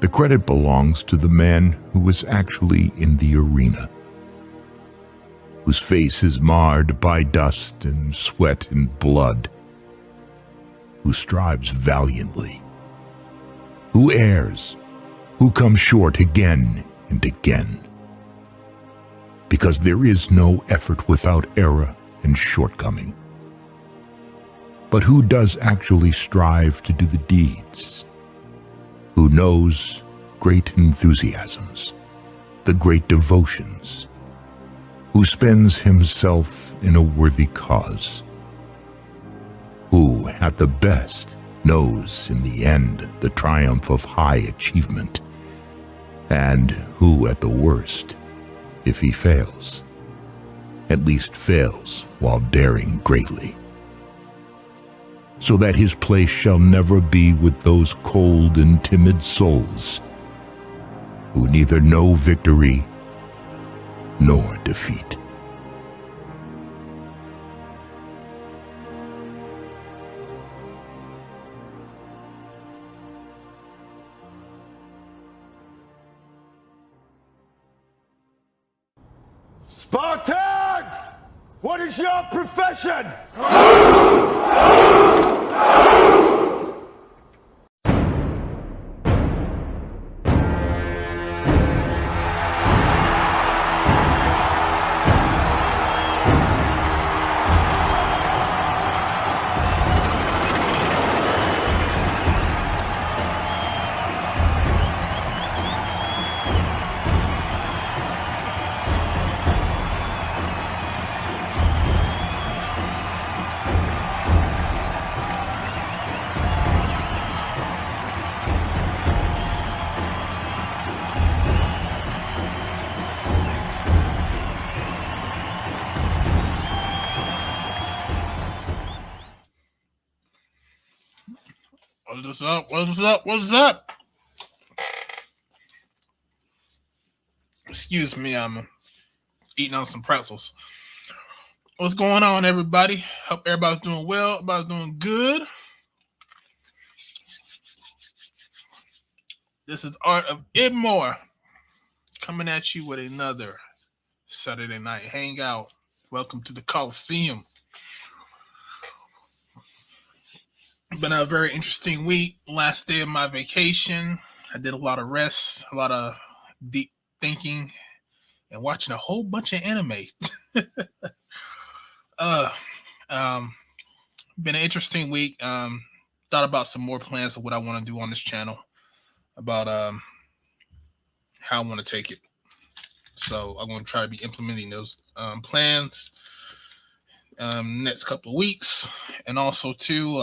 The credit belongs to the man who was actually in the arena, whose face is marred by dust and sweat and blood, who strives valiantly, who errs, who comes short again and again. Because there is no effort without error and shortcoming. But who does actually strive to do the deeds? Who knows great enthusiasms, the great devotions, who spends himself in a worthy cause, who at the best knows in the end the triumph of high achievement, and who at the worst, if he fails, at least fails while daring greatly, so that his place shall never be with those cold and timid souls who neither know victory nor defeat. Spartans! What is your profession? What's up? What's up? What's up? Excuse me, I'm eating on some pretzels. What's going on, everybody? Hope everybody's doing well. Everybody's doing good. This is Art of It More coming at you with another Saturday night hangout. Welcome to the Coliseum. Been a very interesting week. Last day of my vacation. I did a lot of rest, a lot of deep thinking, and watching a whole bunch of anime. Been an interesting week. Thought about some more plans of what I want to do on this channel, about how I want to take it. So I'm going to try to be implementing those plans next couple of weeks, and also too,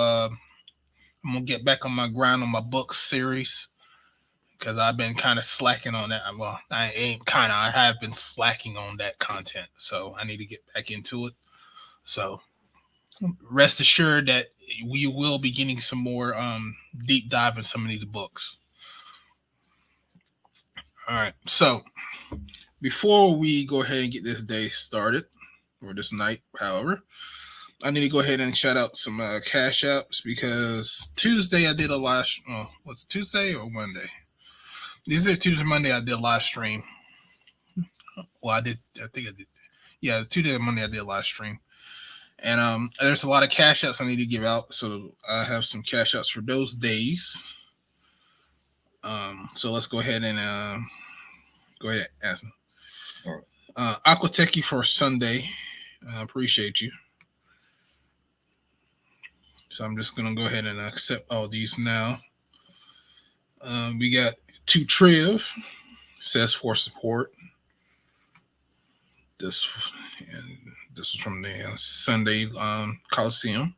I'm gonna get back on my grind on my book series because I've been kind of slacking on that. Well, I have been slacking on that content, so I need to get back into it. So rest assured that we will be getting some more deep dive in some of these books. All right, so before we go ahead and get this day started, or this night, however, I need to go ahead and shout out some cash apps, because Tuesday I did a live. Was it Tuesday or Monday? These are Tuesday, Monday. I did a live stream. Well, I think I did. Yeah, Tuesday and Monday I did a live stream, and there's a lot of cash outs I need to give out. So I have some cash outs for those days. So let's go ahead and ask them. All right. Aquateki for Sunday. I appreciate you. So I'm just going to go ahead and accept all these now. We got 2 Triv, says for support. This is from the Sunday Coliseum.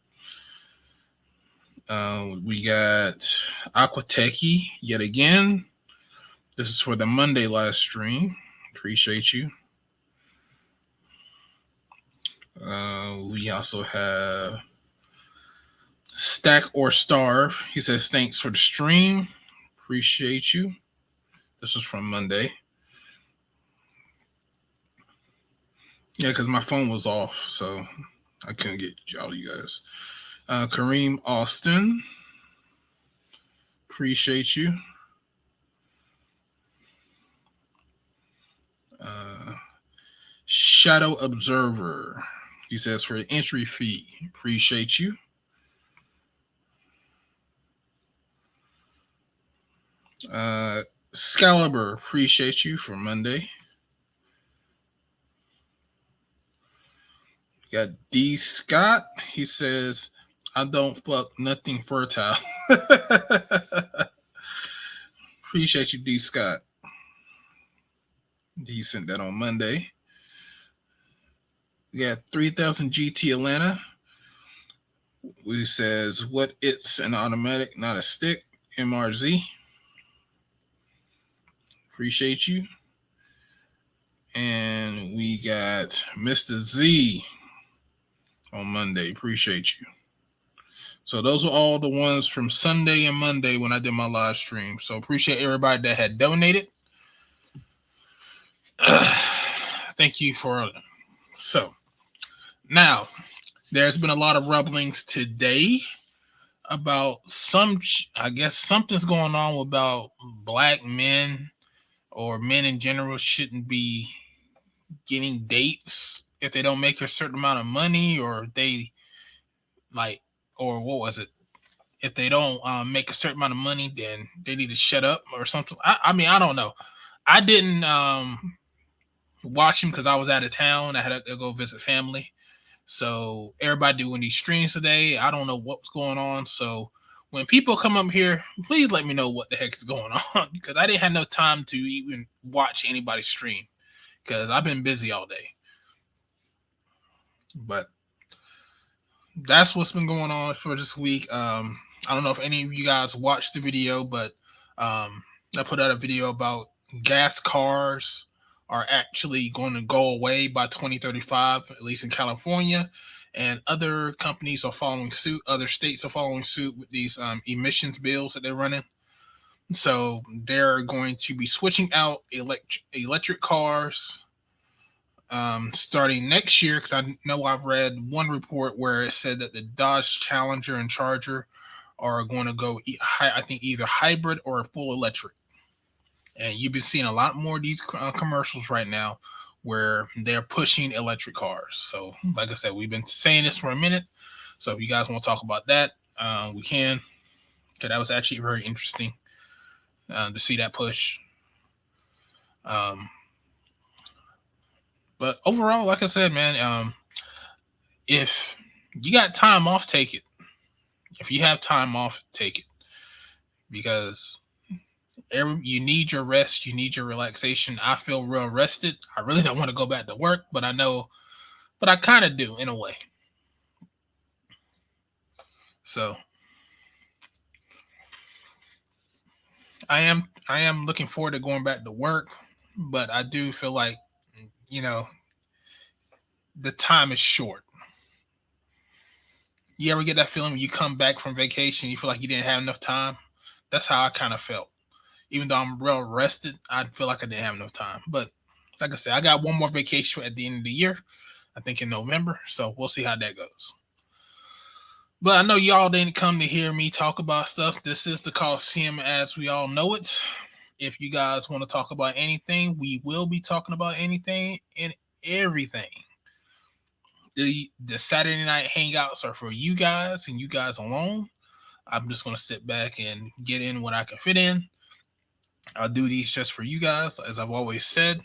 We got Aquateki yet again. This is for the Monday live stream. Appreciate you. We also have Stack or Starve. He says, thanks for the stream. Appreciate you. This is from Monday. Yeah, because my phone was off, so I couldn't get all of you guys. Kareem Austin. Appreciate you. Shadow Observer. He says for the entry fee, appreciate you. Scalibur, appreciate you for Monday. Got D Scott. He says, I don't fuck nothing fertile. Appreciate you, D Scott. He sent that on Monday. We got 3000 GT Atlanta. He says, what it's an automatic, not a stick. MRZ. Appreciate you. And we got Mr. Z on Monday. Appreciate you. So those are all the ones from Sunday and Monday when I did my live stream. So appreciate everybody that had donated. Thank you for. So now there's been a lot of rumblings today about I guess something's going on about black men or men in general shouldn't be getting dates if they don't make a certain amount of money, or they or what was it? If they don't make a certain amount of money, then they need to shut up or something. I mean, I don't know. I didn't watch him because I was out of town. I had to go visit family. So everybody doing these streams today, I don't know what's going on. So when people come up here, please let me know what the heck is going on, because I didn't have no time to even watch anybody's stream because I've been busy all day. But that's what's been going on for this week. I don't know if any of you guys watched the video, but I put out a video about gas cars are actually going to go away by 2035, at least in California, and other companies are following suit. Other states are following suit with these emissions bills that they're running. So they're going to be switching out electric cars starting next year, because I know I've read one report where it said that the Dodge Challenger and Charger are going to go, I think, either hybrid or full electric. And you've been seeing a lot more of these commercials right now where they're pushing electric cars. So, like I said, we've been saying this for a minute. So if you guys want to talk about that, we can. Because that was actually very interesting to see that push. But overall, like I said, man, if you got time off, take it. If you have time off, take it. Because you need your rest. You need your relaxation. I feel real rested. I really don't want to go back to work, but I kind of do in a way. So I am looking forward to going back to work, but I do feel like, the time is short. You ever get that feeling when you come back from vacation, you feel like you didn't have enough time? That's how I kind of felt. Even though I'm real rested, I feel like I didn't have enough time. But like I said, I got one more vacation at the end of the year, I think in November. So we'll see how that goes. But I know y'all didn't come to hear me talk about stuff. This is the Coliseum as we all know it. If you guys want to talk about anything, we will be talking about anything and everything. The Saturday night hangouts are for you guys and you guys alone. I'm just going to sit back and get in what I can fit in. I'll do these just for you guys, as I've always said.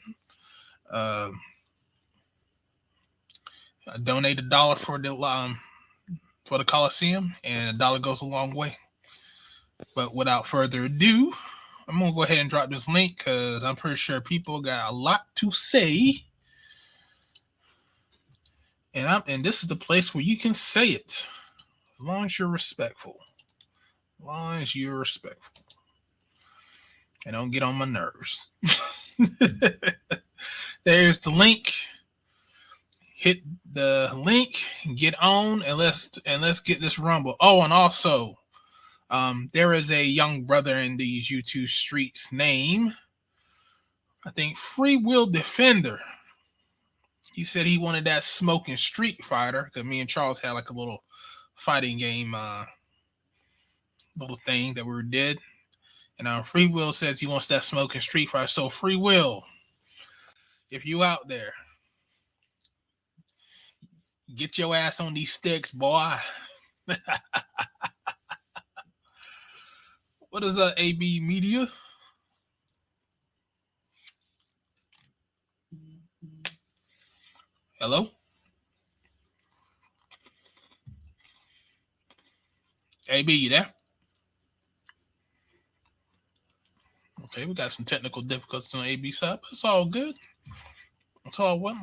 I donate $1 for the Coliseum, and $1 goes a long way. But without further ado, I'm going to go ahead and drop this link because I'm pretty sure people got a lot to say. And this is the place where you can say it, as long as you're respectful. As long as you're respectful. And don't get on my nerves. There's the link. Hit the link, get on, and let's get this rumble. Oh, and also, there is a young brother in these YouTube streets named, I think, Free Will Defender. He said he wanted that smoking Street Fighter, because me and Charles had like a little fighting game little thing that we did. And Free Will says he wants that smoking Street Fighter. So Free Will, If you out there, get your ass on these sticks, boy. What is that, AB Media? Hello? AB, you there? Okay, we got some technical difficulties on AB side, but it's all good. It's all well.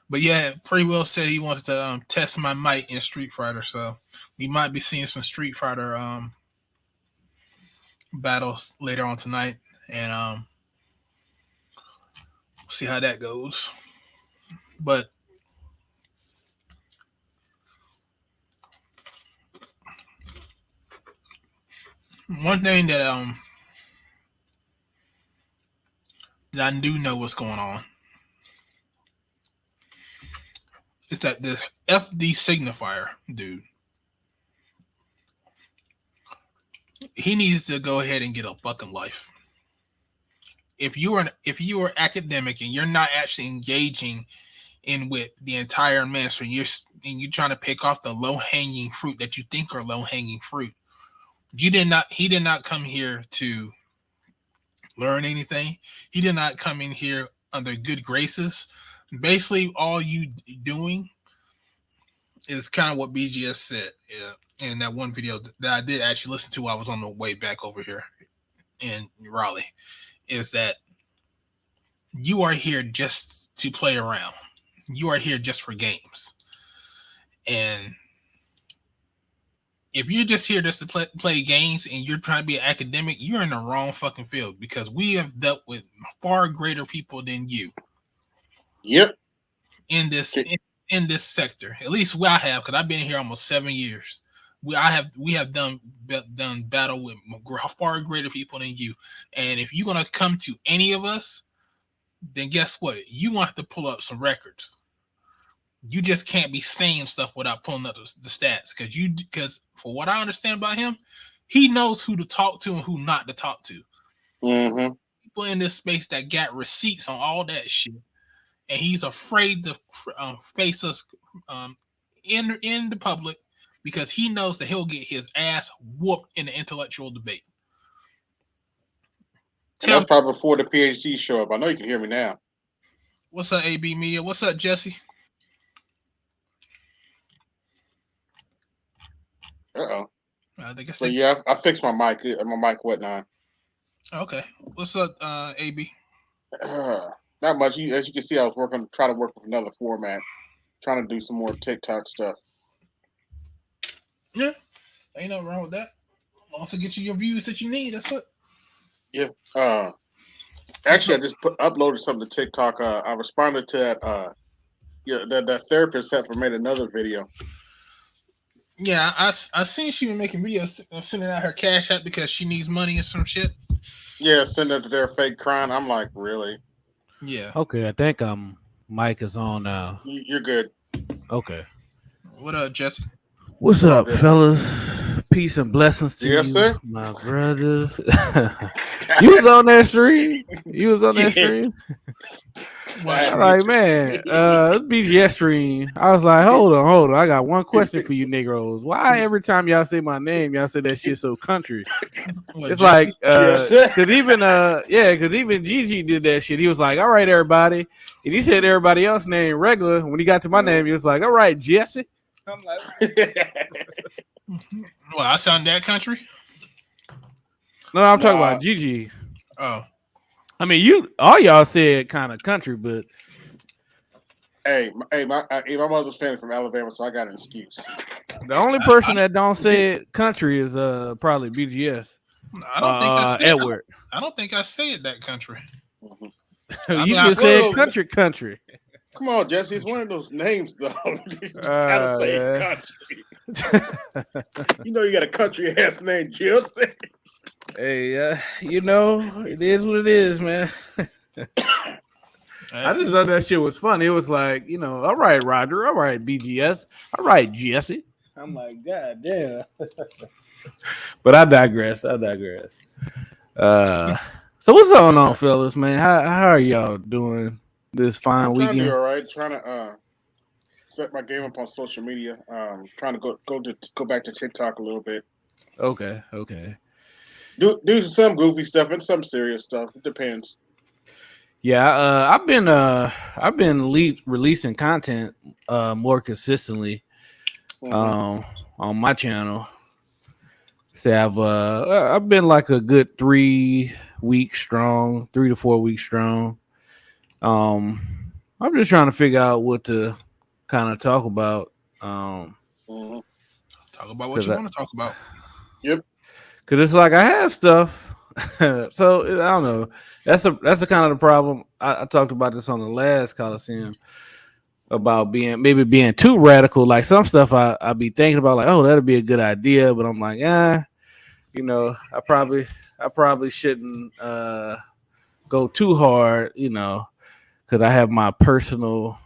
But yeah, Free Will said he wants to test my might in Street Fighter, so we might be seeing some Street Fighter battles later on tonight, and see how that goes. But one thing that I do know what's going on is that this FD signifier dude, he needs to go ahead and get a fucking life. If you are academic and you're not actually engaging in with the entire manosphere, and you're trying to pick off the low hanging fruit that you think are low hanging fruit, he did not come here to learn anything. He did not come in here under good graces. Basically, all you doing is kind of what BGS said in that one video that I did actually listen to while I was on the way back over here in Raleigh, is that you are here just to play around. You are here just for games. And if you're just here just to play games and you're trying to be an academic, you're in the wrong fucking field, because we have dealt with far greater people than you. Yep. In this sector, at least I have, because I've been here almost 7 years. We have done battle with far greater people than you. And if you're gonna come to any of us, then guess what? You want to pull up some records. You just can't be saying stuff without pulling up the stats, because for what I understand about him, he knows who to talk to and who not to talk to. Mm-hmm. People in this space that got receipts on all that shit, and he's afraid to face us in the public, because he knows that he'll get his ass whooped in the intellectual debate. That's probably before the PhD show up. I know you can hear me now. What's up, AB Media? What's up, Jesse? I guess. But yeah, I fixed my mic. My mic whatnot. Okay. What's up, AB? Not much. As you can see, I was trying to work with another format, trying to do some more TikTok stuff. Yeah, ain't nothing wrong with that. Also, get you your views that you need. That's it. Yeah. Actually, I just uploaded something to TikTok. I responded to that. That therapist had made another video. Yeah, I seen she was making videos sending out her cash app because she needs money and some shit. Yeah, sending it to their fake crying. I'm like, really? Yeah. Okay, I think Mike is on now. You're good. Okay. What up, Jesse? What's up, fellas? Peace and blessings to you, sir? my brothers. You was on that stream? You was on that stream? I'm like, man, BGS stream. I was like, hold on. I got one question for you Negroes. Why every time y'all say my name, y'all say that shit so country? It's like, because even Gigi did that shit. He was like, all right, everybody. And he said everybody else name regular. When he got to my name, he was like, all right, Jesse. I'm like, well, I sound that country? No, I'm talking about Gigi. Oh. I mean, all y'all said kind of country, but my mother's family from Alabama, so I got an excuse. The only person that don't say it country is probably BGS. I don't think I say Edward. I don't think I say it that country. You just said country. Come on, Jesse. It's one of those names, though. You just gotta say country. You know you got a country ass name, Jesse. Hey, it is what it is, man. I just thought that shit was funny. It was like, all right, Roger, all right, BGS, all right, Jesse. I'm like, God damn. But I digress. So what's going on, fellas, man? How are y'all doing this fine I'm trying to do weekend? all right. Trying to set my game up on social media. Trying to go back to TikTok a little bit. Okay. Do some goofy stuff and some serious stuff. It depends. Yeah, I've been releasing content more consistently Mm-hmm. on my channel. Say I've been like a good 3 weeks strong, 3 to 4 weeks strong. I'm just trying to figure out what to kind of talk about. Mm-hmm. Talk about what you want to talk about. Yep. Because it's like I have stuff, so I don't know. That's the kind of the problem. I talked about this on the last Coliseum about being too radical. Like some stuff I be thinking about, like, oh, that'd be a good idea, but I'm like, I probably shouldn't go too hard, because I have my personal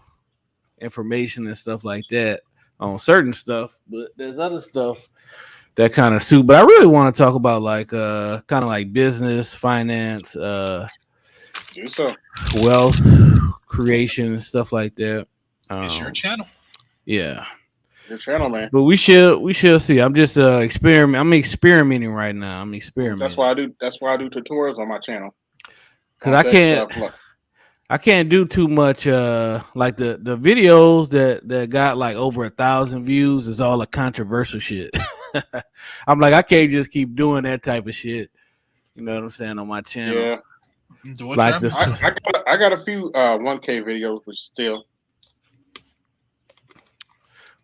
information and stuff like that on certain stuff, but there's other stuff that kind of suit. But I really want to talk about like kind of like business, finance, Do so. wealth creation, stuff like that. It's your channel. Yeah. Your channel, man. But we shall see. I'm just I'm experimenting right now. I'm experimenting. That's why I do tutorials on my channel. Because I can't do too much. Like the videos that got like over 1,000 views is all a controversial shit. I'm like, I can't just keep doing that type of shit. You know what I'm saying, on my channel. Yeah. Like this. I got a few 1K videos, but still.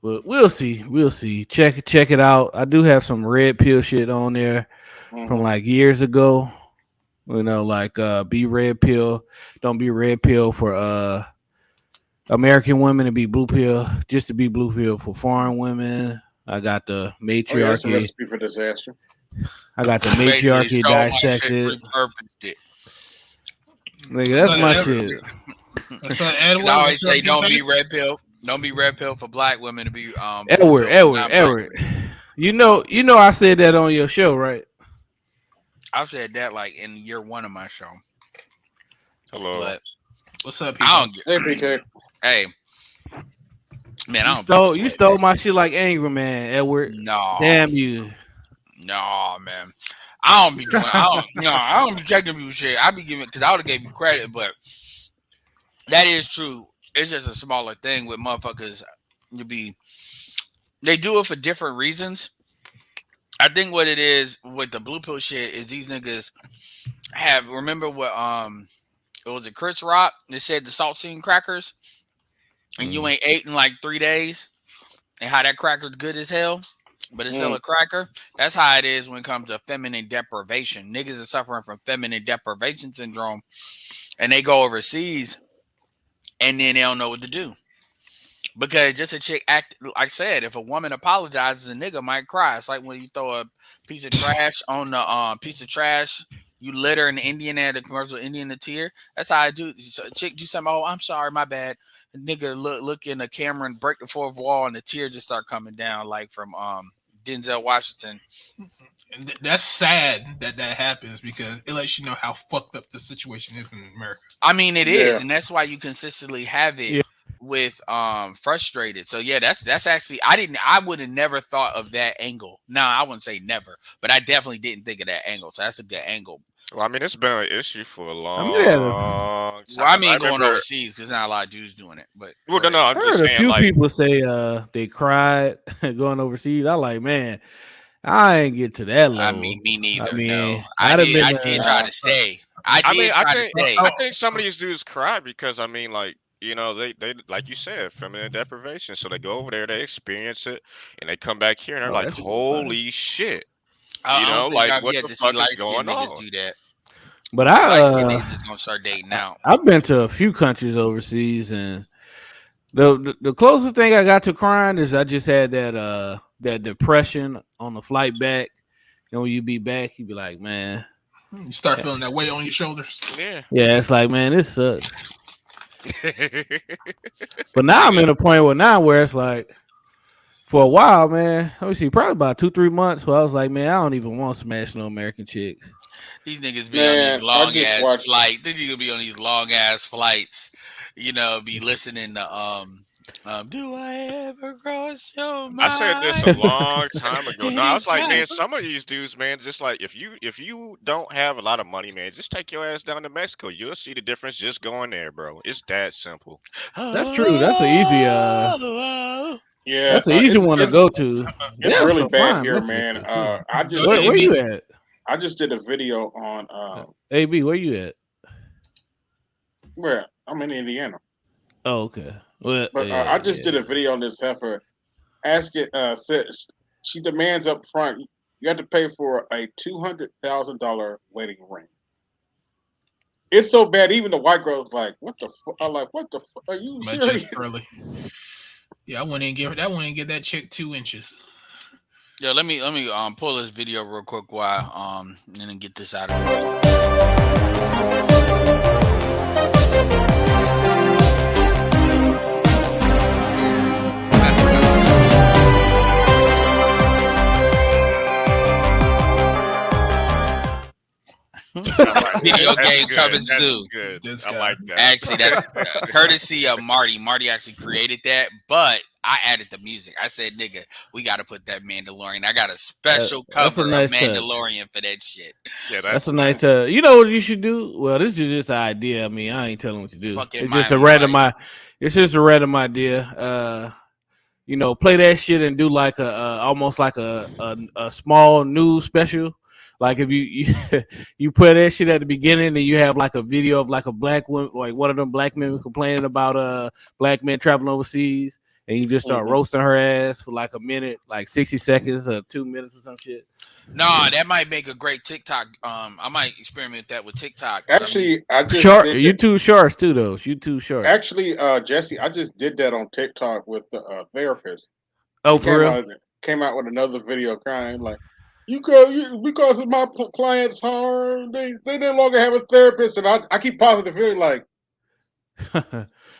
But we'll see. Check it out. I do have some red pill shit on there from like years ago. Like be red pill. Don't be red pill for American women, to be blue pill, just to be blue pill for foreign women. I got the matriarchy. Oh, yeah, that's a recipe for disaster. I got the matriarchy dissected. Nigga, that's my shit. I always say, don't be red pill. Don't be red pill for black women to be Edward. You know, I said that on your show, right? I've said that like in year 1 of my show. Hello. But what's up, PK? Hey, PK. Hey. Man, you stole my shit like Angry Man, Edward. No. Damn you. No, man. I don't be checking people shit. I be giving, because I would have gave you credit, but that is true. It's just a smaller thing with motherfuckers. They do it for different reasons. I think what it is with the blue pill shit is these niggas remember what it was a Chris Rock that said the saltine crackers, and you ain't ate in like 3 days, and how that cracker's good as hell, but it's still a cracker. That's how it is when it comes to feminine deprivation. Niggas are suffering from feminine deprivation syndrome, and they go overseas, and then they don't know what to do. Because just a chick act, like I said, if a woman apologizes, a nigga might cry. It's like when you throw a piece of trash on the piece of trash, you litter an Indian at the commercial Indian the tear. That's how I do. So a chick do something. Oh, I'm sorry, my bad. The nigga look in the camera and break the fourth wall, and the tears just start coming down, like from Denzel Washington. And that's sad that happens, because it lets you know how fucked up the situation is in America. I mean, it is, and that's why you consistently have it with frustrated. So yeah, that's actually I would have never thought of that angle. No, I wouldn't say never, but I definitely didn't think of that angle. So that's a good angle. Well, I mean, it's been an issue for a long time. Well, I mean, going overseas, because not a lot of dudes doing it. But well, no, I'm just saying, a few people say they cried going overseas. I like, man, I ain't get to that level. I mean, me neither. No. I did try to stay. I think some of these dudes cry because, I mean, like, you know, they like you said, feminine deprivation. So they go over there, they experience it, and they come back here and they're like, holy shit. You know, like, what the fuck is going on? Do that. But just gonna start dating out. I've been to a few countries overseas, and the closest thing I got to crying is I just had that depression on the flight back. When you be back, you be like, man, you start feeling that weight on your shoulders. Yeah, it's like, man, this sucks. But now I'm in a point where it's like, for a while, man. Let me see, probably about 2-3 months. Where I was like, man, I don't even want to smash no American chicks. These niggas be on these Man, I long just ass watched. flights. These niggas be on these long ass flights. You know, be listening to do I ever cross your I said this a mind? long time ago. No, I was like, man, Anytime. some of these dudes, man, just like if you don't have a lot of money, man, just take your ass down to Mexico. You'll see the difference just going there, bro. It's that simple. That's true. That's an easy Yeah, that's an easy one to it's go to. They it's have really some bad fine here, Mexican man. chicks too. I Go just ahead, Where did you AB. at? I just did a video on AB, where you at? where I'm in Indiana, Oh, okay. Well, but yeah, I just yeah. did a video on this heifer. Asking said she demands up front you have to pay for a $200,000 wedding ring. It's so bad. Even the white girl's like, "What the fuck?" I'm like, "What the fuck? Are you But serious?" just Pearly. Yeah, I wouldn't even give her. That wouldn't give that chick 2 inches. Yeah, let me pull this video real quick while and then get this out of the way. I like that. Video That's game good. coming That's soon. good. This I guy. like that. Actually, that's courtesy of Marty. Marty actually created that, but I added the music. I said, "Nigga, we got to put that Mandalorian. I got a special That's a cover nice of touch. Mandalorian for that shit." Yeah, That's a that's nice. You know what you should do? Well, this is just an idea. I mean, I ain't telling what to do. Fucking It's just a random. It's just a random idea. You know, play that shit and do like a almost like a small news special. Like if you put that shit at the beginning and you have like a video of like a black woman, like one of them black men complaining about black men traveling overseas, and you just start roasting her ass for like a minute, like 60 seconds or 2 minutes or some shit. Nah, that might make a great TikTok. I might experiment that with TikTok. Actually, I just Short did that. YouTube shorts too, though. YouTube shorts. Actually, Jesse, I just did that on TikTok with the therapist. Oh, She for real? came out with another video crying like, because of my clients harm, they no longer have a therapist, and I keep pausing the video like,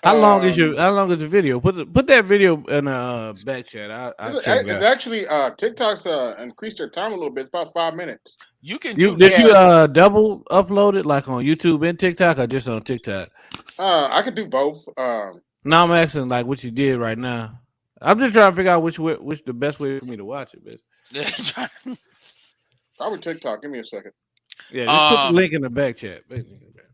How long is the video? Put that video in back chat. I check it it's out. actually TikTok's increased their time a little bit. It's about 5 minutes. You can Did you double upload it like on YouTube and TikTok or just on TikTok? I could do both. No, I'm asking like what you did right now. I'm just trying to figure out which the best way for me to watch it, bitch. Probably TikTok. Give me a second. Yeah, just put the link in the back chat.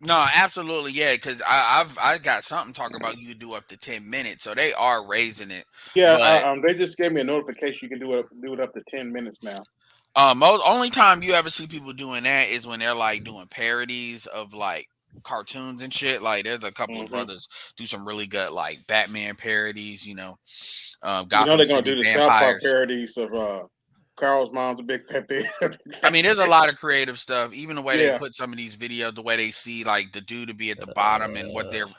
No, absolutely, yeah. Because I got something talking about you do up to 10 minutes, so they are raising it. Yeah, they just gave me a notification. You can do it up to 10 minutes now. Only time you ever see people doing that is when they're like doing parodies of like cartoons and shit. Like there's a couple of brothers do some really good like Batman parodies. You know, Gotham they're gonna City do the Vampires. South Park parodies of Carl's mom's a big fat bitch. I mean, there's a lot of creative stuff. Even the way they put some of these videos, the way they see like the dude to be at the bottom and what they're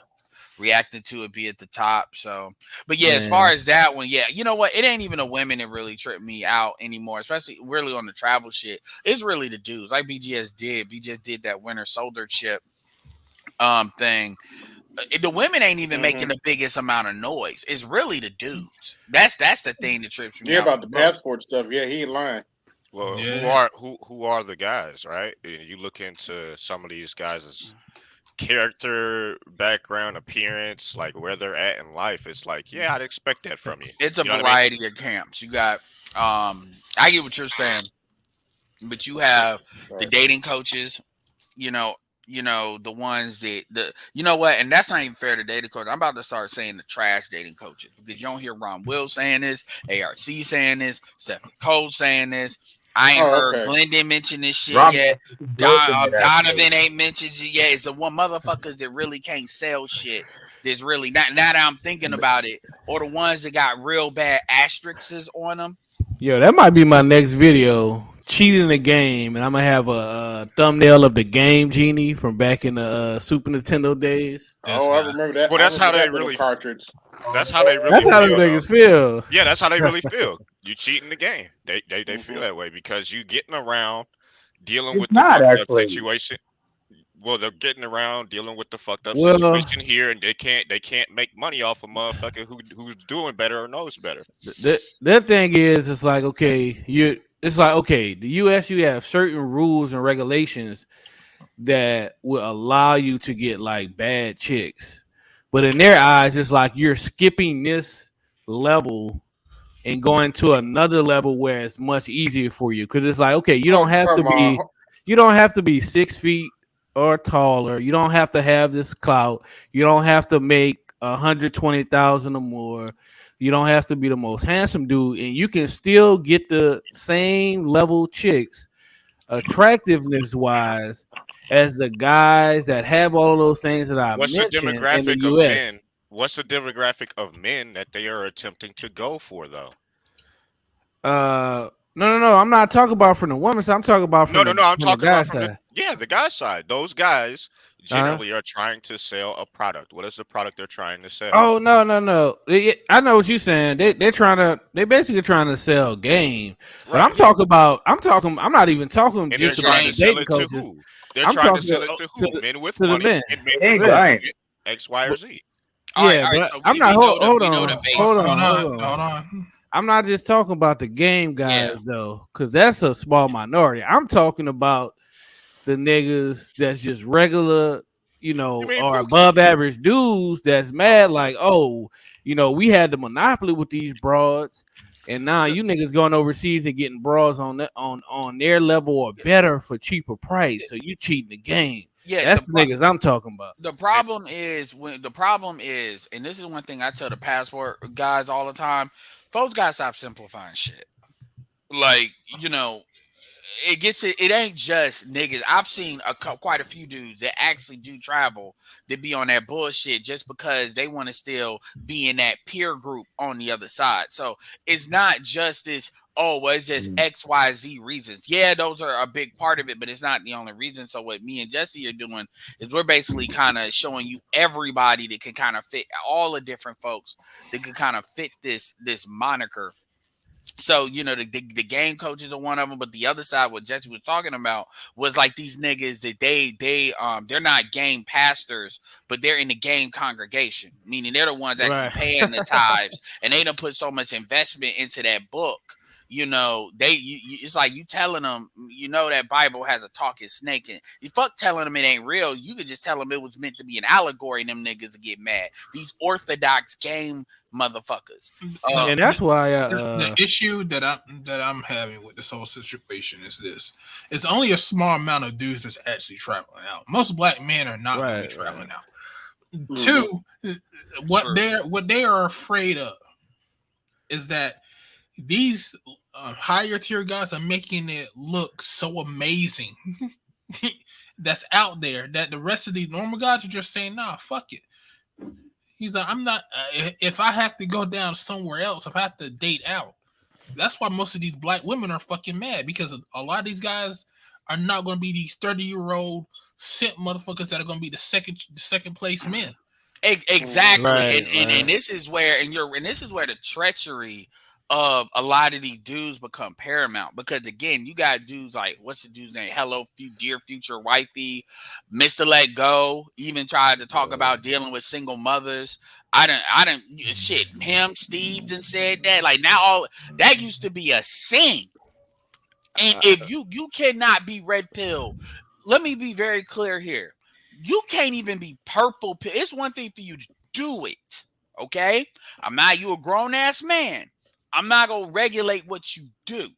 reacting to it be at the top. So, but yeah, as far as that one, yeah, you know what? It ain't even the women that really trip me out anymore, especially really on the travel shit. It's really the dudes like BGS did. BGS did that winter soldier chip thing. The women ain't even making the biggest amount of noise. It's really the dudes. That's the thing that trips me out. Yeah, about the passport stuff. Yeah, he ain't lying. Well, who are the guys, right? And you look into some of these guys' character, background, appearance, like where they're at in life. It's like, yeah, I'd expect that from you. It's a variety of camps. You got I get what you're saying, but you have the dating coaches, you know, the ones that you know what, and that's not even fair to dating coaches. I'm about to start saying the trash dating coaches because you don't hear Ron Will saying this, ARC saying this, Stephanie Cole saying this. I ain't heard Glendon mention this shit yet. Donovan ain't mentioned it yet. It's the one motherfuckers that really can't sell shit. There's really not. Now that I'm thinking about it, or the ones that got real bad asterisks on them. Yo, that might be my next video. Cheating the game, and I'm gonna have a thumbnail of the Game Genie from back in the Super Nintendo days. I remember that. Well, that's how they really cartridge. That's how they really. That's how the niggas feel. Yeah, that's how they really feel. You cheating the game. They feel that way because you getting around, dealing with the fucked up situation. Well, they're getting around dealing with the fucked up Well, situation here, and they can't make money off a motherfucker who's doing better or knows better. the thing is, it's like okay, it's like okay, the U.S. you have certain rules and regulations that will allow you to get like bad chicks, but in their eyes, it's like you're skipping this level and going to another level where it's much easier for you because it's like okay, Oh, come on. you don't have to be 6 feet or taller, you don't have to have this clout, you don't have to make 120,000 or more, you don't have to be the most handsome dude, and you can still get the same level chicks attractiveness wise as the guys that have all those things that I What's the mentioned in the demographic of US. men? What's the demographic of men that they are attempting to go for, though? No. I'm not talking about from the women's side. I'm talking about No, no, no. I'm from the talking about guy's from side. the guy side. Those guys Uh-huh. generally are trying to sell a product. What is the product they're trying to sell? Oh no. I know what you're saying. They basically trying to sell game. But Right. I'm not even talking And they're just It about trying to the ain't. sell dating it to coaches. who? They're I'm trying to talking sell it to who? Men with to the money men. and men Hey with Yeah. guys, X, Y, or Z. Yeah, All right. but So I'm we not know the hold we know the on. base. Hold on. Hold Hold on. on. I'm not just talking about the game Yeah. guys though, because that's a small minority. I'm talking about the niggas that's just regular, You mean or Pookie? above average dudes that's mad like, oh, we had the monopoly with these broads, and now you niggas going overseas and getting broads on their level or better for cheaper price. So you cheating the game. Yeah. That's the niggas I'm talking about. The problem is and this is one thing I tell the passport guys all the time, folks gotta stop simplifying shit. Like, it ain't just niggas. I've seen quite a few dudes that actually do travel that be on that bullshit just because they want to still be in that peer group on the other side. So it's not just this, oh, well, it's just XYZ reasons. Yeah, those are a big part of it, but it's not the only reason. So what me and Jesse are doing is we're basically kind of showing you everybody that can kind of fit, all the different folks that can kind of fit this moniker. So the game coaches are one of them, but the other side, what Jesse was talking about, was like these niggas that they're not game pastors, but they're in the game congregation, meaning they're the ones actually Right. paying the tithes, and they don't put so much investment into that book. It's like you telling them, that Bible has a talking snake, and you fuck telling them it ain't real. You could just tell them it was meant to be an allegory, and them niggas would get mad. These orthodox game motherfuckers. And that's why The issue that I'm having with this whole situation is this: it's only a small amount of dudes that's actually traveling out. Most black men are not going to be traveling out. Two, what they are afraid of is that these higher tier guys are making it look so amazing that's out there that the rest of these normal guys are just saying, nah, fuck it. He's like, I'm not. If I have to go down somewhere else, if I have to date out, that's why most of these black women are fucking mad, because a lot of these guys are not going to be these 30-year-old simp motherfuckers that are going to be the second place men. Exactly, Right, and this is where the treachery of a lot of these dudes become paramount, because again, you got dudes like, what's the dude's name? Hello, dear future wifey, Mr. Let Go, even tried to talk about dealing with single mothers. I don't shit. Him, Steve, done said that. Like, now all that used to be a sin, and if you cannot be red pill, let me be very clear here. You can't even be purple pill. It's one thing for you to do it, okay? You a grown ass man. I'm not gonna regulate what you do,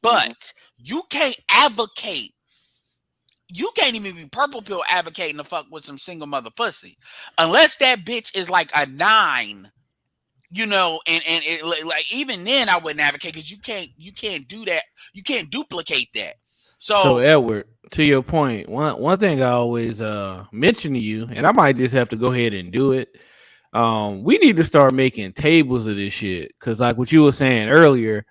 but you can't advocate. You can't even be purple pill advocating to fuck with some single mother pussy, unless that bitch is like a 9. And like, even then I wouldn't advocate, because you can't do that. You can't duplicate that. So Edward, to your point, one thing I always mention to you, and I might just have to go ahead and do it. We need to start making tables of this shit, because like what you were saying earlier,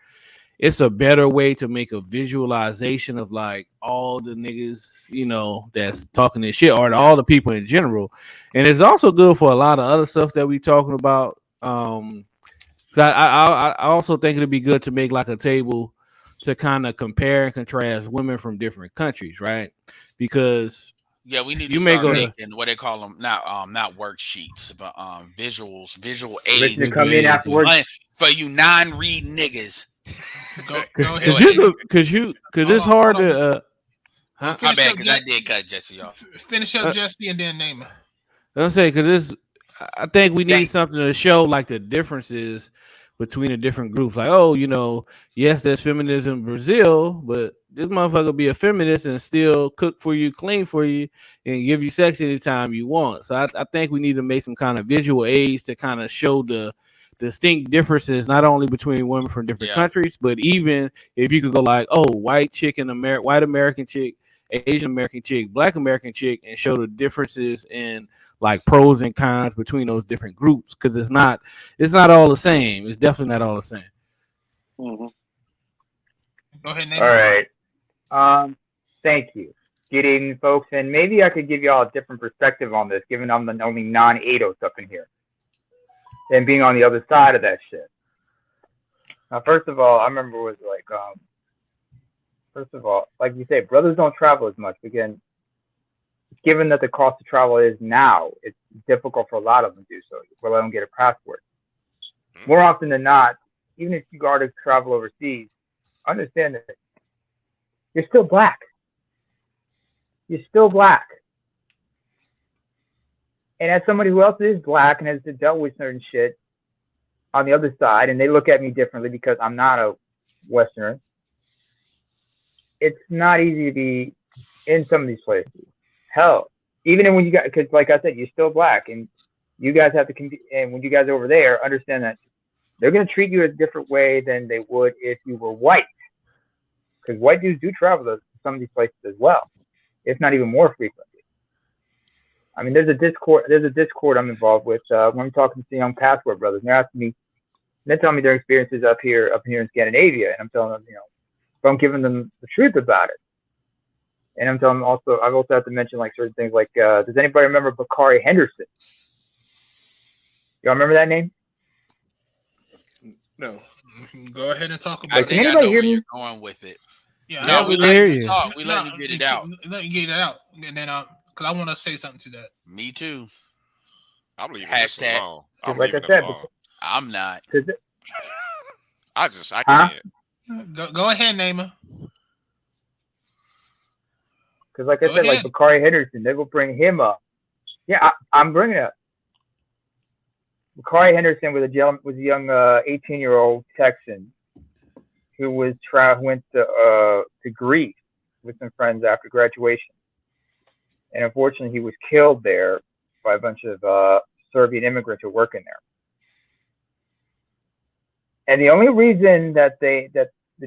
it's a better way to make a visualization of like all the niggas, that's talking this shit, or all the people in general. And it's also good for a lot of other stuff that we talking about. 'Cause I also think it'd be good to make like a table to kind of compare and contrast women from different countries, right? Because Yeah, we need to You may start go to making what they call them, not worksheets, but visual Permission aids to come in yeah. afterwards. for you non-read niggas. Go ahead. Cause it's hard to huh? My Finish bad, up, because I did cut Jesse off. finish up Jesse, and then name it. I'll say because I think we need Thanks. something to show like the differences between the different groups. Like, oh, yes, there's feminism in Brazil, but this motherfucker be a feminist and still cook for you, clean for you, and give you sex anytime you want. So I think we need to make some kind of visual aids to kind of show the distinct differences, not only between women from different countries, but even if you could go like, oh, white chick and white American chick, Asian American chick, Black American chick, and show the differences in like pros and cons between those different groups, because it's not all the same. It's definitely not all the same. Mm-hmm. Go ahead, name All it. right. Thank you. Good evening, folks, and maybe I could give y'all a different perspective on this, given I'm the only non-ADOS up in here, and being on the other side of that shit. Now, first of all, I remember it was like, first of all, like you say, brothers don't travel as much. Again, given that the cost of travel is now, it's difficult for a lot of them to do so. Well, I don't get a passport. More often than not, even if you are to travel overseas, understand that you're still black. You're still black. And as somebody who else is black and has dealt with certain shit on the other side, and they look at me differently because I'm not a Westerner, it's not easy to be in some of these places. Hell, even when you got, because like I said, you're still black, and you guys have to compete. And when you guys are over there, understand that they're going to treat you a different way than they would if you were white, because white dudes do travel to some of these places as well, if not even more frequently. I mean, there's a Discord I'm involved with when I'm talking to the young passport brothers, and they're asking me, they're telling me their experiences up here in Scandinavia, and I'm telling them, if I'm giving them the truth about it. And I'm telling them also, I've also had to mention like certain things like, does anybody remember Bakari Henderson? Y'all remember that name? No. Go ahead and talk about I it. think I know where you're going with it. Yeah, No, we let you talk. We let you get it out. Let you get it out, and then because I want to say something to that. Me too. I'm leaving this alone. I'm like leaving I said, it alone. I'm not. I can't. Go ahead, Naima. Because like I said, like Bakari Henderson, they will bring him up. Yeah, I'm bringing it up. Bakari Henderson was a young 18-year-old Texan who went to Greece with some friends after graduation, and unfortunately, he was killed there by a bunch of Serbian immigrants who were working there. And the only reason that the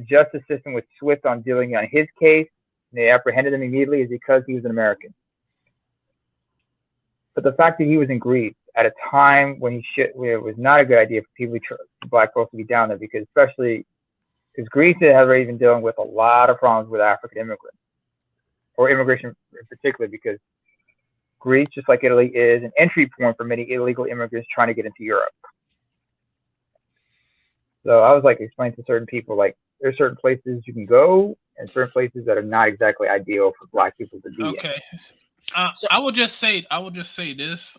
justice system was swift on dealing on his case, and they apprehended him immediately, is because he was an American. But the fact that he was in Greece at a time when it was not a good idea for people, black folks, to be down there, because Greece has already been dealing with a lot of problems with African immigrants, or immigration in particular, because Greece, just like Italy, is an entry point for many illegal immigrants trying to get into Europe. So I was like explaining to certain people, like, there's certain places you can go and certain places that are not exactly ideal for black people to be in. Okay. I will just say this.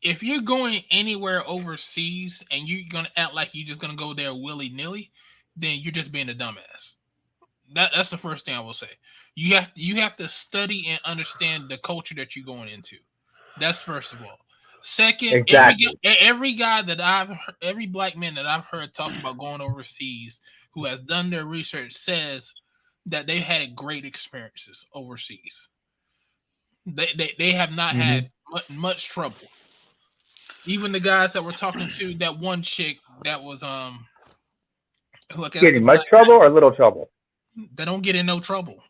If you're going anywhere overseas and you're gonna act like you're just gonna go there willy-nilly, then you're just being a dumbass. That's the first thing I will say. You have to study and understand the culture that you're going into. That's first of all. Second, exactly. every black man that I've heard talk about going overseas who has done their research says that they've had great experiences overseas. They have not had much trouble. Even the guys that we're talking to, that one chick that was getting much trouble or little trouble? They don't get in no trouble.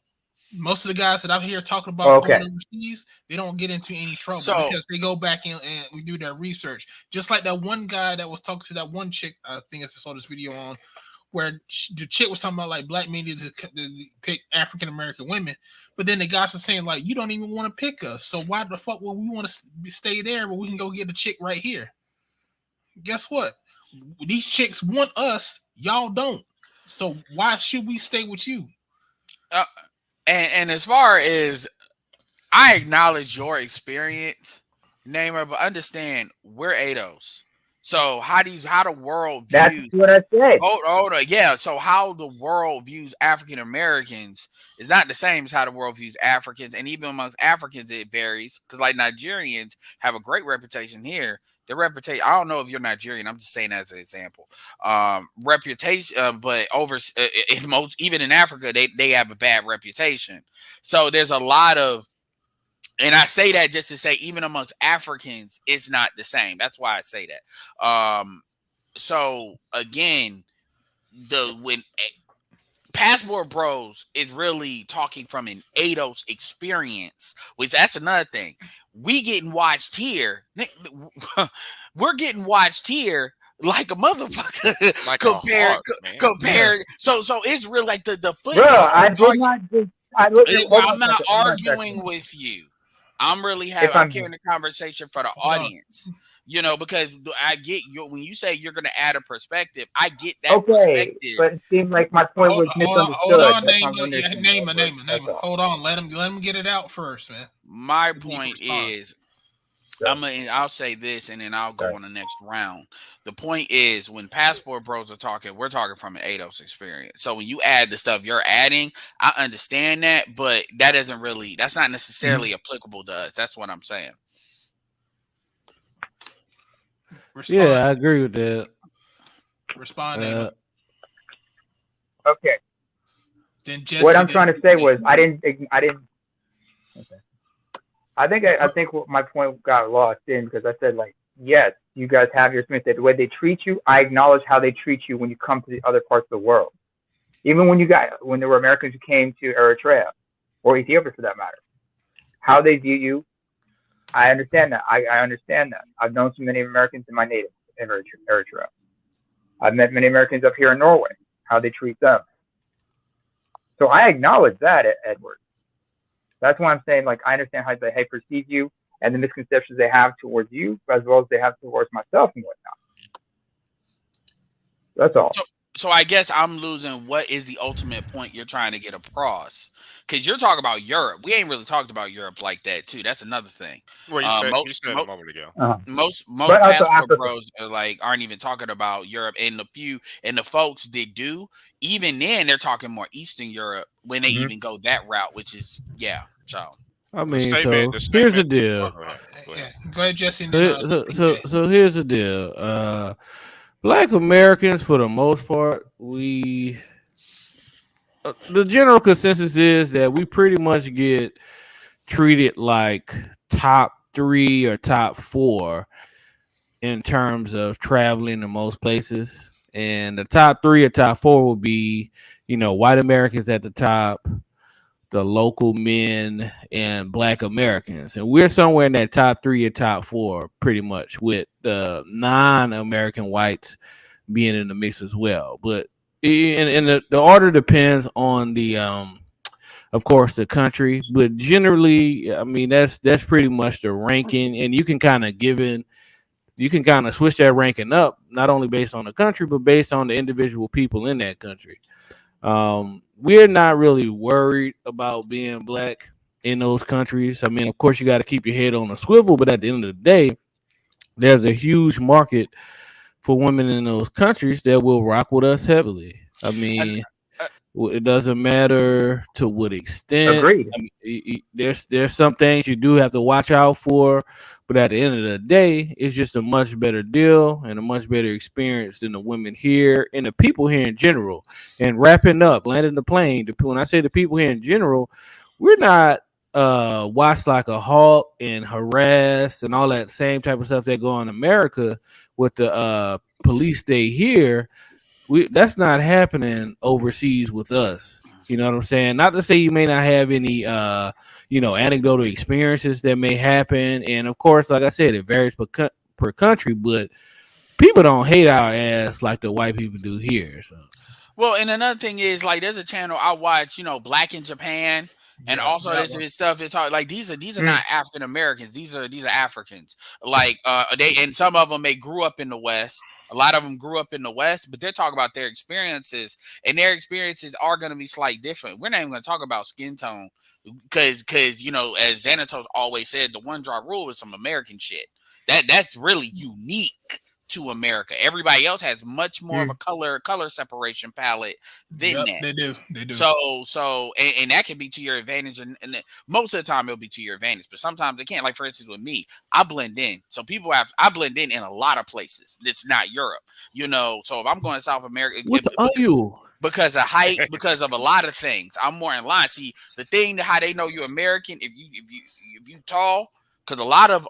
Most of the guys that I'm here talking about going overseas, they don't get into any trouble because they go back and we do their research. Just like that one guy that was talking to that one chick, I think I saw this video on, where the chick was talking about like black men need to pick African American women, but then the guys were saying like, you don't even want to pick us, so why the fuck would we want to stay there but we can go get a chick right here? Guess what? These chicks want us, y'all don't. So why should we stay with you? And as far as I acknowledge your experience, Namer, but understand we're ADOS. So how the world That's views what I said. yeah. So how the world views African Americans is not the same as how the world views Africans, and even amongst Africans it varies. Because like Nigerians have a great reputation here. Their reputation, I don't know if you're Nigerian. I'm just saying as an example. Reputation, but in most, even in Africa, they have a bad reputation. So there's a lot of, and I say that just to say, even amongst Africans, it's not the same. That's why I say that. So again, when Passport Bros is really talking from an ADOS experience, which that's another thing. We getting watched here. We're getting watched here like a motherfucker. Like compared. So it's really like the foot. Bro, I did not just. I'm not arguing with you. I'm carrying the conversation for the audience. You know, because I get you when you say you're going to add a perspective. I get that perspective. But it seemed like my point was misunderstood. Hold on, name it. Hold on, let him get it out first, man. My point is, I'll say this, and then I'll go on the next round. The point is, when Passport Bros are talking, we're talking from an ADOS experience. So when you add the stuff you're adding, I understand that, but that's not necessarily applicable to us. That's what I'm saying. Respond. Yeah, I agree with that. Respond. Okay. Then Jesse, what I'm trying to say was I didn't. Okay. I think my point got lost in because I said like, yes, you guys have your experience. The way they treat you, I acknowledge how they treat you when you come to the other parts of the world. Even when there were Americans who came to Eritrea or Ethiopia for that matter, how they view you. I understand that. I understand that. I've known so many Americans in my native Eritrea. I've met many Americans up here in Norway, how they treat them. So I acknowledge that, Edward. That's why I'm saying, like, I understand how they perceive you and the misconceptions they have towards you, as well as they have towards myself and whatnot. That's all. So I guess I'm losing what is the ultimate point you're trying to get across. Because you're talking about Europe. We ain't really talked about Europe like that, too. That's another thing. Well, you said a moment ago. Most Passport Bros aren't even talking about Europe. And the folks that do, even then, they're talking more Eastern Europe when they even go that route, which is, yeah. So, I mean, here's the deal. Go ahead, Jesse. So here's the deal. Black Americans, for the most part, the general consensus is that we pretty much get treated like top 3 or top 4 in terms of traveling to most places. And the top 3 or top 4 would be, white Americans at the top, the local men, and Black Americans. And we're somewhere in that top 3 or top 4 pretty much, with the non-American whites being in the mix as well. But the order depends on the of course the country, but generally, I mean, that's pretty much the ranking, and you can kind of switch that ranking up, not only based on the country, but based on the individual people in that country. We're not really worried about being Black in those countries. I mean, of course, you got to keep your head on a swivel, but at the end of the day, there's a huge market for women in those countries that will rock with us heavily. I mean, it doesn't matter to what extent. Agreed. I mean, there's some things you do have to watch out for, but at the end of the day, it's just a much better deal and a much better experience than the women here and the people here in general. And wrapping up, landing the plane. When I say the people here in general, we're not watched like a hawk and harassed and all that same type of stuff that go on in America with the police state here. That's not happening overseas with us. You know what I'm saying? Not to say you may not have any anecdotal experiences that may happen, and of course, like I said, it varies per country, but people don't hate our ass like the white people do here. So, well, and another thing is, like, there's a channel I watch, Black in Japan. And Yeah, also that this one. is stuff. It's hard. Like these are not African Americans. These are Africans. Like they, and some of them, they grew up in the West. A lot of them grew up in the West, but they're talking about their experiences, and their experiences are going to be slightly different. We're not even going to talk about skin tone because you know, as Xanatos always said, the one drop rule is some American shit. That's really unique to America. Everybody else has much more of a color separation palette than Yep, that. they do. They do. So and that can be to your advantage, and most of the time it'll be to your advantage, but sometimes it can't. Like for instance, with me, I blend in. So I blend in a lot of places. It's not Europe, you know. So if I'm going to South America, What are you? because of height, because of a lot of things, I'm more in line. See, the thing that how they know you're American if you tall, because a lot of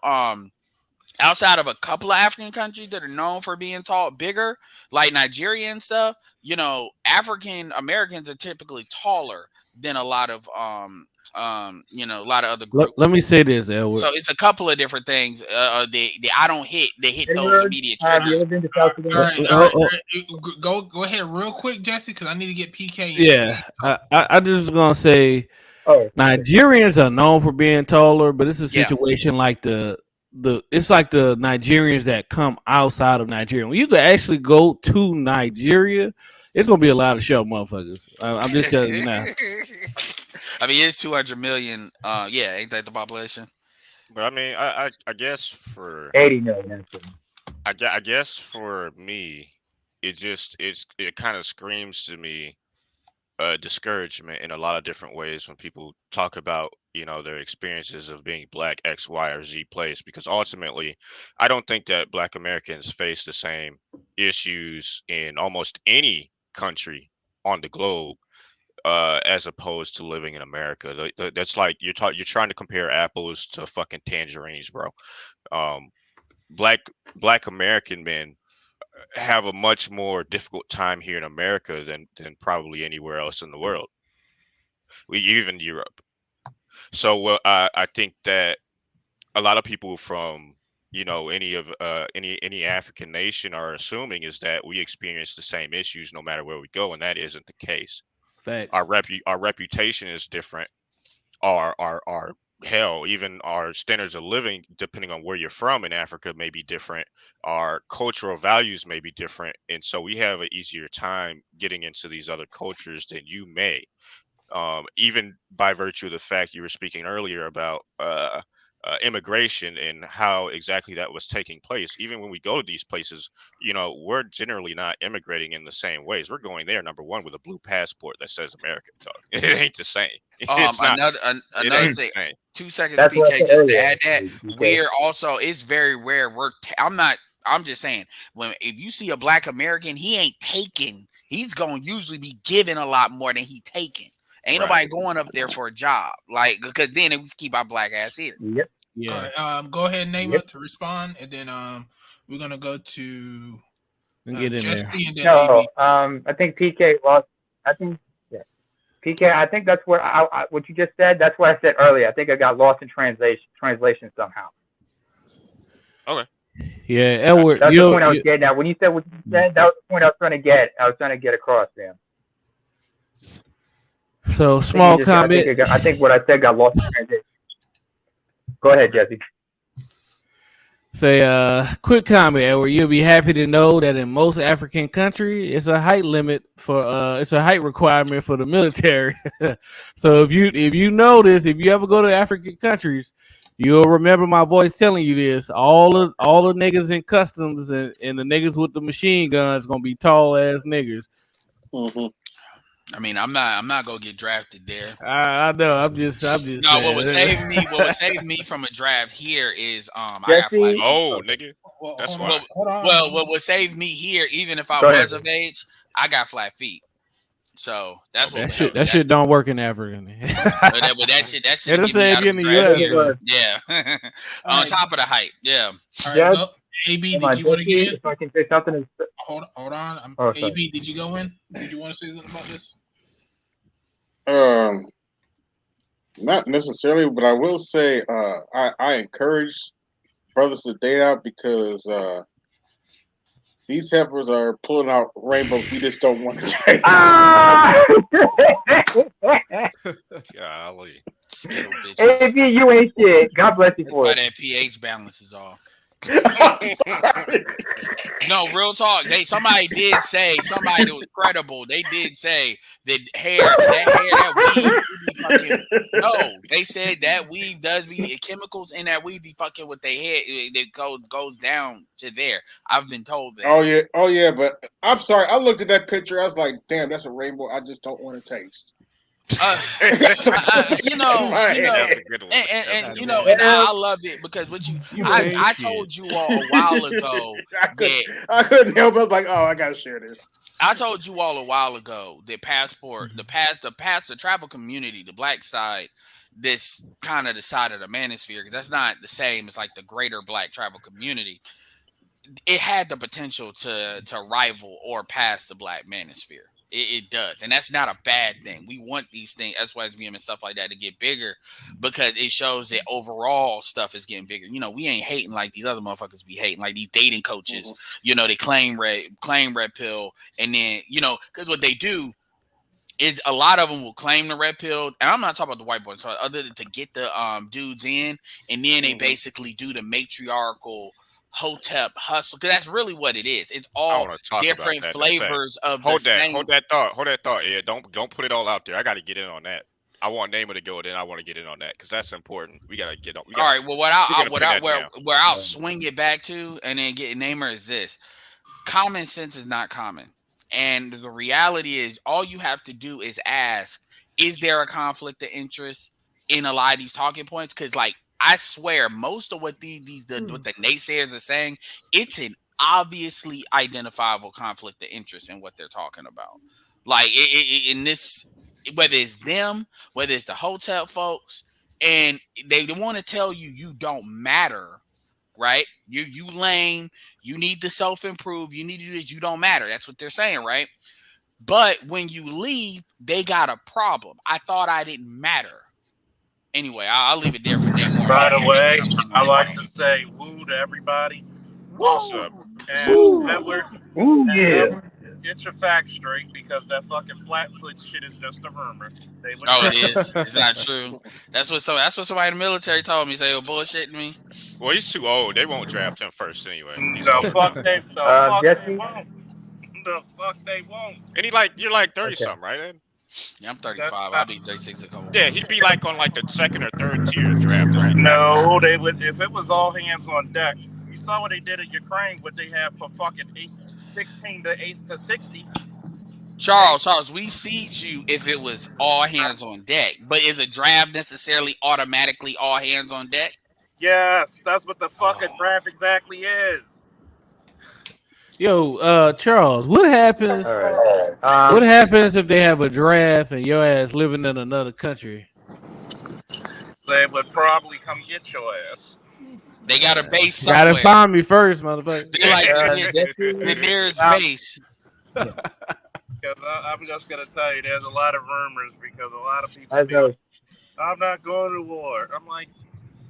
outside of a couple of African countries that are known for being tall, bigger, like Nigeria and stuff, you know, African Americans are typically taller than a lot of you know, a lot of other groups. Let me say this, Edward. So it's a couple of different things. They I don't hit. They hit those Edward, immediate have you triggers. ever been to South Sudan? All right. Go ahead real quick, Jesse, because I need to get PK in. Yeah, I just gonna say, Nigerians are known for being taller, but it's a situation like it's like the Nigerians that come outside of Nigeria. When you can actually go to Nigeria, it's gonna be a lot of short motherfuckers. I'm just telling you now. I mean, it's 200 million. Yeah, ain't that the population? But I mean, I guess for 80 million. I guess for me, it kind of screams to me discouragement in a lot of different ways when people talk about, you know, their experiences of being black X, Y, or Z place, because ultimately I don't think that black Americans face the same issues in almost any country on the globe as opposed to living in America. That's like you're trying to compare apples to fucking tangerines, bro. Um, black American men have a much more difficult time here in America than probably anywhere else in the world. Even Europe. So I think that a lot of people from, you know, any African nation are assuming is that we experience the same issues no matter where we go, and that isn't the case. Facts. Our reputation is different. Our hell, even our standards of living, depending on where you're from in Africa, may be different. Our cultural values may be different, and so we have an easier time getting into these other cultures than you may. Even by virtue of the fact you were speaking earlier about immigration and how exactly that was taking place. Even when we go to these places, you know, we're generally not immigrating in the same ways. We're going there, number one, with a blue passport that says American, dog. It ain't the same. It's not. Another thing. Insane. 2 seconds, That's what I PK, said just to earlier. add that. We're also, it's very rare. I'm just saying, if you see a black American, he ain't taking. He's going to usually be given a lot more than he taking. Ain't nobody going up there for a job, like, because then we keep our black ass here. Yep. Yeah. All right, go ahead, name up to respond, and then we're gonna go to get in Jesse, there. and then No, AB. I think PK lost. I think PK. I think that's where what you just said. That's what I said earlier. I think I got lost in translation somehow. Okay. Yeah, Edward. That's the point I was getting at. When you said what you said, that was the point I was trying to get. I was trying to get across, man. So small comment. I think what I said got lost in translation. Go ahead, Jesse. Say, quick comment, Edward. You'll be happy to know that in most African countries, it's a height limit for it's a height requirement for the military. So if you notice, if you ever go to African countries, you'll remember my voice telling you this. All the niggas in customs and the niggas with the machine guns gonna be tall ass niggas. Mm-hmm. I mean, I'm not gonna get drafted there. I know. I'm just. No, saying. what would save me from a draft here is I got Jesse, nigga. That's why. Well, what would save me here, even if I was of age, I got flat feet. So that's what that shit don't work in Africa. but that shit It'll save you in the US. Yeah. On top of the height. Yeah. All right, no, AB, did you want to get in? If I can say something. Hold on. AB, did you go in? Did you want to say something about this? Not necessarily, but I will say I encourage brothers to date out because These heifers are pulling out rainbows. We just don't want to taste. Golly. Skittle bitches. AP, you ain't shit. God bless you That's for why it. that pH balance is off. I'm sorry. No, real talk. Somebody that was credible. They did say that that weed be fucking. No, they said that weed does be chemicals in that weed be fucking with their head. It goes down to there. I've been told that. Oh yeah. But I'm sorry. I looked at that picture. I was like, damn, that's a rainbow. I just don't want to taste. That's a good one. And I love it because I told you all a while ago I couldn't help it. Like, oh, I gotta share this. I told you all a while ago that the travel community, the black side, this kind of the side of the manosphere, because that's not the same as like the greater black travel community. It had the potential to rival or pass the black manosphere. It does, and that's not a bad thing. We want these things, SYSBM and stuff like that, to get bigger because it shows that overall stuff is getting bigger. We ain't hating like these other motherfuckers be hating, like these dating coaches. They claim R.P.L, and then because what they do is a lot of them will claim the R.P.L, and I'm not talking about the white boys, so other than to get the dudes in, and then they basically do the matriarchal Hotep hustle, because that's really what it is. It's all different flavors of the same. Hold that thought. Yeah, don't put it all out there. I got to get in on that. I want Namer to go, then I want to get in on that because that's important. We gotta get on. All right. Well, where I'll swing it back to, and then get Namer is this: common sense is not common, and the reality is, all you have to do is ask: is there a conflict of interest in a lot of these talking points? Because, like, I swear, most of what what the naysayers are saying, it's an obviously identifiable conflict of interest in what they're talking about. Like in this, whether it's them, whether it's the hotel folks, and they want to tell you don't matter, right? You lame, you need to self-improve, you need to do this, you don't matter. That's what they're saying, right? But when you leave, they got a problem. I thought I didn't matter. Anyway, I'll leave it there for that. By the way, I like to say woo to everybody. What's up? And Edward, yeah. get your facts straight because that fucking Flatfoot shit is just a rumor. It is. It's not true. That's what somebody in the military told me. Say, bullshitting me. Well, he's too old. They won't draft him first anyway. The fuck they won't. The fuck they won't. And you're like 30 something, right, Ed? Yeah, I'm 35. I'll be 36 in a couple. Yeah, he'd be like on like the second or third tier draft. Right? No, they would. If it was all hands on deck, you saw what they did in Ukraine. What they have for fucking 16 to 8 to 60. Charles, we seed you if it was all hands on deck. But is a draft necessarily automatically all hands on deck? Yes, that's what the fucking draft exactly is. Yo, Charles, what happens? What happens if they have a draft and your ass living in another country? They would probably come get your ass. They got a base somewhere. Gotta find me first, motherfucker. They like the nearest base. Because I'm just gonna tell you, there's a lot of rumors because a lot of people feel, I'm not going to war. I'm like,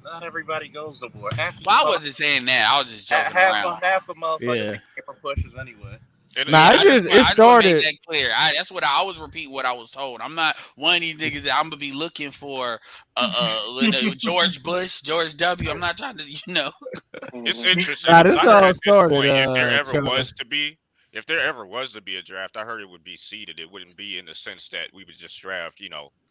not everybody goes to war. I wasn't saying that. I was just joking around. Half of motherfuckers for pushes anyway. It started. Make that clear. That's what I always repeat. What I was told. I'm not one of these niggas that I'm gonna be looking for. George Bush, George W. I'm not trying to. It's interesting. This all started. If there ever was to be a draft, I heard it would be seeded. It wouldn't be in the sense that we would just draft,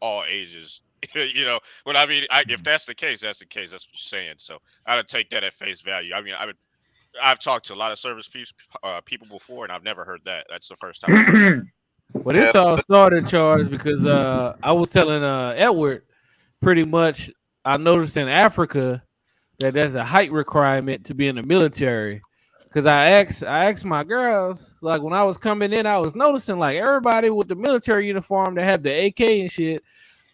all ages. But I mean, if that's the case, that's the case. That's what you're saying. So I'd take that at face value. I mean, I've talked to a lot of service people before, and I've never heard that. That's the first time I've heard it. Well, this all started, Charles, because I was telling Edward, pretty much, I noticed in Africa that there's a height requirement to be in the military. Because I asked my girls, like when I was coming in, I was noticing like everybody with the military uniform that have the AK and shit,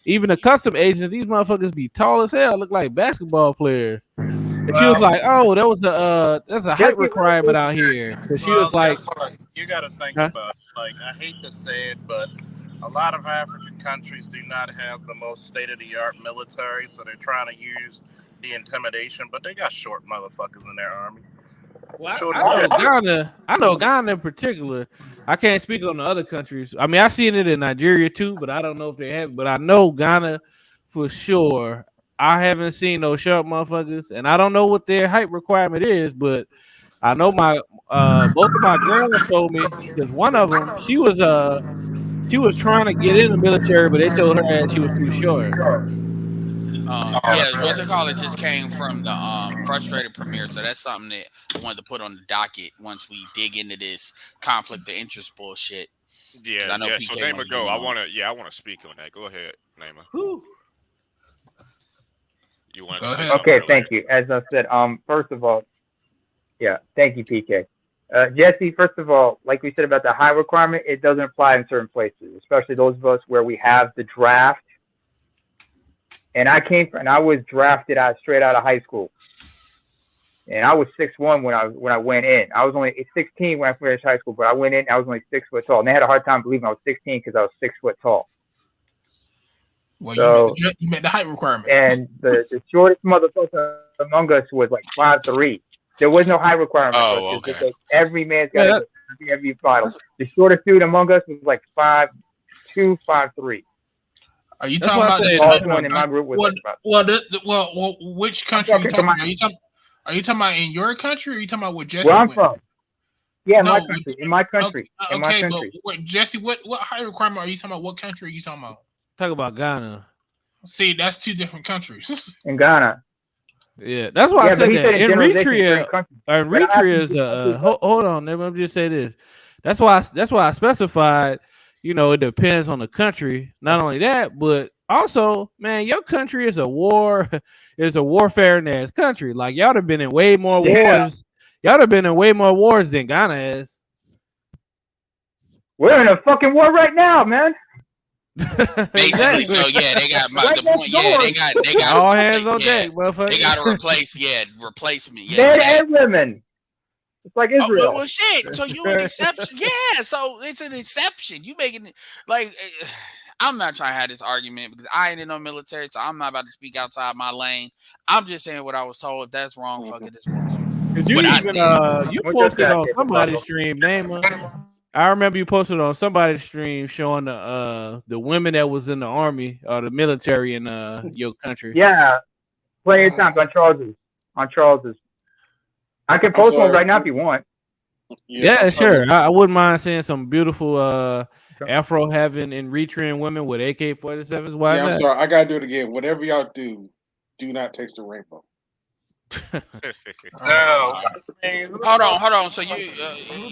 even the custom agents, these motherfuckers be tall as hell, look like basketball players. And she was like, "Oh, that's a height requirement out here." Because she was like, "You got to think about it. Like, I hate to say it, but a lot of African countries do not have the most state-of-the-art military, so they're trying to use the intimidation. But they got short motherfuckers in their army. Well, I know Ghana in particular. I can't speak on the other countries. I mean, I've seen it in Nigeria too, but I don't know if they have. But I know Ghana for sure. I haven't seen those sharp motherfuckers, and I don't know what their height requirement is, but I know my both of my girls told me because one of them she was trying to get in the military, but they told her that she was too short. Yeah, what's it called? It just came from the frustrated premiere, so that's something that I wanted to put on the docket once we dig into this conflict of interest bullshit. Yeah, I know yeah. PK So Naima, go. I want to speak on that. Go ahead, Naima. Whew. You wanted to say something Okay, earlier. thank you. As I said, first of all, yeah, thank you, PK. Jesse, first of all, like we said about the high requirement, it doesn't apply in certain places, especially those of us where we have the draft. And I was drafted straight out of high school. And I was 6'1" when I went in. I was only 16 when I finished high school, but I went in, I was only 6 foot tall. And they had a hard time believing I was 16 because I was 6 foot tall. Well, So, you met the height requirement. And the shortest motherfucker among us was like 5'3". There was no height requirement. Oh, okay. Like every man's got every vital. The shortest dude among us was like 5'2", 5'3". Are you talking about the tallest one in my group was which country are you talking about? Are you talking about in your country, or are you talking about what Jesse where I'm went? from? Yeah, No, in my country. But Jesse, what height requirement are you talking about? What country are you talking about? Talk about Ghana. See, that's two different countries. In Ghana. Yeah, that's why I said that. Eritrea is hold on, let me just say this. That's why I specified, it depends on the country. Not only that, but also, man, your country is a warfaring ass country. Like y'all have been in way more wars. Y'all have been in way more wars than Ghana has. We're in a fucking war right now, man. Basically, so yeah, they got the point. Yeah, they got all hands on deck, motherfucker. They got to replacement. Yeah, men and women. It's like Israel. Well, shit. So you an exception? Yeah. So it's an exception. You making it like. I'm not trying to have this argument because I ain't in no military, so I'm not about to speak outside my lane. I'm just saying what I was told. If that's wrong, fuck it, it's wrong. You posted on somebody's stream, Naima. I remember you posted on somebody's stream showing the women that was in the army or the military in your country. Yeah, plenty of times on Charles's. I can post one right now if you want. Yeah, sure. I wouldn't mind seeing some beautiful Afro having Eritrean women with AK-47s. Why not? I'm sorry, I gotta do it again. Whatever y'all do not taste the rainbow. No. Hold on. So you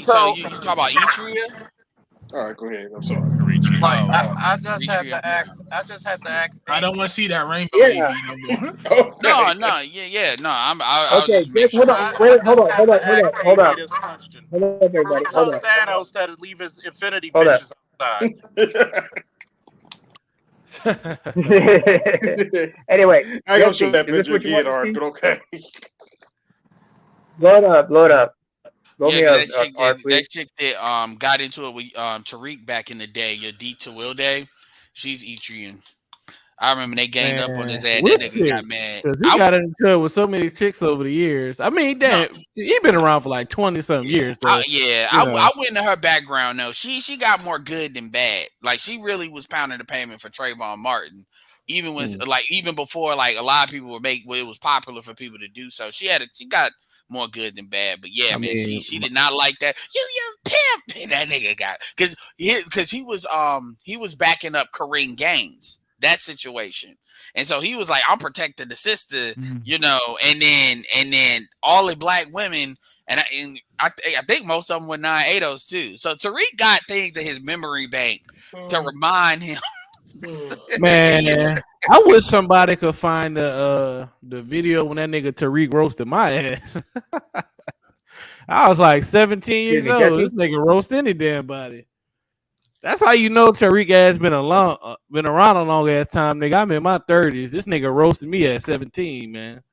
talk about Eritrea? All right, go ahead. I'm sorry. I just had to ask. I don't want to see that rainbow. Yeah. No. Yeah. No, okay. Hold on, everybody. Hold on. Thanos that leave his infinity bitches outside. Anyway, I don't show that picture again, Art, but okay. Blow it up. That chick that got into it with Tariq back in the day, your D2 day, she's Etrian. I remember they ganged up on his ass. That nigga got mad. Because he got into it with so many chicks over the years. I mean, he been around for like 20-something years. So, I went into her background though. She got more good than bad. Like she really was pounding the payment for Trayvon Martin. Even when even before like a lot of people would it was popular for people to do so. She got more good than bad. But yeah, she did not like that. You're pimp. And that nigga got because he was backing up Kareem Gaines. That situation, and so he was like, "I'm protecting the sister," and then all the black women, and I think most of them were 980s too. So Tariq got things in his memory bank to remind him. Man, I wish somebody could find the video when that nigga Tariq roasted my ass. I was like 17 years old. This nigga roast any damn body. That's how you know Tariq has been around a long ass time, nigga. I'm in my 30s. This nigga roasted me at 17, man.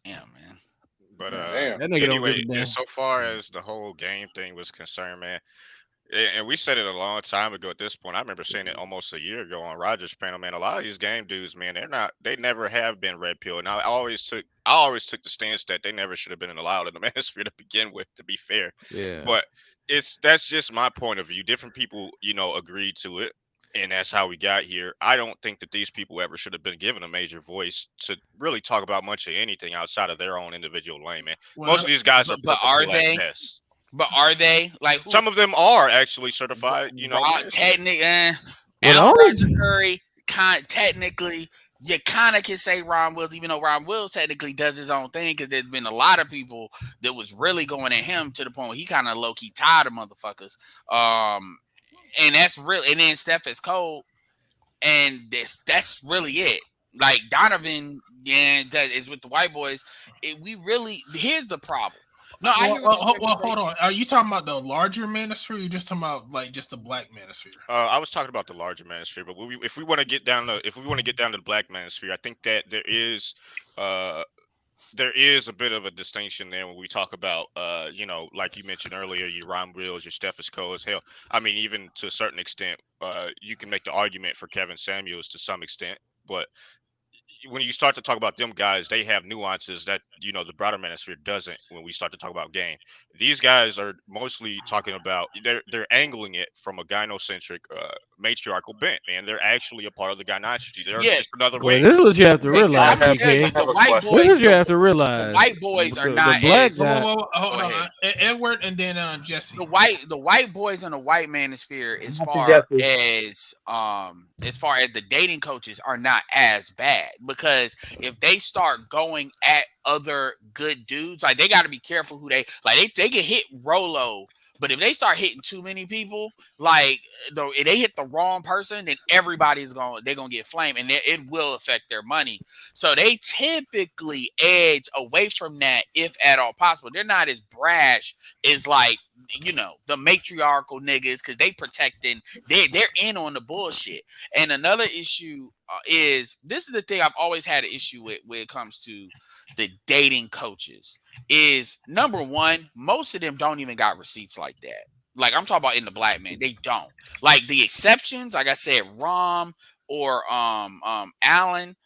Yeah, man. But that nigga anyway, so far as the whole game thing was concerned, man, And we said it a long time ago at this point. I remember saying it almost a year ago on Roger's panel, man. A lot of these game dudes, man, they never have been red pill. And I always took the stance that they never should have been allowed in the manosphere to begin with, to be fair. Yeah. But that's just my point of view. Different people, agreed to it. And that's how we got here. I don't think that these people ever should have been given a major voice to really talk about much of anything outside of their own individual lane, man. Well, Most of these guys are but purple are pill at they? best. But are they like who, Some of them are actually certified, technically? Well, Alan only- Roger Curry, technically, you kind of can say Ron Wills, even though Ron Wills technically does his own thing, because there's been a lot of people that was really going at him to the point where he kind of low key tired of motherfuckers. And that's really, and then Steph is cold, and that's really it. Like Donovan, is with the white boys. Here's the problem. No, hold on. Are you talking about the larger manosphere? Or you just talking about like just the black manosphere? I was talking about the larger manosphere, but if we want to get down to the black manosphere, I think that there is a bit of a distinction there when we talk about like you mentioned earlier, your Ron Wills, your Steph is cold as hell. I mean, even to a certain extent, you can make the argument for Kevin Samuels to some extent, but when you start to talk about them guys, they have nuances that the broader manosphere doesn't. When we start to talk about game, these guys are mostly talking about they're angling it from a gynocentric, matriarchal bent. Man, they're actually a part of the gynocentricity. They're just another way. This is what you have to realize. I'm tell you, the white boys. This is what you have to realize. The white boys are not the black as. Hold on, Edward, and then Jesse. The white boys in the white manosphere, as far as the dating coaches, are not as bad, because if they start going at other good dudes, like they got to be careful who they like. They get hit Rolo, but if they start hitting too many people, like if they hit the wrong person, then they're gonna get flamed, and it will affect their money. So they typically edge away from that if at all possible. They're not as brash as like the matriarchal niggas, because they protecting. They're in on the bullshit. And another issue is, this is the thing I've always had an issue with when it comes to the dating coaches, is number one, most of them don't even got receipts like that. Like I'm talking about in the black man, they don't. Like the exceptions, like I said, Rom or Allen,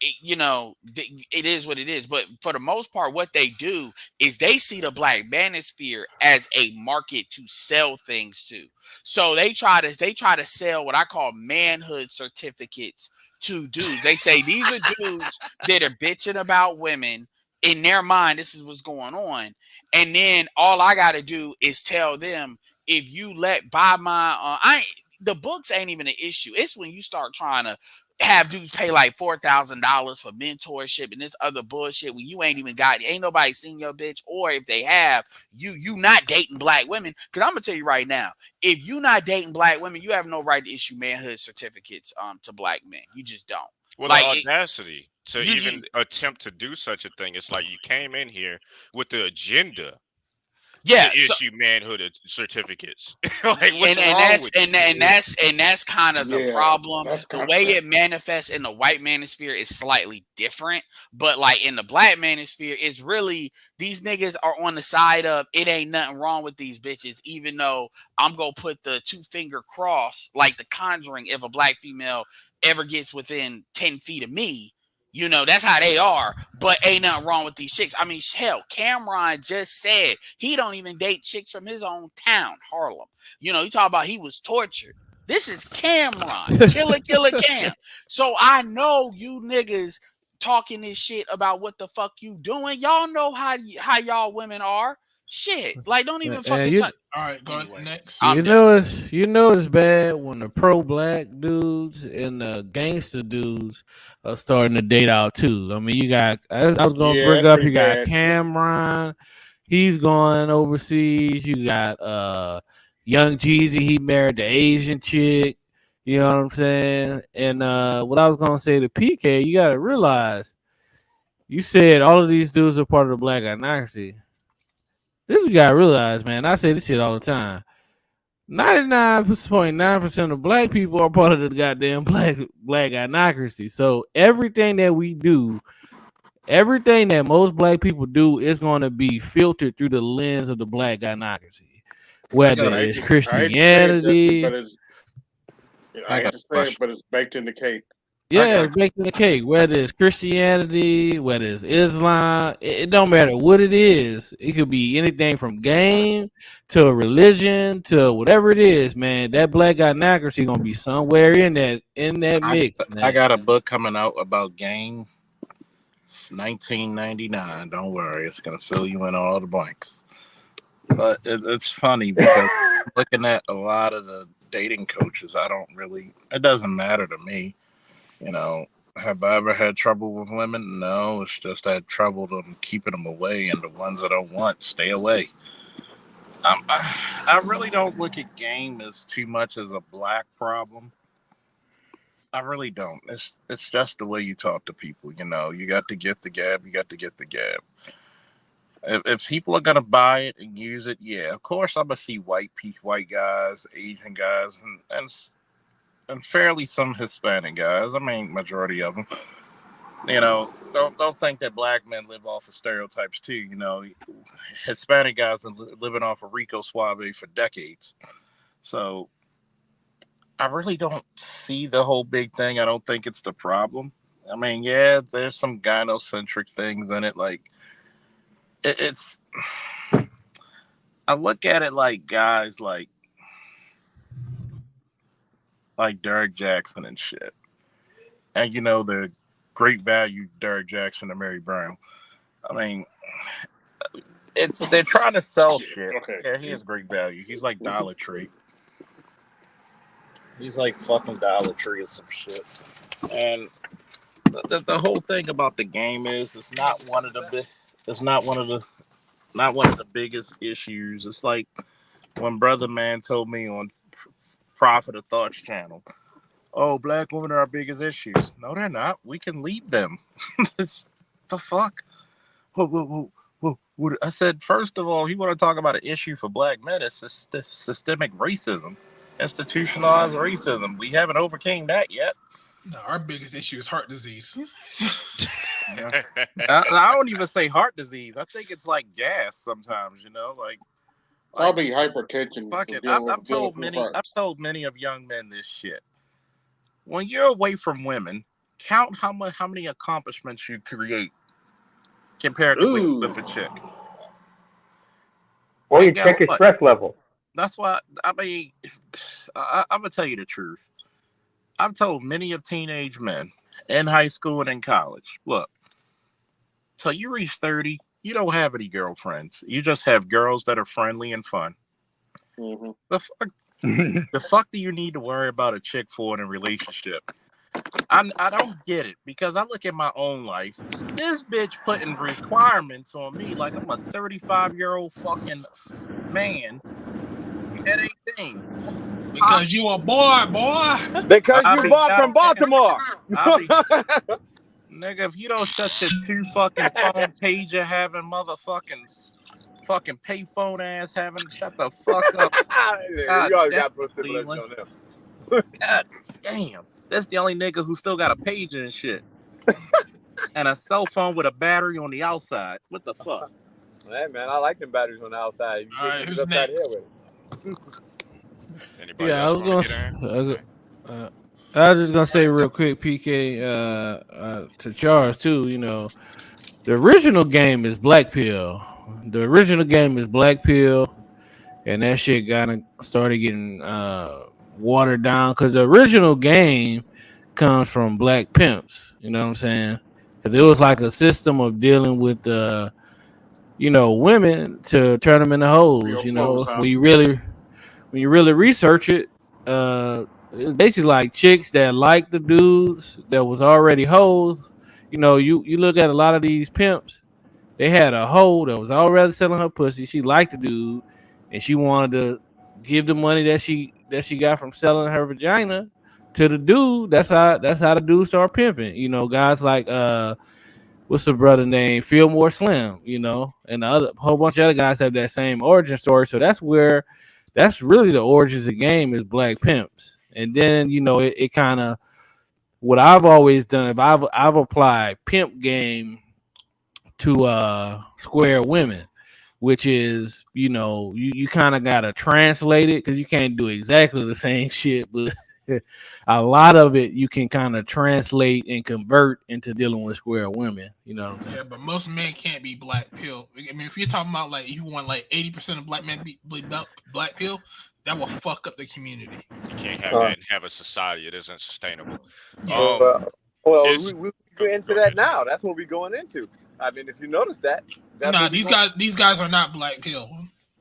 it is what it is. But for the most part, what they do is they see the black manosphere as a market to sell things to. So they try to sell what I call manhood certificates to dudes. They say these are dudes that are bitching about women. In their mind, this is what's going on. And then all I got to do is tell them, if you buy my, the books ain't even an issue. It's when you start trying to have dudes pay like $4,000 for mentorship and this other bullshit when you ain't nobody seen your bitch, or if they have, you not dating black women. Because I'm gonna tell you right now, if you not dating black women, you have no right to issue manhood certificates to black men. You just don't. Well, the audacity to even attempt to do such a thing. It's like you came in here with the agenda to issue manhood certificates. Like, what's wrong with you? That's kind of the problem. The way it manifests in the white manosphere is slightly different, but like in the black manosphere, it's really, these niggas are on the side of, it ain't nothing wrong with these bitches, even though I'm gonna put the 2-finger cross like the Conjuring if a black female ever gets within 10 feet of me. That's how they are, but ain't nothing wrong with these chicks. I mean, hell, Cameron just said he don't even date chicks from his own town, Harlem. You talk about he was tortured. This is Cameron, killer Cam. So I know you niggas talking this shit about what the fuck you doing. Y'all know how y'all women are. Shit, like don't even fucking touch. All right, go ahead, next. It's bad when the pro-black dudes and the gangster dudes are starting to date out too. I mean, you got, I was going to bring up, you got Cameron, he's going overseas. You got Young Jeezy, he married the Asian chick. You know what I'm saying? And what I was going to say to PK, you got to realize, you said all of these dudes are part of the black anarchy. This you gotta realize, man. I say this shit all the time. 99.9% of black people are part of the goddamn black anarchy. So everything that we do, everything that most black people do, is going to be filtered through the lens of the black anarchy. whether got a, it's I hate to say it, Justin, but Christianity. it's I I hate got to a say it, question. but it's baked in the cake. I Yeah, got it's baked in the cake. Whether it's Christianity, whether it's Islam, it don't matter what it is. It could be anything from game to a religion to whatever it is, man. That black inaccuracy gonna be somewhere in that mix, I man. got a book coming out about game. It's 1999. Don't worry, it's gonna fill you in all the blanks. But it's funny because looking at a lot of the dating coaches, I don't really. It doesn't matter to me. You know, have I ever had trouble with women? No, it's just I had trouble them keeping them away, and the ones that I want stay away. I really don't look at game as too much as a black problem. I really don't. It's just the way you talk to people. You know, you got to get the gab. You got to get the gab. If people are gonna buy it and use it, yeah, of course I'm gonna see white guys, Asian guys, and fairly some Hispanic guys. I mean, majority of them. You know, don't think that black men live off of stereotypes too. You know, Hispanic guys been living off of Rico Suave for decades. So I really don't see the whole big thing. I don't think it's the problem. I mean, yeah, there's some gynocentric things in it. Like it's, I look at it like guys like Derek Jackson and shit, and you know the great value Derek Jackson and Mary Brown. I mean, they're trying to sell shit. Okay. Yeah, he has great value. He's like Dollar Tree. He's like fucking Dollar Tree or some shit. And the whole thing about the game is it's not one of the big. It's not one of the biggest issues. It's like when Brother Man told me on Prophet of Thoughts channel, "Oh, black women are our biggest issues." No, they're not. We can leave them. The fuck? Whoa. I said, first of all, you want to talk about an issue for black men? It's systemic racism, institutionalized racism. We haven't overcame that yet. No, our biggest issue is heart disease. I don't even say heart disease. I think it's like gas sometimes. You know, like Probably hypertension. fuck it. dealing I've with told many of young men this shit. When you're away from women, count how many accomplishments you create compared to when you live with a chick. Or And you guess check your what? stress level. That's why I mean, I'm gonna tell you the truth. I've told many of teenage men in high school and in college, look, till you reach 30, you don't have any girlfriends. You just have girls that are friendly and fun. Mm-hmm. The fuck do you need to worry about a chick for in a relationship? I don't get it because I look at my own life. This bitch putting requirements on me like I'm a 35-year-old fucking man at 18. Because you a boy. Because I you be bought from goddamn- Baltimore. Nigga, if you don't shut your two fucking phone pager having fucking payphone ass having, shut the fuck up. God You always damn, got to put stipulation Cleveland. on them. God damn. That's the only nigga who still got a pager and shit. And a cell phone with a battery on the outside. What the fuck? Hey man, I like them batteries on the outside. You All right, get who's upside next? here with it. Anybody Yeah, I else was want to gonna. get in? I was just gonna say real quick, PK, to Charles too. You know, the original game is Black Pill. The original game is Black Pill, and that shit started getting watered down because the original game comes from black pimps. You know what I'm saying? Because it was like a system of dealing with women to turn them into hoes. Real You close, know, huh? when you really research it, it's basically like chicks that like the dudes that was already hoes. You know, you look at a lot of these pimps, they had a hoe that was already selling her pussy. She liked the dude, and she wanted to give the money that she got from selling her vagina to the dude. That's how the dude start pimping. You know, guys like what's the brother name? Fillmore Slim, and the other whole bunch of other guys have that same origin story. So that's really the origins of the game is black pimps. And then, it kind of what I've always done, if I've applied pimp game to square women, which is, you kind of got to translate it because you can't do exactly the same shit, but a lot of it you can kind of translate and convert into dealing with square women. You know what I'm saying? Yeah, but most men can't be black pill. I mean, if you're talking about like you want like 80% of black men be black pill, that will fuck up the community. You can't have that and have a society. It isn't sustainable. Yeah. We go into that now. That's what we're going into. I mean, if you notice that. Nah, these guys are not black pill.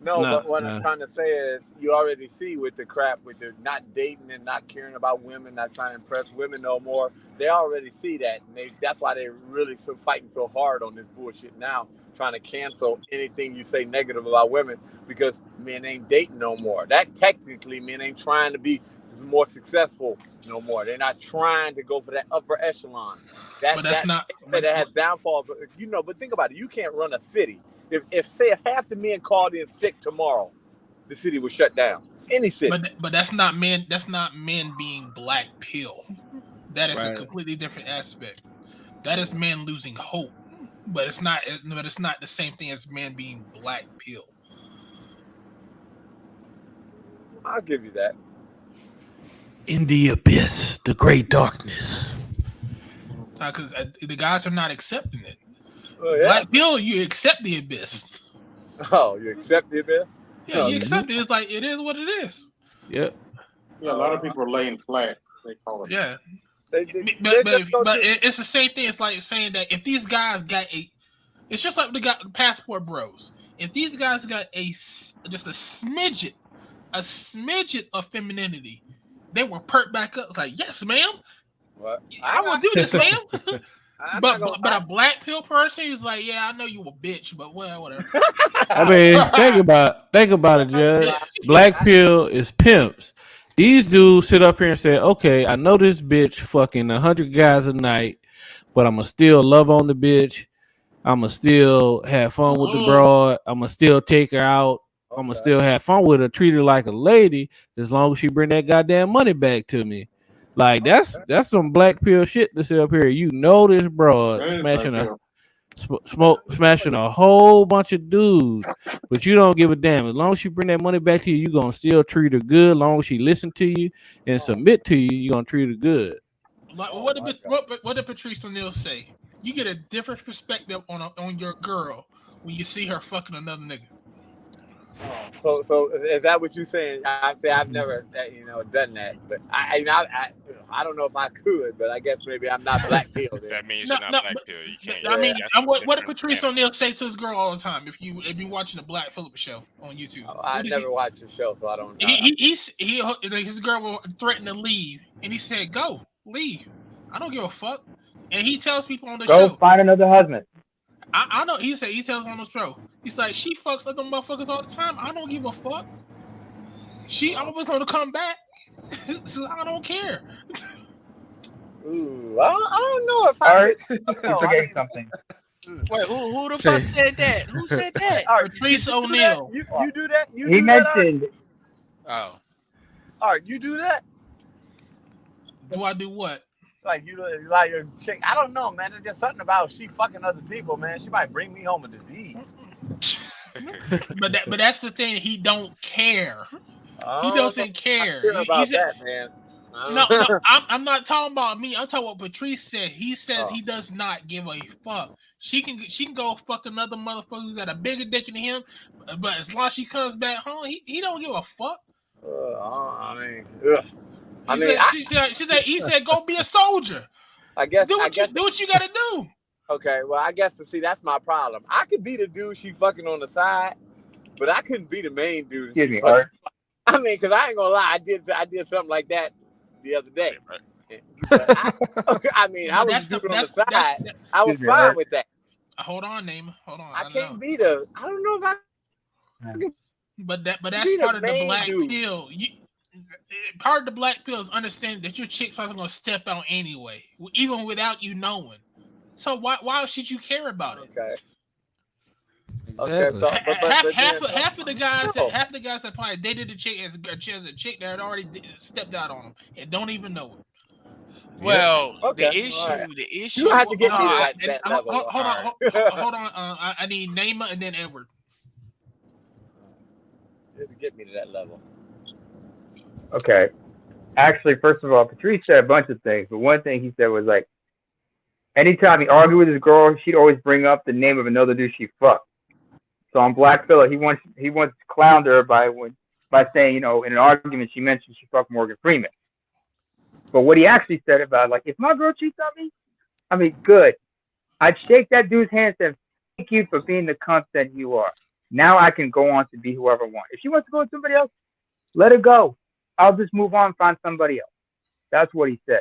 No, but what I'm trying to say is you already see with the crap, with the not dating and not caring about women, not trying to impress women no more. They already see that. And that's why they're really fighting so hard on this bullshit now, trying to cancel anything you say negative about women because men ain't dating no more. That technically men ain't trying to be more successful no more. They're not trying to go for that upper echelon. But that's not. That has downfall. But think about it. You can't run a city. If half the men called in sick tomorrow, the city would shut down. Any city. But that's not men. That's not men being black pill. That is a completely different aspect. That is men losing hope. But it's not. But it's not the same thing as men being black pill. I'll give you that. In the abyss, the great darkness. Because the guys are not accepting it. Oh, yeah. Black pill, you accept the abyss. Oh, you accept the abyss? Yeah, you accept it. It's like it is what it is. Yep. Yeah, a lot of people are laying flat. They call it. Yeah. But it's the same thing. It's like saying that if these guys got it's just like they got passport bros. If these guys got just a smidget of femininity, they will perk back up like, yes, ma'am. What? I will do this, ma'am. But a black pill person is like, yeah, I know you a bitch, but well, whatever. I mean, think about it, Judge. Black pill is pimps. These dudes sit up here and say, okay, I know this bitch fucking 100 guys a night, but I'm gonna still love on the bitch. I'm gonna still have fun with the broad. I'm gonna still take her out. I'm gonna still have fun with her, treat her like a lady, as long as she bring that goddamn money back to me. Like that's some black pill shit to sit up here. You know this broad smashing a whole bunch of dudes, but you don't give a damn. As long as she bring that money back to you, you gonna still treat her good. As long as she listen to you and submit to you, you gonna treat her good. Like what did Patrice O'Neal say? You get a different perspective on your girl when you see her fucking another nigga. So is that what you're saying? I say I've never done that, but I don't know if I could, but I guess maybe I'm not black pill. That means you're not black pill. You can't. I mean, what did Patrice O'Neal say to his girl all the time? If you watching the Black Phillip show on YouTube, I never watched the show, so I don't know. His girl will threaten to leave, and he said, "Go, leave. I don't give a fuck." And he tells people on the show, "Go find another husband." I know. He tells on the show. He's like, she fucks other motherfuckers all the time. I don't give a fuck. She always gonna come back, so I don't care. Ooh, I don't know if I. You're forgetting something. Wait, who the fuck said that? Who said that? Patrice O'Neal. You do that? He mentioned. Oh. All right, you do that? Do I do what? Like like your chick. I don't know, man. There's just something about she fucking other people, man. She might bring me home a disease. but that's the thing. He don't care. He doesn't care. About that, man. No, I'm not talking about me. I'm talking about what Patrice said. He says he does not give a fuck. She can go fuck another motherfucker who's got a bigger dick than him, but as long as she comes back home, he don't give a fuck. He said, go be a soldier. I guess do what you gotta do. Okay, well, I guess that's my problem. I could be the dude she fucking on the side, but I couldn't be the main dude. Excuse me, Art. I mean, because I ain't gonna lie, I did something like that the other day. I was on the side. I was fine with that. Hold on, Name. Hold on. I can't be the. I don't know if I. But that's part of the black pill. Part of the black pill is understanding that your chick's probably gonna step out anyway, even without you knowing. So why should you care about it? Okay. So, half of the guys that probably dated a chick as a chick that had already stepped out on them and don't even know it. Well, okay. the issue. You have to get me to that level. Hold on. I need Naima and then Edward. to get me to that level. Okay. Actually, first of all, Patrice said a bunch of things, but one thing he said was like, anytime he argued with his girl, she'd always bring up the name of another dude she fucked. So on Black Phillip, he once clowned her by saying, in an argument she mentioned she fucked Morgan Freeman. But what he actually said about, like, if my girl cheats on me, I mean, good. I'd shake that dude's hand and say, thank you for being the cunt that you are. Now I can go on to be whoever I want. If she wants to go with somebody else, let her go. I'll just move on and find somebody else. That's what he said.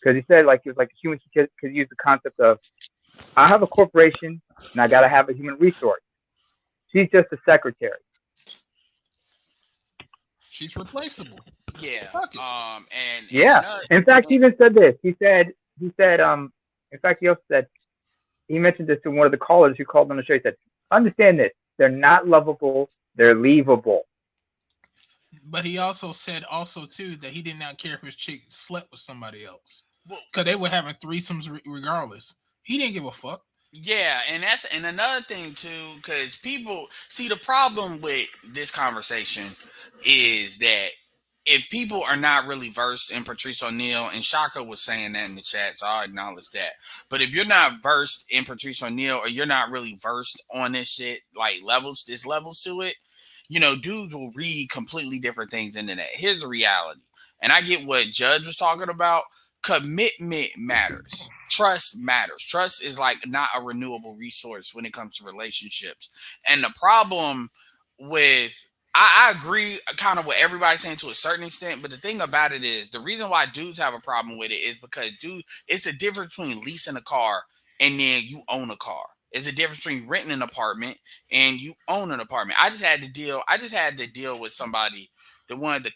Because he said, like, it was like a human could use the concept of, I have a corporation and I got to have a human resource. She's just a secretary. She's replaceable. Yeah. And yeah. In fact, he even said this. He said, in fact, he also said, he mentioned this to one of the callers who called on the show. He said, understand this. They're not lovable. They're leavable. But he also said too that he did not care if his chick slept with somebody else, because they were having threesomes regardless. He didn't give a fuck. Yeah, and another thing too, because people see the problem with this conversation is that if people are not really versed in Patrice O'Neal, and Shaka was saying that in the chat, so I acknowledge that. But if you're not versed in Patrice O'Neal, or you're not really versed on this shit, like there's levels to it, dudes will read completely different things into that. Here's the reality. And I get what Judge was talking about. Commitment matters. Trust matters. Trust is like not a renewable resource when it comes to relationships. And the problem with, I agree kind of what everybody's saying to a certain extent, but the thing about it is the reason why dudes have a problem with it is because it's a difference between leasing a car and then you own a car. It's a difference between renting an apartment and you own an apartment. I just had to deal with somebody that wanted to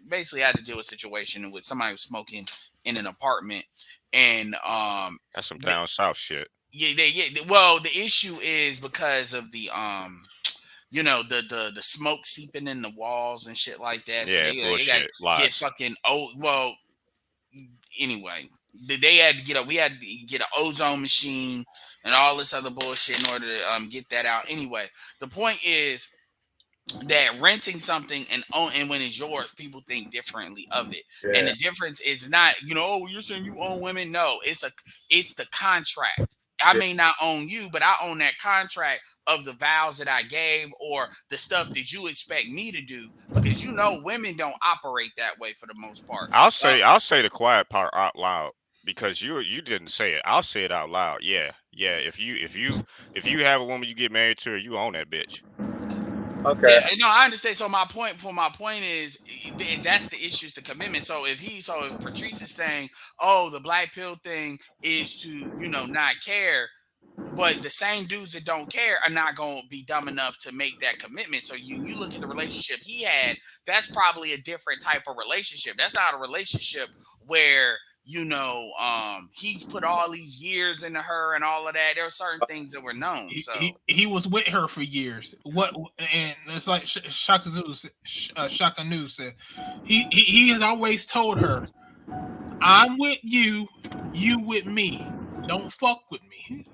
basically I had to deal with a situation with somebody who was smoking in an apartment. And that's some down south shit. Yeah. Well, the issue is because of the the smoke seeping in the walls and shit like that. Yeah, so bullshit. they get fucking well. Anyway, we had to get an ozone machine and all this other bullshit in order to get that out. Anyway, the point is that renting something and when it's yours, people think differently of it. Yeah. And the difference is not, you're saying you own women. No, it's the contract. I may not own you, but I own that contract of the vows that I gave or the stuff that you expect me to do, because women don't operate that way for the most part. I'll say the quiet part out loud, because you didn't say it. I'll say it out loud. Yeah. If you have a woman you get married to, you own that bitch. Okay. Yeah, no, I understand. So my point is that's the issue, is the commitment. So if Patrice is saying, oh, the Black Pill thing is to, not care, but the same dudes that don't care are not going to be dumb enough to make that commitment. So you look at the relationship he had, that's probably a different type of relationship. That's not a relationship where, he's put all these years into her and all of that. There are certain things that were known. He was with her for years. And it's like Shaka News said. He has always told her, I'm with you, you with me. Don't fuck with me.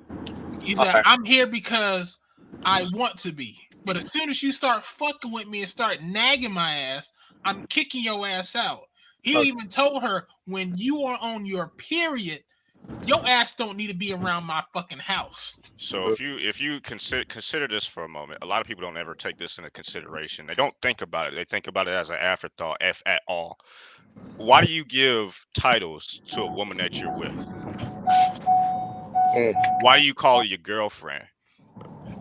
He said, I'm here because I want to be. But as soon as you start fucking with me and start nagging my ass, I'm kicking your ass out. He even told her, when you are on your period, your ass don't need to be around my fucking house. So if you consider this for a moment, a lot of people don't ever take this into consideration. They don't think about it. They think about it as an afterthought, if at all. Why do you give titles to a woman that you're with? Why do you call her your girlfriend?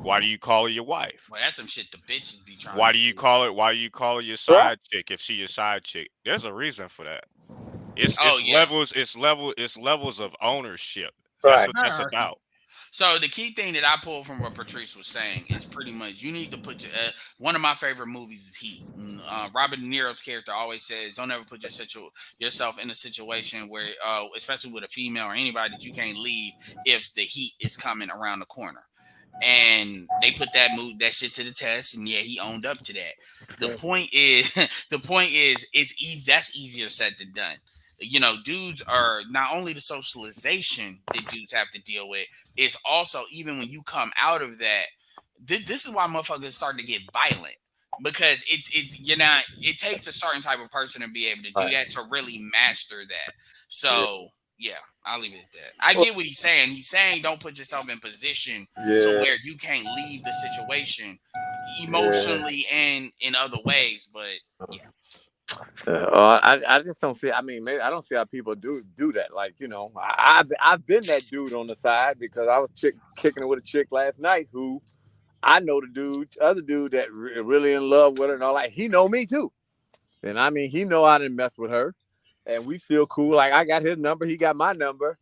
Why do you call her your wife? Well, that's some shit the bitches be trying. Why do you call her your side chick if she your side chick? There's a reason for that. It's levels of ownership. That's what that's about. So the key thing that I pulled from what Patrice was saying is pretty much you need to put one of my favorite movies is Heat. Robert De Niro's character always says, don't ever put yourself in a situation where, especially with a female or anybody, that you can't leave if the heat is coming around the corner. And they put that shit to the test, and yeah, he owned up to that. The point is, it's easy. That's easier said than done. Dudes are not only the socialization that dudes have to deal with, it's also even when you come out of that, this is why motherfuckers start to get violent. because it takes a certain type of person to be able to do that, to really master that. So yeah, I'll leave it at that. I get what he's saying. He's saying don't put yourself in position to where you can't leave the situation emotionally and in other ways. But yeah. I just don't see. I mean, maybe I don't see how people do that. Like, you know, I've been that dude on the side because I was kicking it with a chick last night who I know the other dude that really in love with her and all that. He know me too, and I mean, he know I didn't mess with her, and we feel cool. Like I got his number, he got my number,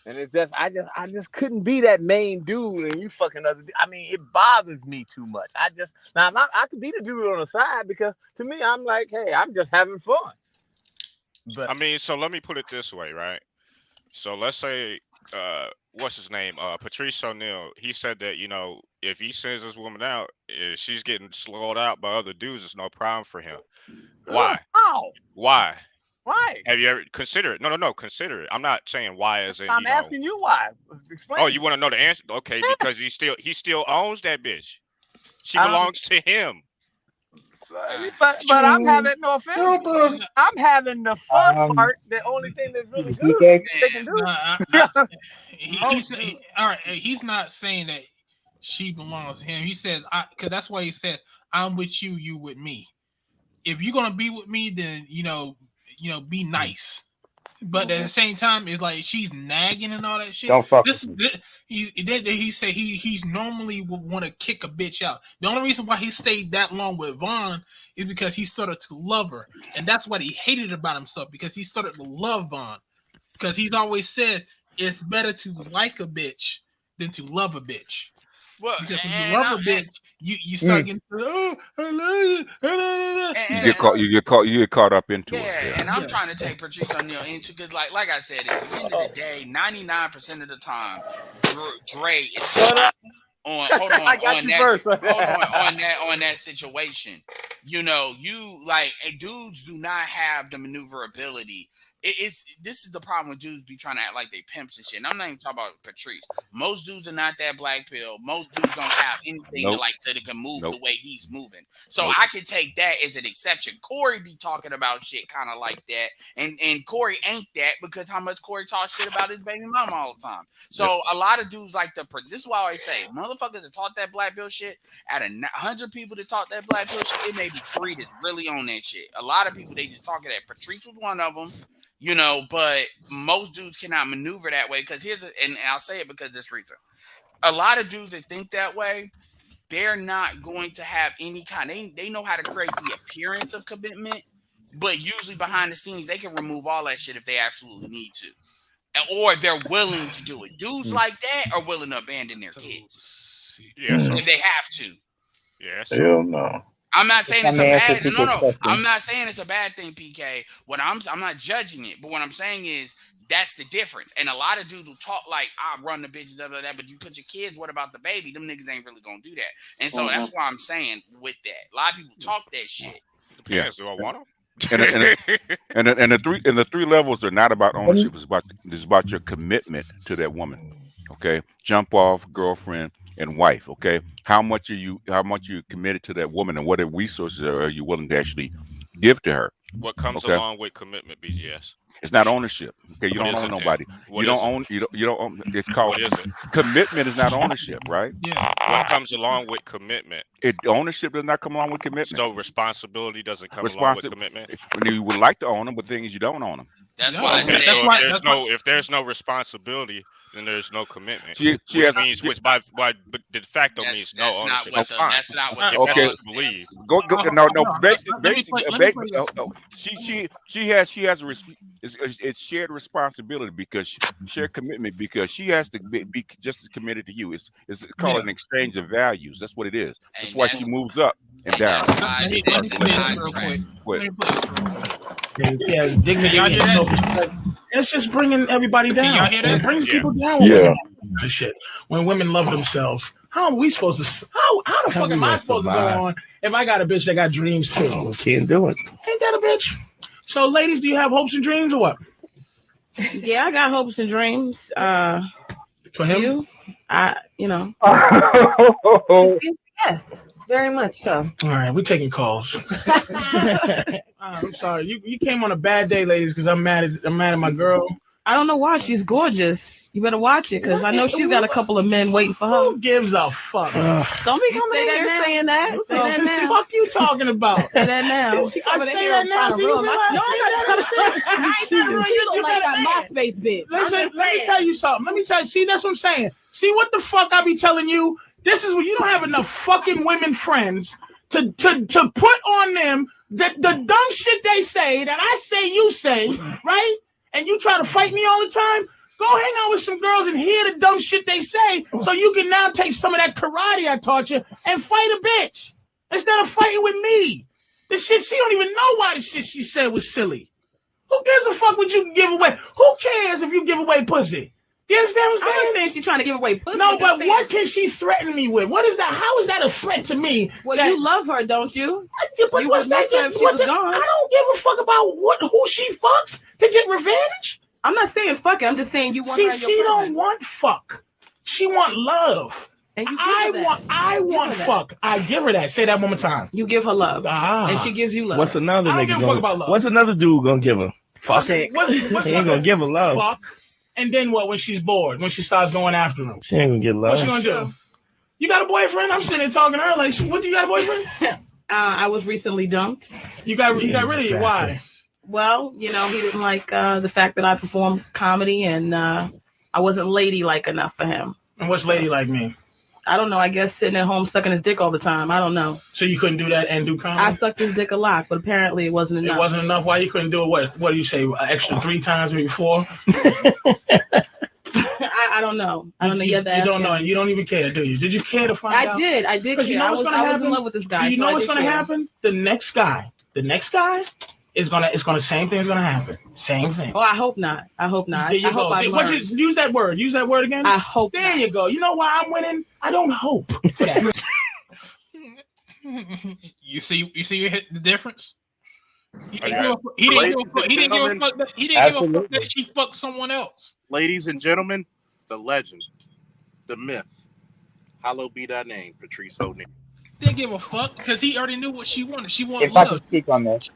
and it's just I just couldn't be that main dude, and you fucking other. I mean, it bothers me too much. I could be the dude on the side because to me, I'm like, hey, I'm just having fun. But I mean, so let me put it this way, right? So let's say, what's his name? Patrice O'Neal. He said that, you know, if he sends this woman out, if she's getting slowed out by other dudes, it's no problem for him. Why? How? Why? Why? Have you ever considered it? No, consider it. I'm not saying why as in, I'm asking you why. Explain. Oh, you want to know the answer? Okay, because he still owns that bitch. She belongs to him. But I'm having no offense. I'm having the fun part. The only thing that's really good they can do. All right. He's not saying that she belongs to him. He says, because that's why he said, "I'm with you, you with me." If you're gonna be with me, then be nice. But at the same time, it's like she's nagging and all that shit. Don't fuck He said he's normally would want to kick a bitch out. The only reason why he stayed that long with Vaughn is because he started to love her, and that's what he hated about himself, because he started to love Vaughn. Because he's always said it's better to like a bitch than to love a bitch. Well, because when you love a bitch, you start getting I love you. You get caught up into it. Yeah, and I'm trying to take Patrice O'Neal into, because like I said, at the end of the day, 99% of the time, Dre is on that situation. You know, dudes do not have the maneuverability. This is the problem with dudes be trying to act like they pimps and shit. And I'm not even talking about Patrice. Most dudes are not that black pill. Most dudes don't have anything to can move the way he's moving. So I can take that as an exception. Corey be talking about shit kind of like that, and Corey ain't that, because how much Corey talks shit about his baby mama all the time. So a lot of dudes like this is why I always say, motherfuckers that talk that black pill shit, out of 100 people that talk that black pill shit, it may be 3 that's really on that shit. A lot of people, they just talking that. Patrice was one of them. You know, but most dudes cannot maneuver that way, because and I'll say it because this reason. A lot of dudes that think that way, they're not going to have any kind. They know how to create the appearance of commitment, but usually behind the scenes, they can remove all that shit if they absolutely need to, or they're willing to do it. Dudes like that are willing to abandon their kids if they have to. Yes. Hell no. I'm not saying it's a bad. No. I'm not saying it's a bad thing, PK. I'm not judging it, but what I'm saying is that's the difference. And a lot of dudes will talk like, I run the bitches, blah, blah, blah, but you put your kids, what about the baby? Them niggas ain't really gonna do that. And so that's why I'm saying with that, a lot of people talk that shit. Depends. Do I want them? And the three levels are not about ownership. It's about your commitment to that woman. Okay, jump off, girlfriend and wife. Okay, how much are you committed to that woman, and what resources are you willing to actually give to her? What comes along with commitment, BGS? It's not ownership. Okay, you don't own nobody. You don't own. It's called. What is it? Commitment is not ownership, right? Yeah. What comes along with commitment? Ownership does not come along with commitment. So responsibility doesn't come along with commitment. You would like to own them, but the thing is, you don't own them. That's why. Okay, so if there's no resposibility, then there's no commitment. Which by de facto means no ownership. That's not what the believe. Go. No. Basically, she has it's shared responsibility, because shared commitment, because she has to be just as committed to you. It's called an exchange of values. That's what it is. That's why she moves up and down. Yeah, dignity. It's just bringing everybody down. Y'all hear that? It brings people down. Yeah. Shit. When women love themselves, how are we supposed to? How the fuck am I supposed to go on if I got a bitch that got dreams too? We can't do it. Ain't that a bitch? So, ladies, do you have hopes and dreams or what? Yeah, I got hopes and dreams. For him, yes. Very much so. All right, we're taking calls. I'm sorry. You came on a bad day, ladies, because I'm mad at my girl. I don't know why. She's gorgeous. You better watch it, because I know she's got a couple of men waiting for her. Who gives a fuck? Don't be coming in here saying that. Say that What the now. fuck you talking about? Say that now. I say that now. No, I'm not trying to ruin you. Don't like that MySpace bitch. Listen, let me tell you something. See, that's what I'm saying. See what the fuck I be telling you? This is when you don't have enough fucking women friends to put on them the dumb shit they say that I say you say, right? And you try to fight me all the time. Go hang out with some girls and hear the dumb shit they say, so you can now take some of that karate I taught you and fight a bitch instead of fighting with me. The shit she don't even know why the shit she said was silly. Who gives a fuck what you can give away? Who cares if you give away pussy? You understand what I'm saying? I understand she's trying to give away pussy. No, but what can she threaten me with? What is that? How is that a threat to me? Well, you love her, don't you? But what's that? I don't give a fuck about who she fucks to get revenge. I'm not saying fuck it. I'm just saying you want her in your She presence. don't want fuck. She want love. And you I want fuck. I give her that. Say that one more time. You give her love. And she gives you love. What's another I don't nigga give a fuck about love. What's another dude gonna give her? Fuck it. He ain't gonna give her love. Fuck. And then what when she's bored? When she starts going after him? She ain't gonna get love. What she gonna do? You got a boyfriend? I'm sitting there talking to her like, what, you got a boyfriend? I was recently dumped. You got rid of it? Why? Well, he didn't like the fact that I performed comedy, and I wasn't ladylike enough for him. And what's ladylike mean? I don't know. I guess sitting at home sucking his dick all the time. I don't know. So you couldn't do that and do comedy? I sucked his dick a lot, but apparently it wasn't enough. It wasn't enough? Why you couldn't do it? What do you say? Extra 3 times, maybe 4? I don't know. I don't know. You don't know, and you don't even care, do you? Did you care to find out? I did care. You know what's gonna happen? I was in love with this guy. You know what's gonna happen? The next guy is gonna same thing's gonna happen. Same thing. Oh, I hope not. I hope not. There you I hope I learned. Use that word. Use that word again. I hope. There you go. You know why I'm winning? I don't hope for that. You see the difference? He Okay. didn't give a fuck that she fucked someone else. Ladies and gentlemen, the legend, the myth. Hallowed be thy name, Patrice O'Neal. Didn't give a fuck because he already knew what she wanted. She wanted If I love. can speak on this.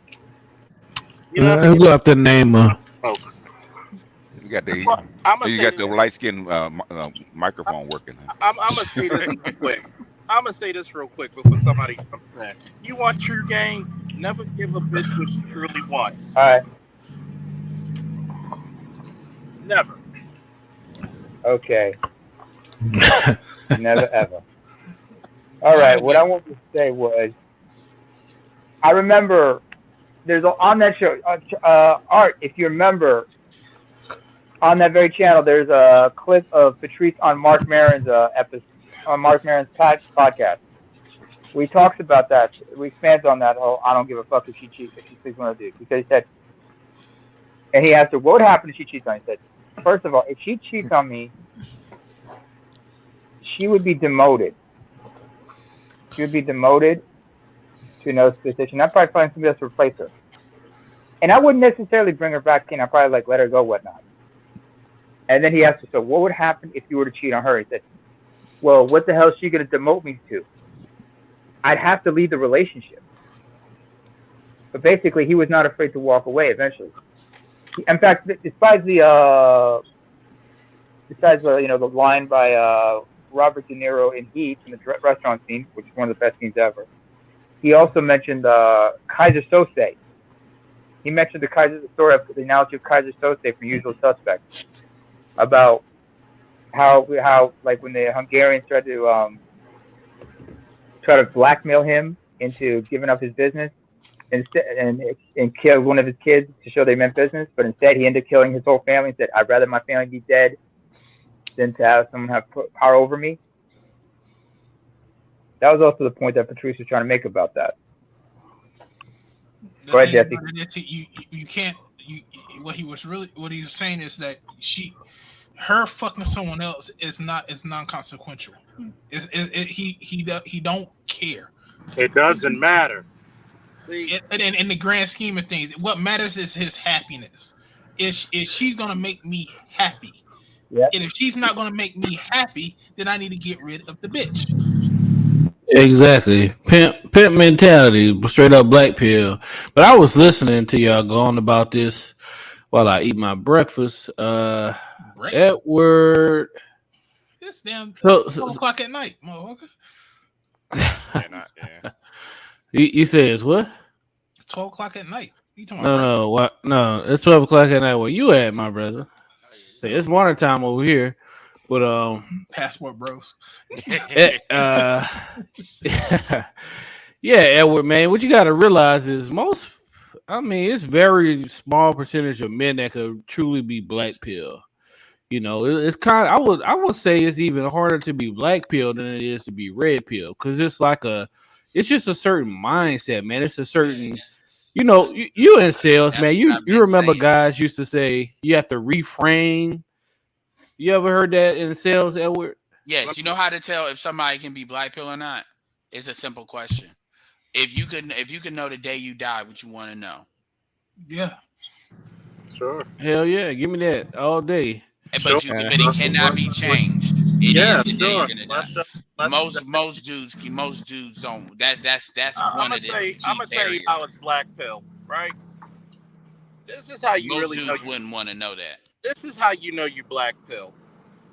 We'll go after the name. You got the light skin microphone working. I'm gonna say this real quick. I'm gonna say this real quick before somebody comes in. You want true game? Never give a bitch what she truly wants. All right. Never. Okay. Never ever. All right. What I wanted to say was, I remember on that show, Art. If you remember, on that very channel, there's a clip of Patrice on Mark Maron's episode, on Mark Maron's podcast. We talks about that. We expands on that whole I don't give a fuck if she cheats, if she sleeps with another dude. Because he said, and he asked her, what would happen if she cheats on me? He said, first of all, if she cheats on me, she would be demoted. She would be demoted to another position. I'd probably find somebody else to replace her. And I wouldn't necessarily bring her back in. I'd probably let her go, whatnot. And then he asked her, so what would happen if you were to cheat on her? He said, well, what the hell is she going to demote me to? I'd have to leave the relationship. But basically, he was not afraid to walk away eventually. In fact, besides the line by Robert De Niro in Heat in the restaurant scene, which is one of the best scenes ever, he also mentioned Kaiser Sose. He mentioned the analogy of Kaiser Sose from Usual Suspects, about how like when the Hungarians tried to blackmail him into giving up his business and kill one of his kids to show they meant business, but instead he ended up killing his whole family and said, I'd rather my family be dead than to have someone have power over me. That was also the point that Patrice was trying to make about that. Go ahead, Jesse. You can't. What he was saying is that her fucking someone else is non-consequential. He don't care. It doesn't matter. See, in the grand scheme of things, what matters is his happiness. Is she's gonna make me happy? Yep. And if she's not gonna make me happy, then I need to get rid of the bitch. Exactly. Pimp mentality, straight up black pill. But I was listening to y'all go on about this while I eat my breakfast. Edward. It's damn So, 12 o'clock at night, motherfucker. Yeah. You say it's what? It's 12 o'clock at night. You talking about No, what? No, it's 12 o'clock at night. Where you at, my brother? Say, it's morning time over here, but passport bros? Yeah, Edward, man, what you got to realize is it's very small percentage of men that could truly be black pill. You know, it's kind of, I would say it's even harder to be black pill than it is to be red pill, because it's just a certain mindset, man. It's a certain, you in sales, man. You remember guys used to say you have to reframe. You ever heard that in sales, Edward? Yes, you know how to tell if somebody can be black pill or not? It's a simple question. If you could know the day you die, what you want to know? Yeah. Sure. Hell yeah, give me that all day. But it cannot be changed. It is the day you're gonna die. Most dudes don't. That's one of the. I'm gonna tell you how it's black pill, right? This is how you most really dudes wouldn't want to know that. This is how you know you black pill.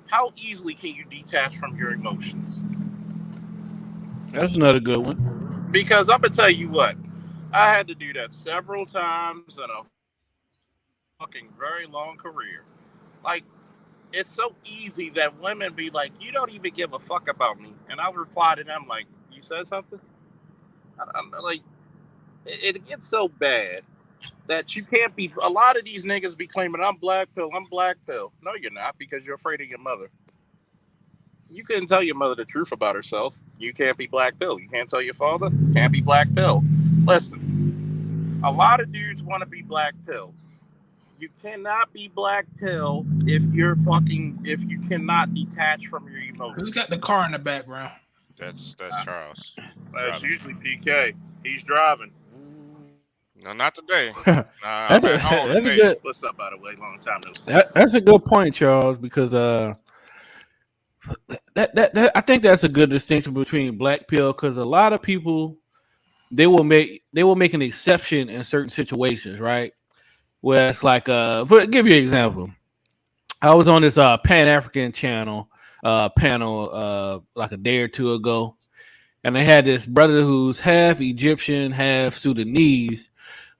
How easily can you detach from your emotions? That's another good one. Because I'm gonna tell you what, I had to do that several times in a fucking very long career. Like, it's so easy that women be like, "You don't even give a fuck about me," and I'll reply to them like, "You said something?" I'm like, it gets so bad that you can't be. A lot of these niggas be claiming I'm black pill. No, you're not, because you're afraid of your mother. You couldn't tell your mother the truth about herself. You can't be black pill. You can't tell your father. Can't be black pill. Listen, a lot of dudes want to be black pill. You cannot be black pill if you cannot detach from your emotions. Who's got the car in the background? That's Charles. That's usually PK. He's driving. No, not today. That's a good. What's up, by the way? Long time no see. That's a good point, Charles, because that I think that's a good distinction between black pill, because a lot of people they will make an exception in certain situations, right? Where it's like give you an example. I was on this Pan-African channel panel like a day or two ago, and they had this brother who's half Egyptian, half Sudanese,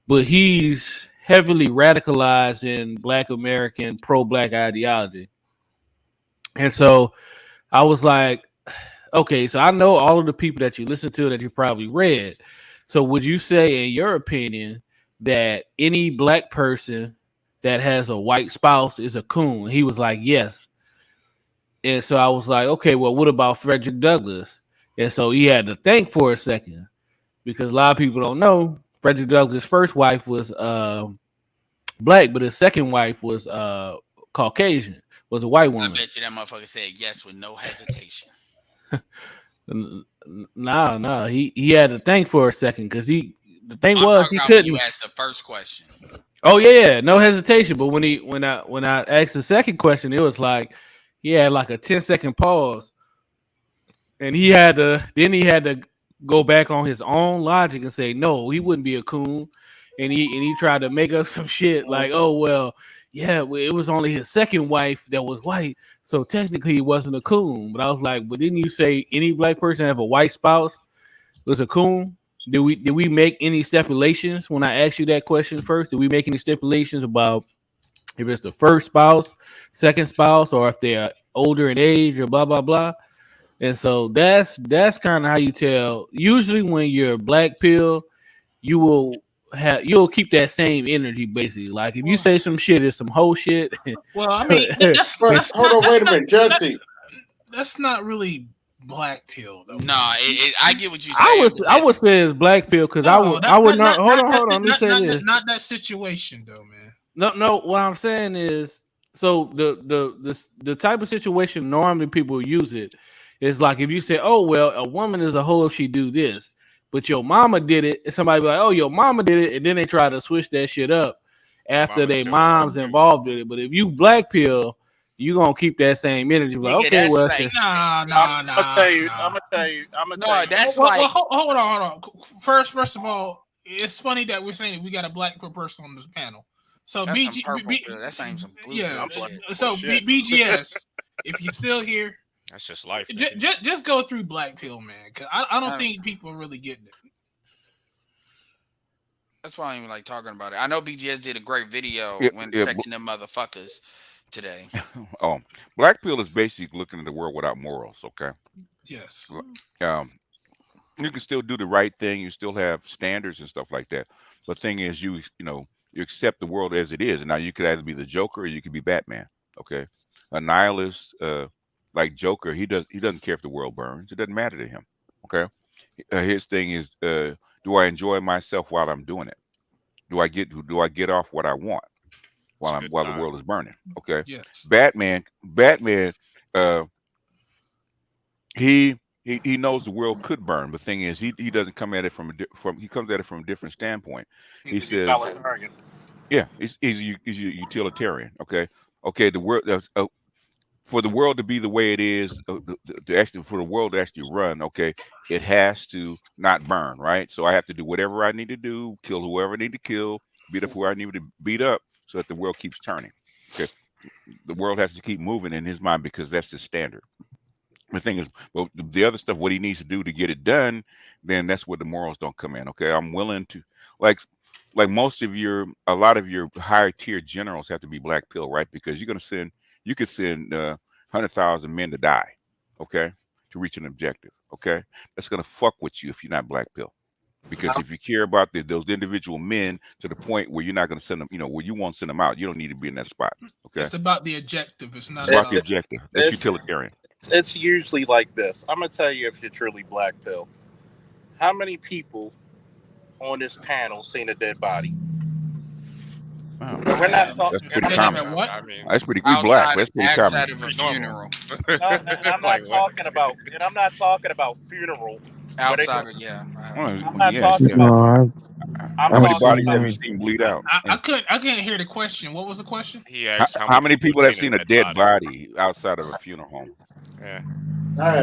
but he's heavily radicalized in Black American pro-Black ideology. And so I was like, okay, so I know all of the people that you listen to that you probably read. So would you say, in your opinion, that any black person that has a white spouse is a coon? He was like, yes. And so I was like, okay, well, what about Frederick Douglass? And so he had to think for a second, because a lot of people don't know Frederick Douglass' first wife was black, but his second wife was Caucasian, was a white woman. I bet you that motherfucker said yes with no hesitation. Nah, he had to think for a second, because the thing was he couldn't. You asked the first question. Oh yeah, no hesitation. But when I asked the second question, it was like he had like a 10-second pause, and he had to go back on his own logic and say no, he wouldn't be a coon, and he tried to make up some shit like, oh well, yeah, it was only his second wife that was white, so technically he wasn't a coon. But I was like, but didn't you say any black person have a white spouse was a coon? Did we make any stipulations when I asked you that question first? Did we make any stipulations about if it's the first spouse, second spouse, or if they're older in age, or blah blah blah? And so that's kind of how you tell. Usually, when you're black pill, you'll keep that same energy, basically. Like if you say some shit, it's some whole shit. Well, I mean, hold on, wait a minute, Jesse. That's not really black pill though. No, I get what you saying. I would say it's black pill, because I would not. Hold on. Let me say this. Not that situation though, man. No. What I'm saying is, so the type of situation normally people use it is like if you say, oh well, a woman is a hoe if she do this, but your mama did it, and somebody be like, oh, your mama did it, and then they try to switch that shit up after their mom's involved in it. But if you black pill, you gonna keep that same energy. Like, Nigga, okay, that's well, like, that's Nah. I'm gonna tell you. I'm gonna No, tell you. that's Well, like, hold on. First of all, it's funny that we're saying that we got a black person on this panel. So that's some purple pill. That's not even some blue yeah. pill shit. So BGS, if you're still here, That's just life. just go through black pill, man. Because I don't think people are really getting it. That's why I even like talking about it. I know BGS did a great video when checking them motherfuckers today. Oh, black pill is basically looking at the world without morals. Okay. Yes. You can still do the right thing. You still have standards and stuff like that. But the thing is, you accept the world as it is. And now you could either be the Joker or you could be Batman. Okay. A nihilist, like Joker, he doesn't care if the world burns. It doesn't matter to him. Okay. His thing is, do I enjoy myself while I'm doing it? Do I get off what I want while the world is burning? Okay. Yes. Batman, he knows the world could burn. The thing is, he doesn't come at it he comes at it from a different standpoint. He says, yeah, he's a utilitarian. Okay. The world for the world to be the way it is, for the world to actually run, okay, it has to not burn, right? So I have to do whatever I need to do, kill whoever I need to kill, beat up who I need to beat up, so that the world keeps turning. Okay, the world has to keep moving in his mind because that's his standard. The thing is, well, the other stuff, what he needs to do to get it done, then that's where the morals don't come in. Okay, I'm willing to, like a lot of your higher tier generals have to be black pill, right? Because you could send 100,000 men to die, okay, to reach an objective. Okay, that's gonna fuck with you if you're not black pill. Because if you care about those individual men to the point where you're not going to send them, where you won't send them out, you don't need to be in that spot. Okay, it's about the objective. It's not about the objective. That's utilitarian. It's usually like this. I'm gonna tell you if you're truly black pill. How many people on this panel seen a dead body? Wow. We're not talking. That's pretty common. What? That's pretty good. Black. That's pretty common. Outside of a funeral. I'm not talking about. And I'm not talking about funeral. Outside of I'm not talking about. How many bodies have you seen bleed out? I couldn't hear the question. What was the question? He asked how many people have seen a dead body outside of a funeral home? Yeah.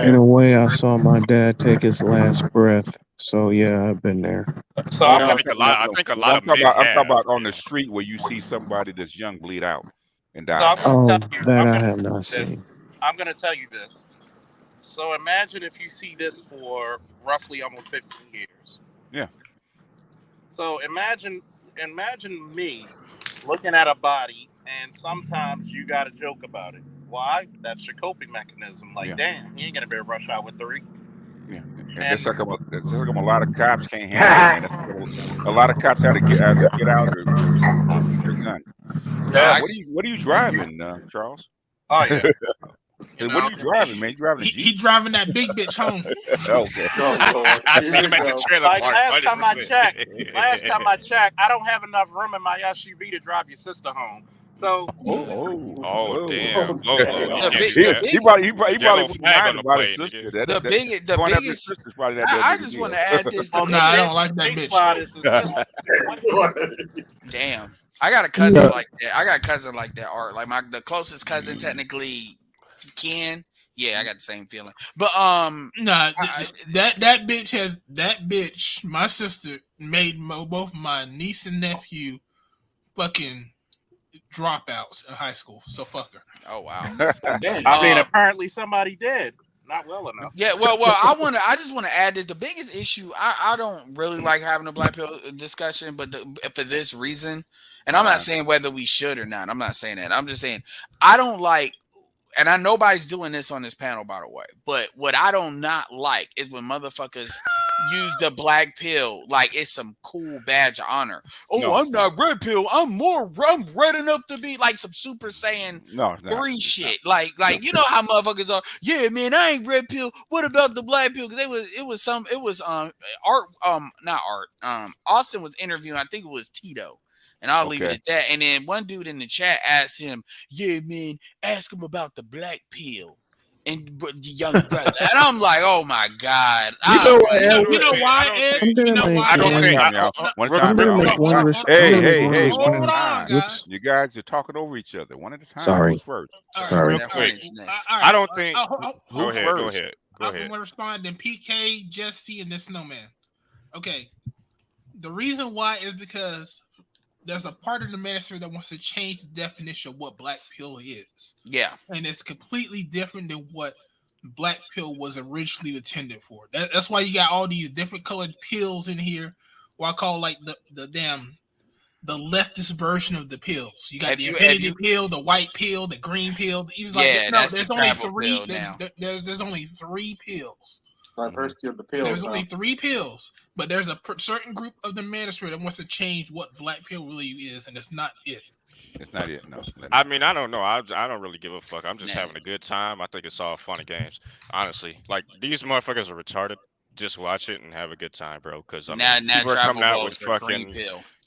In a way, I saw my dad take his last breath. So yeah, I've been there. So I think a lot of men I'm talking about on the street where you see somebody that's young bleed out and die. I have not seen. I'm going to tell you this. So imagine if you see this for roughly almost 15 years. Yeah. So imagine me looking at a body, and sometimes you got to joke about it. Why? That's your coping mechanism. Like, damn, he ain't gonna be able to rush out with 3. Yeah. That's how come a lot of cops can't handle it, man. A lot of cops had to get out their gun. What are you driving, Charles? Oh yeah. What are you driving, man? You driving a Jeep? He driving that big bitch home. Okay. I seen him at the trailer park. Last time I checked, I don't have enough room in my SUV to drive your sister home. So. Damn. He probably wouldn't mind about his sister. The biggest. I just want to add this. I don't like that bitch. Damn. I got a cousin like that. Art, like the closest cousin, technically, Ken. Yeah, I got the same feeling. But that bitch. My sister made both my niece and nephew fucking dropouts in high school. So fuck her. Oh wow. I mean, apparently somebody did. Not well enough. Yeah, well, I just want to add this. The biggest issue, I don't really like having a black pill discussion, but for this reason, and I'm not saying whether we should or not. I'm not saying that. I'm just saying I don't like, and I nobody's doing this on this panel, by the way. But what I don't not like is when motherfuckers use the black pill like it's some cool badge of honor. I'm not red pill. I'm red enough to be like some Super Saiyan 3 shit. Like you know how motherfuckers are. Yeah, man, I ain't red pill. What about the black pill? Because Austin was interviewing. I think it was Tito. And I'll leave it at that. And then one dude in the chat asked him, yeah, man, ask him about the black pill. and young brother, and I'm like, oh my god, You know why, Ed? I'm gonna You know make why? I don't one. think. I'm gonna make one. I'm Hey, gonna make hey, one hey! One at a response. time. Whoops. You guys are talking over each other. One at a time. Sorry. Who's first? Sorry. Real quick. All I don't think. Go Who's ahead. first? Go ahead. Go I'm ahead. gonna respond. Then PK, Jesse, and the Snowman. Okay. The reason why is because there's a part of the manosphere that wants to change the definition of what black pill is. Yeah. And it's completely different than what black pill was originally intended for. That's why you got all these different colored pills in here. What I call like the leftist version of the pills. You got the infinity pill, the white pill, the green pill. He's like, no, there's only three. There's only three pills. Diversity of the pills. There's only three pills, but there's a certain group of the manosphere that wants to change what black pill really is, and it's not it. It's not it. No. I mean, I don't know. I don't really give a fuck. I'm just having a good time. I think it's all fun and games. Honestly, like these motherfuckers are retarded. Just watch it and have a good time, bro. Because I mean, people are coming out with fucking.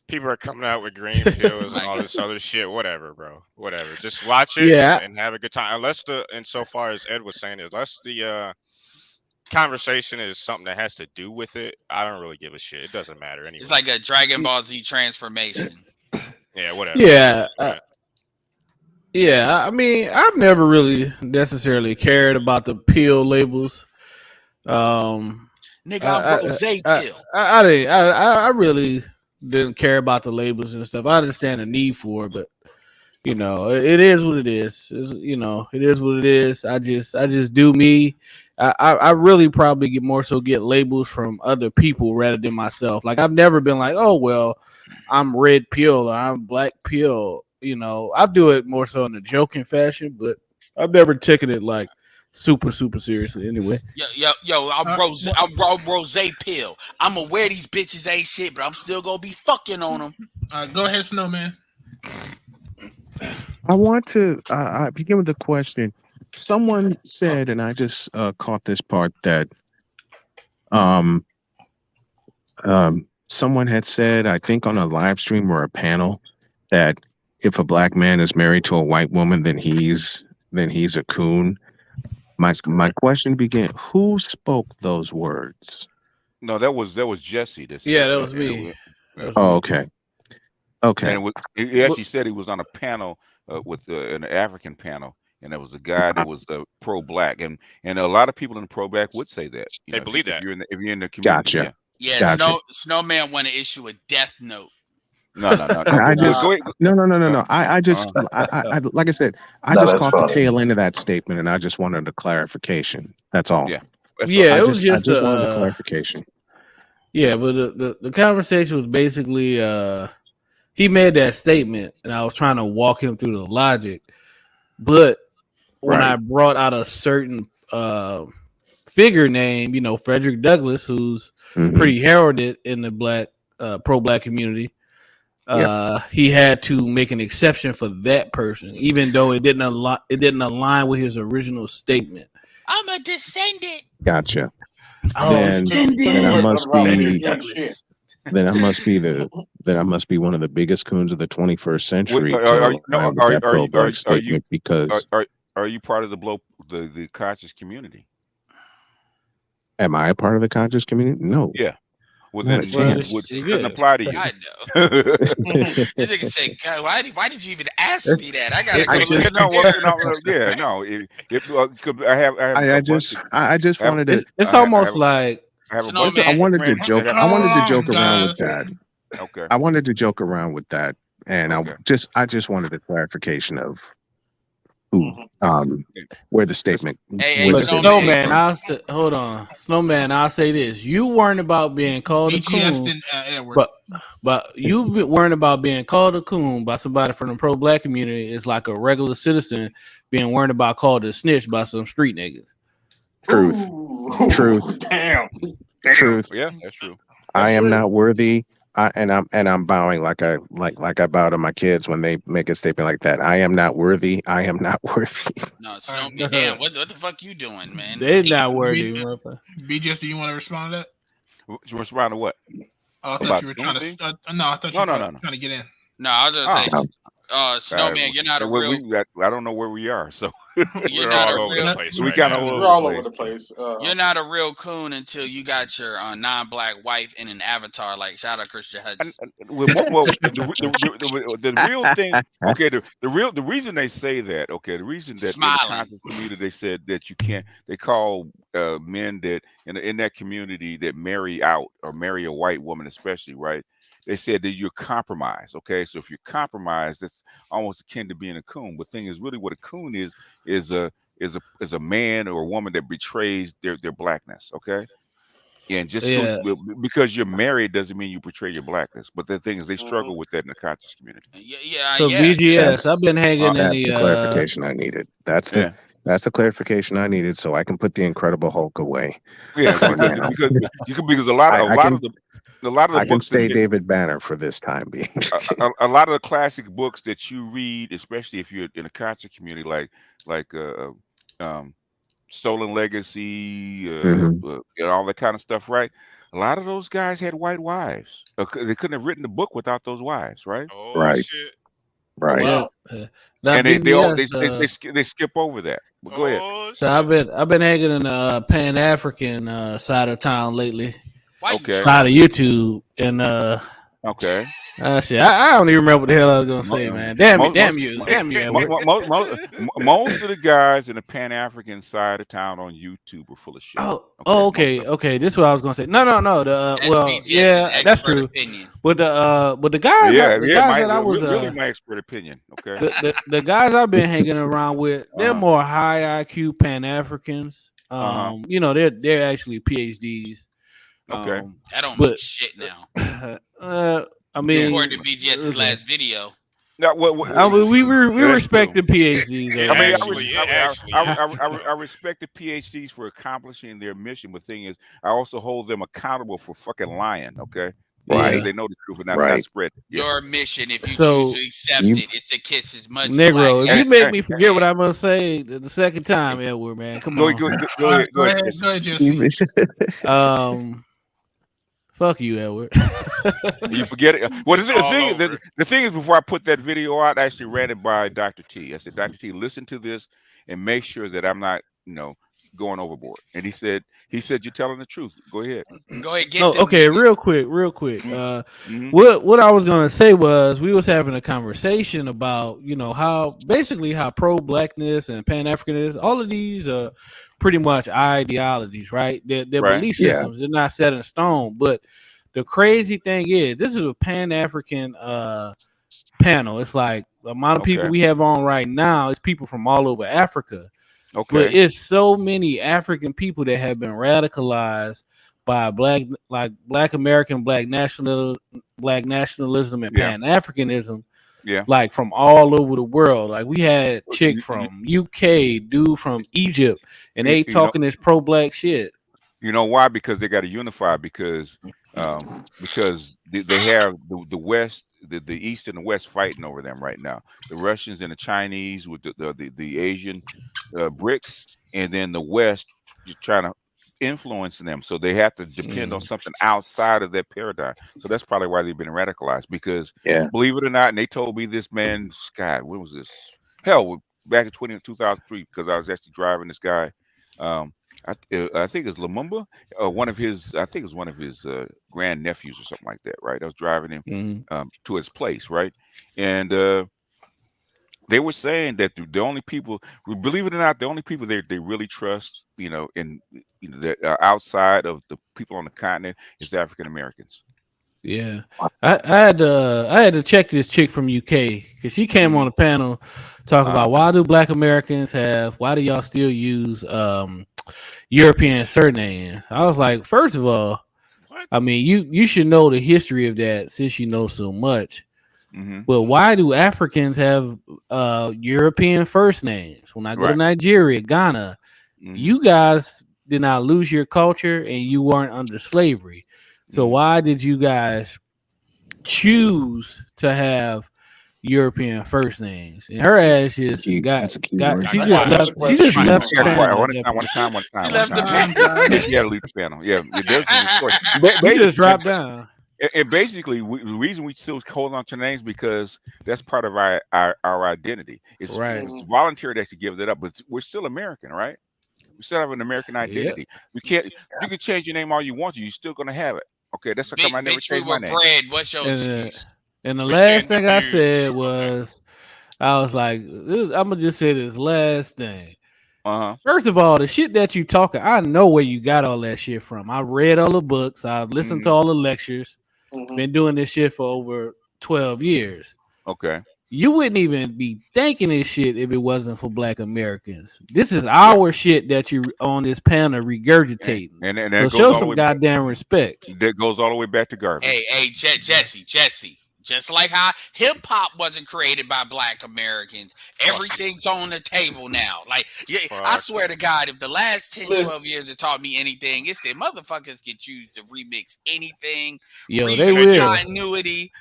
People are coming out with green pills and all this other shit. Whatever, bro. Whatever. Just watch it and have a good time. Unless insofar as Ed was saying, unless the conversation is something that has to do with it, I don't really give a shit. It doesn't matter anyway. It's like a Dragon Ball Z transformation. Yeah, whatever. Yeah. I mean, I've never really necessarily cared about the pill labels. Nigga, I'm Rose pill. I really didn't care about the labels and stuff. I understand the need for it, but you know, it is what it is. It is what it is. I just do me. I really probably get labels from other people rather than myself. Like I've never been like, oh well, I'm red pill or I'm black pill. You know, I do it more so in a joking fashion, but I've never taken it like super seriously. Anyway, yo, I'm Rose pill. I'm aware these bitches ain't shit, but I'm still gonna be fucking on them. Go ahead, Snowman. I want to begin with the question. Someone said, and I just caught this part, that someone had said, I think on a live stream or a panel, that if a black man is married to a white woman, then he's a coon. My question began: who spoke those words? No, that was Jesse. That was me. Okay. And he actually said he was on a panel with an African panel, and there was a guy that was pro-black, and a lot of people in the pro-black would say that they believe that if you're in the community. Gotcha. Yeah, gotcha. Snowman want to issue a death note. No. No. I just, like I said, I just caught the tail end of that statement, and I just wanted a clarification. That's all. Yeah. It was just wanted a clarification. Yeah, but the conversation was basically he made that statement, and I was trying to walk him through the logic. But when I brought out a certain figure name, Frederick Douglass, who's pretty heralded in the black pro-black community, he had to make an exception for that person, even though it didn't align with his original statement. I'm a descendant. Gotcha. Then I must be one of the biggest coons of the 21st century. Are you part of the conscious community? Am I a part of the conscious community? No. Yeah. Well, then it doesn't apply to you. I know. This nigga said, God, why did you even ask me that? I gotta go look at I just wanted to. It's almost like I wanted to joke around with that. Okay. I wanted to joke around with that, and I just wanted a clarification of who, where the statement. Snowman, hold on, Snowman. I'll say this: you weren't about being called a coon, but you weren't about being called a coon by somebody from the pro-black community. It's like a regular citizen being worried about called a snitch by some street niggas. Truth. Damn. Truth. Yeah, that's true. I am not worthy. I'm bowing like I bow to my kids when they make a statement like that. I am not worthy. I am not worthy. No, Snowman. Damn, what the fuck you doing, man? They're not worthy. BJS, do you want to respond to that? Respond to what? Oh, I thought you were trying to. No, I thought you were trying to get in. No, I was just saying, Snowman, you're not a real. I don't know where we are, so You're We're not all a over the real. place We right kind now. of We're all over the place. You're not a real coon until you got your non-black wife in an avatar. Like shout out Christian Hudson. The real thing, okay, the reason they say that, okay, the reason that in the Smiling. conscious community they said that you can't, they call men that in that community that marry out or marry a white woman especially, right? They said that you're compromised, okay? So if you're compromised, that's almost akin to being a coon. But the thing is, really, what a coon is a man or a woman that betrays their blackness, okay? And just because you're married doesn't mean you portray your blackness. But the thing is, they struggle with that in the conscious community. So BGS, I've been hanging in That's the the clarification I needed. That's the clarification I needed, so I can put the Incredible Hulk away. Yeah, for now. because a lot of the I can books stay David Banner for this time being. a lot of the classic books that you read, especially if you're in a conscious community, like Stolen Legacy, and all that kind of stuff, right? A lot of those guys had white wives. They couldn't have written the book without those wives, right? Oh Right. shit! Right. Well, And BGS, they skip over that. But go ahead. So I've been hanging in the Pan-African side of town lately. Okay. Side of YouTube and okay. Shit, I don't even remember what the hell I was gonna say, man. Damn you. Most of the guys in the Pan-African side of town on YouTube are full of shit. Okay. This is what I was gonna say. No. That's true. Opinion. But the guys, that I was really my expert opinion. Okay. The guys I've been hanging around with, they're more high IQ Pan-Africans. You know, they're actually PhDs. Okay. That don't mean shit now. I mean, according to BGS's last video. No, we respect the PhDs. I respect the PhDs for accomplishing their mission. But the thing is, I also hold them accountable for fucking lying. Okay. Because they know the truth and not spread it. Your mission, if you choose to accept it, is to kiss as much Negro. black If you make me forget what I'm gonna say the second time, Edward, man, come on. Go ahead, Jesse. Fuck you, Edward. You forget it. Well, the thing is, before I put that video out, I actually ran it by Dr. T. I said, Dr. T, listen to this and make sure that I'm not, going overboard. And he said you're telling the truth. Go ahead. Go ahead. Okay, real quick. What I was gonna say was we was having a conversation about how pro-blackness and Pan-Africanism, all of these are pretty much ideologies, right? They're belief systems. They're not set in stone. But the crazy thing is, this is a Pan-African panel. It's like the amount of people we have on right now is people from all over Africa. Okay. But it's so many African people that have been radicalized by black American, black nationalism and Pan-Africanism. Yeah. Like from all over the world. Like we had chick from UK, dude from Egypt, and they talking this pro-black shit. You know why? Because they got to unify because they have the West, the East and the West fighting over them right now. The Russians and the Chinese with the Asian BRICS, and then the West trying to influence them. So they have to depend on something outside of that paradigm. So that's probably why they've been radicalized. Because believe it or not, and they told me this man, God, when was this? Hell, back in 2003, because I was actually driving this guy. I think it's Lumumba, one of his grand nephews or something like that, right? I was driving him to his place, right? And they were saying that the only people, believe it or not, the only people they really trust, that are outside of the people on the continent is African Americans. Yeah, I had to check this chick from UK because she came on the panel talking about why do Black Americans why do y'all still use European surnames? I was like, first of all, I mean you should know the history of that since you know so much. But why do Africans have European first names? When I go to Nigeria, Ghana, you guys did not lose your culture and you weren't under slavery. So why did you guys choose to have European first names? And her ass just she just left one time. Yeah, leave the panel. Yeah, they just dropped down. And basically, the reason we still hold on to names because that's part of our identity. It's voluntary that you give that up, but we're still American, right? We still have an American identity. We can't. You can change your name all you want to. You're still gonna have it. Okay, that's how come I never Bitch, we changed my were name. bred. What's your excuse? And the last thing I said was, I was like, I'm gonna just say this last thing. First of all, the shit that you talking, I know where you got all that shit from. I read all the books. I've listened to all the lectures. Been doing this shit for over 12 years. Okay. You wouldn't even be thinking this shit if it wasn't for Black Americans. This is our shit that you on this panel regurgitating. And so that show goes all some the way goddamn respect. That goes all the way back to garbage. Hey, Jesse. Just like how hip hop wasn't created by Black Americans, everything's on the table now. Like, I swear to God, if the last 10, 12 years have taught me anything, it's that motherfuckers can choose to remix anything. Yo, they will. Continuity.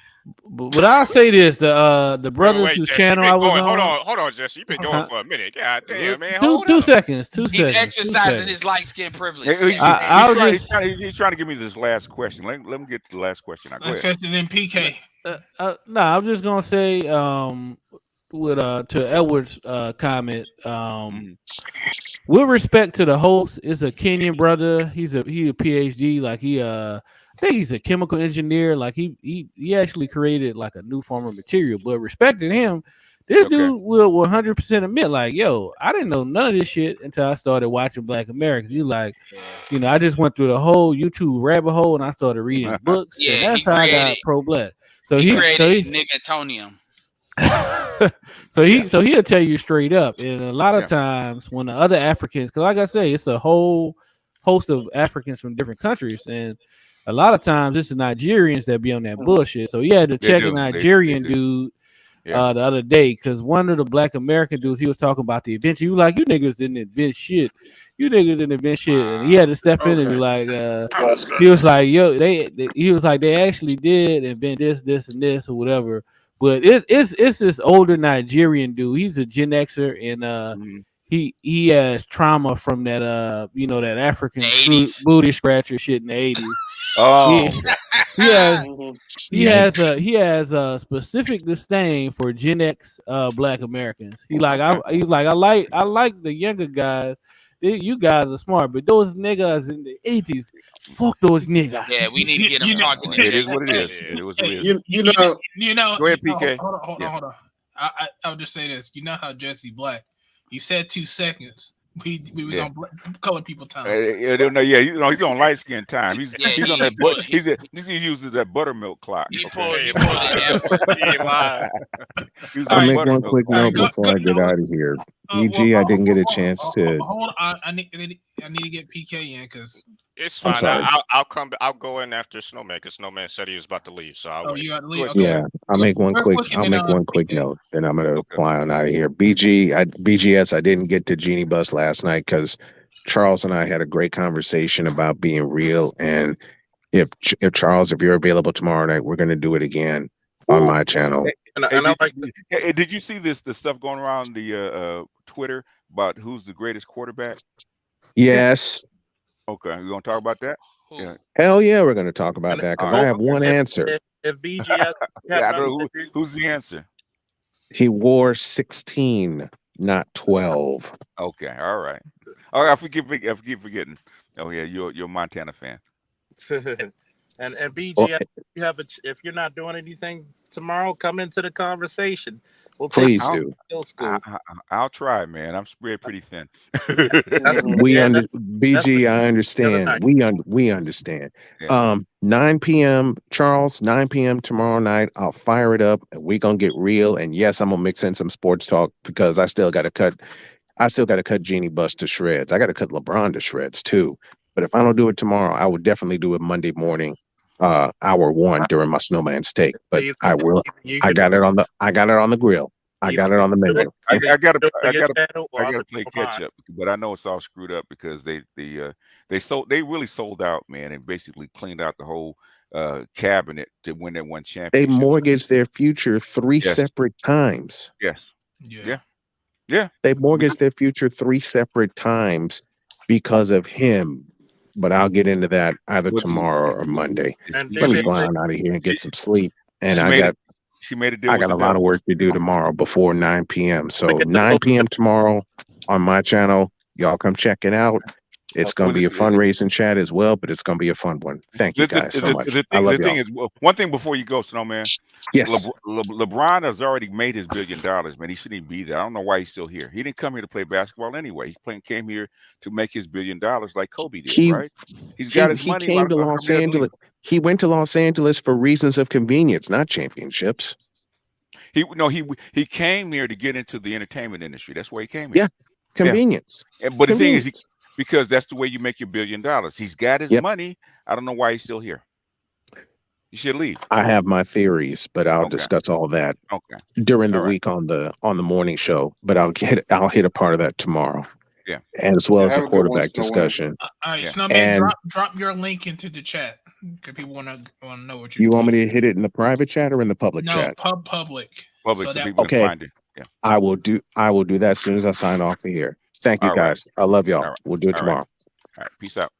But I'll say this: the brothers whose channel I was on. Hold on, Jesse. You've been going for a minute. God damn, man. Two seconds. He's exercising his light skin privilege. He's trying to give me this last question. Let me get to the last question. Last question, then PK. No, I'm just gonna say to Edward's comment, with respect to the host, is a Kenyan brother. He a PhD, like I think he's a chemical engineer. Like he actually created like a new form of material. But respecting him, this dude will 100% admit, like, yo, I didn't know none of this shit until I started watching Black Americans. You like, I just went through the whole YouTube rabbit hole and I started reading books. Yeah, and that's how I got pro-Black. So he created Negatonium. so he'll tell you straight up. And a lot of times when the other Africans, because like I say, it's a whole host of Africans from different countries, and a lot of times it's the Nigerians that be on that bullshit. So he had to check a Nigerian dude the other day, because one of the Black American dudes, he was talking about the invention. He was like, you niggas didn't invent shit. You niggas didn't invent shit. And he had to step in and be like, he was like, yo, he was like, they actually did invent this, and this, or whatever. But it's this older Nigerian dude. He's a Gen Xer, and he has trauma from that that African booty scratcher shit in the 80s. Oh, he has a specific disdain for Gen X Black Americans. He's like I like the younger guys. You guys are smart, but those niggas in the 80s, fuck those niggas. Yeah, we need to get them talking. It is what it is. It was what it is. You know. Go ahead, PK. Hold on. I'll just say this. You know how Jesse Black? He said 2 seconds. We was on colored people time. He's on light skin time. He's on that. He uses that buttermilk clock. I'll make one quick note before I get out of here. EG, I didn't get a chance to. Hold on, I need to get PK in because it's fine. I'll go in after Snowman because Snowman said he was about to leave. So I'll wait. You got to leave. Okay. Yeah, I'll make one quick note. Then I'm gonna fly on out of here. BGS, I didn't get to Genie Bus last night because Charles and I had a great conversation about being real. And if Charles, if you're available tomorrow night, we're gonna do it again on my channel. Did you see the stuff going around the Twitter about who's the greatest quarterback? Yes. Okay, we're gonna talk about that. Yeah. Hell yeah, we're gonna talk about that because I have one answer. If BGS, who's the answer? He wore 16, not 12. Okay, all right. I keep forgetting. Oh yeah, you're a Montana fan. and BGS, if you're not doing anything tomorrow, come into the conversation. Please do. I'll try, man. I'm spread pretty thin. BG, I understand. We understand. Yeah. 9 p.m. Charles, 9 p.m. tomorrow night. I'll fire it up and we're gonna get real. And yes, I'm gonna mix in some sports talk because I still gotta cut Genie Bus to shreds. I gotta cut LeBron to shreds too. But if I don't do it tomorrow, I will definitely do it Monday morning. Hour 1 during my Snowman's take, but I will. I got it on the grill. I got it on the menu. I gotta play catch up, but I know it's all screwed up because they really sold out, man, and basically cleaned out the whole cabinet to win that one championship. They mortgaged their future 3 separate times. Yes. Yeah. They mortgaged their future 3 separate times because of him. but I'll get into that either What- tomorrow or Monday. And Let me Decay, climb out of here and get some sleep. And she made a deal I with got the a lot devil. of work to do tomorrow before 9 p.m. So look at the 9 p.m. tomorrow on my channel. Y'all come check it out. It's going to be a fundraising chat as well, but it's going to be a fun one. Thank you guys so much. I love The y'all. thing is, one thing before you go, Snowman. Yes. LeBron has already made his $1 billion, man. He shouldn't even be there. I don't know why he's still here. He didn't come here to play basketball anyway. Came here to make his $1 billion like Kobe did, right? He's got his money. He came to Los Angeles. He went to Los Angeles for reasons of convenience, not championships. He came here to get into the entertainment industry. That's why he came here. Yeah, convenience. Yeah. But the thing is, because that's the way you make your $1 billion. He's got his money. I don't know why he's still here. You should leave. I have my theories, but I'll discuss all that during the week on the morning show. But I'll hit a part of that tomorrow. Yeah, and as well as a quarterback discussion. All right, Snowman, drop your link into the chat because people want to know what you're You want me to hit it in the private chat or in the public chat? No, public. Public, so people can find it. Yeah. I will do that as soon as I sign off here. Thank you, guys. I love y'all. Right. We'll do it tomorrow. All right, peace out.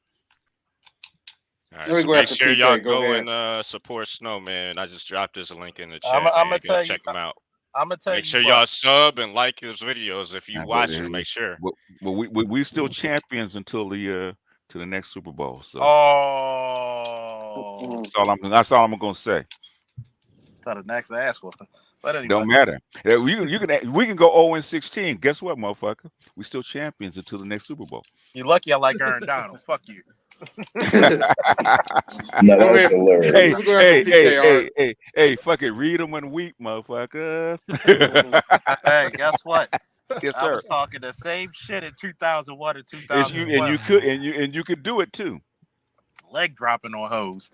All right, so make sure y'all go and support Snowman. I just dropped this link in the chat. I'm gonna go check him out. I'm gonna tell you. Make sure y'all sub and like his videos if you watching. Make sure. Well, we still champions until the next Super Bowl. So that's all I'm gonna say. To the next ass whooping. But anyway. Don't matter. We can go 0-16. Guess what, motherfucker? We still champions until the next Super Bowl. You're lucky I like Aaron Donald. Fuck you. No, that was hilarious. Hey, fuck it. Read them and weep, motherfucker. Hey, guess what? Yes, I sir. was talking the same shit in 2001 and 2012. And you could do it too. Leg dropping on hoes.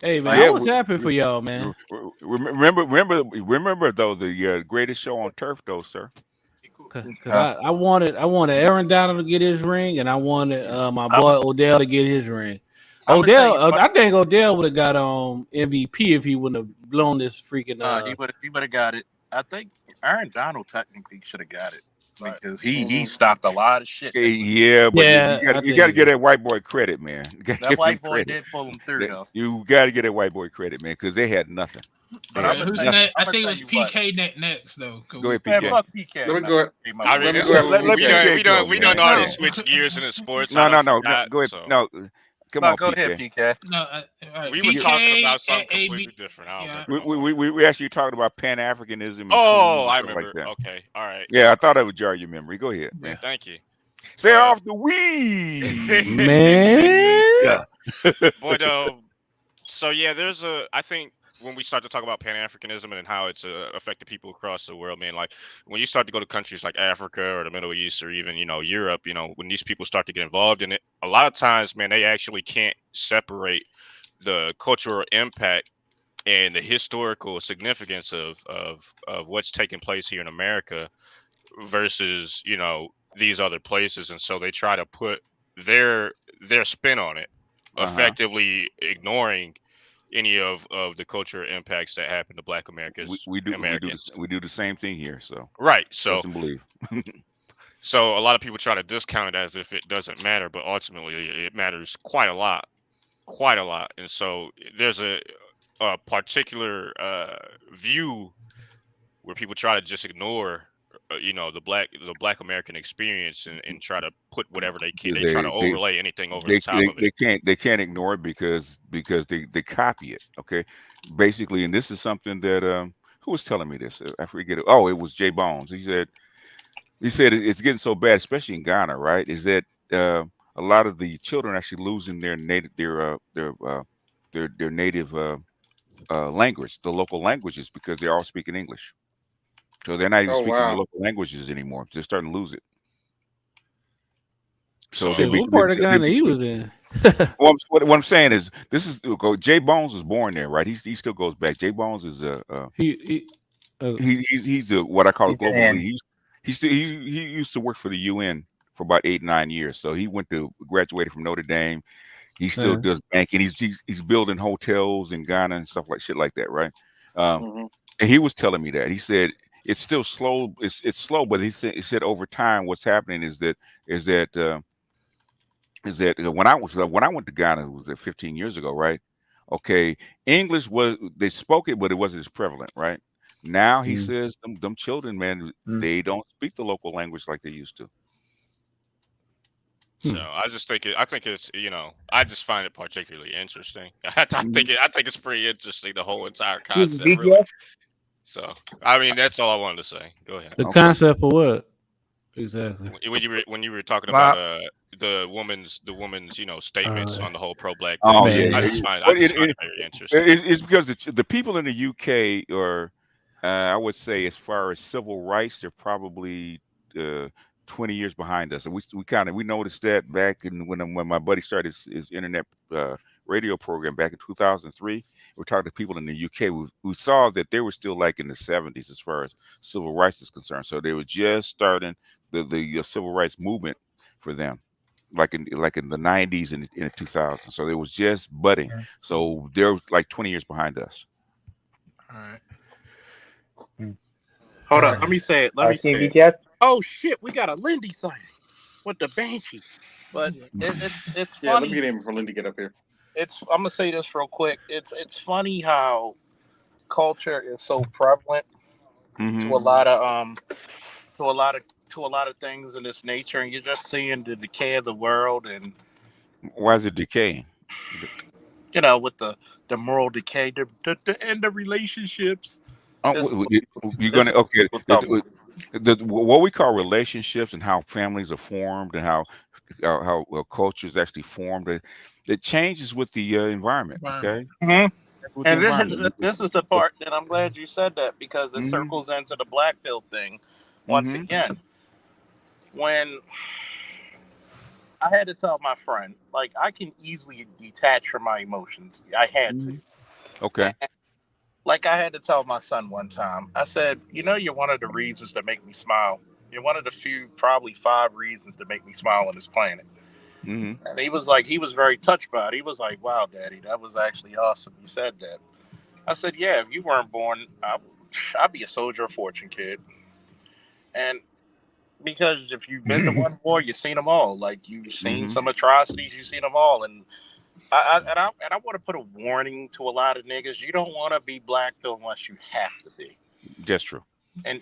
Hey man, what's happening for y'all, man? Remember though the greatest show on turf, though, sir. Cause I wanted Aaron Donald to get his ring, and I wanted my boy Odell to get his ring. I think Odell would have got MVP if he wouldn't have blown this freaking. He would have got it. I think Aaron Donald technically should have got it because he stopped a lot of shit. Yeah, but you got to get that white boy credit, man. That white boy did pull him through, though. You got to get that white boy credit, man, because they had nothing. Who's next? I think it was PK next, though. Go ahead, PK. Man, fuck PK. Let me go. We don't already switch gears in the sports. No. Go ahead. So. No. Come on, go PK. ahead, PK. No, we were talking about something completely different. We actually talked about Pan-Africanism. I remember. Like that. Okay, all right. Yeah, I thought I would jar your memory. Go ahead, man. Thank you. Stay off the weed, man. Yeah. But so yeah, I think when we start to talk about Pan-Africanism and how it's affected people across the world, man, like when you start to go to countries like Africa or the Middle East or even, Europe, when these people start to get involved in it, a lot of times, man, they actually can't separate the cultural impact and the historical significance of what's taking place here in America versus, these other places. And so they try to put their spin on it, effectively ignoring any of the cultural impacts that happen to Black Americans. We do the same thing here. So right. So doesn't believe. So a lot of people try to discount it as if it doesn't matter, but ultimately it matters quite a lot. And so there's a particular view where people try to just ignore the black American experience and try to put whatever they can. They try to overlay anything over the top of it. They can't ignore it because they copy it. Okay, basically, and this is something that who was telling me this? I forget it. Oh, it was Jay Bones. He said it's getting so bad, especially in Ghana, right? Is that a lot of the children actually losing their native language, the local languages, because they're all speaking English. So they're not even speaking the local languages anymore. They're starting to lose it. So what part of Ghana he was in? What I'm saying is, Jay Bones was born there, right? He still goes back. Jay Bones is he's what I call a global lead. He used to work for the UN for about 8-9 years. So he graduated from Notre Dame. He still does banking. He's building hotels in Ghana and stuff like that, right? And he was telling me that. He said it's still slow. It's slow, but he said over time, what's happening is that is that when I went to Ghana, it was 15 years ago, right? Okay, English they spoke it, but it wasn't as prevalent, right? Now he says them children, man, they don't speak the local language like they used to. So I think it's I just find it particularly interesting. I think it's pretty interesting, the whole entire concept, really. So I mean, that's all I wanted to say. Go ahead. The concept of what exactly? When you were talking about the woman's statements on the whole pro-black thing. Oh yeah, I just find it very interesting. It's because the people in the UK are, I would say, as far as civil rights, they're probably 20 years behind us, and we noticed that back when my buddy started his internet radio program back in 2003. We're talking to people in the UK. We saw that they were still like in the 70s as far as civil rights is concerned. So they were just starting the civil rights movement for them, like in the 90s and in the 2000s. So it was just budding. So they're like 20 years behind us. All right. Hold on, let me say it. Let me say it. Oh shit, we got a Lindy sighting with the Banshee. But it's funny. Yeah, let me get him for Lindy get up here. I'm gonna say this real quick. It's funny how culture is so prevalent to a lot of things in this nature, and you're just seeing the decay of the world. And why is it decaying? With the moral decay, the end of relationships. You're gonna what we call relationships and how families are formed and how cultures actually formed. It changes with the environment. Okay. And this is the part that I'm glad you said that, because it circles into the black pill thing once again. When I had to tell my friend, like, I can easily detach from my emotions. I had to. Okay. And, like, I had to tell my son one time. I said, you're one of the reasons that make me smile. You're one of the few, probably 5 reasons that make me smile on this planet. And he was very touched by it. He was like, wow, Daddy, that was actually awesome. You said that. I said, yeah, if you weren't born, I'd be a soldier of fortune, kid. And because if you've been to one war, you've seen them all. Like, you've seen some atrocities, you've seen them all. And I want to put a warning to a lot of niggas. You don't want to be black pill unless you have to be. That's true. And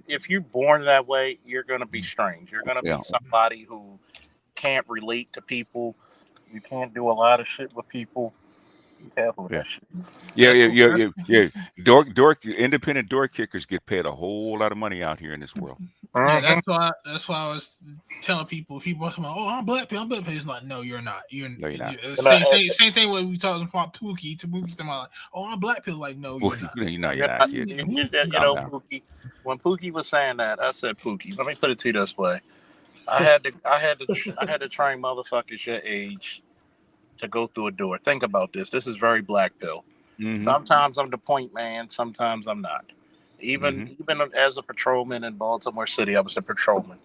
if you're born that way, you're going to be strange. You're going to be somebody who can't relate to people. You can't do a lot of shit with people. Be careful with that shit. Yeah. Independent door kickers get paid a whole lot of money out here in this world. Yeah, that's why I was telling people. People are talking about, I'm black pill. It's like, no, you're not. You're not. Same thing when we talking about Pookie. Pookie's talking about, I'm black pill. Like, no, you're not. You're not, kid. Pookie. When Pookie was saying that, I said, Pookie, let me put it to you this way. I had to train motherfuckers your age to go through a door. Think about this. This is very black pill. Sometimes I'm the point man. Sometimes I'm not. Even as a patrolman in Baltimore City, I was the patrolman.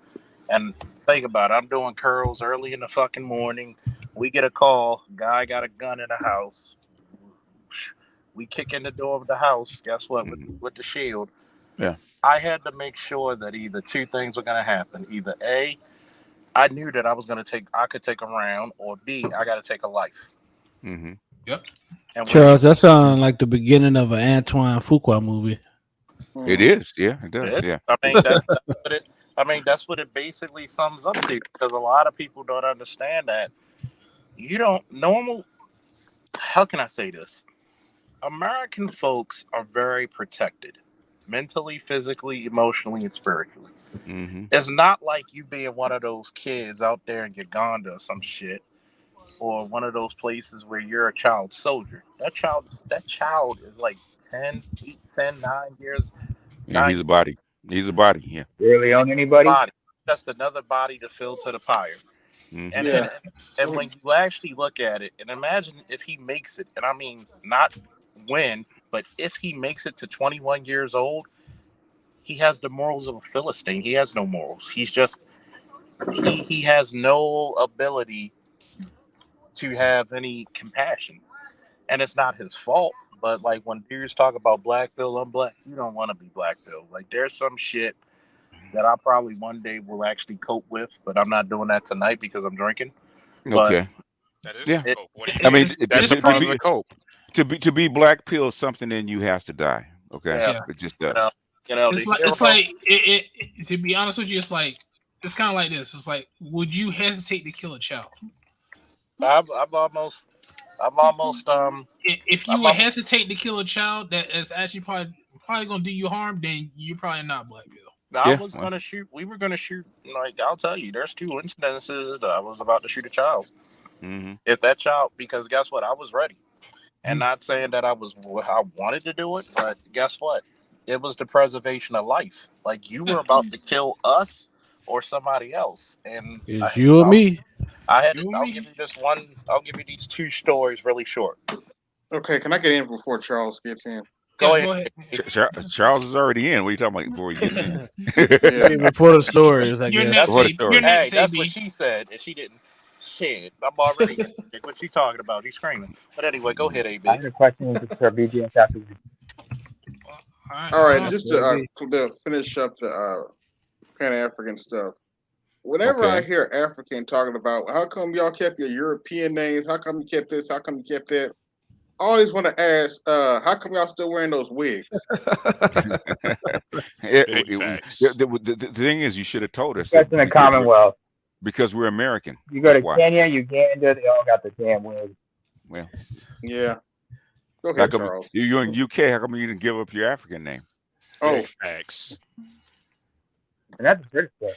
And think about it. I'm doing curls early in the fucking morning. We get a call. Guy got a gun in the house. We kick in the door of the house. Guess what? With the shield. Yeah. I had to make sure that either 2 things were going to happen. Either A, I knew that I could take a round, or B, I got to take a life. Yep. And Charles, that sounds like the beginning of an Antoine Fuqua movie. It is, yeah, it does, yeah. That's what it basically sums up to, because a lot of people don't understand that. How can I say this? American folks are very protected, mentally, physically, emotionally, and spiritually. It's not like you being one of those kids out there in Uganda or some shit, or one of those places where you're a child soldier. That child is like 10, 9 years. Yeah, he's a body. Yeah. Really on anybody? Just another body to fill to the pyre. And when you actually look at it, and imagine if he makes it, and I mean not when, but if he makes it to 21 years old, he has the morals of a Philistine. He has no morals. He's just he has no ability to have any compassion. And it's not his fault. But like when dudes talk about black pill, I'm black, you don't want to be black pill. Like there's some shit that I probably one day will actually cope with, but I'm not doing that tonight because I'm drinking. Okay. That is Yeah. a cope. What do you I mean, that's a part of the cope. to be black pill, something in you has to die. Okay, Yeah. it just You does. know, It's the like hero. to be honest with you, it's kind of like this. It's like, would you hesitate to kill a child? I'm almost If you would hesitate to kill a child that is actually probably gonna do you harm, then you're probably not black pill. I was gonna shoot. We were gonna shoot. Like, I'll tell you, there's 2 incidences that I was about to shoot a child. Mm-hmm. If that child, because guess what, I was ready, and not saying that I wanted to do it, but guess what, it was the preservation of life. Like, you were about to kill us or somebody else, and It's you or me. I'll give you this one. I'll give you these 2 stories really short. Okay, can I get in before Charles gets in? Go ahead. Charles is already in. What are you talking about before he gets in? Before the stories, I guess. That's, Before the story. hey, that's what she said, and she didn't. Shit, I'm already. What she talking about? She's screaming. But anyway, go ahead, AB. I had a question for BGS after this. All right, just to finish up the Pan-African stuff. Whenever I hear African talking about, how come y'all kept your European names? How come you kept this? How come you kept that? I always want to ask, how come y'all still wearing those wigs? The thing is, you should have told us. That's in the Commonwealth. Because we're American. You go to Kenya, Uganda, they all got the damn wigs. Well, yeah. Go ahead, Charles. You're in UK. How come you didn't give up your African name? Oh, facts. And that's a British thing.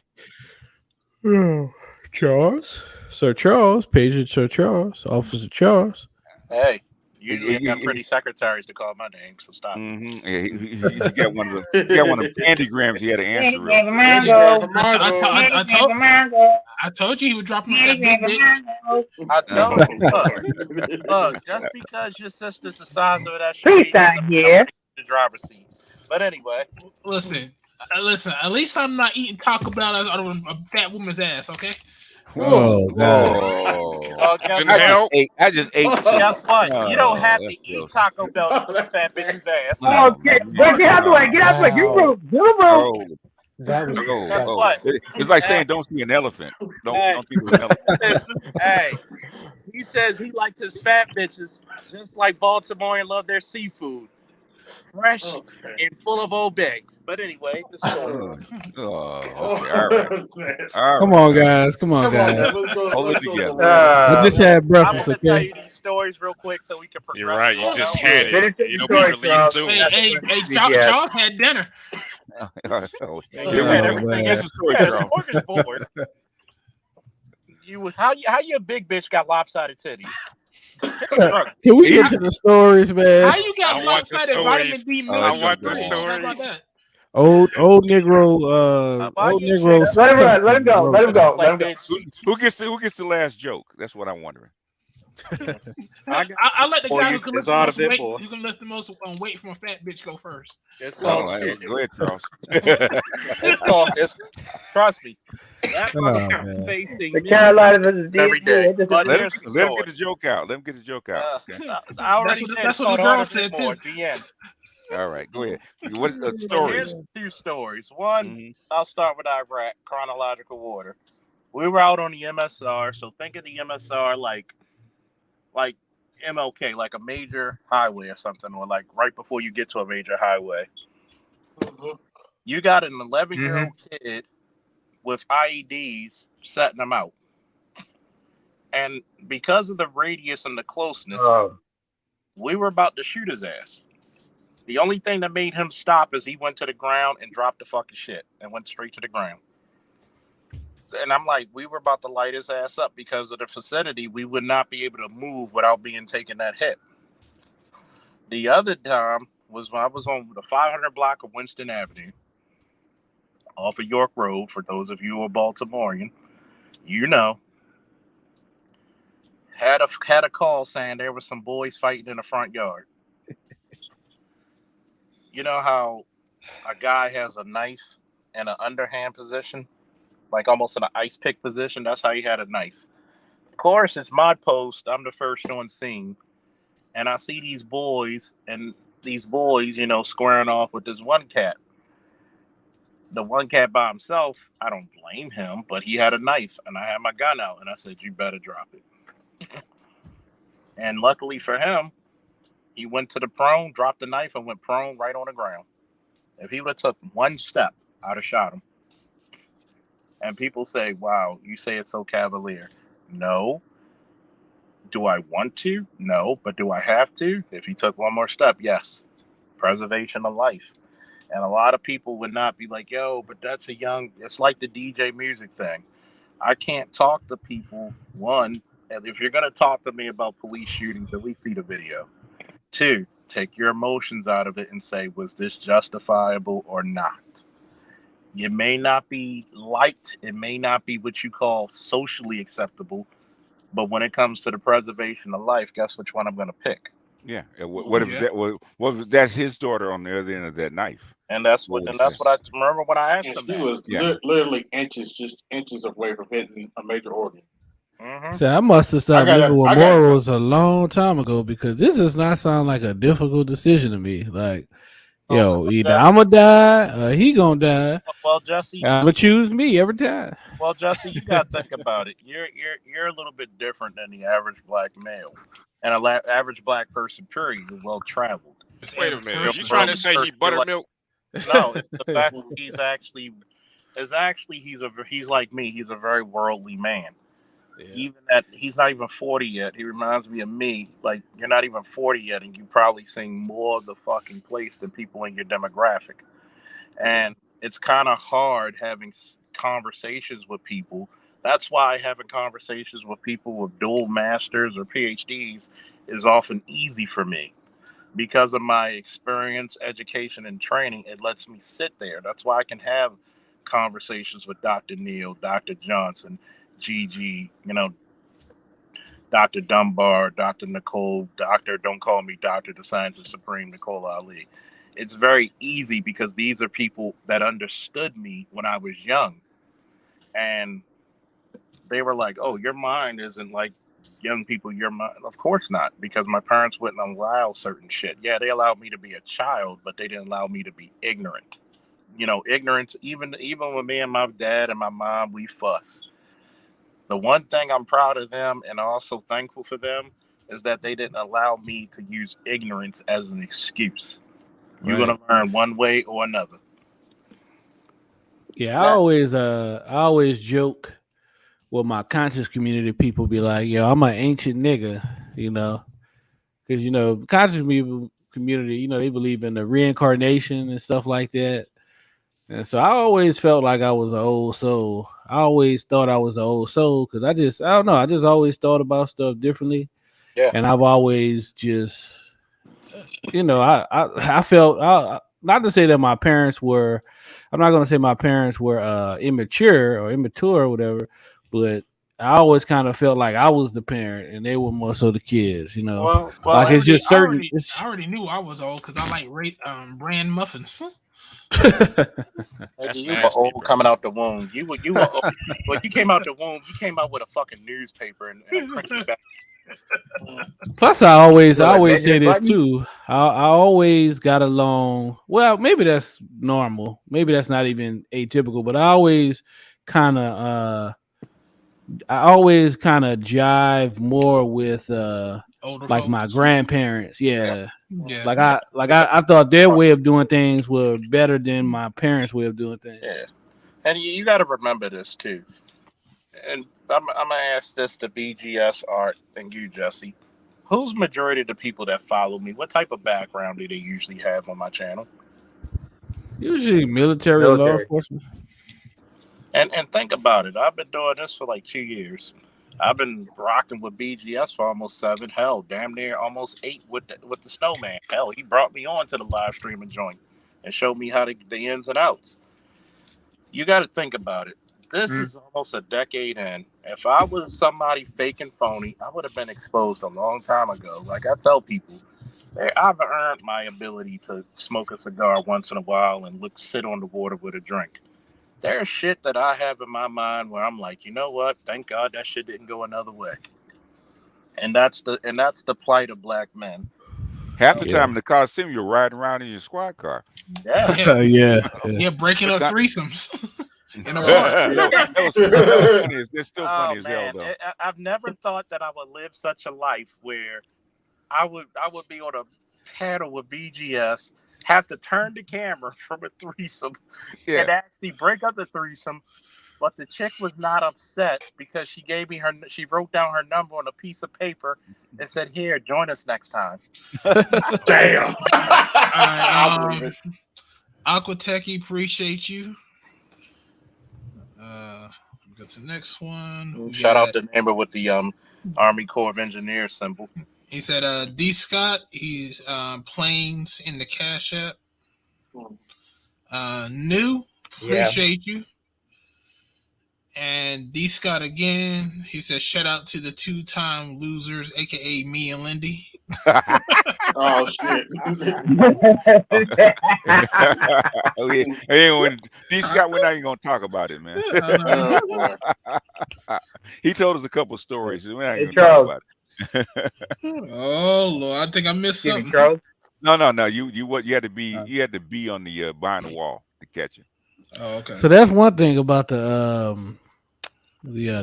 Oh, Charles, Sir Charles, Pager Sir Charles, Officer Charles. Hey, you got pretty secretaries to call my name, so stop. Mm-hmm. Yeah, he got one of the pandygrams. He had to answer real. I told you he would drop him that big bitch. I told you, look, just because your sister's the size of that shit, here the driver's seat. But anyway, listen. At least I'm not eating Taco Bell out of a fat woman's ass. Okay. Oh God! I just ate. Guess what? You don't have to eat Taco Bell to the fat bitch's ass. Oh shit! Get out the way! Get out the way! You move! That was it's like saying don't see an elephant. Don't see an elephant. Hey, he says he likes his fat bitches just like Baltimoreans love their seafood, fresh and full of obey. But anyway, the story. Okay, all right. Come on, guys. Hold it together. I just had breakfast. I'm gonna tell you these stories real quick so we can progress. You're right. You just had it. You know, people leave too. Hey, Charles had dinner. You had everything. It's a story, Charles. How you a big bitch got lopsided titties? Can we get to the stories, man? How you got lopsided vitamin D milk? I want the stories. Old Negro. Old Negro. Let him go. Let him go. Who gets the last joke? That's what I'm wondering. I let the guy who can lift the most weight from a fat bitch go first. It's called. Go ahead, Charles. Trust me. The Carolina versus every day. Let him get the joke out. Let him get the joke out. Okay. I already that's what the girl said too. The end. All right, go ahead. What's the story? Here's 2 stories. One, I'll start with Iraq, chronological order. We were out on the MSR, so think of the MSR like MLK, like a major highway or something, or like right before you get to a major highway. You got an 11-year-old kid with IEDs setting them out. And because of the radius and the closeness, we were about to shoot his ass. The only thing that made him stop is he went to the ground and dropped the fucking shit and went straight to the ground. And I'm like, we were about to light his ass up because of the vicinity. We would not be able to move without being taken that hit. The other time was when I was on the 500 block of Winston Avenue off of York Road. For those of you who are Baltimorean, you know, had a call saying there were some boys fighting in the front yard. You know how a guy has a knife in an underhand position, like almost in an ice pick position? That's how he had a knife. Of course, it's my post. I'm the first on scene. And I see these boys, you know, squaring off with this one cat. the one cat by himself, I don't blame him, but he had a knife and I had my gun out and I said, you better drop it. And luckily for him, he went to the prone, dropped the knife, and went prone right on the ground. If he would have took one step, I'd have shot him. And people say, wow, you say it's so cavalier. No. Do I want to? No. But do I have to? If he took one more step, yes. Preservation of life. And a lot of people would not be like, yo, but that's a young, it's like the DJ music thing. I can't talk to people. One, and if you're going to talk to me about police shootings, at least see the video. Two, take your emotions out of it and say, was this justifiable or not? It may not be liked. It may not be what you call socially acceptable. But when it comes to the preservation of life, guess which one I'm going to pick? Yeah. What if that? What if that's his daughter on the other end of that knife? And that's what I remember when I asked him. He was literally just inches away from hitting a major organ. So I must have stopped living with morals a long time ago, because this does not sound like a difficult decision to me. Like, yo, either I'm gonna die or he gonna die. Well, Jesse, I'm gonna choose me every time. Well, Jesse, you gotta think about it. You're a little bit different than the average black male, and average black person. Period. You're well traveled. Wait a minute. Are you trying to say he buttermilk? No, it's the fact that he's like me. He's a very worldly man. Yeah. Even that he's not even 40 yet. He reminds me of me. Like, you're not even 40 yet, and you probably seen more of the fucking place than people in your demographic. And it's kind of hard having conversations with people. That's why having conversations with people with dual masters or PhDs is often easy for me. Because of my experience, education, and training, it lets me sit there. That's why I can have conversations with Dr. Neal, Dr. Johnson, Gigi, Dr. Dunbar, Dr. Nicole, Doctor, don't call me Doctor, the Scientist Supreme, Nicole Ali. It's very easy because these are people that understood me when I was young. And they were like, oh, your mind isn't like young people, your mind. Of course not, because my parents wouldn't allow certain shit. Yeah, they allowed me to be a child, but they didn't allow me to be ignorant. Ignorance, even with me and my dad and my mom, we fuss. The one thing I'm proud of them and also thankful for them is that they didn't allow me to use ignorance as an excuse. You're going to learn one way or another. Yeah, I always joke with my conscious community. People be like, yo, I'm an ancient nigga, because, conscious community, they believe in the reincarnation and stuff like that. And so I always felt like I was an old soul. I always thought I was an old soul because I don't know. I just always thought about stuff differently. Yeah. And I've always just, I felt, not to say that my parents were, I'm not going to say my parents were immature or whatever, but I always kind of felt like I was the parent and they were more so the kids, Well, like it's just certain. I already knew I was old because I like brand muffins. You were old coming out the womb. You were old. When you came out the womb, you came out with a fucking newspaper and a printed back. Plus, I always say this too. I always got along. Well, maybe that's normal. Maybe that's not even atypical. But I always kind of jive more with older like folks. My grandparents. Yeah. Like I thought their way of doing things were better than my parents' way of doing things. Yeah. And you got to remember this too. And I'm gonna ask this to BGS, Art, and you, Jesse. Who's majority of the people that follow me? What type of background do they usually have on my channel? Usually military. Law enforcement. And think about it. I've been doing this for like 2 years. I've been rocking with BGS for almost 7. Hell, damn near almost 8 with the snowman. Hell, he brought me on to the live streaming joint and showed me how the ins and outs. You got to think about it. This is almost a decade in. If I was somebody fake and phony, I would have been exposed a long time ago. Like I tell people, I've earned my ability to smoke a cigar once in a while and sit on the water with a drink. There's shit that I have in my mind where I'm like, you know what? Thank God that shit didn't go another way. And that's the plight of black men. Half the time in the coliseum, you're riding around in your squad car. Yeah, breaking up Not- threesomes in a park. that was funny. It's still funny as hell, though. I've never thought that I would live such a life where I would be on a panel with BGS, have to turn the camera from a threesome and actually break up the threesome. But the chick was not upset because she gave me she wrote down her number on a piece of paper and said, "Here, join us next time." Damn. I believe it. Aquatechy, appreciate you. Go to the next one. Shout out to Amber with the Army Corps of Engineers symbol. He said, D. Scott, he's planes in the Cash App. New, appreciate you. And D. Scott again, he says, shout out to the 2-time losers, aka me and Lindy. Oh shit. Hey, when D. Scott, we're not even gonna talk about it, man. He told us a couple stories. We're not even gonna talk about it. Oh Lord, I think I missed something. No. You had to be on the behind the wall to catch it. Oh, okay. So that's one thing about the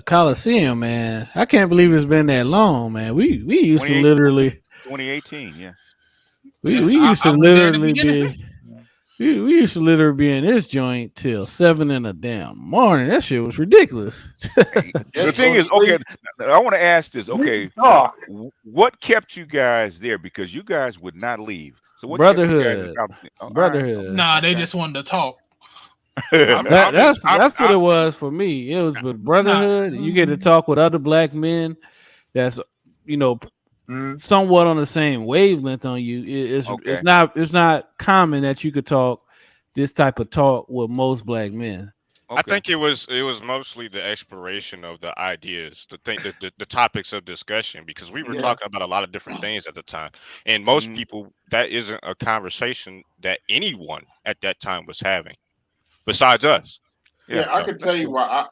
Coliseum, man. I can't believe it's been that long, man. We used to literally 2018, yeah. We used to literally be we used to literally be in this joint till 7 in the damn morning. That shit was ridiculous. The thing is, okay, I want to ask this. Okay, what kept you guys there? Because you guys would not leave. So what Brotherhood. Brotherhood. Nah, they just wanted to talk. That's what it was for me. It was with Brotherhood. You get to talk with other black men that's somewhat on the same wavelength on you. It's not common that you could talk this type of talk with most black men. I think it was mostly the exploration of the ideas, the topics of discussion, because we were talking about a lot of different things at the time, and most people, that isn't a conversation that anyone at that time was having, besides us. Yeah, I could tell you why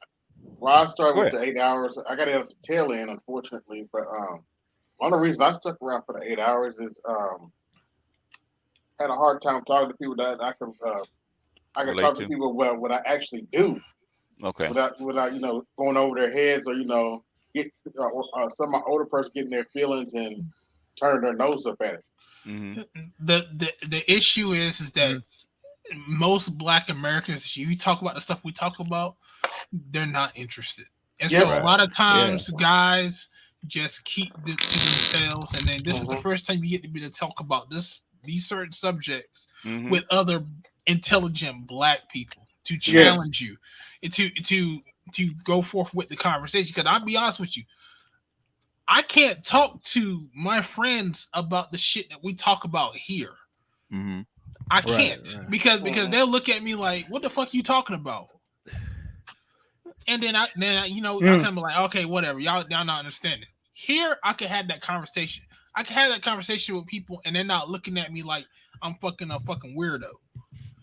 I started with the 8 hours. I got it at the tail end, unfortunately, but one of the reasons I stuck around for the 8 hours is had a hard time talking to people that I could talk to people about what I actually do. Okay. Without going over their heads or get some of my older person getting their feelings and turning their nose up at it. Mm-hmm. The issue is that most Black Americans, you talk about the stuff we talk about, they're not interested, and so a lot of times guys just keep to themselves, and then this is the first time you get to be to talk about these certain subjects with other intelligent Black people to challenge you, to go forth with the conversation. Because I'll be honest with you, I can't talk to my friends about the shit that we talk about here. Mm-hmm. I can't because they'll look at me like, "What the fuck are you talking about?" And then I kind of be like, "Okay, whatever, y'all not understanding." Here, I can have that conversation. I can have that conversation with people, and they're not looking at me like I'm a fucking weirdo.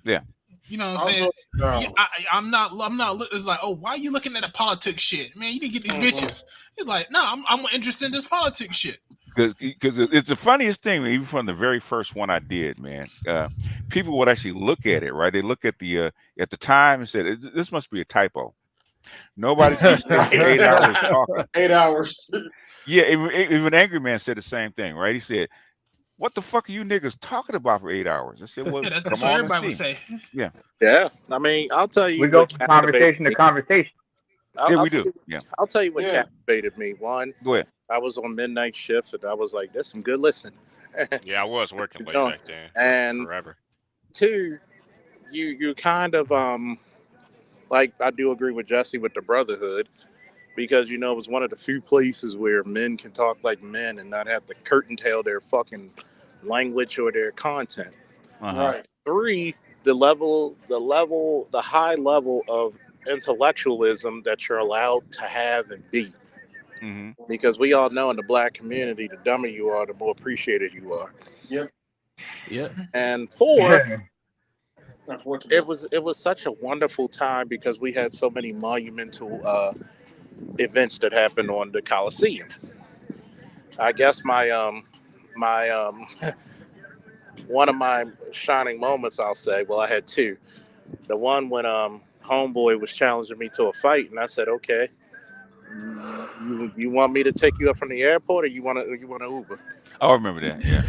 Yeah. You know what I'm saying? I'm not. It's like, oh, why are you looking at the politics shit, man? You didn't get these bitches. It's like, no, I'm interested in this politics shit. Because it's the funniest thing, even from the very first one I did, man. People would actually look at it, right? They look at the time and said, "This must be a typo." Nobody just 8 hours talking. 8 hours. Yeah, even Angry Man said the same thing, right? He said, "What the fuck are you niggas talking about for 8 hours?" I said, "Well, that's come what on everybody and would see." say. Yeah. I mean, I'll tell you. We go from conversation to conversation. I'll do. Yeah. I'll tell you what captivated me. One, go ahead. I was on midnight shifts, and I was like, "There's some good listening." Yeah, I was working late back then. And forever. Two, you kind of like, I do agree with Jesse with the Brotherhood, because it was one of the few places where men can talk like men and not have to curtain tail their fucking language or their content. Right. Three, the high level of intellectualism that you're allowed to have and be. Mm-hmm. Because we all know in the Black community, the dumber you are, the more appreciated you are. Yep. Yeah. And four, it was such a wonderful time because we had so many monumental events that happened on the Coliseum. I guess my one of my shining moments, I'll say. Well, I had two. The one when homeboy was challenging me to a fight, and I said, "Okay, you want me to take you up from the airport, or you want to Uber?" I remember that. Yeah,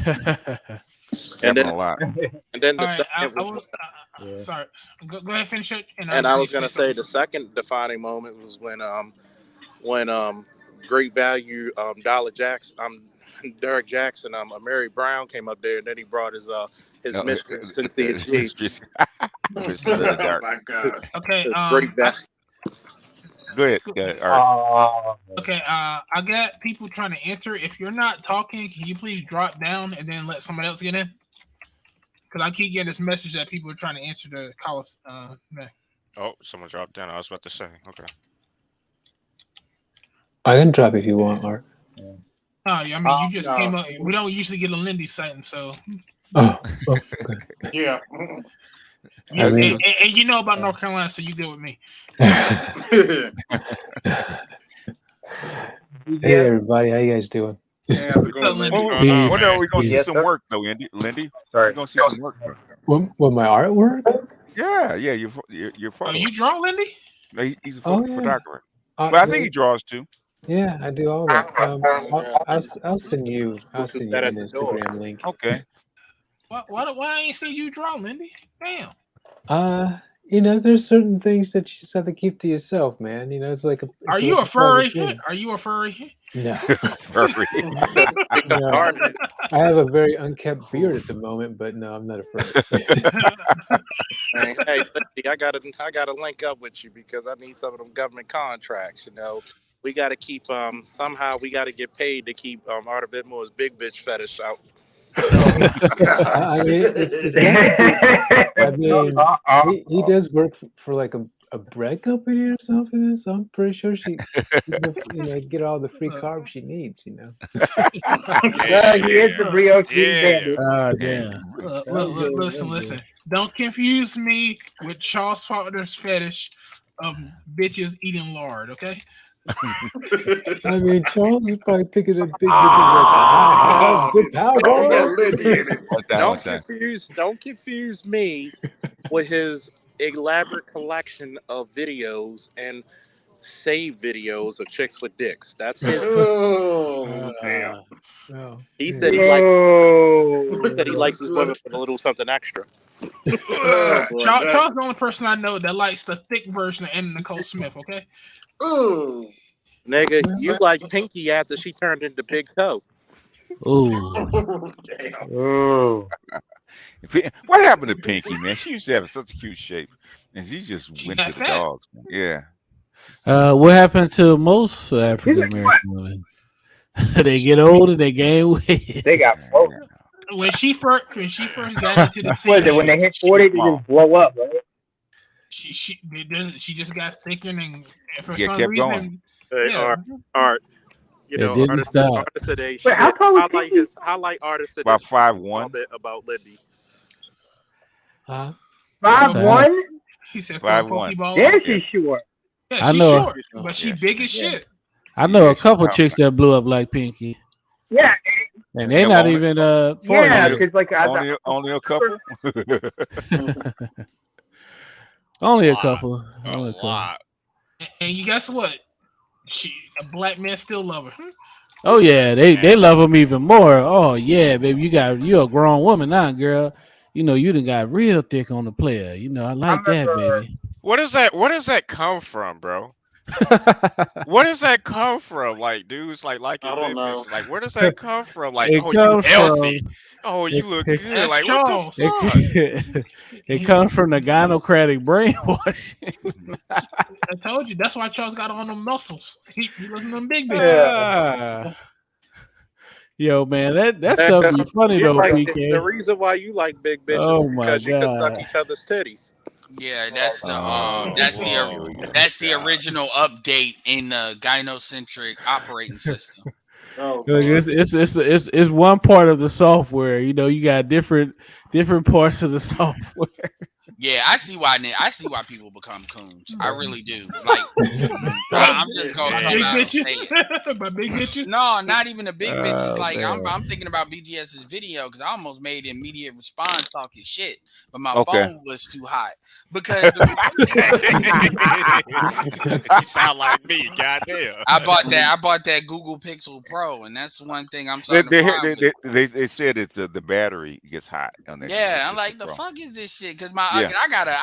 And happened then a lot. and then the All right, second, I was sorry. Go ahead, finish it. and I was gonna say the second defining moment was when Great Value Derek Jackson Mary Brown came up there, and then he brought his mistress Cynthia G. Oh my God. Okay. Great Value. Go ahead. Art. Okay. I got people trying to answer. If you're not talking, can you please drop down and then let somebody else get in? Because I keep getting this message that people are trying to answer the calls. Oh, someone dropped down. I was about to say. Okay. I can drop if you want, Art. Oh, I mean, you just came up. We don't usually get a Lindy sighting, so. Oh, okay. Yeah. I mean, and you know about North Carolina, so you good with me. Hey, everybody. How you guys doing? Yeah, how's it going, When Lindy? are we gonna see some work though, Lindy? We're gonna see some work. What my artwork? Yeah. Your Oh, photo. you draw, Lindy? He's a photographer. Yeah. But I think he draws too. Yeah, I do all that. I'll send you an Instagram link. Okay. Why don't you say you draw, Lindy? Damn. There's certain things that you just have to keep to yourself, man. It's like a. Are you a furry? Are you a furry? No. Furry. No. I have a very unkept beard at the moment, but no, I'm not a furry. Hey, Lindy, I gotta link up with you because I need some of them government contracts. We got to keep somehow we got to get paid to keep Art Bidmore's big bitch fetish out. I mean, he does work for like a bread company or something, so I'm pretty sure she get all the free carbs she needs. He is the brioche bandit. Damn. Listen. Don't confuse me with Charles Faulkner's fetish of bitches eating lard, okay? I mean, Charles is probably picking up big bitches good power. Don't confuse me with his elaborate collection of videos and save videos of chicks with dicks. That's his. Damn. He said he likes his women with a little something extra. Charles the only person I know that likes the thick version of Anna Nicole Smith, okay? Ooh. Nigga, you like Pinky after she turned into Big Toe. Ooh. Damn. Ooh. What happened to Pinky, man? She used to have such a cute shape, and she just went to the dogs. Man. Yeah. What happened to most African American women? They get older, they gain weight. They got broke. When she first got into the scene, when they hit 40, they just blow up, right? She just got thicker and for some kept reason. Going. Hey, Art. Artist today. Wait, how tall was Pinky? Highlight artist today. About 5'1". About Lindy. 5'1"? She said 5'1". Yeah, she's short. Yeah, I she's know. short, but she big as shit. I know a couple chicks that blew up like Pinky. Yeah. And they're not even 40. Yeah, because like only a couple. Only a couple. A lot. And you guess what? A black man still love her. Oh yeah, they love him even more. Oh yeah, baby, you're a grown woman now, girl. You done got real thick on the player. I like that, baby. Where does that come from, bro? Where does that come from? Like dudes like your big bitch. Like where does that come from? Like you healthy. You look good. Like what the fuck? It comes from the gynocratic brainwashing. I told you that's why Charles got on them muscles. He wasn't them big bitches. Yo, man, that stuff be funny though, PK. The reason why you like big bitches is because you can suck each other's titties. Yeah, that's the original update in the gynocentric operating system. It's one part of the software. You got different parts of the software. Yeah, I see why people become coons. I really do. Like, I'm just gonna come out and say it. By big bitches? No, not even the big bitches. Like, man. I'm thinking about BGS's video because I almost made an immediate response talking shit, but my Okay. phone was too hot because You sound like me, goddamn. I bought that Google Pixel Pro, and that's one thing I'm starting to find. They said it's the battery gets hot on that. Yeah, I'm like, the fuck is this shit? Because I got a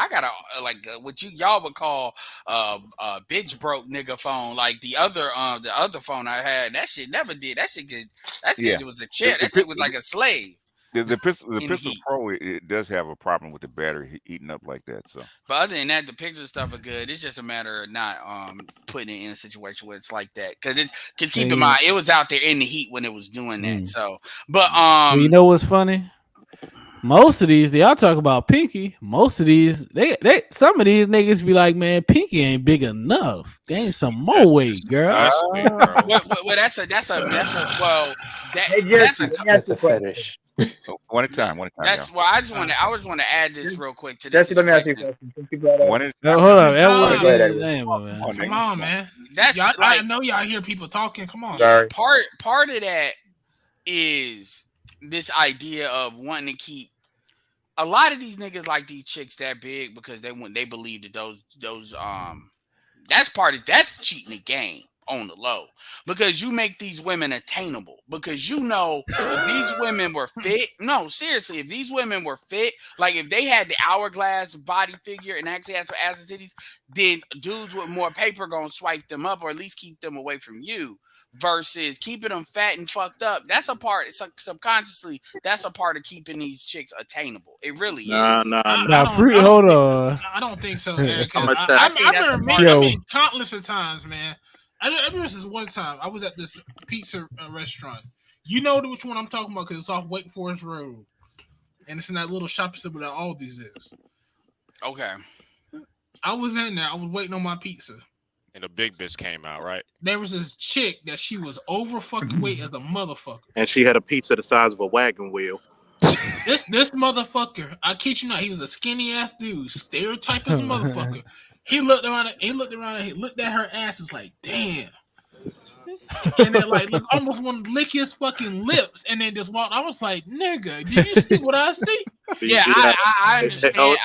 what y'all would call bitch broke nigga phone, like the other phone I had. That shit never did. That shit was a chair. That shit was like a slave. The Pixel Pro, it does have a problem with the battery heating up like that. So, but other than that, the picture stuff are good. It's just a matter of not putting it in a situation where it's like that. Because keep in mind, it was out there in the heat when it was doing that. So, but well, you know what's funny? Most of these, y'all talk about Pinky. Most of these, some of these niggas be like, man, Pinky ain't big enough. Gain some more weight, girl. Well, that's a fetish. One at a time. That's why I just want to add this real quick to this. Jesse, let me ask you a question. Hold on, come on, man. That's y'all, like, I know y'all hear people talking. Come on. Sorry. Part of that is this idea of wanting to keep a lot of these niggas like these chicks that big because they believe that those that's cheating the game on the low, because you make these women attainable, because you know if these women were fit, no, seriously, if these women were fit, like if they had the hourglass body figure and actually had some ass and titties, then dudes with more paper gonna swipe them up or at least keep them away from you, versus keeping them fat and fucked up. That's a part, subconsciously, that's a part of keeping these chicks attainable. It really is. Hold on. I don't think so, man. I mean, countless of times, man. I remember this one time I was at this pizza restaurant. You know which one I'm talking about because it's off Wake Forest Road, and it's in that little shopping center that Aldi's is. Okay. I was in there. I was waiting on my pizza. And a big bitch came out, right? There was this chick that she was over fucking weight as a motherfucker. And she had a pizza the size of a wagon wheel. This motherfucker, I kid you not, he was a skinny ass dude, stereotype as a motherfucker. He looked around, he looked at her ass, was like, damn. And then look, almost wanted to lick his fucking lips, and then just walked. I was like, nigga, did you see what I see? Yeah, I understand.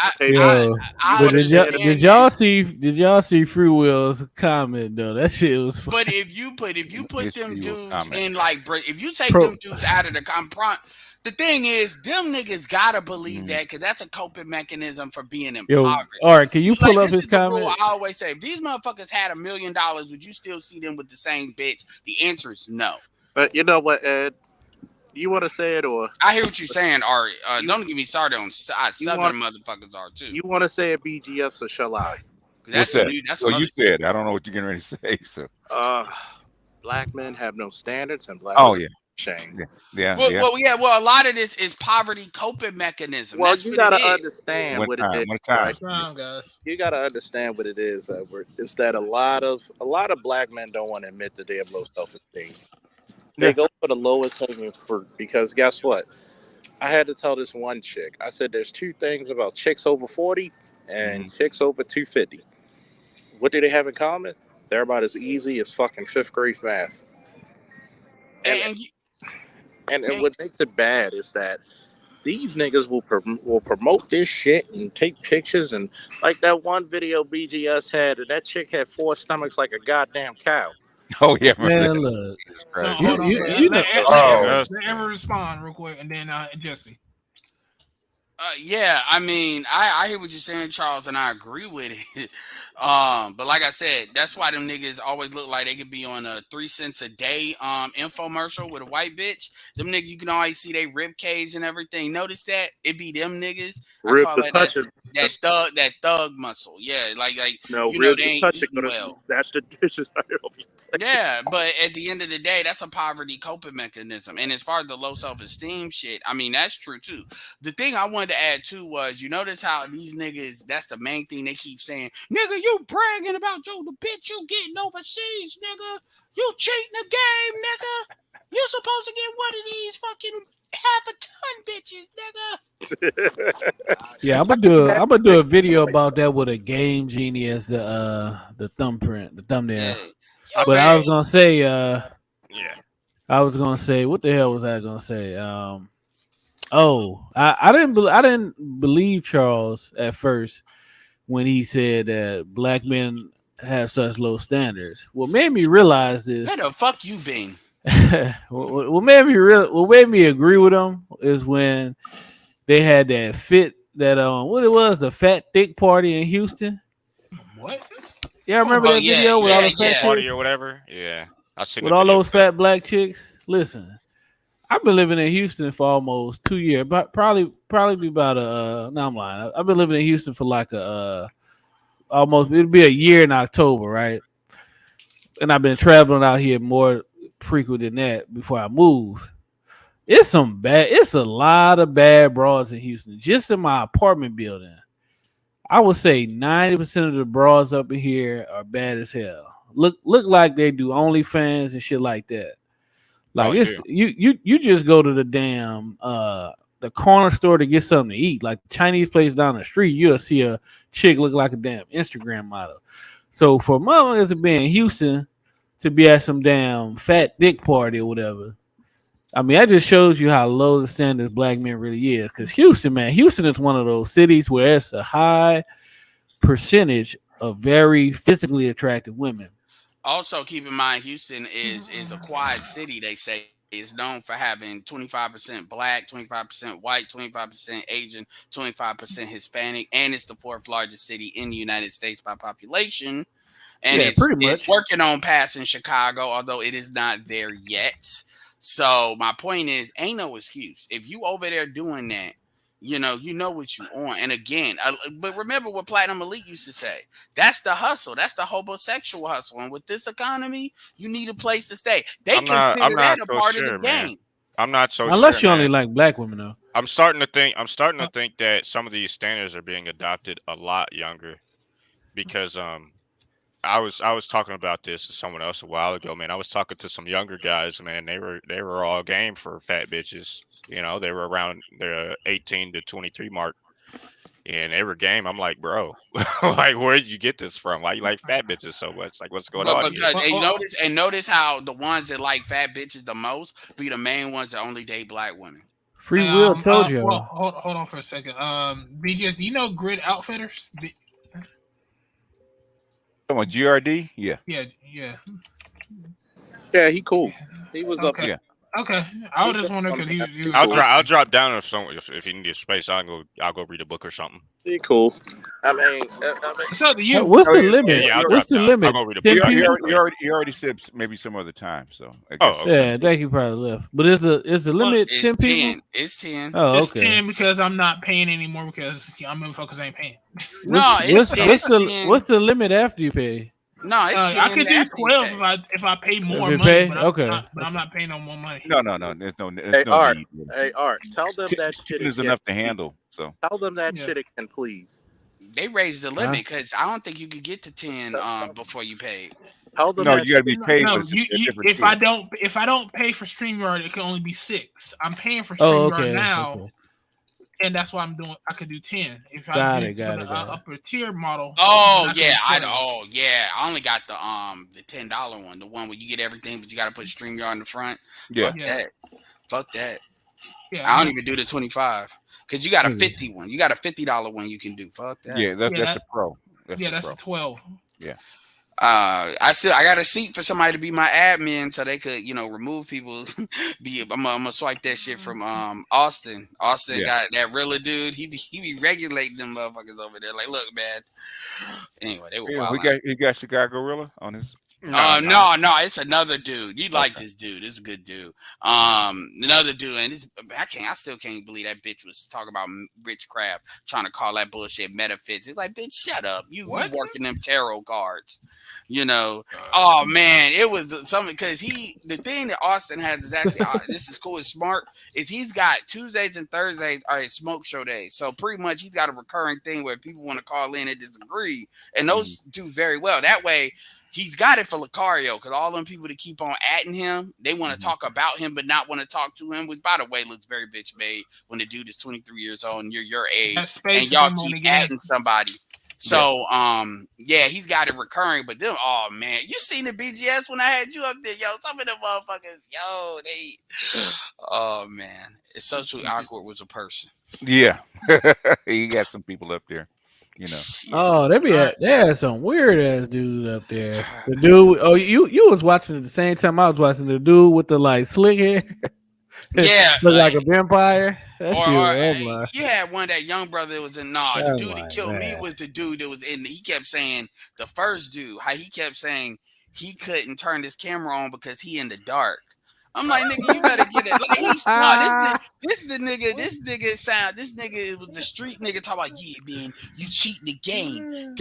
Did y'all see Free Will's comment though? That shit was funny. But if you put them dudes in if you take them dudes out of the the thing is, them niggas gotta believe that because that's a coping mechanism for being impoverished. All right, can you pull up his comment? I always say, if these motherfuckers had $1 million, would you still see them with the same bitch? The answer is no. But you know what, Ed? You want to say it or? I hear what you're saying, Ari. Don't get me started on Southern motherfuckers are too. You want to say it, BGS, or shall I? That's what you said. I don't know what you're getting ready to say. So, black men have no standards, and black. Shame. Yeah. Well, a lot of this is poverty coping mechanism. Well, that's you what gotta it is. understand what it is. Guys. You gotta understand what it is, Edward. Is that a lot of black men don't want to admit that they have low self-esteem. They go for the lowest hanging fruit because guess what? I had to tell this one chick. I said, "There's two things about chicks over 40 and chicks over 250. What do they have in common? They're about as easy as fucking 5th grade math." And what makes it bad is that these niggas will promote this shit and take pictures, and like that one video BGS had, and that chick had 4 stomachs like a goddamn cow. Oh yeah, man. Look, let Ever respond real quick, and then Jesse. Yeah, I mean, I hear what you're saying, Charles, and I agree with it. But like I said, that's why them niggas always look like they could be on a 3 cents a day infomercial with a white bitch. Them niggas, you can always see they rib cage and everything. Notice that? It be them niggas. I call it that thug muscle. Yeah, like no, you know, they ain't eating well. That's the dishes. Yeah, but at the end of the day, that's a poverty coping mechanism. And as far as the low self-esteem shit, I mean, that's true too. The thing I wanted wanted to add too was, you notice how these niggas, that's the main thing they keep saying, nigga, you bragging about the bitch you getting overseas, nigga. You cheating the game, nigga. You supposed to get one of these fucking half a ton bitches, nigga. Yeah, I'm gonna do a video about that with a game genie as the thumbprint, the thumbnail. Yeah. But I was gonna say, yeah. I was gonna say, what the hell was I gonna say? I didn't believe Charles at first when he said that black men have such low standards. What made me realize is, where the fuck you been? what made me agree with him is when they had that what it was, the fat thick party in Houston. What? Yeah, I remember that video with all the fat party chicks? or whatever. Yeah, I seen with the all video those fat black chicks. Listen, I've been living in Houston for almost 2 years, but probably be about no, I'm lying. I've been living in Houston for like almost, it'll be a year in October, right? And I've been traveling out here more frequent than that before I moved. It's a lot of bad broads in Houston. Just in my apartment building, I would say 90% of the broads up in here are bad as hell. Look like they do OnlyFans and shit like that. Like you just go to the damn the corner store to get something to eat, like the Chinese place down the street. You'll see a chick look like a damn Instagram model. So for motherfuckers to be in Houston to be at some damn fat dick party or whatever, I mean, that just shows you how low the standards black men really is. Because Houston is one of those cities where it's a high percentage of very physically attractive women. Also, keep in mind, Houston is a quiet city. They say is known for having 25% black, 25% white, 25% Asian, 25% Hispanic, and it's the fourth largest city in the United States by population. And it's working on passing Chicago, although it is not there yet. So my point is, ain't no excuse. If you over there doing that, you know what you on. And again, but remember what Platinum Elite used to say. That's the hustle. That's the homosexual hustle. And with this economy, you need a place to stay. They consider that a part of the game. I'm not so unless sure, you only like black women, though. I'm starting to think that some of these standards are being adopted a lot younger, because I was talking about this to someone else a while ago, man. I was talking to some younger guys, man. They were all game for fat bitches. You know, they were around the 18 to 23 mark, and they were game. I'm like, bro, like, where did you get this from? Why you like fat bitches so much? Like, what's going on here? And notice how the ones that like fat bitches the most be the main ones that only date black women. Free will told you. Well, hold on for a second. BGS, do you know Grid Outfitters? Come on, GRD? Yeah. Yeah, he cool. He was up there. Okay, I was just wondering because he I'll drop down if you need space. I'll go read a book or something. He cool. I mean, so do you? What's the limit? Yeah, what's the limit? I'll go read a book. He already said maybe some other time. So okay. Yeah, I think he probably left. But is the limit 10 people? It's 10. Oh, it's okay. 10 because I'm not paying anymore because y'all motherfuckers ain't paying. What's the limit after you pay? No, it's 10. I could do 12 if I pay more money. But I'm not paying no more money. No. There's no Art. need. Hey, Art. Tell them that shit is enough to handle. So tell them that shit again, please. They raised the limit because I don't think you could get to 10 before you pay. No, you got to be paid. No, if I don't pay for StreamYard, it can only be 6. I'm paying for StreamYard now. Okay. And that's why I could do 10. If I did the upper tier model. Oh yeah, I only got the $10 one, the one where you get everything, but you got to put StreamYard in the front. Yeah. Fuck that. Yeah, I don't even do the 25 because you got a 50 one. You got a $50 one you can do. Fuck that. Yeah, that's the pro. That's the 12. Yeah. I got a seat for somebody to be my admin so they could, remove people. I'm gonna swipe that shit from Austin. Austin got that realer dude. He be regulating them motherfuckers over there. Like, look, man. Anyway, they were wild. He got Chicago Gorilla on his. No, it's another dude. You like this dude. This is a good dude. Another dude, and this I still can't believe that bitch was talking about witchcraft, trying to call that bullshit metaphysics. It's like, bitch, shut up. You working them tarot cards, you know? Oh man, it was something because the thing that Austin has is actually this is cool and smart is he's got Tuesdays and Thursdays are his smoke show days. So pretty much he's got a recurring thing where people want to call in and disagree, and those do very well. That way. He's got it for Lucario because all them people that keep on atting him, they want to talk about him but not want to talk to him, which, by the way, looks very bitch made when the dude is 23 years old and you're your age and y'all keep atting somebody. So, he's got it recurring. But then, oh, man, you seen the BGS when I had you up there? Yo, some of them motherfuckers, oh, man. It's socially awkward was a person. Yeah. He got some people up there. You know. Oh, they had some weird ass dude up there. The dude, you was watching at the same time I was watching the dude with the like slick hair. Yeah, look like a vampire. That you had one that young brother that was in. The dude that killed me was the dude that was in. He kept saying the first dude how he kept saying he couldn't turn his camera on because he in the dark. I'm like, nigga, you better get it. Like, this nigga was the street nigga talking about, yeah, man, you cheating the game.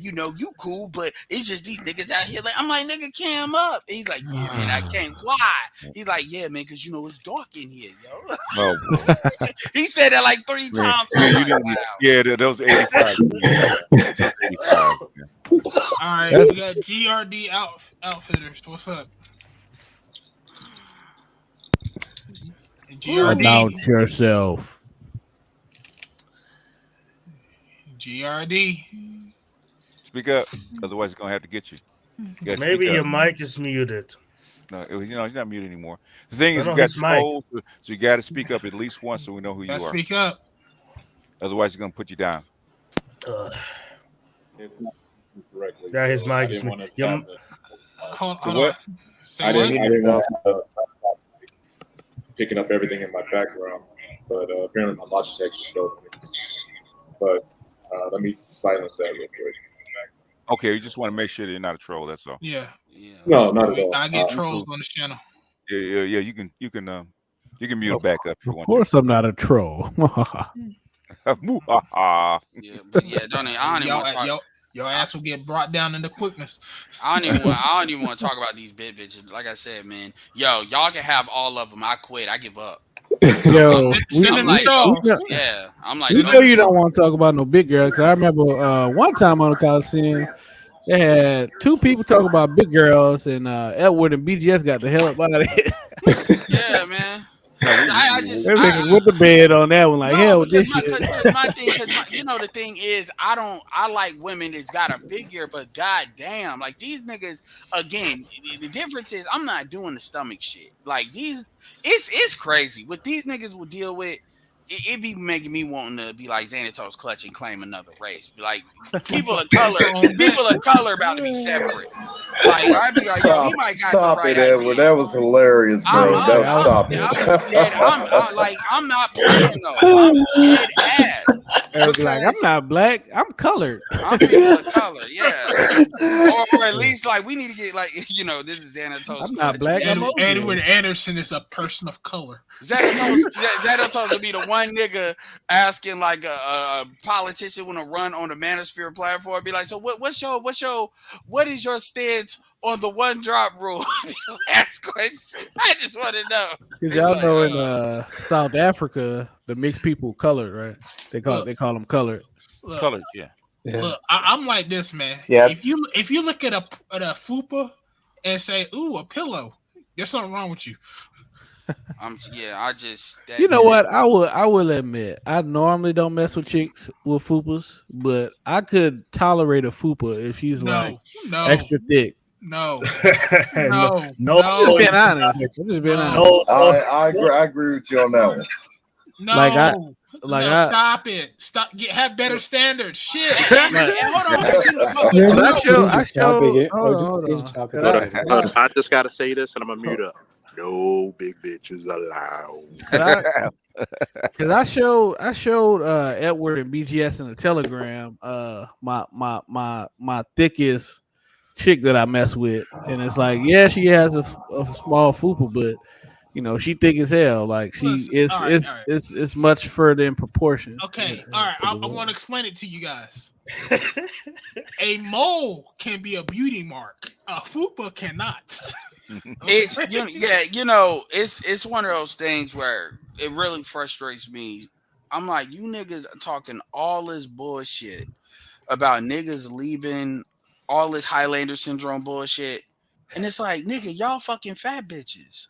You know, you cool, but it's just these niggas out here. Like, I'm like, nigga, cam up. And he's like, yeah, man, I can't. Why? He's like, yeah, man, because you know it's dark in here, yo. Oh, he said that like 3 times. Those 85. 85. All right, we got GRD Outfitters. What's up? Announce yourself. GRD. Speak up, otherwise it's gonna have to get you. Maybe your mic is muted. No, he's not muted anymore. The thing is, you got trolls, so you got to speak up at least once so we know who you are. Speak up. Otherwise, he's gonna put you down. Yeah, his mic is muted. Hold on. I didn't want to picking up everything in my background, but apparently my Logitech just opened. But let me silence that real quick. Okay, you just want to make sure that you're not a troll. That's all. Yeah. No, not at all. I get trolls on this channel. Yeah. You can mute it back up if you want. Of course, I'm not a troll. Don't I don't even want to talk. Your ass will get brought down into quickness. I don't even want to talk about these bitches. Like I said, man, y'all can have all of them. I quit. I give up. Yo, I'm like, you know you don't want to talk about no big girls. Cause I remember one time on the Coliseum, they had 2 people talking about big girls, and Edward and BGS got the hell up out of it. Yeah, man. I with the bed on that one, like hell with this shit. The thing is, I like women that's got a figure, but goddamn, like these niggas. Again, the difference is I'm not doing the stomach shit. Like these, it's crazy what these niggas will deal with. It be making me wanting to be like Xanatos Clutch and claim another race. Like people of color about to be separate. Like I be like, yo, he might got stop the right it, Edward. That was hilarious, bro. Stop it. I'm not playing though. I'm dead ass. Like I'm not black. I'm colored. I'm people of color, yeah. Or at least like we need to get like this is Xanatos. I'm not black. Edward Anderson is a person of color. Xanatos would be the one nigga asking like a politician want to run on the manosphere platform. Be like, so what is your stance on the one drop rule? Ask question. I just want to know. Because y'all know in South Africa, the mixed people colored, right? They call them colored. Colored, yeah. Look, I'm like this, man. Yeah. If you look at a fupa and say, "Ooh, a pillow," there's something wrong with you. You know what? I will admit, I normally don't mess with chicks with fupas, but I could tolerate a fupa if she's extra thick. No. I'm just being honest. I agree with you on that one. No. Stop it. Stop. Have better standards. Shit. Hold on. I just gotta say this, and I'm gonna mute up. No big bitches allowed. Because I showed Edward and BGS in the Telegram my thickest chick that I mess with, and it's like, yeah, she has a small fupa, but you know, she thick as hell. Like she, Listen, all right, all right. it's much further in proportion. Okay, all right. I want to explain it to you guys. A mole can be a beauty mark. A fupa cannot. It's it's one of those things where it really frustrates me. I'm like, you niggas are talking all this bullshit about niggas leaving, all this Highlander syndrome bullshit, and it's like, nigga, y'all fucking fat bitches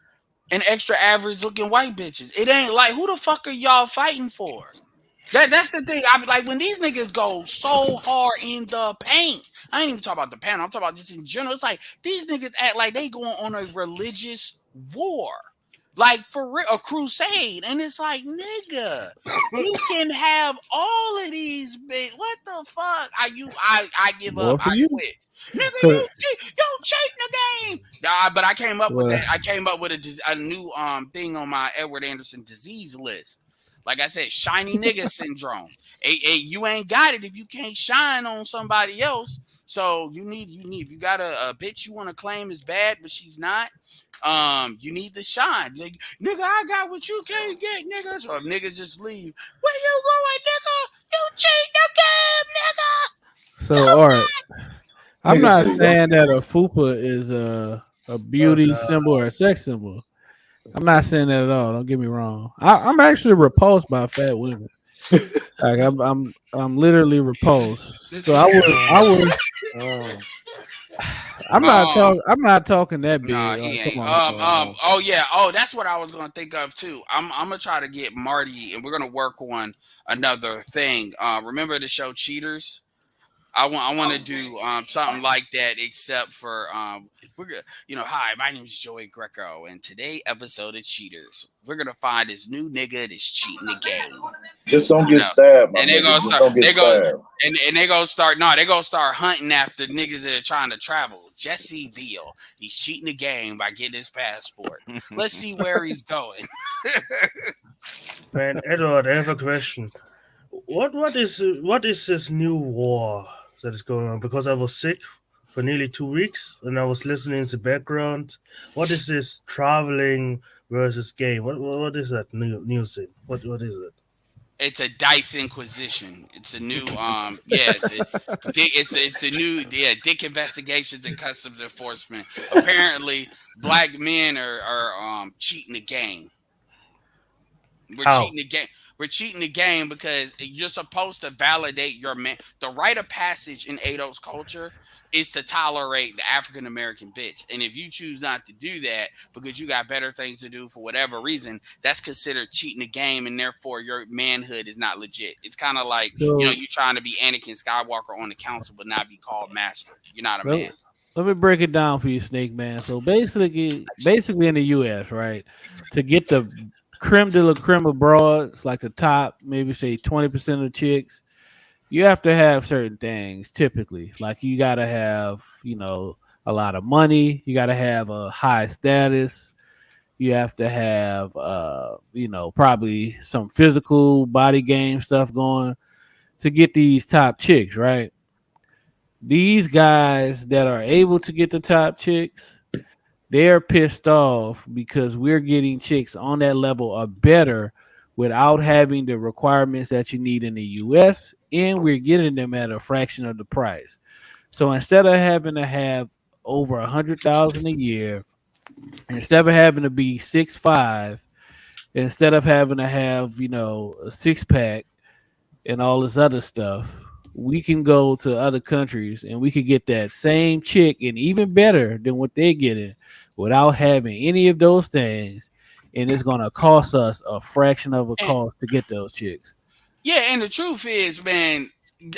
and extra average looking white bitches. It ain't like, who the fuck are y'all fighting for? That's the thing. I be like, when these niggas go so hard in the paint. I ain't even talking about the panel. I'm talking about just in general. It's like these niggas act like they going on a religious war, like for real, a crusade. And it's like, nigga, you can have all of these big. What the fuck? I give up. I quit. Nigga, you cheating the game. Nah, but I came up with that. I came up with a new thing on my Edward Anderson disease list. Like I said, shiny nigga syndrome. You ain't got it if you can't shine on somebody else. So you need if you got a bitch you want to claim is bad, but she's not. You need to shine. Like, nigga, I got what you can't get, nigga. So if niggas just leave, where you going, nigga? You cheat the game, nigga. So all right, I'm not saying that a fupa is a beauty symbol or a sex symbol. I'm not saying that at all. Don't get me wrong. I'm actually repulsed by fat women. Like I'm literally repulsed. So I'm not talking that big. Nah, he ain't. Oh yeah. Oh, that's what I was gonna think of too. I'm gonna try to get Marty, and we're gonna work on another thing. Remember the show Cheaters? I want to do something like that, except for we're gonna, hi, my name is Joey Greco, and today episode of Cheaters, we're gonna find this new nigga that's cheating the game. Just don't get stabbed, my and nigga. they're Just don't get stabbed. and they gonna start. No, they gonna start hunting after niggas that are trying to travel. Jesse Biel, he's cheating the game by getting his passport. Let's see where he's going. Man, Edward, I have a question. What is this new war that is going on? Because I was sick for nearly 2 weeks and I was listening in the background. What is this traveling versus game? What is that new thing? What is it? It's a Dice Inquisition. It's a new it's the new Dick Investigations and Customs Enforcement. Apparently, black men are cheating the game. We're cheating the game because you're supposed to validate your man. The rite of passage in Ado's culture is to tolerate the African American bitch. And if you choose not to do that because you got better things to do for whatever reason, that's considered cheating the game, and therefore your manhood is not legit. It's kind of like, you trying to be Anakin Skywalker on the council but not be called master. You're not a man. Let me break it down for you, Snake Man. So basically in the US, right, to get the creme de la creme of broads, like the top, maybe say 20% of the chicks, you have to have certain things typically. Like you got to have, a lot of money. You got to have a high status. You have to have, probably some physical body game stuff going to get these top chicks, right? These guys that are able to get the top chicks, they're pissed off because we're getting chicks on that level or better without having the requirements that you need in the US, and we're getting them at a fraction of the price. So instead of having to have over $100,000 a year, instead of having to be 6'5", instead of having to have, a six-pack and all this other stuff, we can go to other countries and we could get that same chick and even better than what they're getting without having any of those things. And it's going to cost us a fraction of a cost to get those chicks. Yeah, and the truth is, man,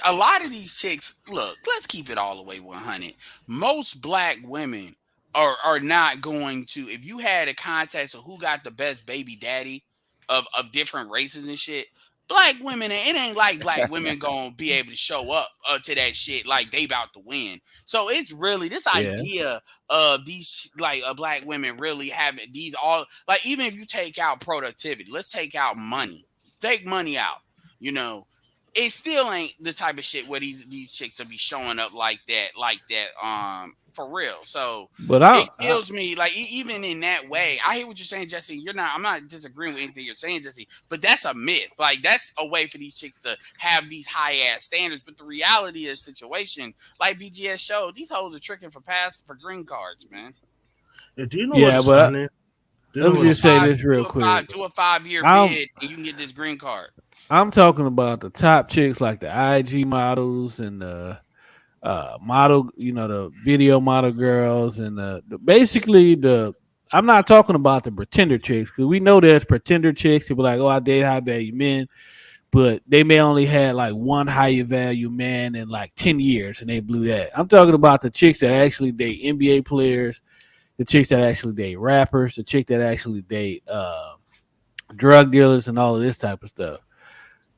a lot of these chicks, look, let's keep it all the way 100. Most black women are not going to, if you had a contest of who got the best baby daddy of different races and shit, black women, it ain't like black women gonna be able to show up to that shit like they about to win. So it's really this idea of these black women really having these all, like, even if you take out productivity, let's take out money, take money out. it still ain't the type of shit where these chicks will be showing up like that, for real. So But it kills me. Like even in that way, I hear what you're saying, Jesse. I'm not disagreeing with anything you're saying, Jesse. But that's a myth. Like that's a way for these chicks to have these high ass standards. But the reality of the situation, like BGS showed, these hoes are tricking for green cards, man. Do you know what's funny? Let me just say this real quick. Do a 5-year bid and you can get this green card. I'm talking about the top chicks like the IG models and the model, the video model girls and I'm not talking about the pretender chicks because we know there's pretender chicks who be like, oh, I date high value men, but they may only had like one higher value man in like 10 years and they blew that. I'm talking about the chicks that actually date NBA players, the chicks that actually date rappers, the chick that actually date drug dealers and all of this type of stuff.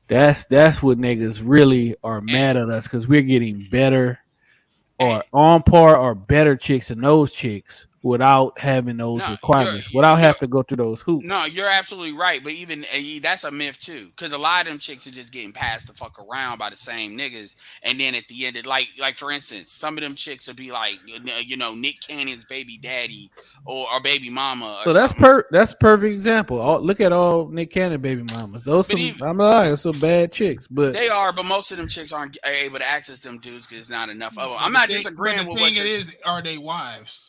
That's what niggas really are mad at us because we're getting better or on par or better chicks than those chicks without having those requirements, without having to go through those hoops. No, you're absolutely right. But even that's a myth too, because a lot of them chicks are just getting passed the fuck around by the same niggas, and then at the end, like for instance, some of them chicks will be like, Nick Cannon's baby daddy or baby mama. Or so that's perfect example. Look at all Nick Cannon baby mamas. I'm lying, some bad chicks, but they are. But most of them chicks aren't able to access them dudes because it's not enough of them. I'm not disagreeing with what it is. Are they wives?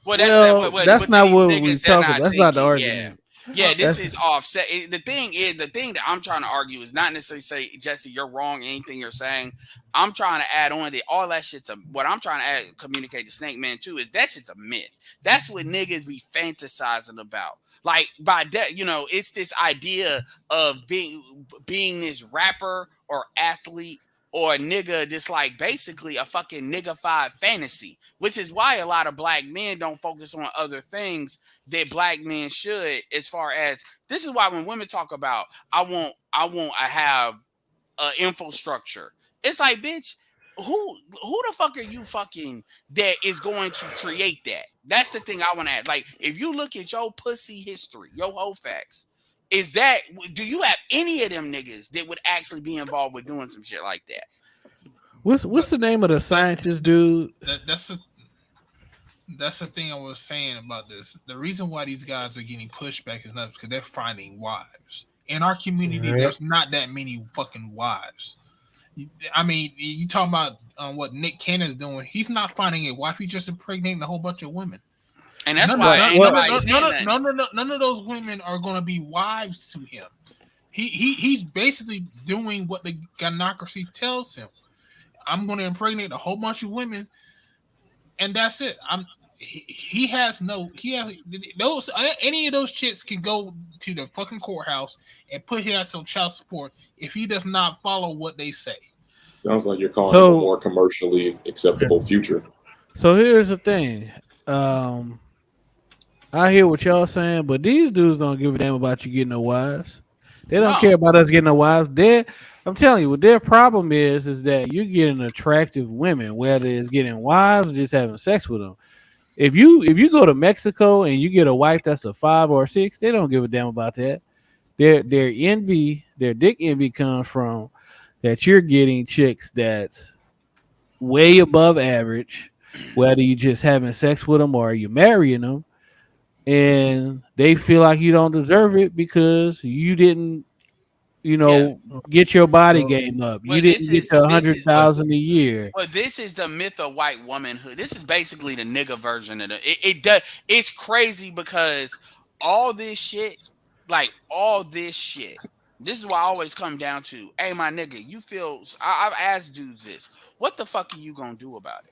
Well, that's not what we talking about. That's not the argument. Yeah, this is offset. The thing that I'm trying to argue is not necessarily say, Jesse, you're wrong. Anything you're saying, I'm trying to add on that all that shit's what I'm trying to communicate to Snake Man too is that shit's a myth. That's what niggas be fantasizing about. Like by that, it's this idea of being this rapper or athlete or a nigga that's like basically a fucking niggified fantasy, which is why a lot of black men don't focus on other things that black men should. As far as this is why when women talk about I have infrastructure, it's like, bitch, who the fuck are you fucking that is going to create that? That's the thing I want to add. Like if you look at your pussy history, your whole facts. Do you have any of them niggas that would actually be involved with doing some shit like that? What's the name of the scientist dude? That's the thing I was saying about this. The reason why these guys are getting pushed back is not because they're finding wives. In our community, there's not that many fucking wives. I mean, you talking about what Nick Cannon's doing. He's not finding a wife. He's just impregnating a whole bunch of women. And that's none of those women are going to be wives to him. He's basically doing what the gynocracy tells him. I'm going to impregnate a whole bunch of women, and that's it. Any of those chicks can go to the fucking courthouse and put him on some child support if he does not follow what they say. Sounds like you're calling it a more commercially acceptable future. So here's the thing. I hear what y'all saying, but these dudes don't give a damn about you getting no wives. They don't care about us getting no wives. I'm telling you, what their problem is that you're getting attractive women, whether it's getting wives or just having sex with them. If you go to Mexico and you get a wife that's a 5 or 6, they don't give a damn about that. Their dick envy comes from that you're getting chicks that's way above average, whether you just having sex with them or you're marrying them. And they feel like you don't deserve it because you didn't, get your body game up. You didn't get to 100,000 a year. Well, this is the myth of white womanhood. This is basically the nigga version of it's crazy because all this shit. This is why I always come down to, hey, my nigga, you feel. I've asked dudes this. What the fuck are you gonna do about it?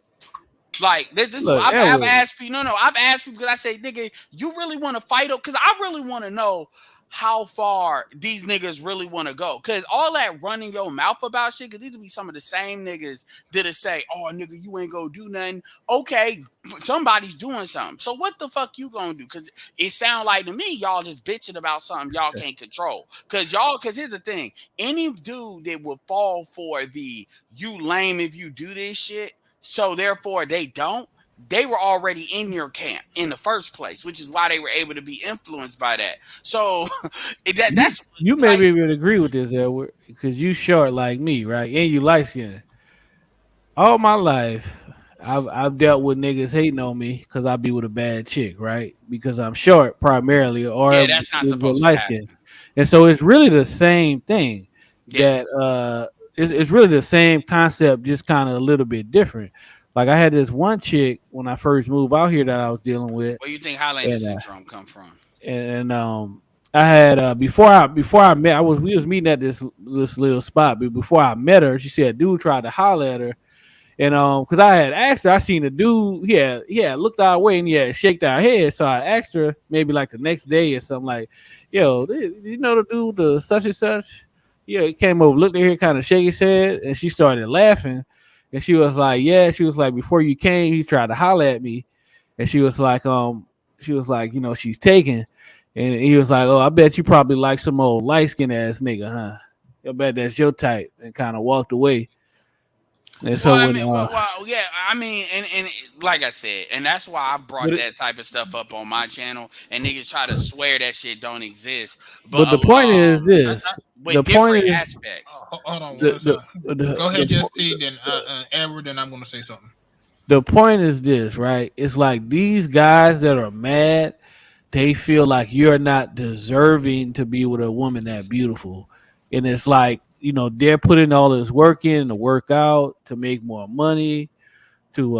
Like this, I've asked people. I've asked people because I say, nigga, you really want to fight up? Because I really want to know how far these niggas really want to go. Because all that running your mouth about shit, because these will be some of the same niggas that'll say, oh, nigga, you ain't gonna do nothing. Okay, somebody's doing something. So what the fuck you gonna do? Because it sound like to me, y'all just bitching about something y'all can't control. Because here's the thing. Any dude that would fall for the you lame if you do this shit, so therefore they don't, they were already in your camp in the first place, which is why they were able to be influenced by that. So that's You maybe would agree with this, Edward, because you short like me, right? And you light skinned. All my life, I've dealt with niggas hating on me because I be with a bad chick, right? Because I'm short primarily, or yeah, that's not with supposed to light happen. skin. And so it's really the same thing. Yes. That it's really the same concept, just kind of a little bit different. Like I had this one chick when I first moved out here that I was dealing with, Where you think Highlander and syndrome come from? I had before I met we was meeting at this little spot, but before I met her, she said a dude tried to holler at her. And because I had asked her, I seen the dude, he had looked our way and he had shaked our head. So I asked her maybe like the next day or something like, yo, you know the dude, the such and such? Yeah, he came over, looked at her, kind of shake his head, and she started laughing. And she was like, yeah, she was like, before you came, he tried to holler at me. And she was like, you know, she's taken. And he was like, oh, I bet you probably like some old light skinned ass nigga, huh? I bet that's your type, and kind of walked away. And so Well, I when mean, yeah, I mean, and like I said, and that's why I brought that type of stuff up on my channel, and niggas try to swear that shit don't exist. But the point is this: with the different point is, aspects. Hold on, go ahead, Jesse. Then Edward, then I'm going to say something. The point is this, right? It's like these guys that are mad, they feel like you're not deserving to be with a woman that beautiful, and it's like, you know, they're putting all this work in to work out to make more money, to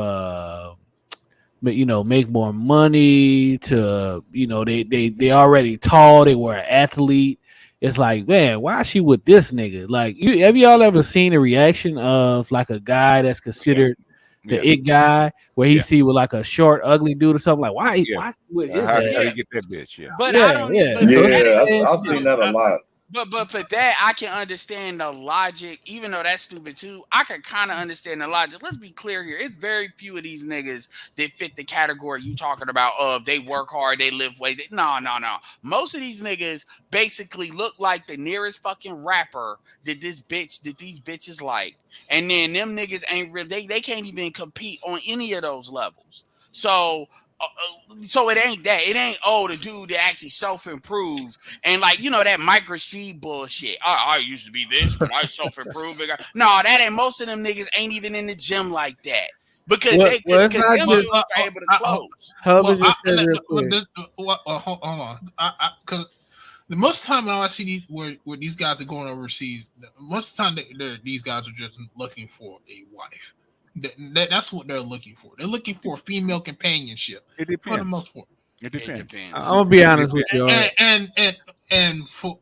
but you know, make more money, to, you know, they already tall, they were an athlete. It's like, man, why is she with this nigga? Like, have y'all ever seen a reaction of like a guy that's considered the it guy, where he see with like a short, ugly dude or something? Like, why with his how ass? do you get that bitch? Yeah. But I don't. I've seen that a lot. But for that, I can understand the logic, even though that's stupid too. I can kind of understand the logic. Let's be clear here. It's very few of these niggas that fit the category you talking about of they work hard, they live way. No. Most of these niggas basically look like the nearest fucking rapper that these bitches like. And then them niggas ain't real. They can't even compete on any of those levels. So it ain't that. It ain't the dude that actually self-improved and like, you know, that microseed bullshit. I used to be this, but I self-improved. No, that ain't. Most of them niggas ain't even in the gym like that because it's not them dudes just are able to close. Hold on, because the most time when I see these where these guys are going overseas, most of the time these guys are just looking for a wife. That's what they're looking for. They're looking for female companionship. It depends. For the most part. It depends. I'm gonna be honest with you. And for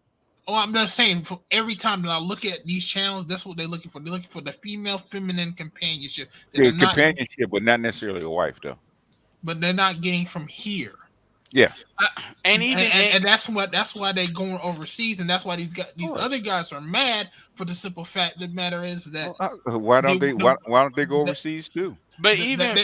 I'm just saying, for every time that I look at these channels, that's what they're looking for. They're looking for the female feminine companionship. Yeah, companionship, but not necessarily a wife, though. But they're not getting from here. Yeah, and that's why they're going overseas, and that's why these other guys are mad for the simple fact the matter is that why don't they go overseas too? But even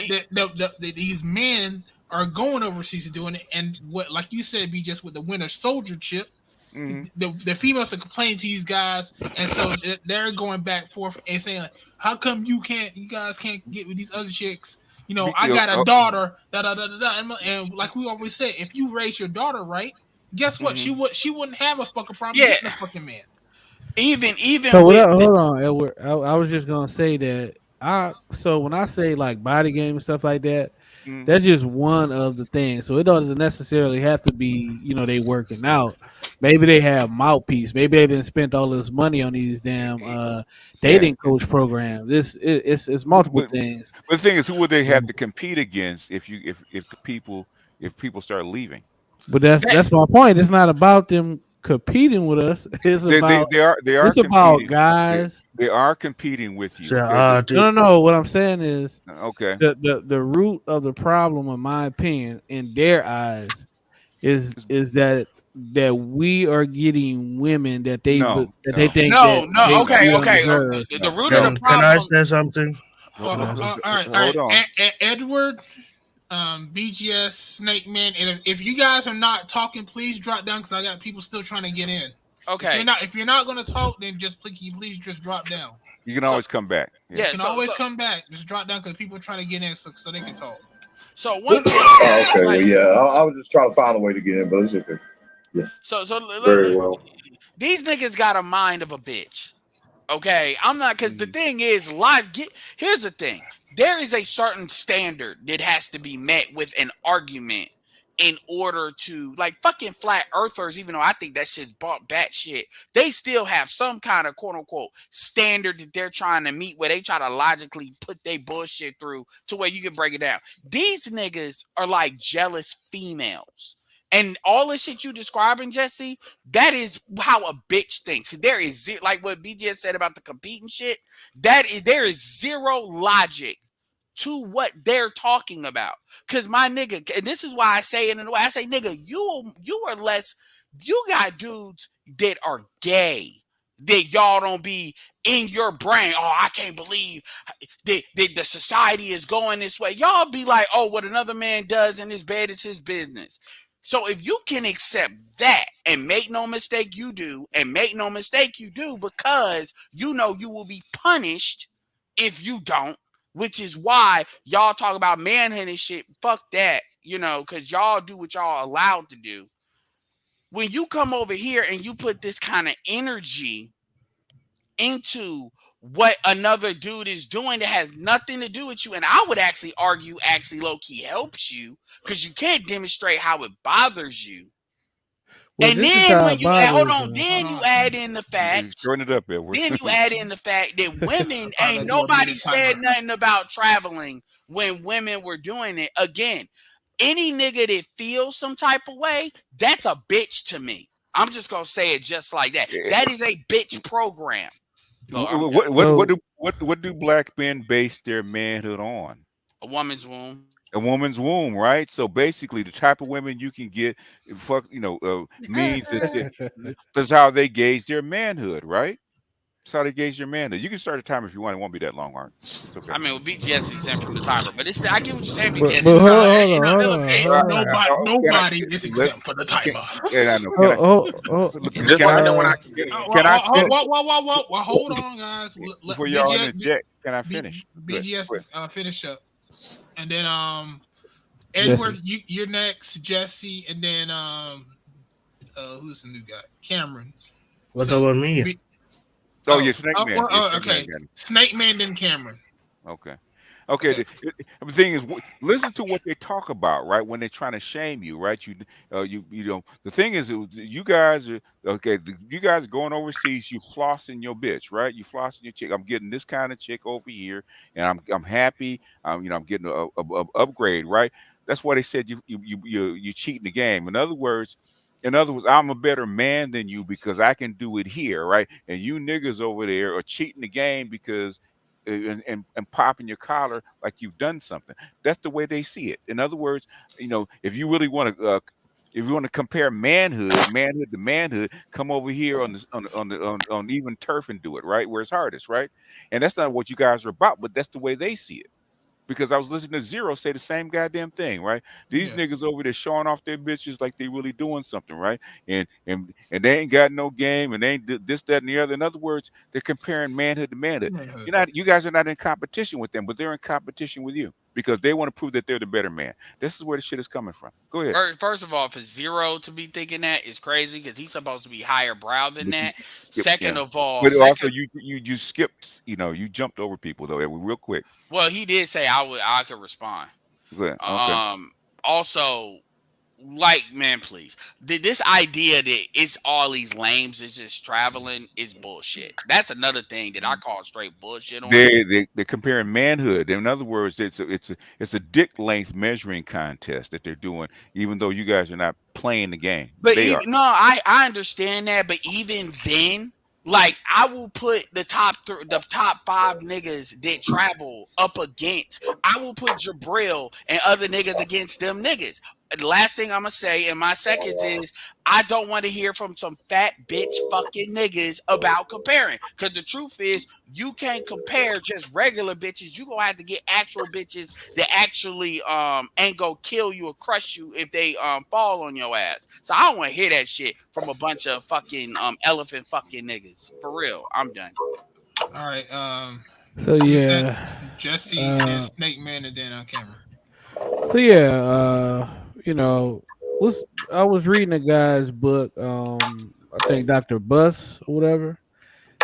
these men are going overseas to doing it, and what, like you said, be just with the winter soldier chip. Mm-hmm. The females are complaining to these guys, and so they're going back forth and saying, "How come you guys can't get with these other chicks? You know, I got a daughter, and like we always say, if you raise your daughter right, guess what? Mm-hmm. She wouldn't have a fucking problem getting a fucking man. Even so hold on, Edward. I was just gonna say that so when I say like body game and stuff like that, that's just one of the things. So it doesn't necessarily have to be, you know, they working out. Maybe they have mouthpiece. Maybe they didn't spend all this money on these damn dating coach programs. It's multiple things. But the thing is, who would they have to compete against if people start leaving? But that's my point. It's not about them competing with us. It's about it's about guys. They are competing with you. No. What I'm saying is, okay, the root of the problem, in my opinion, in their eyes, is that we are getting women that they think okay. The root of the problem. Can I say something? All right. Edward, BGS, Snake Man, and if you guys are not talking, please drop down because I got people still trying to get in. Okay. If you're not going to talk, then please just drop down. You can always come back. Yeah, you can always come back. Just drop down because people are trying to get in so they can talk. So one thing, Oh, okay. Well, like, yeah. I was just trying to find a way to get in, but it's okay. Yeah. so Very well. these niggas got a mind of a bitch. Okay, I'm not, because the Mm. thing is, here's the thing. There is a certain standard that has to be met with an argument in order to, like, fucking flat earthers, even though I think that shit's bat shit, they still have some kind of quote unquote standard that they're trying to meet, where they try to logically put their bullshit through to where you can break it down. These niggas are like jealous females. And all the shit you describing, Jesse, that is how a bitch thinks. There is like what BGS said about the competing shit. There is zero logic to what they're talking about. Cause my nigga, and this is why I say it in a way. I say, nigga, you are less. You got dudes that are gay that y'all don't be in your brain. Oh, I can't believe the society is going this way. Y'all be like, oh, what another man does in his bed is his business. So if you can accept that and make no mistake you do, because you know you will be punished if you don't, which is why y'all talk about manhood and shit. Fuck that, because y'all do what y'all allowed to do. When you come over here and you put this kind of energy into what another dude is doing that has nothing to do with you, and I would actually argue low-key helps you, because you can't demonstrate how it bothers you. Well, And this is then how when it you hold bothers on, me. then you add in the fact, Shorten it up, Edward. that women ain't nobody said nothing about traveling when women were doing it. Again, any nigga that feels some type of way, that's a bitch to me. I'm just gonna say it just like that. That is a bitch program. What do black men base their manhood on? A woman's womb. A woman's womb, right? So basically, the type of women you can get, means that's how they gauge their manhood, right? That's how they gauge their manhood. You can start a timer if you want. It won't be that long, Art. It's okay. I mean, with BGS is exempt from the timer, but I get what you're saying, BGS. But hold on. Nobody is exempt from the timer. Yeah, I know. Just let me know when I can get in. Can I finish? Well, hold on, guys. Let Before y'all interject, can I finish? BGS finish up, and then Edward, you're next. Jesse, and then who's the new guy? Cameron. What about me? Snake Man. Okay, Snake Man, then Cameron. Okay. The thing is, listen to what they talk about, right? When they're trying to shame you, right? The thing is, you guys are okay. You guys are going overseas. You flossing your bitch, right? You flossing your chick. I'm getting this kind of chick over here, and I'm happy. I'm getting a upgrade, right? That's why they said you cheating the game. In other words, I'm a better man than you because I can do it here, right? And you niggas over there are cheating the game because and popping your collar like you've done something. That's the way they see it. In other words, if you really want to compare manhood to manhood, come over here on even turf and do it, right? Where it's hardest, right? And that's not what you guys are about, but that's the way they see it. Because I was listening to Zero say the same goddamn thing, right? These niggas over there showing off their bitches like they really doing something, right? And they ain't got no game, and they ain't this, that, and the other. In other words, they're comparing manhood to manhood. You guys are not in competition with them, but they're in competition with you because they want to prove that they're the better man. This is where the shit is coming from. Go ahead. First of all, for Zero to be thinking that is crazy because he's supposed to be higher brow than that. Second of all, but also you skipped, you jumped over people though, real quick. Well, he did say I could respond. Good. Okay. Also, man, please. This idea that it's all these lames is just traveling is bullshit. That's another thing that I call straight bullshit on. They're comparing manhood. In other words, it's a dick length measuring contest that they're doing, even though you guys are not playing the game. But I understand that, but even then, like, I will put the top 5 niggas that travel up against. I will put Jabril and other niggas against them niggas. The last thing I'm gonna say in my seconds is I don't want to hear from some fat bitch fucking niggas about comparing. Because the truth is, you can't compare just regular bitches. You gonna have to get actual bitches that actually ain't gonna kill you or crush you if they fall on your ass. So I don't want to hear that shit from a bunch of fucking elephant fucking niggas. For real, I'm done. All right. So yeah, Jesse and Snake Man, and then Cameron. So yeah, I was reading a guy's book, I think Dr. Buss or whatever,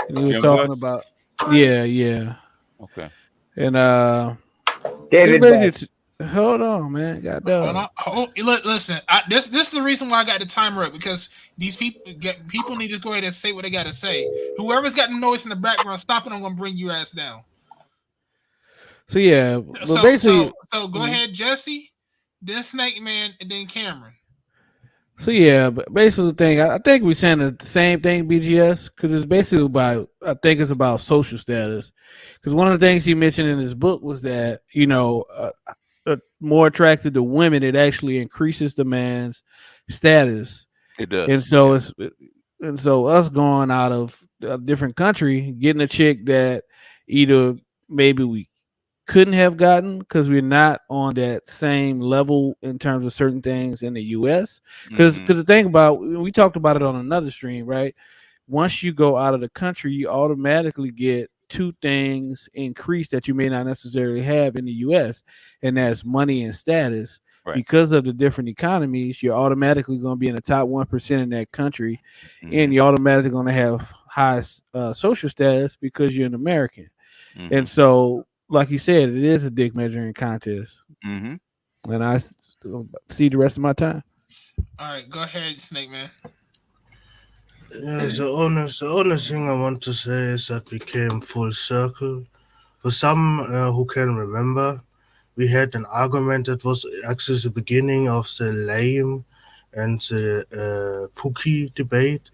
and he was Jim Buss? talking about yeah. Okay. And it's David Buss. basically hold on, man. God Hold dog. on. Listen. This is the reason why I got the timer up, because these people need to go ahead and say what they got to say. Whoever's got the noise in the background, stop it. I'm gonna bring you ass down. So yeah, but So basically go ahead, Jesse, then Snake Man, and then Cameron. So yeah, but basically the thing, I think we're saying the same thing, BGS, because it's basically about, I think it's about social status. Because one of the things he mentioned in his book was that more attracted to women, it actually increases the man's status, It does. and so us going out of a different country, getting a chick that either maybe we couldn't have gotten because we're not on that same level in terms of certain things in the US. Because Mm-hmm. the thing about, we talked about it on another stream, right? Once you go out of the country, you automatically get two things increased that you may not necessarily have in the US, and that's money and status. Right. Because of the different economies, you're automatically going to be in the top 1% in that country, Mm-hmm. and you're automatically going to have high social status because you're an American. Mm-hmm. And so, like you said, it is a dick measuring contest. Mm-hmm. And I see the rest of my time. All right, go ahead, Snake Man. Yeah, the honest thing I want to say is that we came full circle. For some who can remember, we had an argument that was actually the beginning of the lame and the Pookie debate,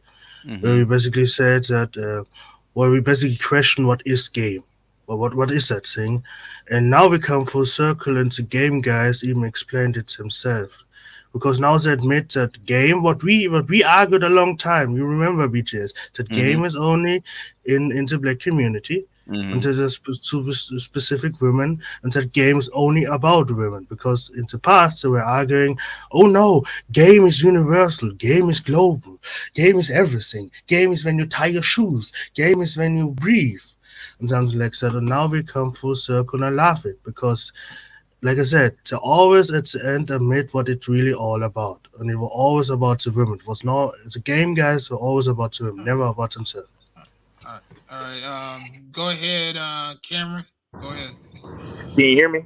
where we Mm-hmm. basically said that, where we basically question what is game, or what is that thing, and now we come full circle, and the game guys even explained it himself. Because now they admit that game, what we argued a long time, you remember, BJs, that Mm-hmm. game is only in the black community, and Mm-hmm. that there's specific women, and that game is only about women. Because in the past they were arguing, oh no, game is universal, game is global, game is everything, game is when you tie your shoes, game is when you breathe, and something like that. And now we come full circle, and I laugh it because, like I said, they always at the end admit what it's really all about. And it was always about the women. It was no, the game guys were always about the women, never about themselves. All right. Go ahead, Cameron. Go ahead. Can you hear me?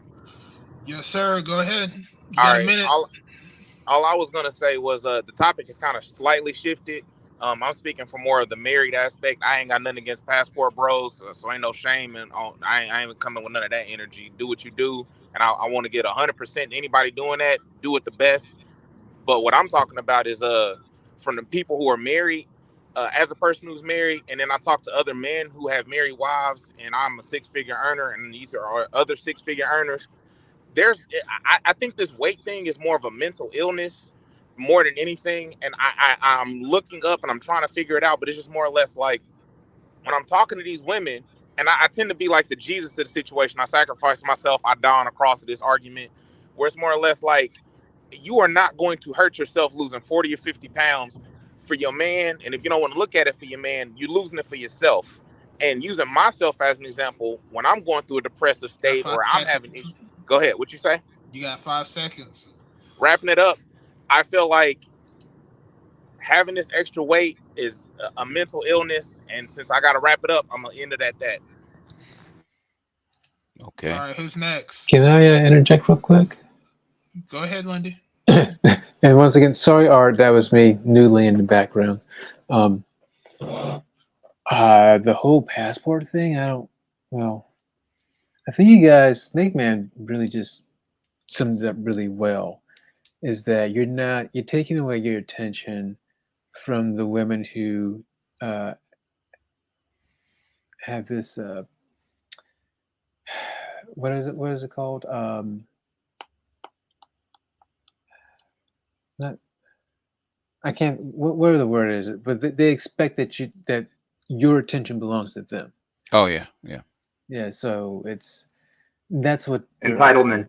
Yes, sir. Go ahead. You All got a right. minute. All I was gonna say was the topic is kind of slightly shifted. I'm speaking from more of the married aspect. I ain't got nothing against passport bros, so ain't no shame, and I ain't coming with none of that energy. Do what you do, and I want to get 100%. Anybody doing that, do it the best. But what I'm talking about is from the people who are married, as a person who's married, and then I talk to other men who have married wives, and I'm a six-figure earner, and these are other six-figure earners. I think this weight thing is more of a mental illness more than anything, and I'm looking up and I'm trying to figure it out, but it's just more or less like when I'm talking to these women, and I tend to be like the Jesus of the situation. I sacrifice myself, I die on the cross of this argument, where it's more or less like you are not going to hurt yourself losing 40 or 50 pounds for your man, and if you don't want to look at it for your man, you're losing it for yourself. And using myself as an example, when I'm going through a depressive You got state 5 or I'm having seconds. issues, go ahead. What you say? You got 5 seconds. Wrapping it up, I feel like having this extra weight is a mental illness, and since I got to wrap it up, I'm gonna end it at that. Okay. All right, who's next? Can I interject real quick? Go ahead, Lundy. And once again, sorry, Art, that was me, Newly in the background. The whole passport thing, I think you guys, Snake Man really just summed it up really well. Is that you're taking away your attention from the women who have this, what is it called? Not, I can't. What the word is it? But they expect that your attention belongs to them. Oh yeah. Yeah. So that's what Entitlement.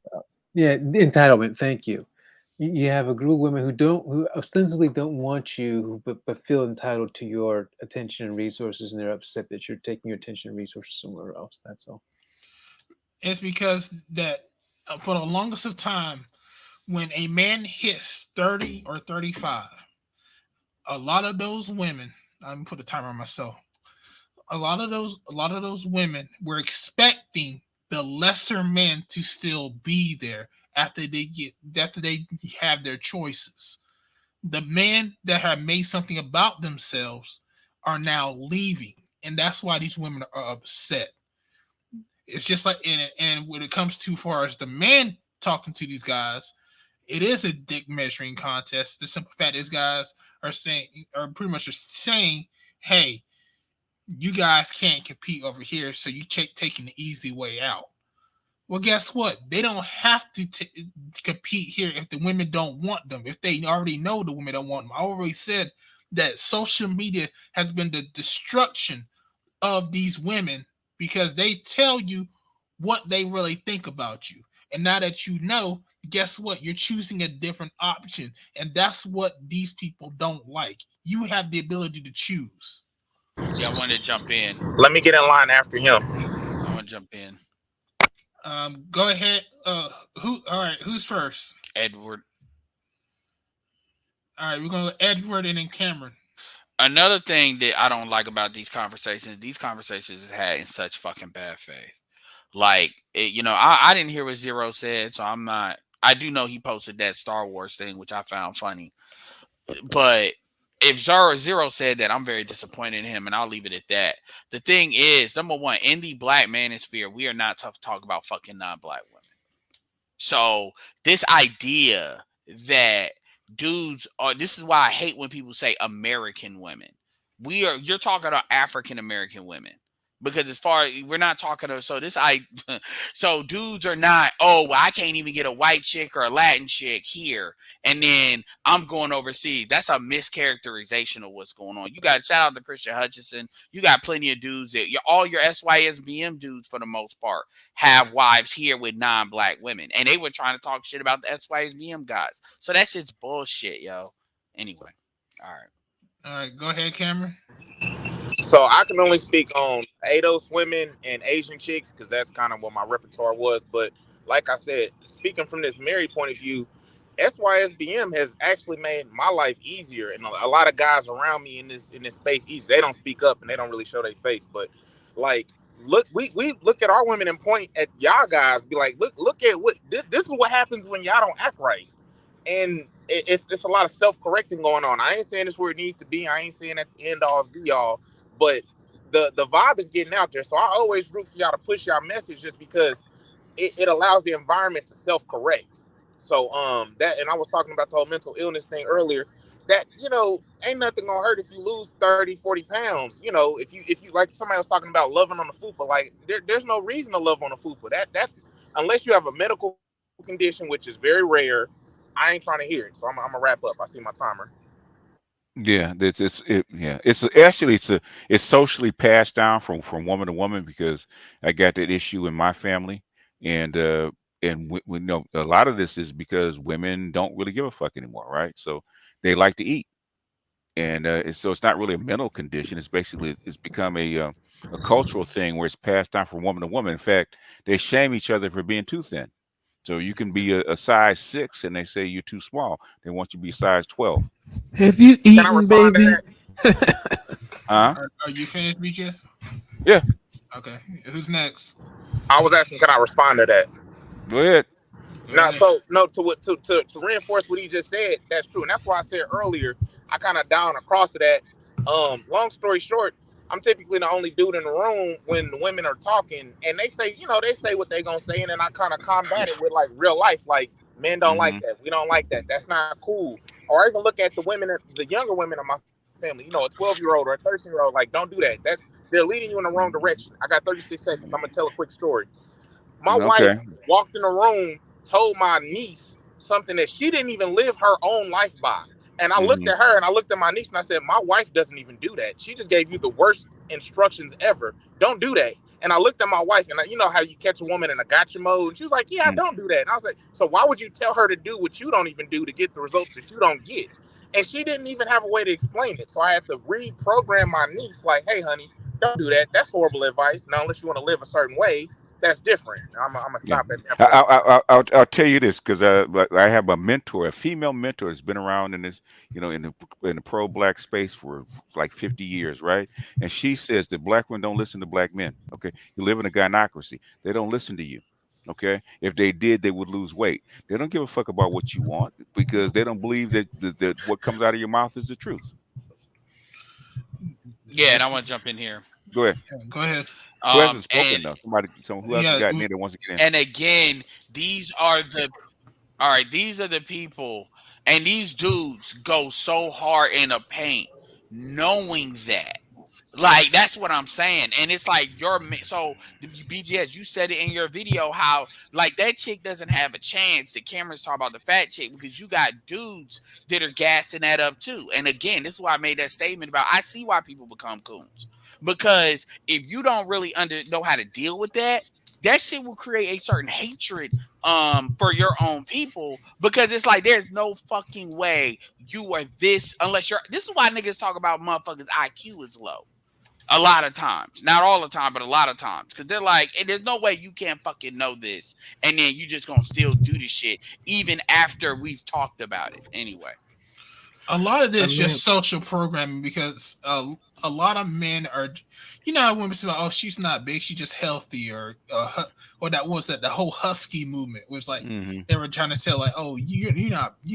Yeah, entitlement. Thank you. You have a group of women who ostensibly don't want you, but feel entitled to your attention and resources, and they're upset that you're taking your attention and resources somewhere else. That's all. It's because that for the longest of time, when a man hits 30 or 35, a lot of those women, I'm gonna put a timer on myself. A lot of those women were expecting the lesser men to still be there after they have their choices. The men that have made something about themselves are now leaving, and that's why these women are upset. It's just like, and when it comes to far as the man talking to these guys, it is a dick measuring contest. The simple fact is, guys are pretty much saying, "Hey, you guys can't compete over here, so you taking the easy way out." Well, guess what? They don't have to compete here if the women don't want them. If they already know the women don't want them. I already said that social media has been the destruction of these women because they tell you what they really think about you. And now that you know, guess what? You're choosing a different option. And that's what these people don't like. You have the ability to choose. Yeah, I wanted to jump in. Let me get in line after him. I want to jump in. Go ahead. All right, who's first? Edward. All right, we're going to Edward and then Cameron. Another thing that I don't like about these conversations is had in such fucking bad faith. Like, I didn't hear what Zero said, so I'm not. I do know he posted that Star Wars thing, which I found funny. But if Zero said that, I'm very disappointed in him, and I'll leave it at that. The thing is, number one, in the black manosphere, we are not tough to talk about fucking non-black women. So this idea that dudes are, this is why I hate when people say American women. You're talking about African American women. Because as far we're not talking to, so dudes are not, well, I can't even get a white chick or a Latin chick here, and then I'm going overseas. That's a mischaracterization of what's going on. You got, shout out to Christian Hutchinson. You got plenty of dudes that all your SYSBM dudes for the most part have wives here with non-black women, and they were trying to talk shit about the SYSBM guys. So that's just bullshit, yo. Anyway, all right, go ahead, Cameron. So I can only speak on ADOS women and Asian chicks because that's kind of what my repertoire was. But like I said, speaking from this married point of view, SYSBM has actually made my life easier, and a lot of guys around me in this space easier. They don't speak up and they don't really show their face, but like, look, we look at our women and point at y'all guys, be like, look at what this is what happens when y'all don't act right, and it's a lot of self-correcting going on. I ain't saying it's where it needs to be. I ain't saying at the end all be all. But the vibe is getting out there. So I always root for y'all to push y'all message just because it allows the environment to self-correct. So that, and I was talking about the whole mental illness thing earlier, that, ain't nothing gonna hurt if you lose 30, 40 pounds. If you like somebody was talking about loving on the fupa, like there's no reason to love on the fupa. That's unless you have a medical condition, which is very rare. I ain't trying to hear it. So I'm gonna wrap up. I see my timer. Yeah, it's socially passed down from woman to woman because I got that issue in my family, and we know a lot of this is because women don't really give a fuck anymore, right? So they like to eat, and so it's not really a mental condition. It's become a cultural thing where it's passed down from woman to woman. In fact, they shame each other for being too thin. So you can be a size 6 and they say you're too small. They want you to be size 12. Have you eaten, baby? Are you finished, BJ? Yeah. Okay. Who's next? I was asking, can I respond to that? Go ahead. To reinforce what he just said, that's true. And that's why I said earlier, I kind of down across to that. Long story short, I'm typically the only dude in the room when the women are talking, and they say what they gonna say, and then I kind of combat it with like real life, like men don't like that, we don't like that, that's not cool. Or I even look at the younger women in my family, a 12-year-old or a 13-year-old, like, don't do that. They're leading you in the wrong direction. I got 36 seconds. I'm gonna tell a quick story. My wife walked in the room, told my niece something that she didn't even live her own life by. And I looked at her and I looked at my niece and I said, my wife doesn't even do that. She just gave you the worst instructions ever. Don't do that. And I looked at my wife and you know how you catch a woman in a gotcha mode? And she was like, yeah, I don't do that. And I was like, so why would you tell her to do what you don't even do to get the results that you don't get? And she didn't even have a way to explain it. So I had to reprogram my niece like, hey, honey, don't do that. That's horrible advice. Now, unless you want to live a certain way, that's different. I'm gonna stop at that point. I'll tell you this because I have a mentor, a female mentor that's been around in this, in the pro black space for like 50 years, right? And she says that black women don't listen to black men. Okay, you live in a gynocracy. They don't listen to you. Okay, if they did, they would lose weight. They don't give a fuck about what you want because they don't believe that what comes out of your mouth is the truth. Yeah, and I want to jump in here. Go ahead. Go ahead. Who hasn't spoken though? Someone who hasn't Yeah, gotten in that wants to get in. And again, these are the people, and these dudes go so hard in the paint, knowing that. Like, that's what I'm saying. And it's like so BGS, you said it in your video how like that chick doesn't have a chance. The cameras talk about the fat chick because you got dudes that are gassing that up too. And again, this is why I made that statement about I see why people become coons. Because if you don't really know how to deal with that shit will create a certain hatred for your own people, because it's like there's no fucking way you are this unless you're. This is why niggas talk about motherfuckers' IQ is low. A lot of times, not all the time, but a lot of times, because they're like, hey, there's no way you can't fucking know this, and then you just gonna still do this shit even after we've talked about it anyway. A lot of this just social programming because a lot of men are, women say, oh, she's not big, she's just healthy, or that was the whole husky movement was like they were trying to say like, oh, you're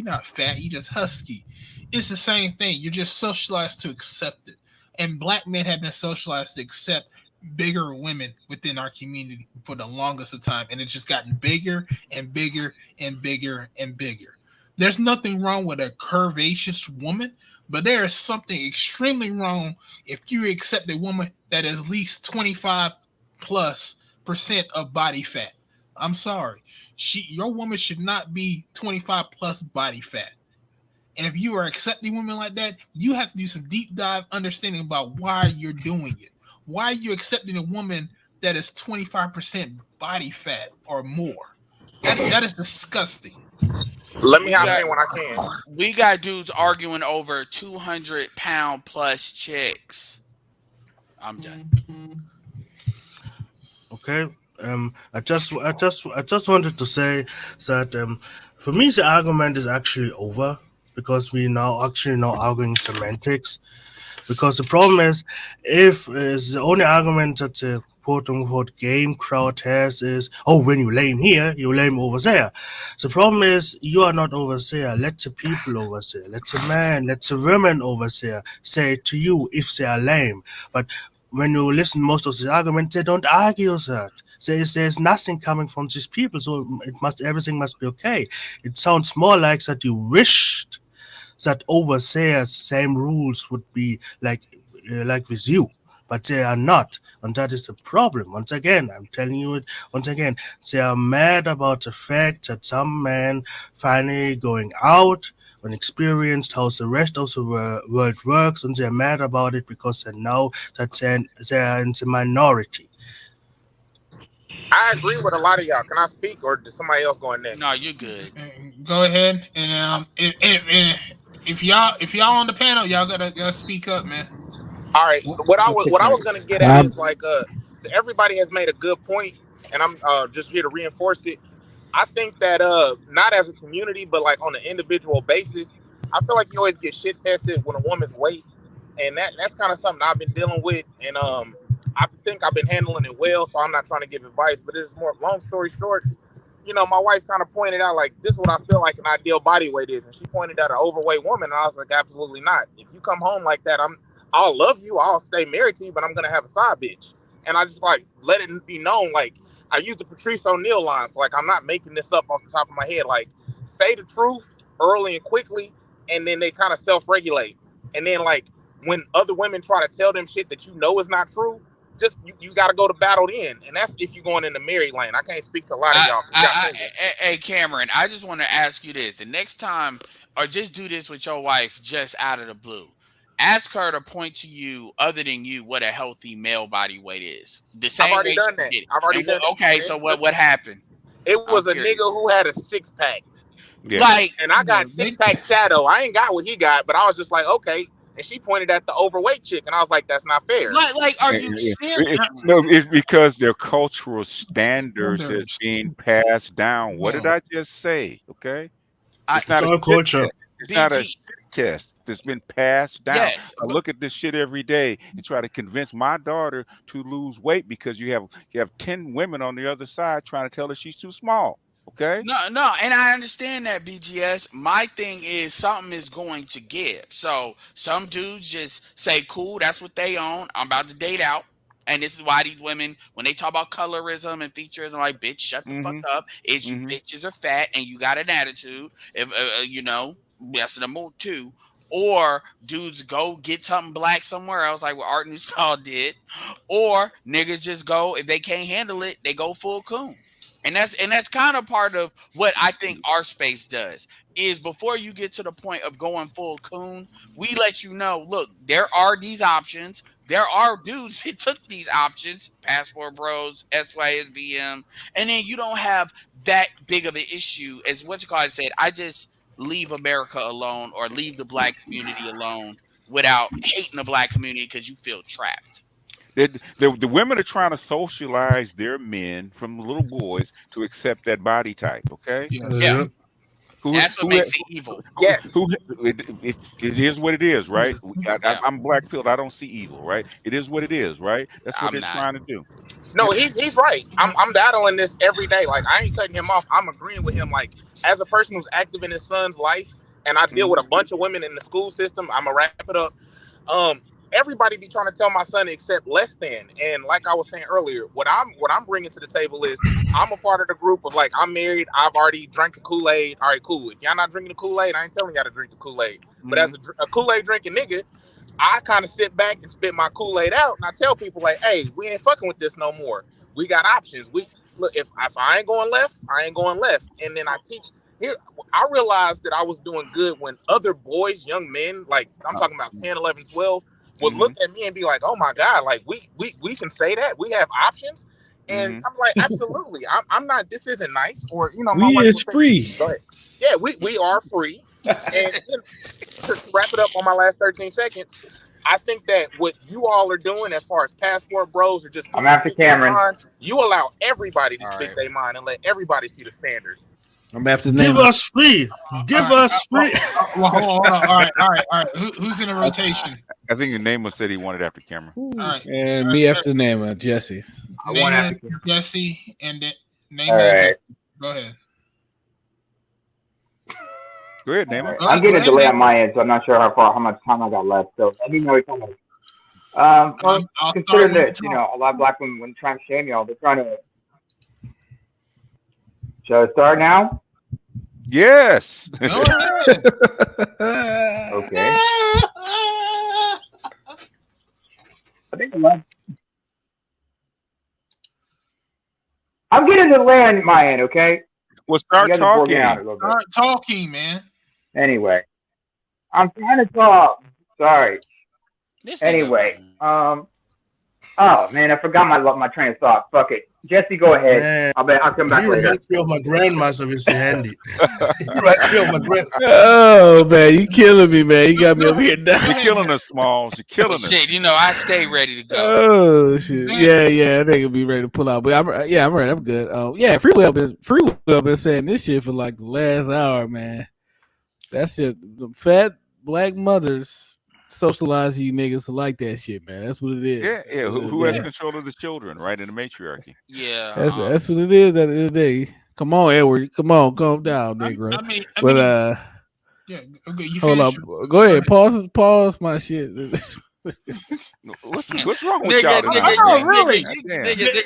not fat, you just husky. It's the same thing. You're just socialized to accept it. And black men have been socialized to accept bigger women within our community for the longest of time. And it's just gotten bigger and bigger and bigger and bigger. There's nothing wrong with a curvaceous woman, but there is something extremely wrong if you accept a woman that is at least 25+% of body fat. I'm sorry. Your woman should not be 25+ body fat. And if you are accepting women like that, you have to do some deep dive understanding about why you're doing it. Why are you accepting a woman that is 25% body fat or more? That is disgusting. Let me hop in when I can. We got dudes arguing over 200-pound plus chicks. I'm done. Okay. I just wanted to say that for me the argument is actually over, because we now actually arguing semantics. Because the problem is, if the only argument that the quote-unquote game crowd has is, oh, when you lame here, you lame over there. The problem is, you are not over there. Let the people over there, let the men, let the women over there say to you if they are lame. But when you listen most of the arguments, they don't argue that. There's nothing coming from these people, so everything must be okay. It sounds more like that you wished that over there same rules would be like with you, but they are not, and that is the problem. Once again, I'm telling you it once again, they are mad about the fact that some men finally going out and experienced how the rest of the world works, and they're mad about it because they know that they're in the minority. I agree with a lot of y'all. Can I speak, or did somebody else go in next? No, you're good. Go ahead, and if y'all on the panel, y'all gotta speak up, man. All right. What I was gonna get at is like so everybody has made a good point, and I'm just here to reinforce it. I think that not as a community, but like on an individual basis, I feel like you always get shit tested when a woman's weight, and that's kind of something I've been dealing with, and I think I've been handling it well, so I'm not trying to give advice, but it's more, long story short, my wife kind of pointed out, like, this is what I feel like an ideal body weight is. And she pointed out an overweight woman, and I was like, absolutely not. If you come home like that, I'll love you, I'll stay married to you, but I'm going to have a side bitch. And I just, like, let it be known, like, I use the Patrice O'Neal line, so, like, I'm not making this up off the top of my head. Like, say the truth early and quickly, and then they kind of self-regulate. And then, like, when other women try to tell them shit that is not true, just you got to go to battle then, and that's if you're going in the married lane. I can't speak to a lot of y'all. Hey, Cameron, I just want to ask you this: the next time, or just do this with your wife, just out of the blue, ask her to point to you, other than you, what a healthy male body weight is. The same. I've already done that. I've already done that. Okay, so what happened? It was a nigga who had a 6-pack. Yeah. Like, and I got 6-pack shadow. I ain't got what he got, but I was just like, okay. and she pointed at the overweight chick, and I was like, that's not fair. Like, are you serious? No, it's because their cultural standards is being passed down. What did I just say? Okay, it's not a all culture. test. It's not a shit test that's been passed down. Yes, I look at this shit every day and try to convince my daughter to lose weight because you have 10 women on the other side trying to tell her she's too small. Okay. No, and I understand that, BGS. My thing is something is going to give. So some dudes just say, cool, that's what they own. I'm about to date out. And this is why these women, when they talk about colorism and features, I'm like, bitch, shut the fuck up. Is you bitches are fat and you got an attitude. If you know, that's the mood too. Or dudes go get something black somewhere else, like what Art Newstall did. Or niggas just go, if they can't handle it, they go full coon. And that's kind of part of what I think our space does is before you get to the point of going full coon, we let you know, look, there are these options. There are dudes that took these options, Passport Bros, SYSBM, and then you don't have that big of an issue as what you call it said. I just leave America alone or leave the black community alone without hating the black community because you feel trapped. The women are trying to socialize their men from little boys to accept that body type. Okay. Yeah. That's what makes it evil. Yes. It is what it is, right? I'm black pilled. I don't see evil, right? It is what it is, right? That's what they're trying to do. No, he's right. I'm battling this every day. Like, I ain't cutting him off. I'm agreeing with him. Like, as a person who's active in his son's life, and I deal with a bunch of women in the school system, I'm gonna wrap it up. Everybody be trying to tell my son to accept less than, and like I was saying earlier, what I'm bringing to the table is I'm a part of the group of like I'm married, I've already drank the Kool-Aid. All right, cool. If y'all not drinking the Kool-Aid, I ain't telling y'all to drink the Kool-Aid. But as a Kool-Aid drinking nigga, I kind of sit back and spit my Kool-Aid out, and I tell people like, hey, we ain't fucking with this no more. We got options. We look if I ain't going left, I ain't going left, and then I teach. Here, I realized that I was doing good when other boys, young men, like I'm talking about 10, 11, 12. Would look at me and be like, "Oh my God, like we can say that we have options," and I'm like, "Absolutely, I'm not. This isn't nice." Or you know, my wife is free. Go ahead. Yeah, we are free. And to wrap it up on my last 13 seconds, I think that what you all are doing as far as Passport Bros or just I'm after Cameron. mind, you allow everybody to speak their mind and let everybody see the standard. I'm after Give us free. Give us free. Well, hold on. All right. Who's in the rotation? I think the Namer said he wanted after Cameron. All right. And me after Namer, Jesse. Namer, Jesse, and then Namer. All right. Go ahead. Go ahead, Namer. I'm getting a delay on my end, so I'm not sure how much time I got left. So let me know if well, consider this. You know, a lot of black women, when trying to shame y'all, they're trying to. Shall I start now? Yes. Okay. I think I'm getting the land my end, okay? Well, start talking. Start talking, man. Anyway, I'm trying to talk. Sorry. Anyway, oh man, I forgot my train of thought. Fuck it. Jesse, go ahead. Man, I'll come back you later. remind me of my grandma's obviously handy. You remind me of my grandma. Oh man, you killing me, man. You got me over here dying. You're killing us, Smalls. You're killing us. Shit, you know, I stay ready to go. Oh shit. Yeah, they can be ready to pull out. But I'm ready. I'm good. Yeah, Free Will been saying this shit for like the last hour, man. That shit, the fat black mothers socialize you niggas to like that shit, man. That's what it is. Yeah. Who has control of the children, right? In the matriarchy. Yeah. That's what it is at the end of the day. Come on, Edward. Come on, calm down, Negro. Yeah. Okay, you hold up. Go ahead. Pause my shit. What's wrong with y'all tonight? Oh, really?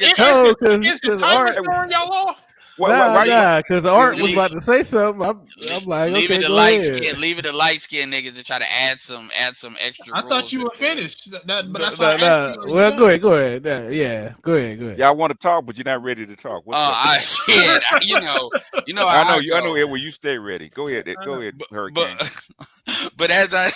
Because Art throwing y'all off. Because Art was about to say something. I'm like, leave okay, it to go light ahead. skin. Leave it to light skin niggas to try to add some extra. I thought you were finished. But Well, go ahead. Go ahead. Y'all want to talk, but you're not ready to talk. Shit. You know. I know, Edward. You stay ready. Go ahead. Hurricane. But as I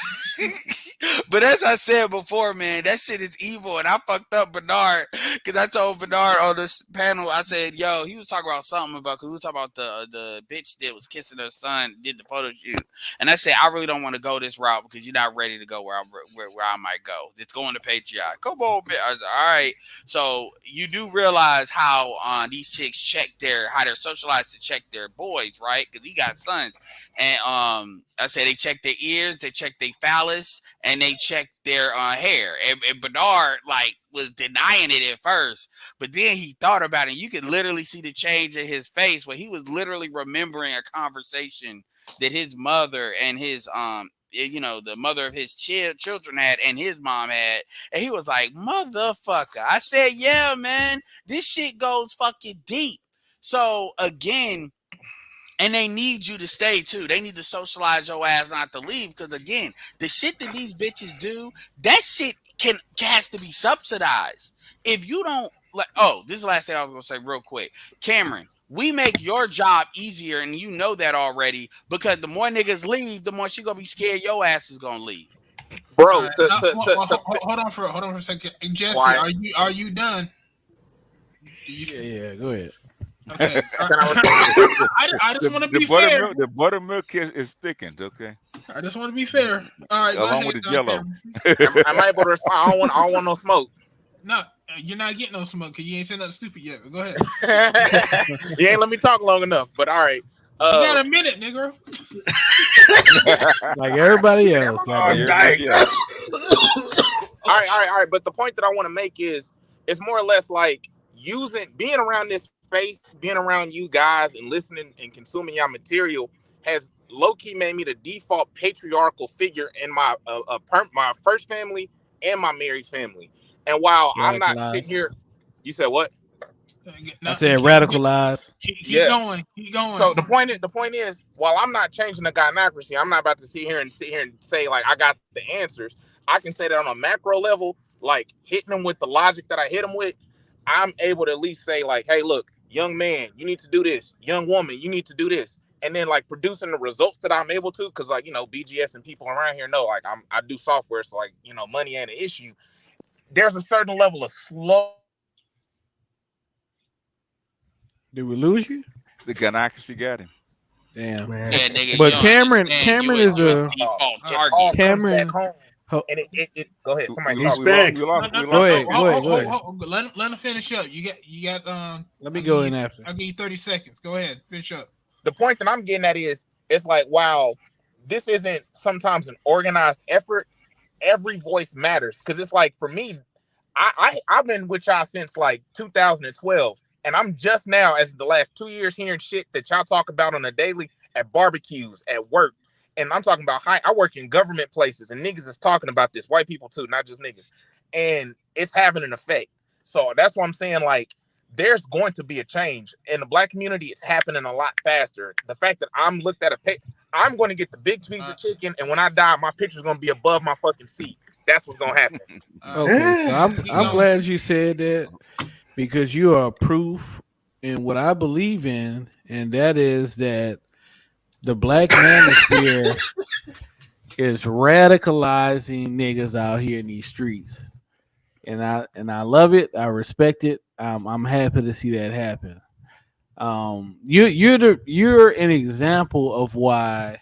But as I said before, man, that shit is evil. And I fucked up Bernard because I told Bernard on this panel, I said, yo, he was talking about something about, because we were talking about the bitch that was kissing her son, did the photo shoot. And I said, I really don't want to go this route because you're not ready to go where I might go. It's going to Patreon. Come on, man. I was like, all right. So you do realize how these chicks how they're socialized to check their boys, right? Because he got sons. And I said they check their ears, they check their phallus, and they check their hair. And Bernard was denying it at first, but then he thought about it. You could literally see the change in his face where he was literally remembering a conversation that his mother and his the mother of his children had and his mom had, and he was like, motherfucker. I said, yeah, man, this shit goes fucking deep. So again, and they need you to stay too. They need to socialize your ass not to leave. Because again, the shit that these bitches do, that shit has to be subsidized. If you don't this is the last thing I was gonna say real quick. Cameron, we make your job easier, and you know that already, because the more niggas leave, the more she gonna be scared your ass is gonna leave. Bro, hold on for a second. Jesse, are you done? Yeah, go ahead. Okay. I just want to be fair. The buttermilk is thickened. Okay. I just want to be fair. All right. Along with the Jello. Am I able to respond? I don't want no smoke. No, you're not getting no smoke because you ain't said nothing stupid yet. But go ahead. You ain't let me talk long enough. But all right. You got a minute, nigga. Like everybody else. All right. But the point that I want to make is, it's more or less like being around this space, being around you guys and listening and consuming your material has low-key made me the default patriarchal figure in my first family and my married family. And while I'm not sitting here, you said what? I said radicalized. Keep going. So the point is, while I'm not changing the gynocracy, I'm not about to sit here and say like I got the answers. I can say that on a macro level, like hitting them with the logic that I hit them with. I'm able to at least say like, hey, look, young man, you need to do this. Young woman, you need to do this. And then like producing the results that I'm able to, because like, BGS and people around here know like I do software, so like, money ain't an issue. There's a certain level of slow. Did we lose you? The gynocracy got him. Damn. Man. Yeah, nigga, but Cameron is a Cameron. And it go ahead. Somebody respect. Go ahead. Let him finish up. You got Let me go in after. I'll give you 30 seconds. Go ahead. Finish up. The point that I'm getting at is, it's like, wow, this isn't sometimes an organized effort. Every voice matters. Because it's like, for me, I've been with y'all since like 2012. And I'm just now, as the last 2 years, hearing shit that y'all talk about on a daily at barbecues, at work. And I'm talking about I work in government places, and niggas is talking about this. White people too, not just niggas. And it's having an effect. So that's why I'm saying, like, there's going to be a change. In the Black community, it's happening a lot faster. The fact that I'm looked at I'm going to get the big piece of chicken, and when I die, my picture's going to be above my fucking seat. That's what's going to happen. Okay, so I'm glad you said that, because you are proof in what I believe in, and that is that the Black manosphere is radicalizing niggas out here in these streets, and I love it. I respect it. I'm happy to see that happen. You're an example of why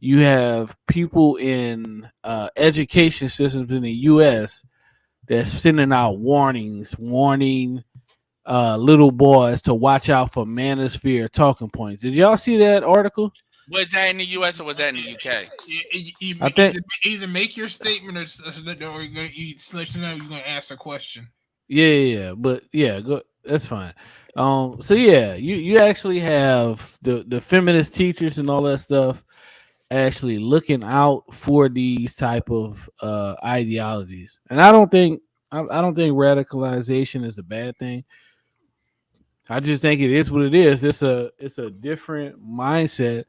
you have people in education systems in the U.S. that's sending out warning little boys to watch out for manosphere talking points. Did y'all see that article? Was that in the U.S. or was that in the UK? I think either make your statement or you're going to ask a question. Yeah, but yeah, go. That's fine. So yeah, you actually have the feminist teachers and all that stuff actually looking out for these type of ideologies, and I don't think radicalization is a bad thing. I just think it is what it is. It's a different mindset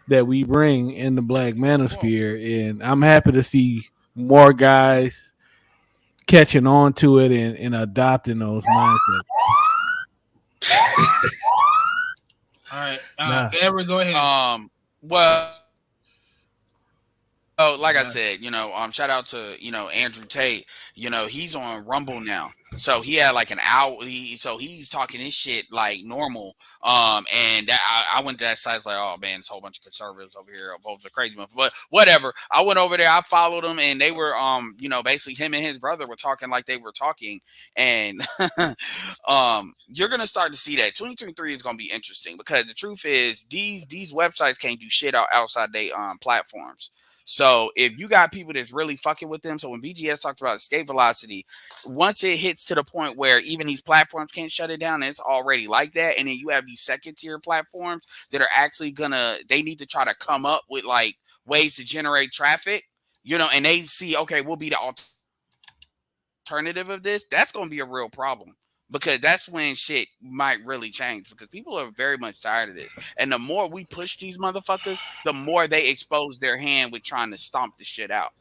that we bring in the Black manosphere, and I'm happy to see more guys catching on to it and adopting those mindsets. All right, Edward, go ahead. Well, like I said, shout out to Andrew Tate. He's on Rumble now, so he had like an hour. So he's talking his shit like normal. And that, I went to that site. It's like, oh man, it's a whole bunch of conservatives over here, a bunch of crazy ones. But whatever. I went over there. I followed them, and they were basically him and his brother were talking like they were talking, and you're gonna start to see that 2023 is gonna be interesting because the truth is these websites can't do shit outside they platforms. So if you got people that's really fucking with them, so when BGS talked about escape velocity, once it hits to the point where even these platforms can't shut it down, and it's already like that, and then you have these second tier platforms that are actually they need to try to come up with like ways to generate traffic, and they see, okay, we'll be the alternative of this. That's going to be a real problem. Because that's when shit might really change because people are very much tired of this. And the more we push these motherfuckers, the more they expose their hand with trying to stomp the shit out.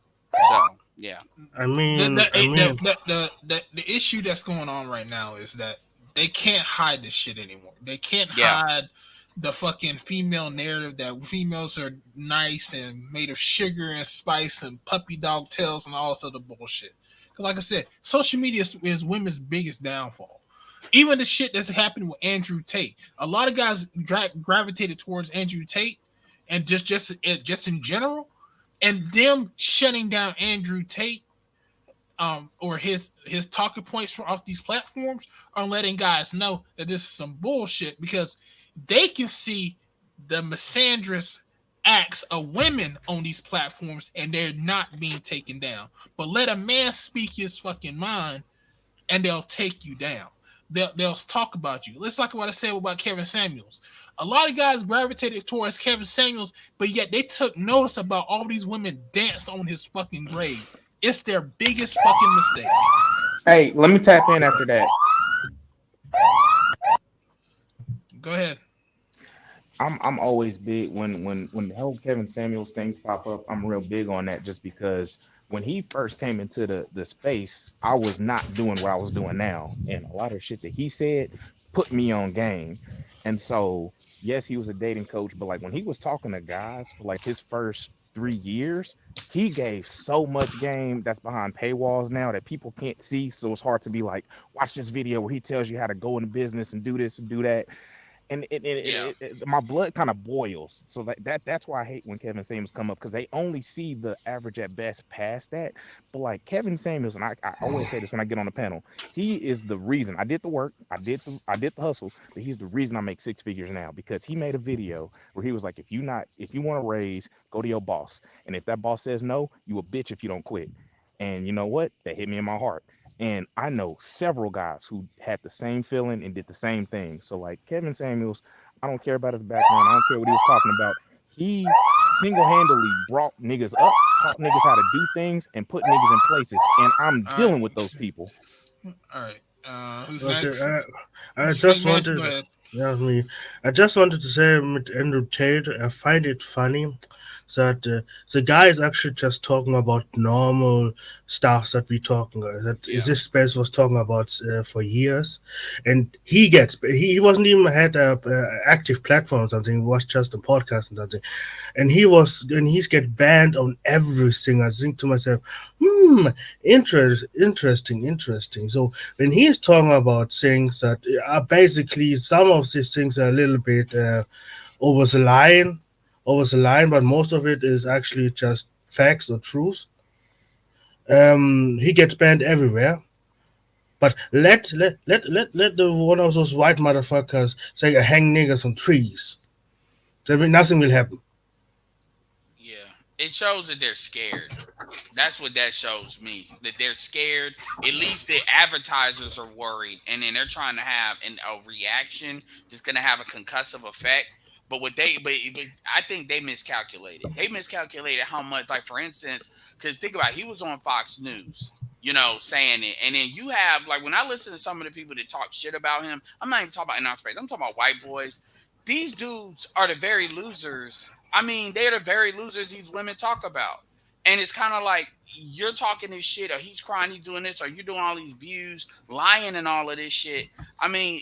So, yeah. The issue that's going on right now is that they can't hide this shit anymore. They can't hide the fucking female narrative that females are nice and made of sugar and spice and puppy dog tails and all this other bullshit. Because like I said, social media is women's biggest downfall. Even the shit that's happening with Andrew Tate, a lot of guys gravitated towards Andrew Tate, and just in general, and them shutting down Andrew Tate, or his talking points off these platforms are letting guys know that this is some bullshit because they can see the misandrous acts of women on these platforms and they're not being taken down. But let a man speak his fucking mind, and they'll take you down. They'll talk about you. Let's talk about I said about Kevin Samuels. A lot of guys gravitated towards Kevin Samuels, but yet they took notice about all these women danced on his fucking grave. It's their biggest fucking mistake. Hey, let me tap in after that. Go ahead. I'm always big when the whole Kevin Samuels things pop up. I'm real big on that just because when he first came into the space, I was not doing what I was doing now, and a lot of shit that he said put me on game. And so yes, he was a dating coach, but like when he was talking to guys for like his first 3 years, he gave so much game that's behind paywalls now that people can't see. So it's hard to be like, watch this video where he tells you how to go into business and do this and do that. And my blood kind of boils. So that's why I hate when Kevin Samuels come up because they only see the average at best past that. But like Kevin Samuels, and I always say this when I get on the panel, he is the reason I did the work, I did the hustle, but he's the reason I make 6 figures now because he made a video where he was like, if you want to raise, go to your boss, and if that boss says no, you a bitch if you don't quit. And you know what? That hit me in my heart. And I know several guys who had the same feeling and did the same thing. So like Kevin Samuels, I don't care about his background. I don't care what he was talking about. He single-handedly brought niggas up, taught niggas how to do things, and put niggas in places. And I'm dealing with those people. All right. Who's Okay, next? I just wanted. Yeah, me. I just wanted to say with Andrew Tate, I find it funny that the guy is actually just talking about normal stuff that we talking this space was talking about for years, and he wasn't even had a active platform or something. It was just a podcast and something, and he's get banned on everything. I think to myself, interesting. So when he's talking about things that are basically some of these things are a little bit over the line, but most of it is actually just facts or truth. He gets banned everywhere. But let the one of those white motherfuckers say hang niggas on trees. Nothing will happen. It shows that they're scared. That's what that shows me. That they're scared. At least the advertisers are worried, and then they're trying to have a reaction that's going to have a concussive effect. But I think they miscalculated. They miscalculated how much. Like for instance, because think about it, he was on Fox News, saying it, and then you have like when I listen to some of the people that talk shit about him, I'm not even talking about in our space. I'm talking about white boys. These dudes are the very losers. I mean, they're the very losers these women talk about. And it's kind of like you're talking this shit, or he's crying, he's doing this, or you're doing all these views, lying and all of this shit. I mean,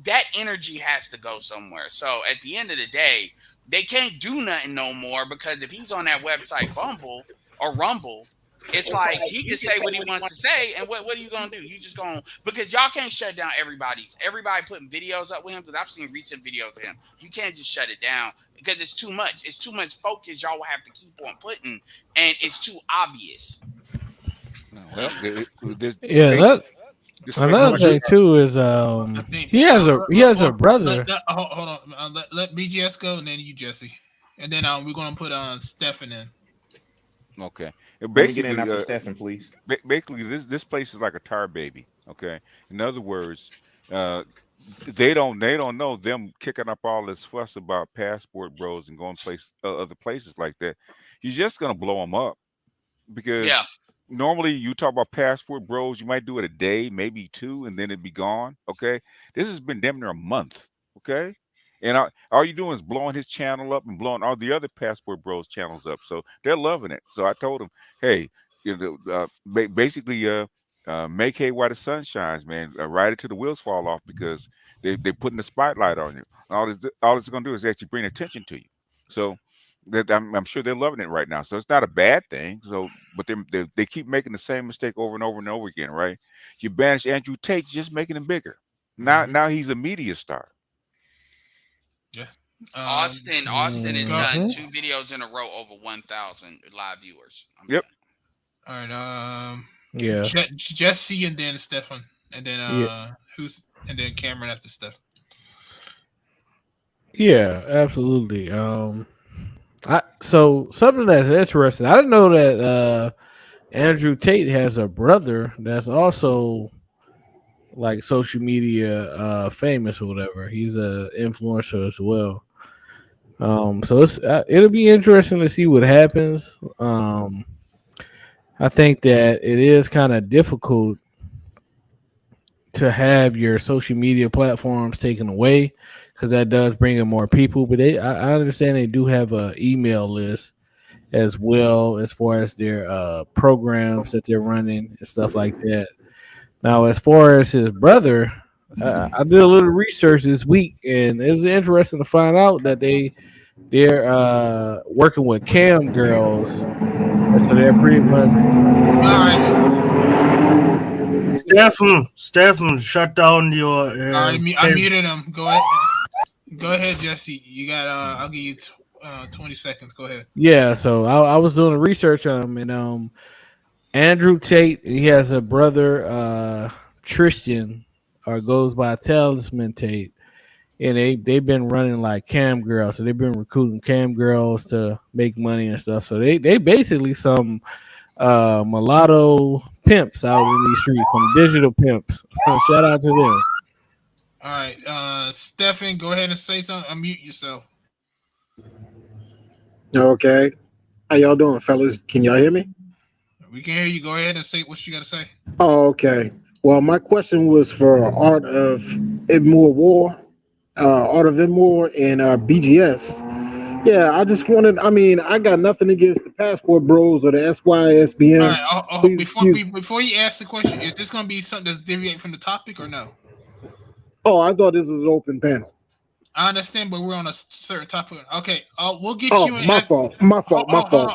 that energy has to go somewhere. So at the end of the day, they can't do nothing no more because if he's on that website Bumble or Rumble, it's like he can say what he wants to say, and what are you gonna do? You just gonna because y'all can't shut down everybody putting videos up with him because I've seen recent videos of him. You can't just shut it down because it's too much. It's too much focus y'all will have to keep on putting, and it's too obvious. Well, Yeah, another thing too is I think he has a brother. hold on. Let BGS go, and then you, Jesse, and then we're gonna put Stefan in. Okay. Let me get in Basically, after Stefan, please. basically, this place is like a tar baby. Okay. In other words, uh, they don't know them kicking up all this fuss about passport bros and going other places like that. You're just gonna blow them up Yeah. because normally you talk about passport bros, you might do it a day, maybe two, and then it'd be gone. Okay. This has been damn near a month. Okay. And all you doing is blowing his channel up and blowing all the other passport bros channels up. So they're loving it. So I told him, hey, basically, make hay while the sun shines, man. Ride it till the wheels fall off because they putting the spotlight on you. All it's going to do is actually bring attention to you. So that I'm sure they're loving it right now. So it's not a bad thing. So, but they keep making the same mistake over and over and over again, right? You banish Andrew Tate, just making him bigger. Now he's a media star. Yeah. Austin has done 2 videos in a row over 1,000 live viewers. Yep. All right. Yeah. Jesse and then Stefan, and then Yeah. and then Cameron after Stefan. Yeah, absolutely. So something that's interesting. I didn't know that Andrew Tate has a brother that's also like social media famous or whatever. He's a influencer as well. So it'll be interesting to see what happens. I think that it is kind of difficult to have your social media platforms taken away because that does bring in more people. But I understand they do have a email list as well as far as their programs that they're running and stuff like that. Now, as far as his brother, I did a little research this week, and it's interesting to find out that they're working with cam girls, and so they're pretty much. Stefan, shut down your. I muted him. Go ahead, Jesse. You got. I'll give you 20 seconds. Go ahead. Yeah, so I was doing research on him, and Andrew Tate, he has a brother, Tristan, or goes by Talisman Tate, and they've been running like cam girls, so they've been recruiting cam girls to make money and stuff. So they basically some mulatto pimps out in these streets, some digital pimps. Shout out to them. All right, Stefan, go ahead and say something. Unmute yourself. Okay. How y'all doing, fellas? Can y'all hear me? We can hear you. Go ahead and say what you got to say. Oh, okay. Well, my question was for Art of Immoral War, Art of Immoral, and BGS. Yeah, I just wanted. I mean, I got nothing against the passport bros or the SYSBM. All right. Before you ask the question, is this going to be something that's deviating from the topic or no? Oh, I thought this was an open panel. I understand, but we're on a certain topic. Okay, we'll get you in. My fault.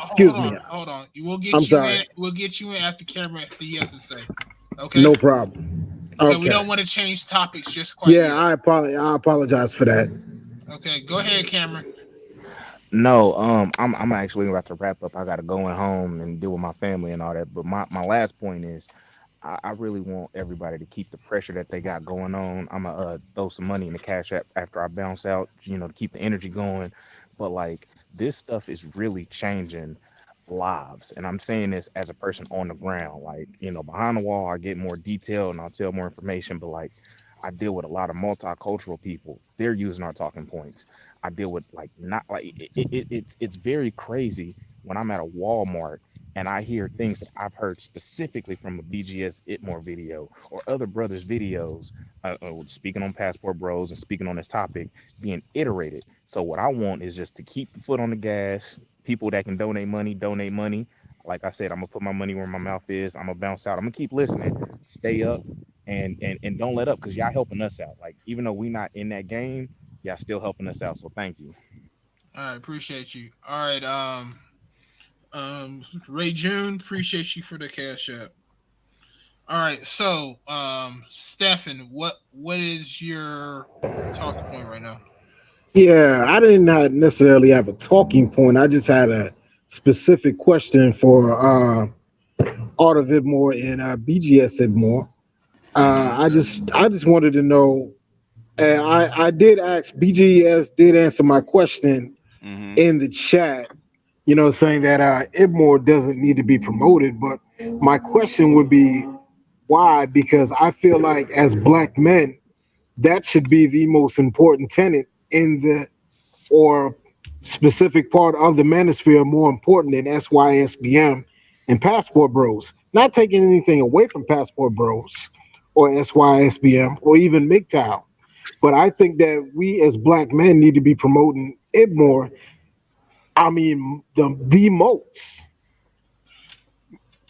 Excuse me. Hold on. We'll get you in. We'll get you in after camera after he has to say. Okay. No problem. Okay. We don't want to change topics just quite yet. I apologize for that. Okay, go ahead, Cameron. No, I'm actually about to wrap up. I got to go in home and deal with my family and all that. But my last point is, I really want everybody to keep the pressure that they got going on. I'm gonna throw some money in the cash app after I bounce out, to keep the energy going. But like this stuff is really changing lives, and I'm saying this as a person on the ground. Like behind the wall, I get more detail and I'll tell more information. But like I deal with a lot of multicultural people. They're using our talking points. I deal with it's very crazy when I'm at a Walmart and I hear things that I've heard specifically from a BGS Itmore video or other brothers' videos, speaking on Passport Bros and speaking on this topic, being iterated. So what I want is just to keep the foot on the gas. People that can donate money. Like I said, I'm gonna put my money where my mouth is. I'm gonna bounce out. I'm gonna keep listening, stay up, and don't let up because y'all helping us out. Like even though we not in that game, y'all still helping us out. So thank you. All right, appreciate you. All right, Ray June, appreciate you for the cash app. All right, so Stefan, what is your talking point right now? Yeah, I didn't necessarily have a talking point. I just had a specific question for Art of Idmore and BGS Idmore. I just wanted to know. I did ask BGS did answer my question Mm-hmm. in the chat. You know, saying that Idmore doesn't need to be promoted. But my question would be why? Because I feel like as black men, that should be the most important tenet in the or specific part of the manosphere more important than SYSBM and Passport Bros. Not taking anything away from Passport Bros or SYSBM or even MGTOW, but I think that we as black men need to be promoting it more. I mean, the most,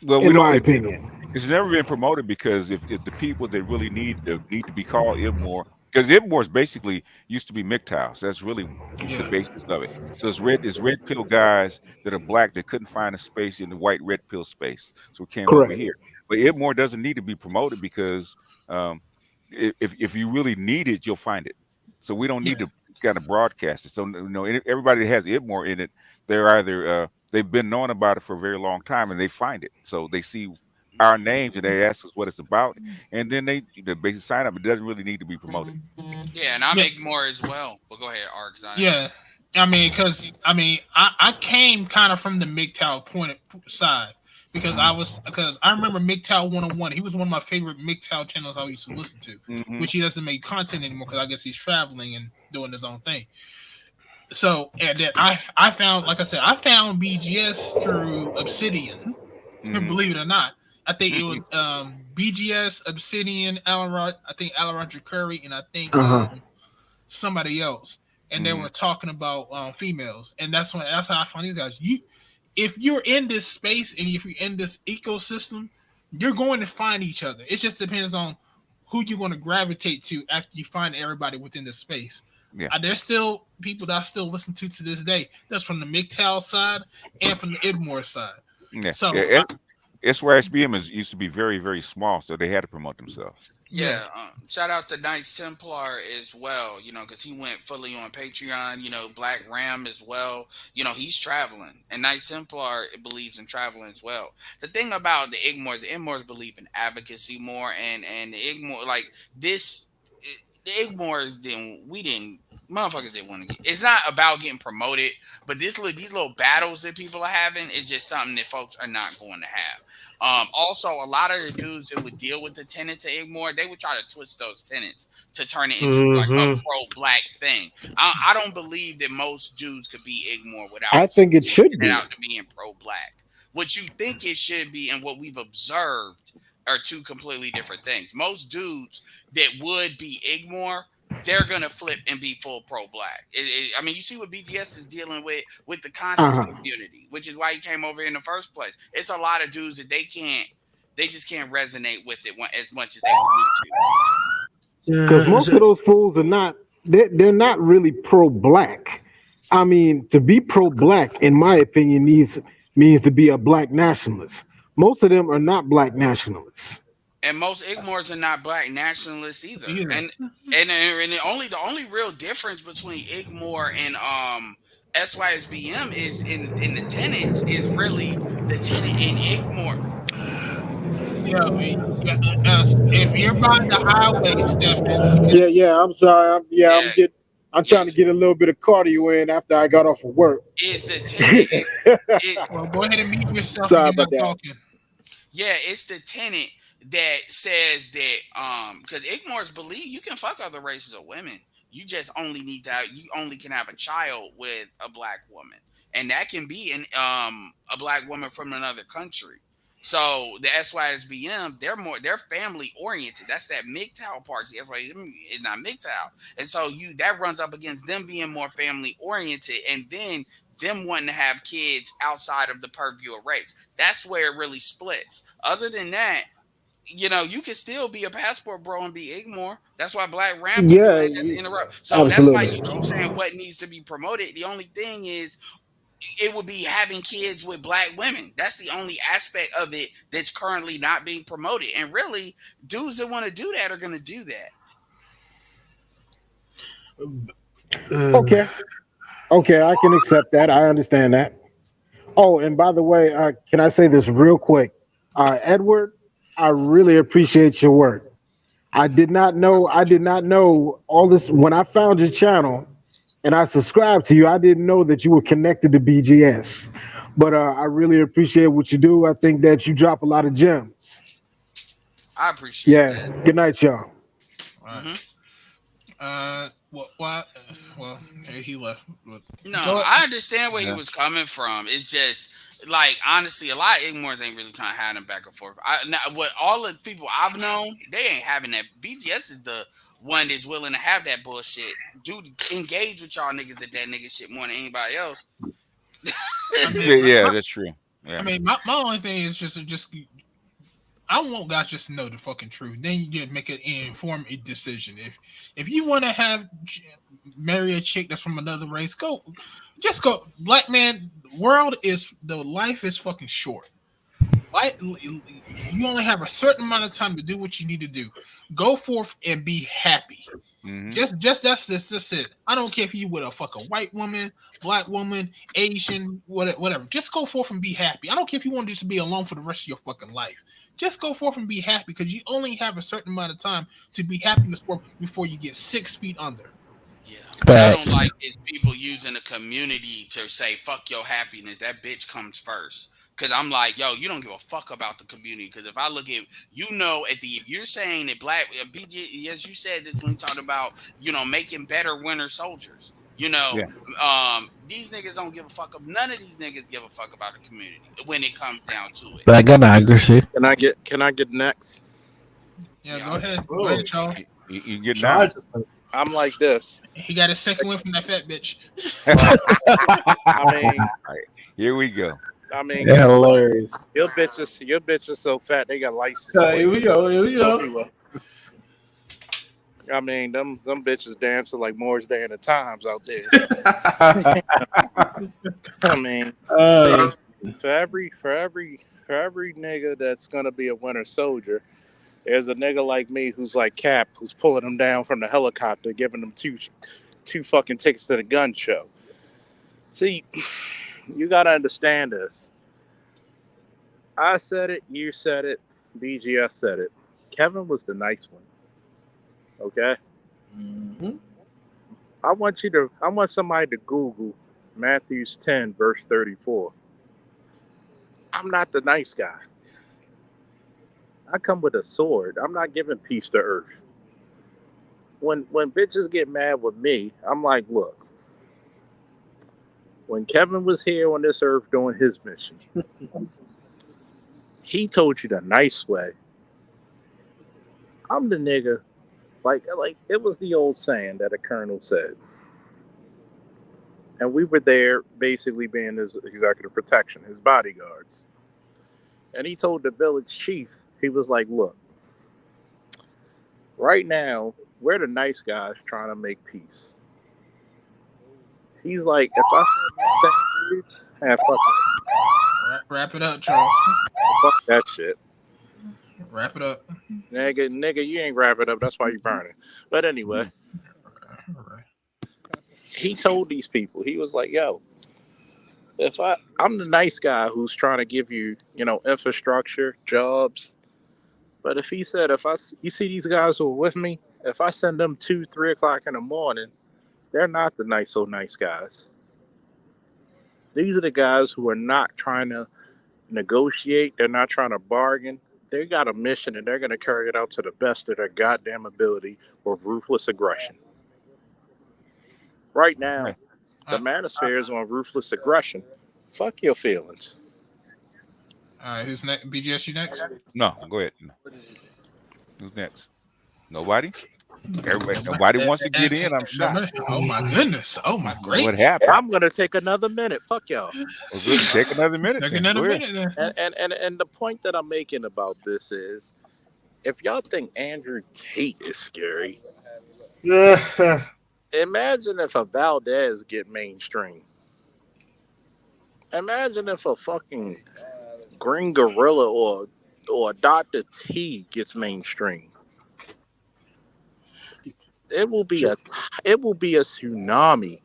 Well, we in don't. my opinion. It's never been promoted because if the people that really need to be called Ibmore, because Ibmore is basically used to be MGTOW, so that's really the Yeah. basis of it. So it's red pill guys that are black that couldn't find a space in the white red pill space, so we came over Correct. here. But Ibmore doesn't need to be promoted because um, if you really need it, you'll find it. So we don't need Yeah. to kind of broadcast it. So everybody that has Ibmore in it, they're either they've been knowing about it for a very long time and they find it, so they see our names and they ask us what it's about, and then they basically sign up. It doesn't really need to be promoted. Yeah, and I'm Yeah. Igmore as well. But go ahead, Art, because I Yeah. I came kind of from the MGTOW side because I remember MGTOW 101. He was one of my favorite MGTOW channels I used to listen to, Hmm. which he doesn't make content anymore because I guess he's traveling and doing his own thing. So and then I found, like I said, I found BGS through Obsidian. Hmm. Believe it or not, I think it was BGS, Obsidian, I think Alan Roger Curry, and I think Uh huh. somebody else, and they Hmm. were talking about females, and that's how I find these guys. If you're in this space and if you're in this ecosystem, you're going to find each other. It just depends on who you're going to gravitate to after you find everybody within the space. Yeah. There's still people that I still listen to this day. That's from the MGTOW side and from the Idmore side. Yeah. So Yeah. SYSBM used to be very, very small, so they had to promote themselves. yeah, yeah, shout out to Knights Templar as well, because he went fully on Patreon, Black Ram as well. He's traveling, and Knights Templar believes in traveling as well. The thing about the Igmores believe in advocacy more, and the Igmore, like this, the Igmores motherfuckers didn't want to get. It's not about getting promoted, but these little battles that people are having is just something that folks are not going to have. Also, a lot of the dudes that would deal with the tenets of Igmore, they would try to twist those tenets to turn it into like a Hmm. pro-black thing. I don't believe that most dudes could be Igmore I without think it should switching it be. out to being pro-black. What you think it should be and what we've observed are two completely different things. Most dudes that would be Igmore, they're gonna flip and be full pro-black. I mean, you see what BGS is dealing with the Uh conscious huh. community, which is why he came over in the first place. It's a lot of dudes that they just can't resonate with it as much as they would need to. Because Yeah, most of those fools are not. They're not really pro-black. I mean, to be pro-black, in my opinion, means to be a black nationalist. Most of them are not black nationalists. And most Igmores are not black nationalists either. either. And the only real difference between Igmore and SYSBM is in the tenets is really the tenet in Igmore. Yeah, yeah. If you're by the highway, Stefan, Yeah, yeah. I'm sorry. Yeah, I'm yeah. trying to get a little bit of cardio in after I got off of work. Is the tenet is well, go ahead and mute yourself if Sorry you're about not that. talking. yeah, it's the tenet that says that because Igmores believe you can fuck other races of women. You just only you only can have a child with a black woman. And that can be a black woman from another country. So the SYSBM, they're family oriented. That's that MGTOW part. The SYSBM is not MGTOW. And so that runs up against them being more family oriented and then them wanting to have kids outside of the purview of race. That's where it really splits. Other than that, you know, you can still be a passport bro and be Igmore. That's why Black Ram be Yeah, doing it as interrupt. So that's why you keep saying what needs to be promoted. The only thing is, it would be having kids with Black women. That's the only aspect of it that's currently not being promoted. And really, dudes that want to do that are going to do that. Okay. Okay, I can accept that. I understand that. Oh, and by the way, can I say this real quick? Edward, I really appreciate your work. I did not know all this when I found your channel and I subscribed to you. I didn't know that you were connected to BGS. But I really appreciate what you do. I think that you drop a lot of gems. I appreciate Yeah. that. Good night, y'all. Well, he left. No, I understand where he was coming from. It's just like, honestly, a lot of ignorance ain't really trying to have them back and forth. What all the people I've known, they ain't having that. BGS is the one that's willing to have that bullshit. Dude, engage with y'all niggas at that nigga shit more than anybody else. Yeah, that's true. Yeah. I mean, my only thing is just I want guys just to know the fucking truth. Then you just make an informed decision. If you want to marry a chick that's from another race, just go. Black man, life is fucking short. You only have a certain amount of time to do what you need to do. Go forth and be happy. Mm-hmm. That's it. I don't care if you with a fucking white woman, Black woman, Asian, whatever. Just go forth and be happy. I don't care if you want to just be alone for the rest of your fucking life. Just go forth and be happy, because you only have a certain amount of time to be happy in this world before you get 6 feet under. Yeah. What I don't like is people using the community to say, fuck your happiness. That bitch comes first. Because I'm like, yo, you don't give a fuck about the community. Because if I look at, if you're saying that Black, BG, as you said this when you talked about, making better winter soldiers. These niggas don't give a fuck. None of these niggas give a fuck about the community when it comes down to it. Black democracy. Can I get next? Yeah, go ahead. Go ahead, Charles. You get down. I'm like this. He got a second win from that fat bitch. I mean, here we go. I mean, hilarious. Your bitches so fat they got license. Here we go. I mean, them bitches dancing like Moore's Day in the Times out there. I mean, for every nigga that's gonna be a winter soldier, there's a nigga like me who's like Cap, who's pulling them down from the helicopter, giving them two fucking tickets to the gun show. See, you gotta understand this. I said it, you said it, BGS said it. Kevin was the nice one. Okay? Mm-hmm. I want somebody to Google Matthew 10, verse 34. I'm not the nice guy. I come with a sword. I'm not giving peace to earth. When bitches get mad with me, I'm like, look, when Kevin was here on this earth doing his mission, he told you the nice way. I'm the nigga, like it was the old saying that a colonel said. And we were there basically being his executive protection, his bodyguards. And he told the village chief, he was like, look, right now, we're the nice guys trying to make peace. He's like, if I said these fuck it. Wrap it up, Charles. Fuck that shit. Wrap it up. Nigga, you ain't wrap it up. That's why you burning. But anyway, he told these people, he was like, yo, if I'm the nice guy who's trying to give you, infrastructure, jobs. But if he said, you see these guys who are with me, if I send them 2-3 o'clock in the morning, they're not the nice guys. These are the guys who are not trying to negotiate. They're not trying to bargain. They got a mission and they're going to carry it out to the best of their goddamn ability with ruthless aggression. Right now, the manosphere is on ruthless aggression. Fuck your feelings. All right, who's next? BGS, you next? No, go ahead. No. Who's next? Nobody? Nobody wants to get in. I'm shocked. Oh my goodness. Oh my great. What happened? I'm gonna take another minute. Fuck y'all. Well, take another minute. Take another minute then. And the point that I'm making about this is, if y'all think Andrew Tate is scary, Yeah. imagine if a Valdez get mainstream. Imagine if a fucking Green Gorilla or Dr. T gets mainstream. It will be a tsunami.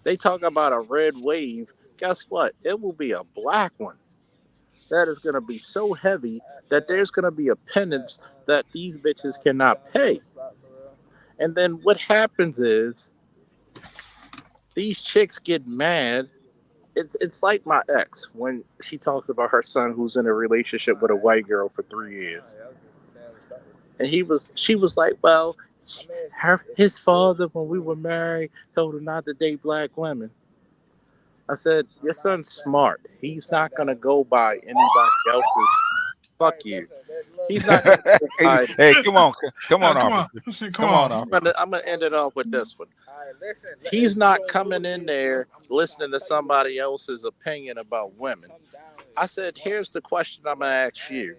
They talk about a red wave. Guess what? It will be a black one. That is going to be so heavy that there's going to be a penance that these bitches cannot pay. And then what happens is these chicks get mad. It's like my ex when she talks about her son who's in a relationship with a white girl for 3 years. And she was like, well, his father, when we were married, told him not to date black women. I said, your son's smart. He's not going to go by anybody else's. Fuck you. He's not going to go by. Hey, come on, officer. Come on. Officer. I'm going to end it off with this one. He's not coming in there listening to somebody else's opinion about women. I said, here's the question I'm going to ask you.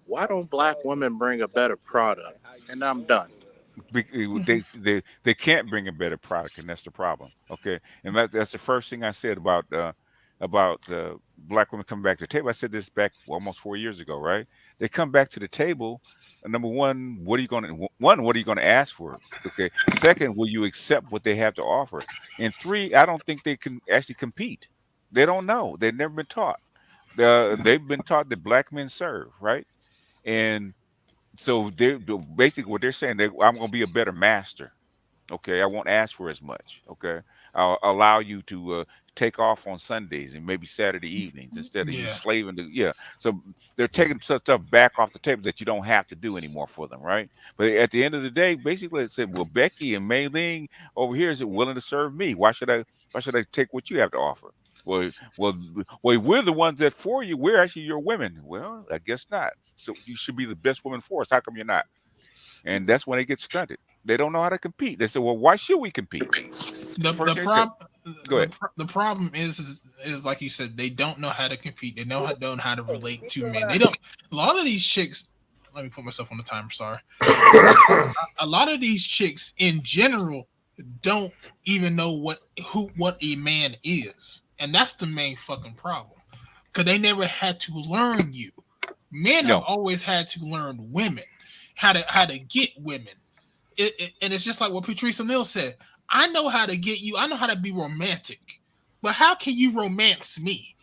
Why don't black women bring a better product? And I'm done. They can't bring a better product, and that's the problem. Okay, and that's the first thing I said about black women coming back to the table. I said this back almost 4 years ago, right? They come back to the table. Number one, what are you going to ask for? Okay. Second, will you accept what they have to offer? And three, I don't think they can actually compete. They don't know. They've never been taught. They've been taught that black men serve, right? And so they basically what they're saying, I'm going to be a better master. Okay, I won't ask for as much. Okay, I'll allow you to take off on Sundays and maybe Saturday evenings instead of you slaving to. Yeah, so they're taking some stuff back off the table that you don't have to do anymore for them, right? But at the end of the day, basically, it said, well, Becky and Mei Ling over here is willing to serve me. Why should I take what you have to offer? Well, we're the ones that for you. We're actually your women. Well, I guess not. So you should be the best woman for us. How come you're not? And that's when they get stunted. They don't know how to compete. They say, well, why should we compete? The problem is like you said, they don't know how to compete. They don't know how to relate to men. They don't. A lot of these chicks. Let me put myself on the timer. Sorry. A lot of these chicks in general don't even know what a man is, and that's the main fucking problem. Because they never had to learn you. Men have always had to learn women, how to get women. And it's just like what Patrice O'Neal said. I know how to get you. I know how to be romantic, but how can you romance me?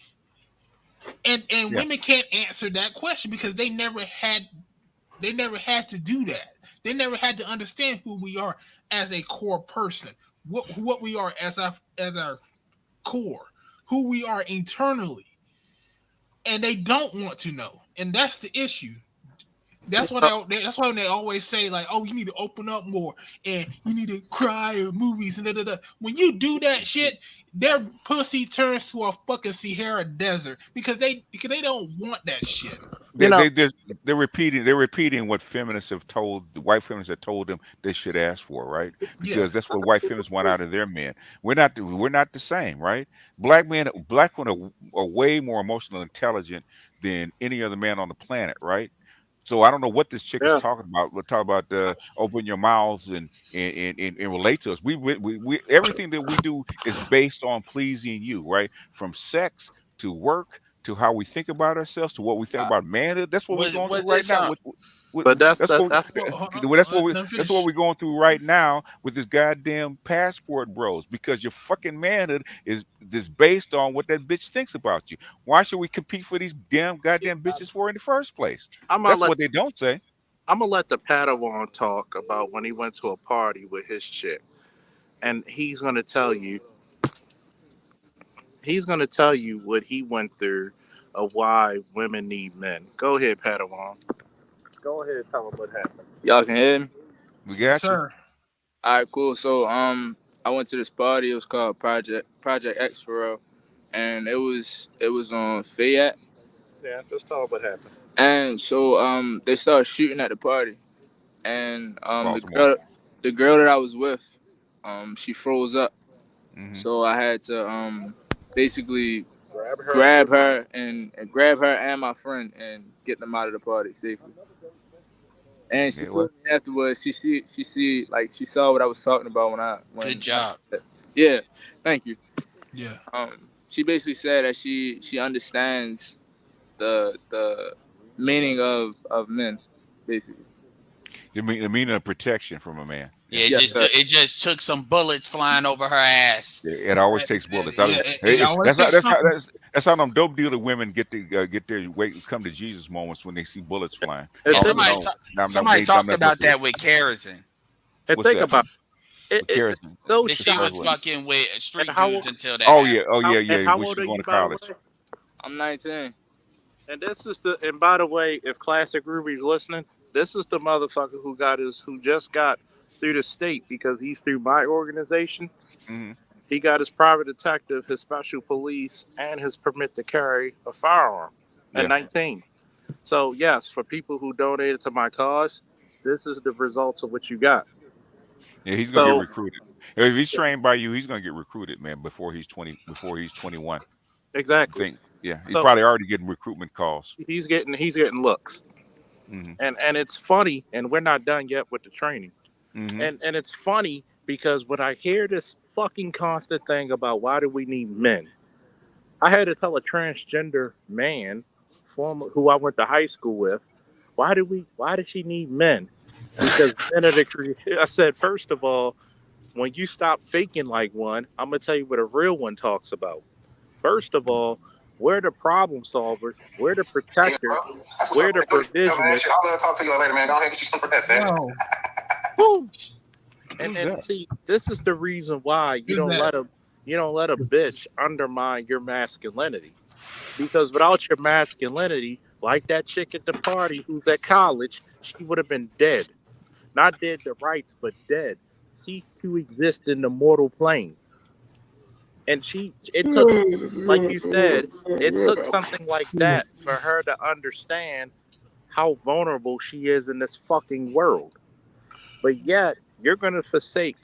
And women can't answer that question because they never had to do that. They never had to understand who we are as a core person, what we are as our core, who we are internally, and they don't want to know, and that's the issue. That's why they always say, like, oh, you need to open up more and you need to cry in movies and da. When you do that shit, their pussy turns to a fucking Sahara desert because they don't want that shit. They're repeating what feminists have told the white feminists have told them they should ask for, right? Because that's what white feminists want out of their men. We're not the same, right? Black women are way more emotionally intelligent than any other man on the planet, right? So I don't know what this chick is talking about. We'll talk about open your mouths and relate to us. We everything that we do is based on pleasing you, right? From sex to work to how we think about ourselves to what we think about manhood. That's what we're going through right now. That's what we're going through right now with this goddamn passport bros, because your fucking manhood is based on what that bitch thinks about you. Why should we compete for these goddamn bitches for in the first place? That's what they don't say. I'm gonna let the Padawan talk about when he went to a party with his chick, and he's gonna tell you what he went through of why women need men. Go ahead, Padawan. Go ahead and tell him what happened. Y'all can hear me? We got you. Sir. All right, cool. So I went to this party. It was called Project X for real, and it was on Fayette. Yeah, just tell him what happened. And so they started shooting at the party, and the girl that I was with, she froze up. Mm-hmm. So I had to basically grab her and my friend and get them out of the party safely. And she Yeah, well, told me afterwards she saw what I was talking about Good when I job. yeah, thank you. Yeah. She basically said that she understands the meaning of men, basically. the meaning of protection from a man. Yeah, Yeah. it Yes, just sir. it just took some bullets flying over her ass. It always takes bullets. Yeah, it always That's how takes something. that's how them dope dealer women get their come to Jesus moments when they see bullets flying. Yeah, Also known, somebody talked about that with Kerosene. And What's think that? about With it's kerosene. so What's That she the was first one? shocking. fucking with And street how dudes until that Oh happened. yeah, and how when old she's are going you, to by the college. way? I'm 19. And this is the and by the way, if Classic Ruby's listening, this is the motherfucker who just got through the state because he's through my organization. Hmm. He got his private detective, his special police, and his permit to carry a firearm at Yeah. 19. So yes, for people who donated to my cause, this is the results of what you got. Yeah, he's gonna get So recruited. If he's trained by you, he's gonna get recruited, man, before he's 20, before he's 21. I exactly. think, yeah, he's So probably already getting recruitment calls. he's getting looks. Hmm. And it's funny, and we're not done yet with the training. Hmm. And it's funny because when I hear this fucking constant thing about why do we need men, I had to tell a transgender man, former who I went to high school with, why does she need men? Because men are the I said, first of all, when you stop faking like one, I'm gonna tell you what a real one talks about. First of all, we're the problem solvers, we're the Yeah, bro. protectors, That's what's we're up, the man. Go ahead, man. provisionists. Shit, I'll talk to you later, man. Go ahead and get you some for that, man. Yo, Woo! Who's And that? see, this is the reason why who's that? you don't let a bitch undermine your masculinity. Because without your masculinity, like that chick at the party who's at college, she would have been dead. Not dead to rights, but dead. Ceased to exist in the mortal plane. And it took, like you said, it took something like that for her to understand how vulnerable she is in this fucking world. But yet, you're going to forsake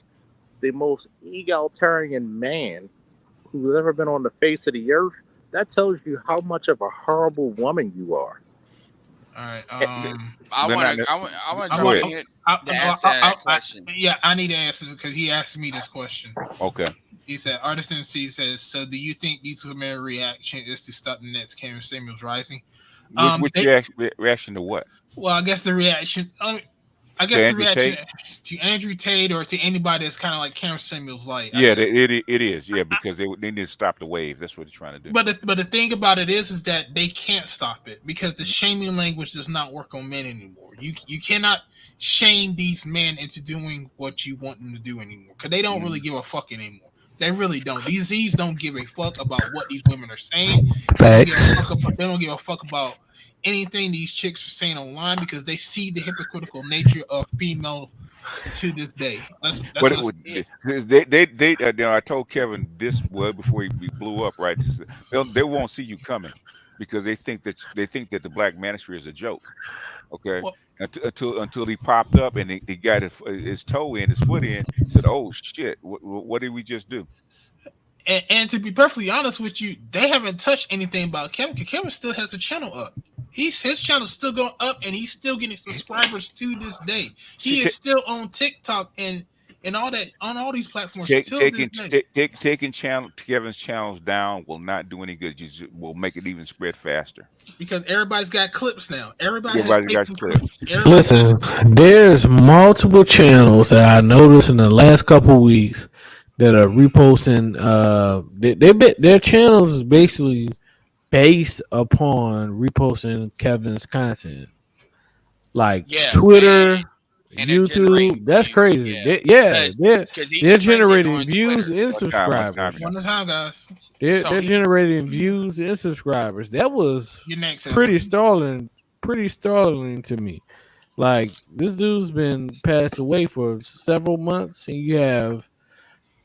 the most egalitarian man who's ever been on the face of the earth. That tells you how much of a horrible woman you are. All right. I They're not. want to I want to I jump Go want. ahead. in here to answer that question. Yeah, I need to answer this because he asked me this question. Okay. He said, Artisan C says, so do you think these women's reaction is to stop the next Cameron Samuels rising? Which reaction to what? Well, I guess the reaction. I To guess the Andrew reaction Tate? to Andrew Tate or to anybody that's kind of like Cameron Samuels light. Yeah, it is. Yeah, because they need to stop the wave. That's what they're trying to do. But the thing about it is that they can't stop it because the shaming language does not work on men anymore. You cannot shame these men into doing what you want them to do anymore because they don't really give a fuck anymore. They really don't. These don't give a fuck about what these women are saying. Facts. They don't give a fuck about anything these chicks are saying online because they see the hypocritical nature of female to this day. That's But what's they you know, I told Kevin this before he blew up, right? They won't see you coming because they think that the black manosphere is a joke. Okay, well, until he popped up and he got his toe in, his foot in, said, "Oh shit, what did we just do?" and to be perfectly honest with you, they haven't touched anything about Kevin because Kevin still has a channel up. His channel's still going up and he's still getting subscribers to this day. He is still on TikTok and all that on all these platforms till this day. Taking Kevin's channels down will not do any good. Will make it even spread faster. Because everybody's got clips now. Everybody's got clips. Listen, there's multiple channels that I noticed in the last couple of weeks that are reposting. Their channels is basically based upon reposting Kevin's content, like Twitter, and YouTube. That's crazy. They're generating views and subscribers. One at a time, guys. They're generating views and subscribers. That was Your next pretty startling to me. Like, this dude's been passed away for several months, and you have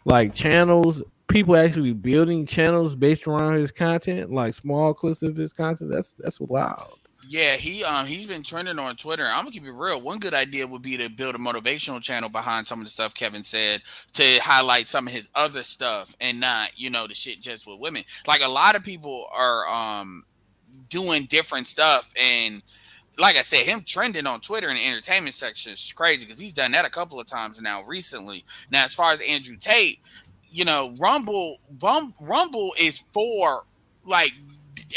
like channels, people actually building channels based around his content, like small clips of his content. That's wild. Yeah, he's been trending on Twitter. I'm gonna keep it real. One good idea would be to build a motivational channel behind some of the stuff Kevin said to highlight some of his other stuff and not, the shit just with women. Like a lot of people are doing different stuff and like I said, him trending on Twitter in the entertainment section is crazy because he's done that a couple of times now recently. Now, as far as Andrew Tate, you know, Rumble is for like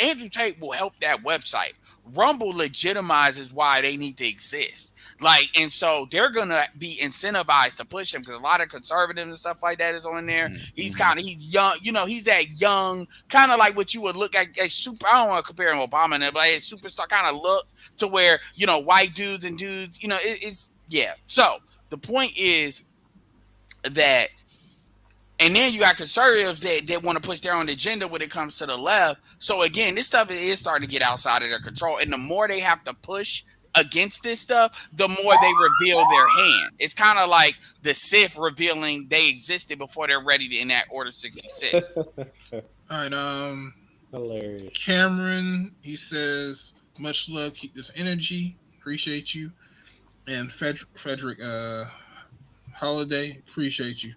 Andrew Tate will help that website. Rumble legitimizes why they need to exist. Like, and so they're gonna be incentivized to push him because a lot of conservatives and stuff like that is on there. He's he's young, you know, he's that young, kind of like what you would look at a super. I don't want to compare him to Obama, but like a superstar kind of look to where, you know, white dudes and dudes, you know, it's yeah. So the point is that. And then you got conservatives that want to push their own agenda when it comes to the left. So again, this stuff is starting to get outside of their control. And the more they have to push against this stuff, the more they reveal their hand. It's kind of like the Sith revealing they existed before they're ready to enact Order 66. All right, hilarious. Cameron, he says, much love, keep this energy. Appreciate you. And Frederick Holiday, appreciate you.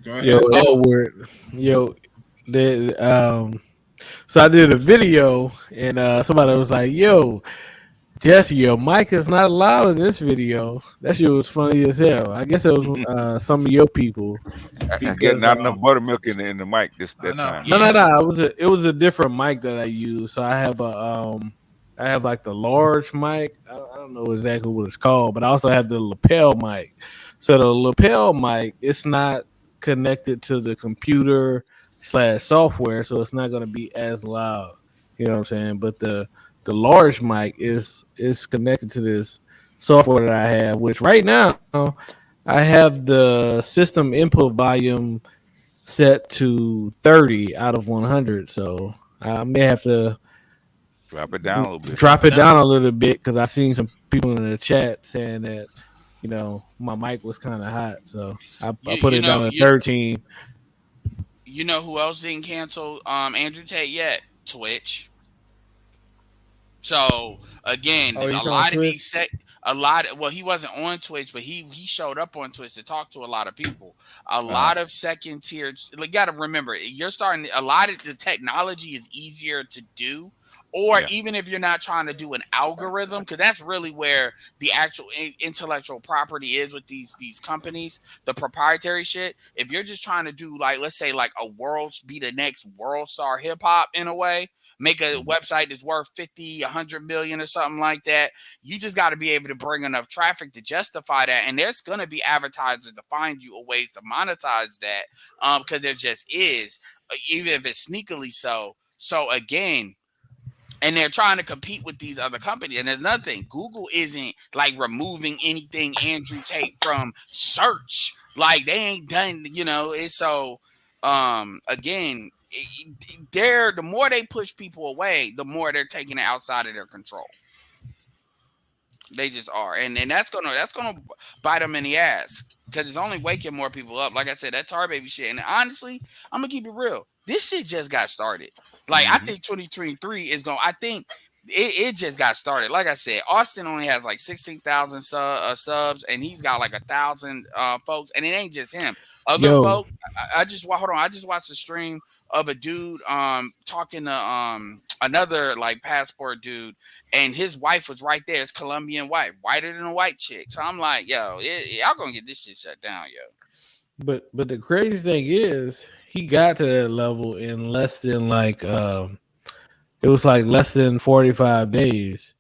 Go ahead. Yo, Edward. Yo, so I did a video and somebody was like, yo, Jesse, your mic is not allowed in this video. That shit was funny as hell. I guess it was some of your people. I get not enough buttermilk in the mic that time. No. It was a different mic that I used. So I have I have like the large mic. I don't know exactly what it's called, but I also have the lapel mic. So the lapel mic, it's not connected to the computer / software, so it's not going to be as loud. You know what I'm saying? But the large mic is connected to this software that I have, which right now I have the system input volume set to 30 out of 100. So I may have to drop it down a little bit. Because I've seen some people in the chat saying that, you know, my mic was kind of hot, so I put it down to 13. You know who else didn't cancel Andrew Tate yet? Twitch. So again, well, he wasn't on Twitch, but he showed up on Twitch to talk to a lot of people. A lot of second tier. Like, got to remember, you're starting. A lot of the technology is easier to do. Or even if you're not trying to do an algorithm, because that's really where the actual intellectual property is with these companies, the proprietary shit. If you're just trying to do, like, let's say like be the next world star hip hop in a way, make a website that's worth 50, 100 million or something like that, you just got to be able to bring enough traffic to justify that. And there's going to be advertisers to find you a ways to monetize that, because there just is, even if it's sneakily so. So again, and they're trying to compete with these other companies. And there's nothing. Google isn't like removing anything Andrew Tate from search. Like, they ain't done, you know. It's so again, the more they push people away, the more they're taking it outside of their control. They just are. And that's gonna bite them in the ass, because it's only waking more people up. Like I said, that Tar Baby shit. And honestly, I'm gonna keep it real. This shit just got started. Like, I think 2023 is going. I think it just got started. Like I said, Austin only has like 16,000 subs, and he's got like 1,000 folks. And it ain't just him. Other folks. I just watched a stream of a dude talking to another like passport dude, and his wife was right there. It's Colombian wife, whiter than a white chick. So I'm like, yo, y'all gonna get this shit shut down, yo. But the crazy thing is, he got to that level in less than like it was like less than 45 days.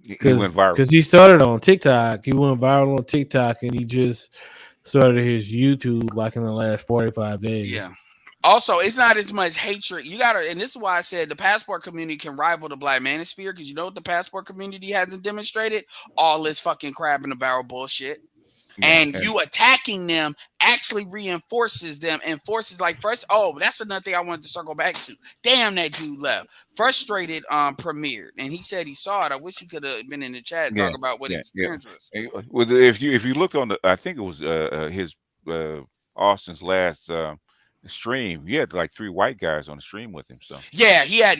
He went viral because he started on TikTok. He went viral on TikTok, and he just started his YouTube like in the last 45 days. Yeah. Also, it's not as much hatred. You gotta, and this is why I said the passport community can rival the black manosphere, because you know what the passport community hasn't demonstrated? All this fucking crab in the barrel bullshit. And you attacking them actually reinforces them and forces, like, first. Oh, that's another thing I wanted to circle back to. Damn, that dude left. Frustrated premiered, and he said he saw it. I wish he could have been in the chat and talk about what his experience was. Well, if you look on the, I think it was his Austin's last stream. He had like 3 white guys on the stream with him. So yeah, he had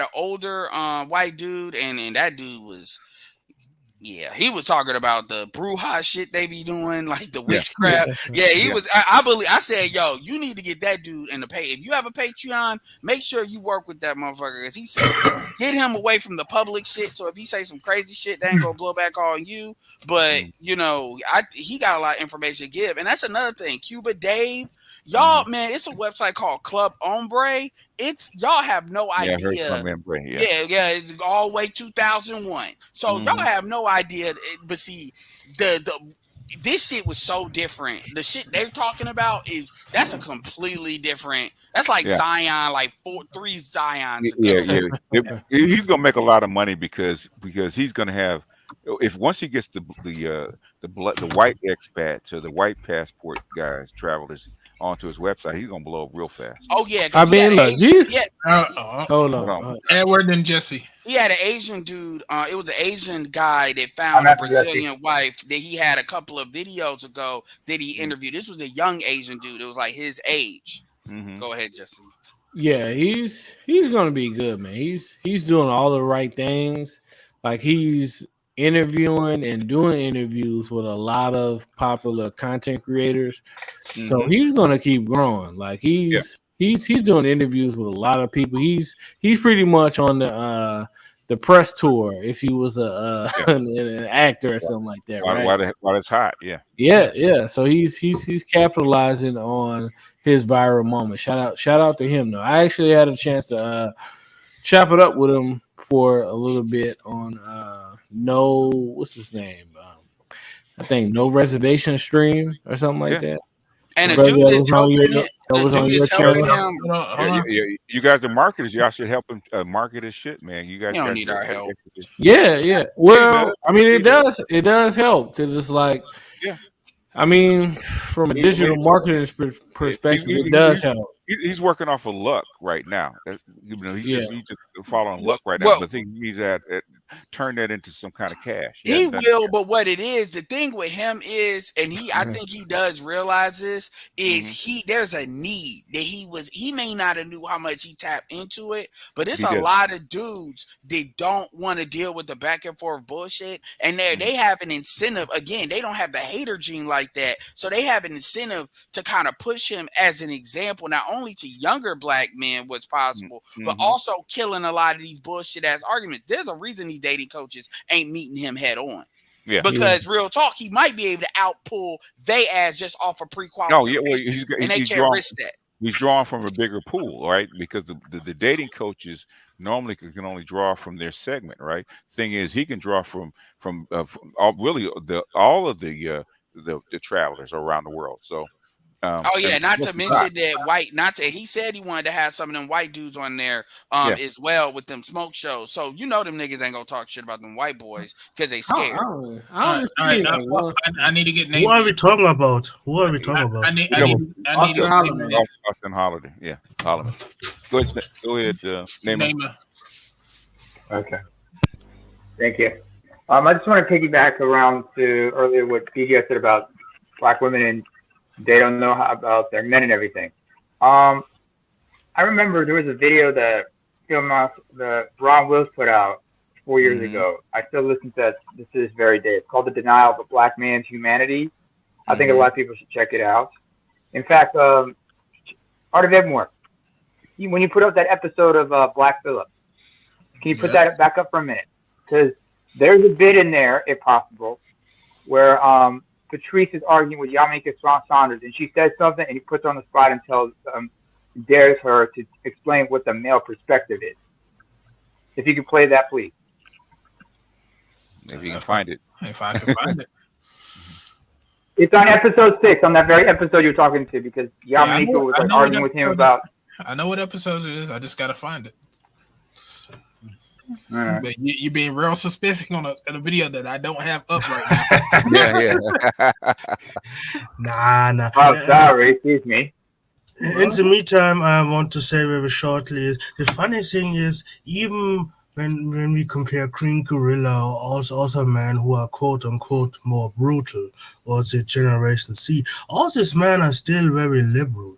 an older white dude, and that dude was. Yeah, he was talking about the Bruja shit they be doing, like the Yeah. witchcraft. Yeah, he Yeah. was. I believe. I said, yo, you need to get that dude in the pay. If you have a Patreon, make sure you work with that motherfucker. Because he said, get him away from the public shit. So if he say some crazy shit, they ain't gonna blow back on you. But you know, he got a lot of information to give, and that's another thing. Cuba Dave, y'all, man, it's a website called Club Ombre. It's y'all have no Yeah, I heard idea. from him. Yeah. Yeah, it's all the way 2001. So y'all have no idea. But see, this shit was so different. The shit they're talking about that's a completely different. That's like Yeah. Zion, like 3 Zions ago. Yeah. He's gonna make a lot of money because he's gonna have, if once he gets the white expats or the white passport guys, travelers onto his website, he's gonna blow up real fast. Oh yeah, I mean, look, hold Hold on. Edward and Jesse. He had an Asian dude. It was an Asian guy that found a Brazilian wife that he had a couple of videos ago that he interviewed. This was a young Asian dude. It was like his age. Go ahead, Jesse. Yeah, he's gonna be good, man. He's doing all the right things. Like he's interviewing and doing interviews with a lot of popular content creators. So he's gonna keep growing. Like he's doing interviews with a lot of people. He's pretty much on the press tour if he was an actor or something like that, right? While it's hot, Yeah. So he's capitalizing on his viral moment. Shout out to him though. I actually had a chance to chop it up with him for a little bit on what's his name? I think No Reservation Stream or something like that. And the dude is helping him. The dude is helping him. You guys, the marketers, y'all should help him market his shit, man. You guys don't need our help. Yeah. Well, I mean, it does help because it's like, I mean, from a digital marketing perspective, it does help. He's working off of luck right now. He's just following luck right now. But I think he needs to turn that into some kind of cash. He will, but what it is, the thing with him is, and I think he does realize this, is there's a need that he may not have knew how much he tapped into it, but it's a lot of dudes that don't want to deal with the back and forth bullshit, and they have an incentive. Again, they don't have the hater gene like that, so they have an incentive to kind of push him as an example, not only to younger black men what's possible, but also killing a lot of these bullshit ass arguments. There's a reason these dating coaches ain't meeting him head on. Yeah. Because real talk, he might be able to outpull they ass just off of pre-qualification. And they can't risk that. He's drawing from a bigger pool, right? Because the dating coaches normally can only draw from their segment, right? Thing is, he can draw from all of the travelers around the world. So. Not to mention that he said he wanted to have some of them white dudes on there as well with them smoke shows. So you know them niggas ain't gonna talk shit about them white boys because they scared. I need to get names. Who are we talking about? I need Austin Holiday. Yeah, Holiday. Go ahead. Name. Okay. Thank you. I just want to piggyback around to earlier what PJ said about black women and they don't know about their men and everything. I remember there was a video that Ron Wills put out 4 years ago. I still listen to that to this very day. It's called The Denial of a Black Man's Humanity. I think a lot of people should check it out. In fact, Art of Edmore, when you put up that episode of Black Phillip, can you put that back up for a minute? Because there's a bit in there, if possible, where Patrice is arguing with Yamika Saunders, and she says something, and he puts her on the spot and dares her to explain what the male perspective is. If you could play that, please. If you can find it. If I can find it. It's on episode 6, on that very episode you're talking to, because Yamika was arguing with him about. I know what episode it is. I just gotta find it. Right. But you being real specific on a video that I don't have up right now. Nah. Oh, sorry. Excuse me. In the meantime, I want to say very shortly, the funny thing is, even when we compare Green Gorilla or also men who are quote unquote more brutal, or the Generation C, all these men are still very liberal.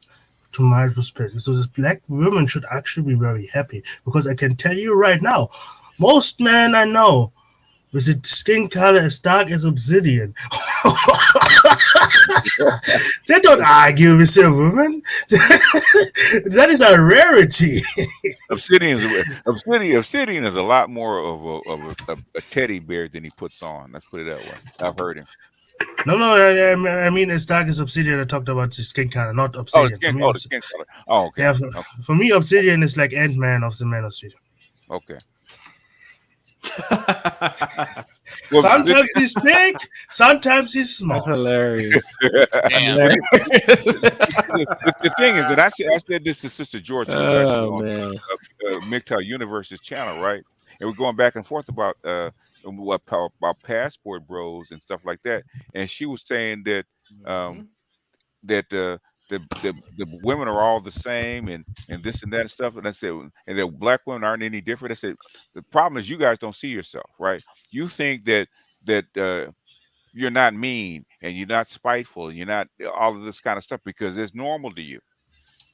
To my perspective, so this black women should actually be very happy, because I can tell you right now, most men I know, with a skin color as dark as obsidian. They don't argue with Silverman. That is a rarity. Obsidian is a lot more of a teddy bear than he puts on. Let's put it that way. I've heard him. No, I mean as dark as obsidian. I talked about the skin color, not Oh, obsidian. For me, the skin color. Oh, okay. yeah, Okay. for me, obsidian is like Ant-Man of the manosphere. Okay. Well, Sometimes he's big, sometimes he's small. That's hilarious. Damn. The thing is that I said this to Sister George, who's actually Oh on man. MGTOW Universe's channel, right? And we're going back and forth about passport bros and stuff like that. And she was saying that that the women are all the same and this and that and stuff. And I said, and that black women aren't any different. I said, the problem is you guys don't see yourself, right? You think that you're not mean and you're not spiteful and you're not all of this kind of stuff because it's normal to you.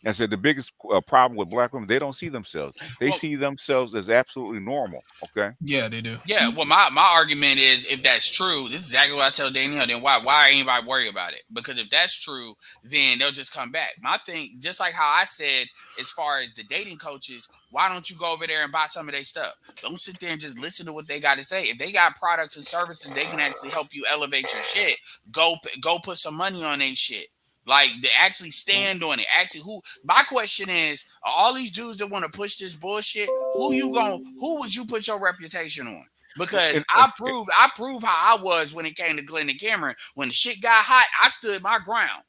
I said the biggest problem with black women, they don't see themselves. They see themselves as absolutely normal. Okay. Yeah, they do. Yeah, well, my argument is if that's true, this is exactly what I tell Danielle. Then why anybody worry about it? Because if that's true, then they'll just come back. My thing, just like how I said, as far as the dating coaches, why don't you go over there and buy some of their stuff? Don't sit there and just listen to what they got to say. If they got products and services, they can actually help you elevate your shit. Go put some money on their shit. Like they actually stand on it. Actually, my question is, all these dudes that want to push this bullshit, who would you put your reputation on? Because I proved how I was when it came to Glenn and Cameron. When the shit got hot, I stood my ground.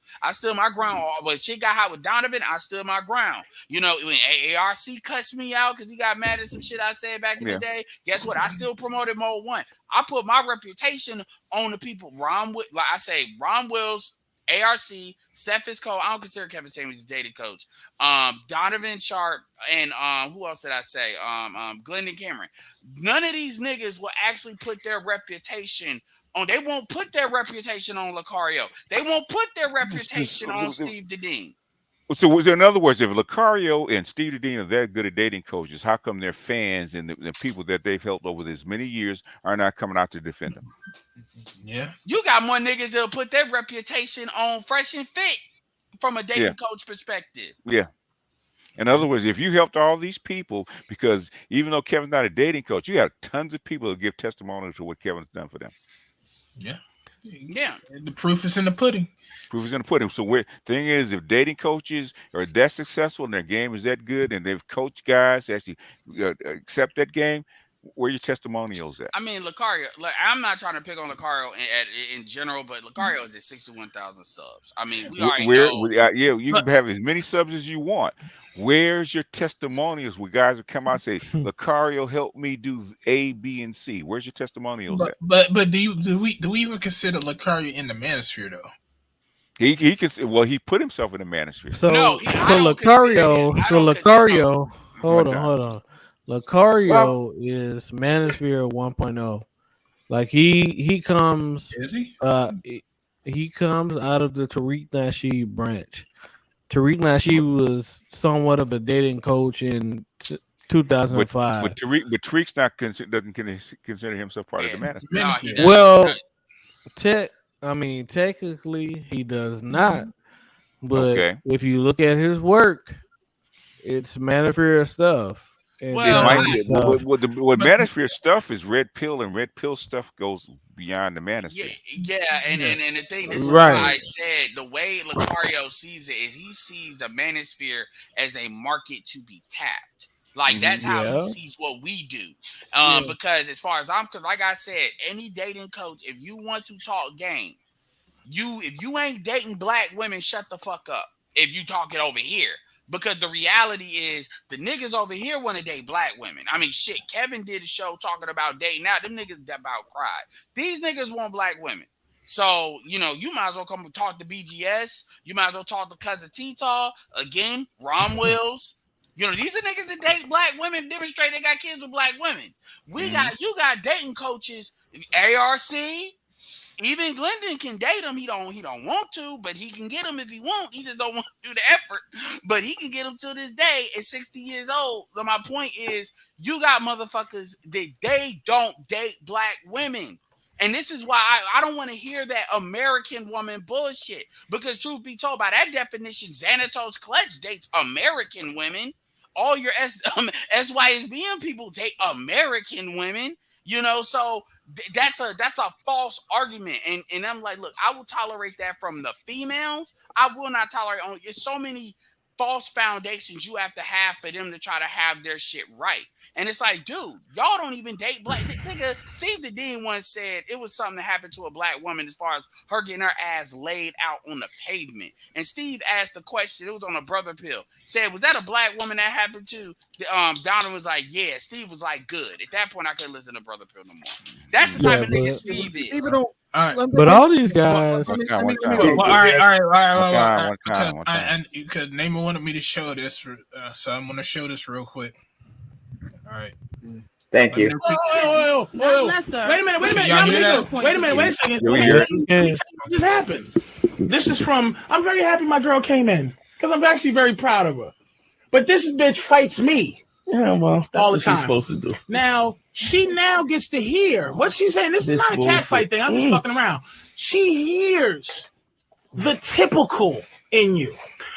When shit got hot with Donovan, I stood my ground. You know, when AARC cussed me out because he got mad at some shit I said back in the day, guess what? I still promoted Mode 1. I put my reputation on the people. Ron Wills, ARC, Steph Cole. I don't consider Kevin Samuels his dating coach. Donovan Sharp and who else did I say? Glenn and Cameron. None of these niggas will actually put their reputation on. They won't put their reputation on Lucario. They won't put their reputation on Steve Dedeen. So, in other words, if Lucario and Steve Dedeen are that good at dating coaches, how come their fans and the people that they've helped over this many years are not coming out to defend them? Yeah. You got more niggas that'll put their reputation on Fresh and Fit from a dating coach perspective. Yeah. In other words, if you helped all these people, because even though Kevin's not a dating coach, you have tons of people that give testimonials to what Kevin's done for them. Yeah. Yeah. The proof is in the pudding. Proof is in the pudding. So thing is, if dating coaches are that successful and their game is that good and they've coached guys to actually accept that game, where your testimonials at? I mean, Lucario, like, I'm not trying to pick on Lucario in general, but Lucario is at 61,000 subs. I mean, we already know. You can have as many subs as you want. Where's your testimonials where guys would come out and say, Lucario helped me do A, B, and C? Where's your testimonials at? But do we even consider Lucario in the manosphere though? He put himself in the manosphere. Lucario, hold on. Lucario is Manosphere 1.0. Like he comes. Is he? He comes out of the Tariq Nasheed branch. Tariq Nasheed was somewhat of a dating coach in 2005. But Tariq's doesn't consider himself part of the Manosphere. Well, technically he does not. But if you look at his work, it's Manosphere stuff. What Manosphere stuff is Red Pill, and Red Pill stuff goes beyond the Manosphere. And the thing, this is why I said the way Lucario sees it is he sees the Manosphere as a market to be tapped. Like that's how he sees what we do. Because as far as I'm concerned, like I said, any dating coach, if you want to talk game, if you ain't dating black women, shut the fuck up. If you talking over here. Because the reality is the niggas over here want to date black women. I mean, shit, Kevin did a show talking about dating out. Them niggas about cried. These niggas want black women. So, you might as well come and talk to BGS. You might as well talk to Cousin T-Taw. Again, Ron Wills. These are niggas that date black women, demonstrate they got kids with black women. You got dating coaches, ARC, Even Glendon can date him. He don't want to, but he can get him if he want. He just don't want to do the effort. But he can get him to this day at 60 years old. So my point is, you got motherfuckers that they don't date black women. And this is why I don't want to hear that American woman bullshit. Because truth be told, by that definition, Xanatos Clutch dates American women. All your SYSBM people date American women. So that's a false argument. And I'm like, look, I will tolerate that from the females. I will not tolerate only. It's so many false foundations you have to have for them to try to have their shit right. And it's like, dude, y'all don't even date black. Nigga, Steve the Dean once said it was something that happened to a black woman as far as her getting her ass laid out on the pavement. And Steve asked the question, it was on a brother pill, said, was that a black woman that happened to? Donovan was like, yeah. Steve was like, good. At that point, I couldn't listen to brother pill no more. That's the type of nigga Steve is. All right. But all these guys. All right. And because Neyman wanted me to show this, so I'm going to show this real quick. All right. Thank you. Wait a minute. Wait a second. What just happened? This is from. I'm very happy my girl came in because I'm actually very proud of her. But this bitch fights me. Yeah, well, that's all the what time. She's supposed to do. Now she now gets to hear what she's saying. This is not a cat fight thing. I'm just fucking around. She hears the typical in you.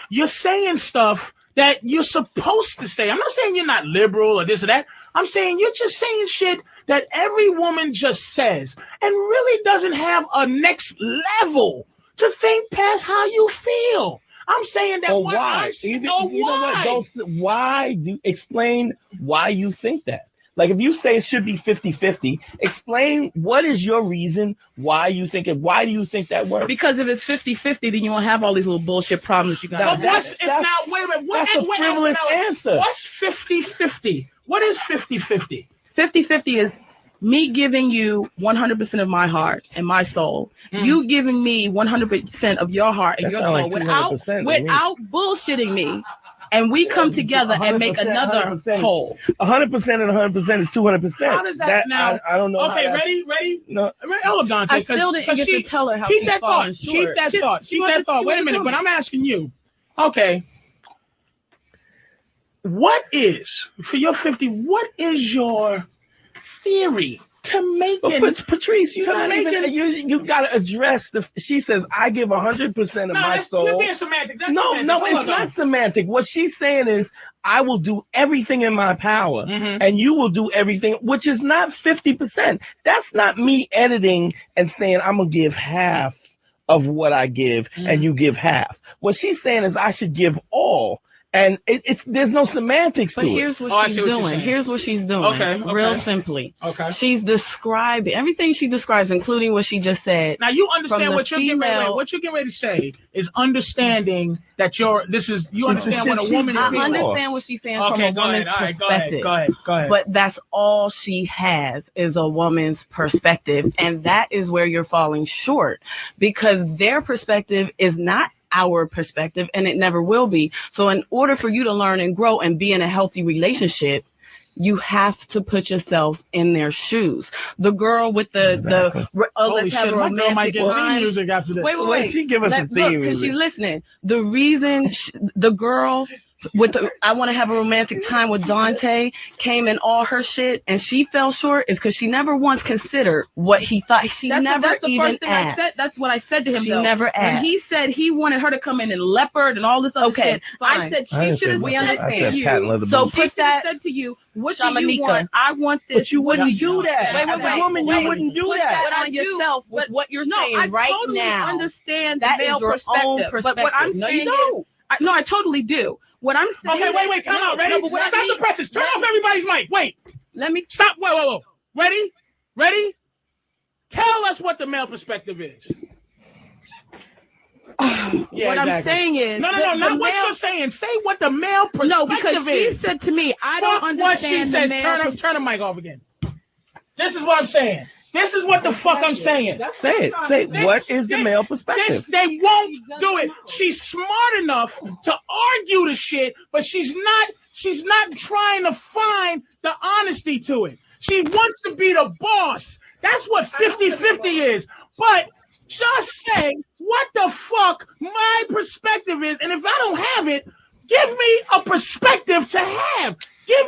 You're saying stuff that you're supposed to say. I'm not saying you're not liberal or this or that. I'm saying you're just saying shit that every woman just says and really doesn't have a next level to think past how you feel. I'm saying that. Why? Why? Explain why you think that. Like, if you say it should be 50-50, explain what is your reason why you think it. Why do you think that works? Because if it's 50-50, then you won't have all these little bullshit problems you got. Wait a minute. That's a frivolous answer. What's 50-50? What is 50-50? 50-50 is me giving you 100% of my heart and my soul. You giving me 100% of your heart and your soul without bullshitting me. And we come together and make another 100%, whole. 100% and 100% is 200%. How does that now? I don't know. Okay, ready? No. I still didn't get to tell her how keep she's that thought. falling short. Keep that thought. Wait a minute, but I'm asking you. Okay. What is, for your 50, what is your theory to make it? Patrice, you got to address she says, I give 100% of my soul. You're being semantic. No, it's not semantic. What she's saying is, I will do everything in my power, and you will do everything, which is not 50%. That's not me editing and saying, I'm going to give half of what I give, and you give half. What she's saying is, I should give all. And there's no semantics to it. But here's what she's doing. Here's what she's doing. Okay. Real simply. Okay. She's describing everything she describes, including what she just said. Now you understand what you're getting ready. What you're getting ready to say is understanding that you understand what a woman is. I understand what she's saying from a woman's perspective. Go ahead. But that's all she has is a woman's perspective, and that is where you're falling short because their perspective is not our perspective, and it never will be. So in order for you to learn and grow and be in a healthy relationship, you have to put yourself in their shoes. The girl with let's have a romantic line. Music after this. Wait. She give us some theme because she's listening. The reason the girl with I want to have a romantic time with Dante came in all her shit and she fell short is because she never once considered what he thought. That's the first thing asked. I said. That's what I said to him. She never asked. When he said he wanted her to come in leopard and all this other shit. Fine. I said she should have. We understand you. So put that. Said to you, what do you want? I want this. But you wouldn't do that. As a woman, you wouldn't do that. Put on yourself with what you're saying right now. I understand that the male perspective. But what I'm saying is, no, I totally do. What I'm saying. Okay, wait. Time out. Ready? Stop the presses. Turn off everybody's mic. Wait. Let me stop. Whoa. Ready? Tell us what the male perspective is. What I'm saying is no, not what you're saying. Say what the male perspective is. No, because she said to me, I don't understand what she the male. Turn the mic off again. This is what I'm saying. This is what the fuck I'm saying. Say it. What is the male perspective? They won't do it. She's smart enough to argue the shit, but she's not trying to find the honesty to it. She wants to be the boss. That's what 50-50 is. But just say what the fuck my perspective is, and if I don't have it, give me a perspective to have. Give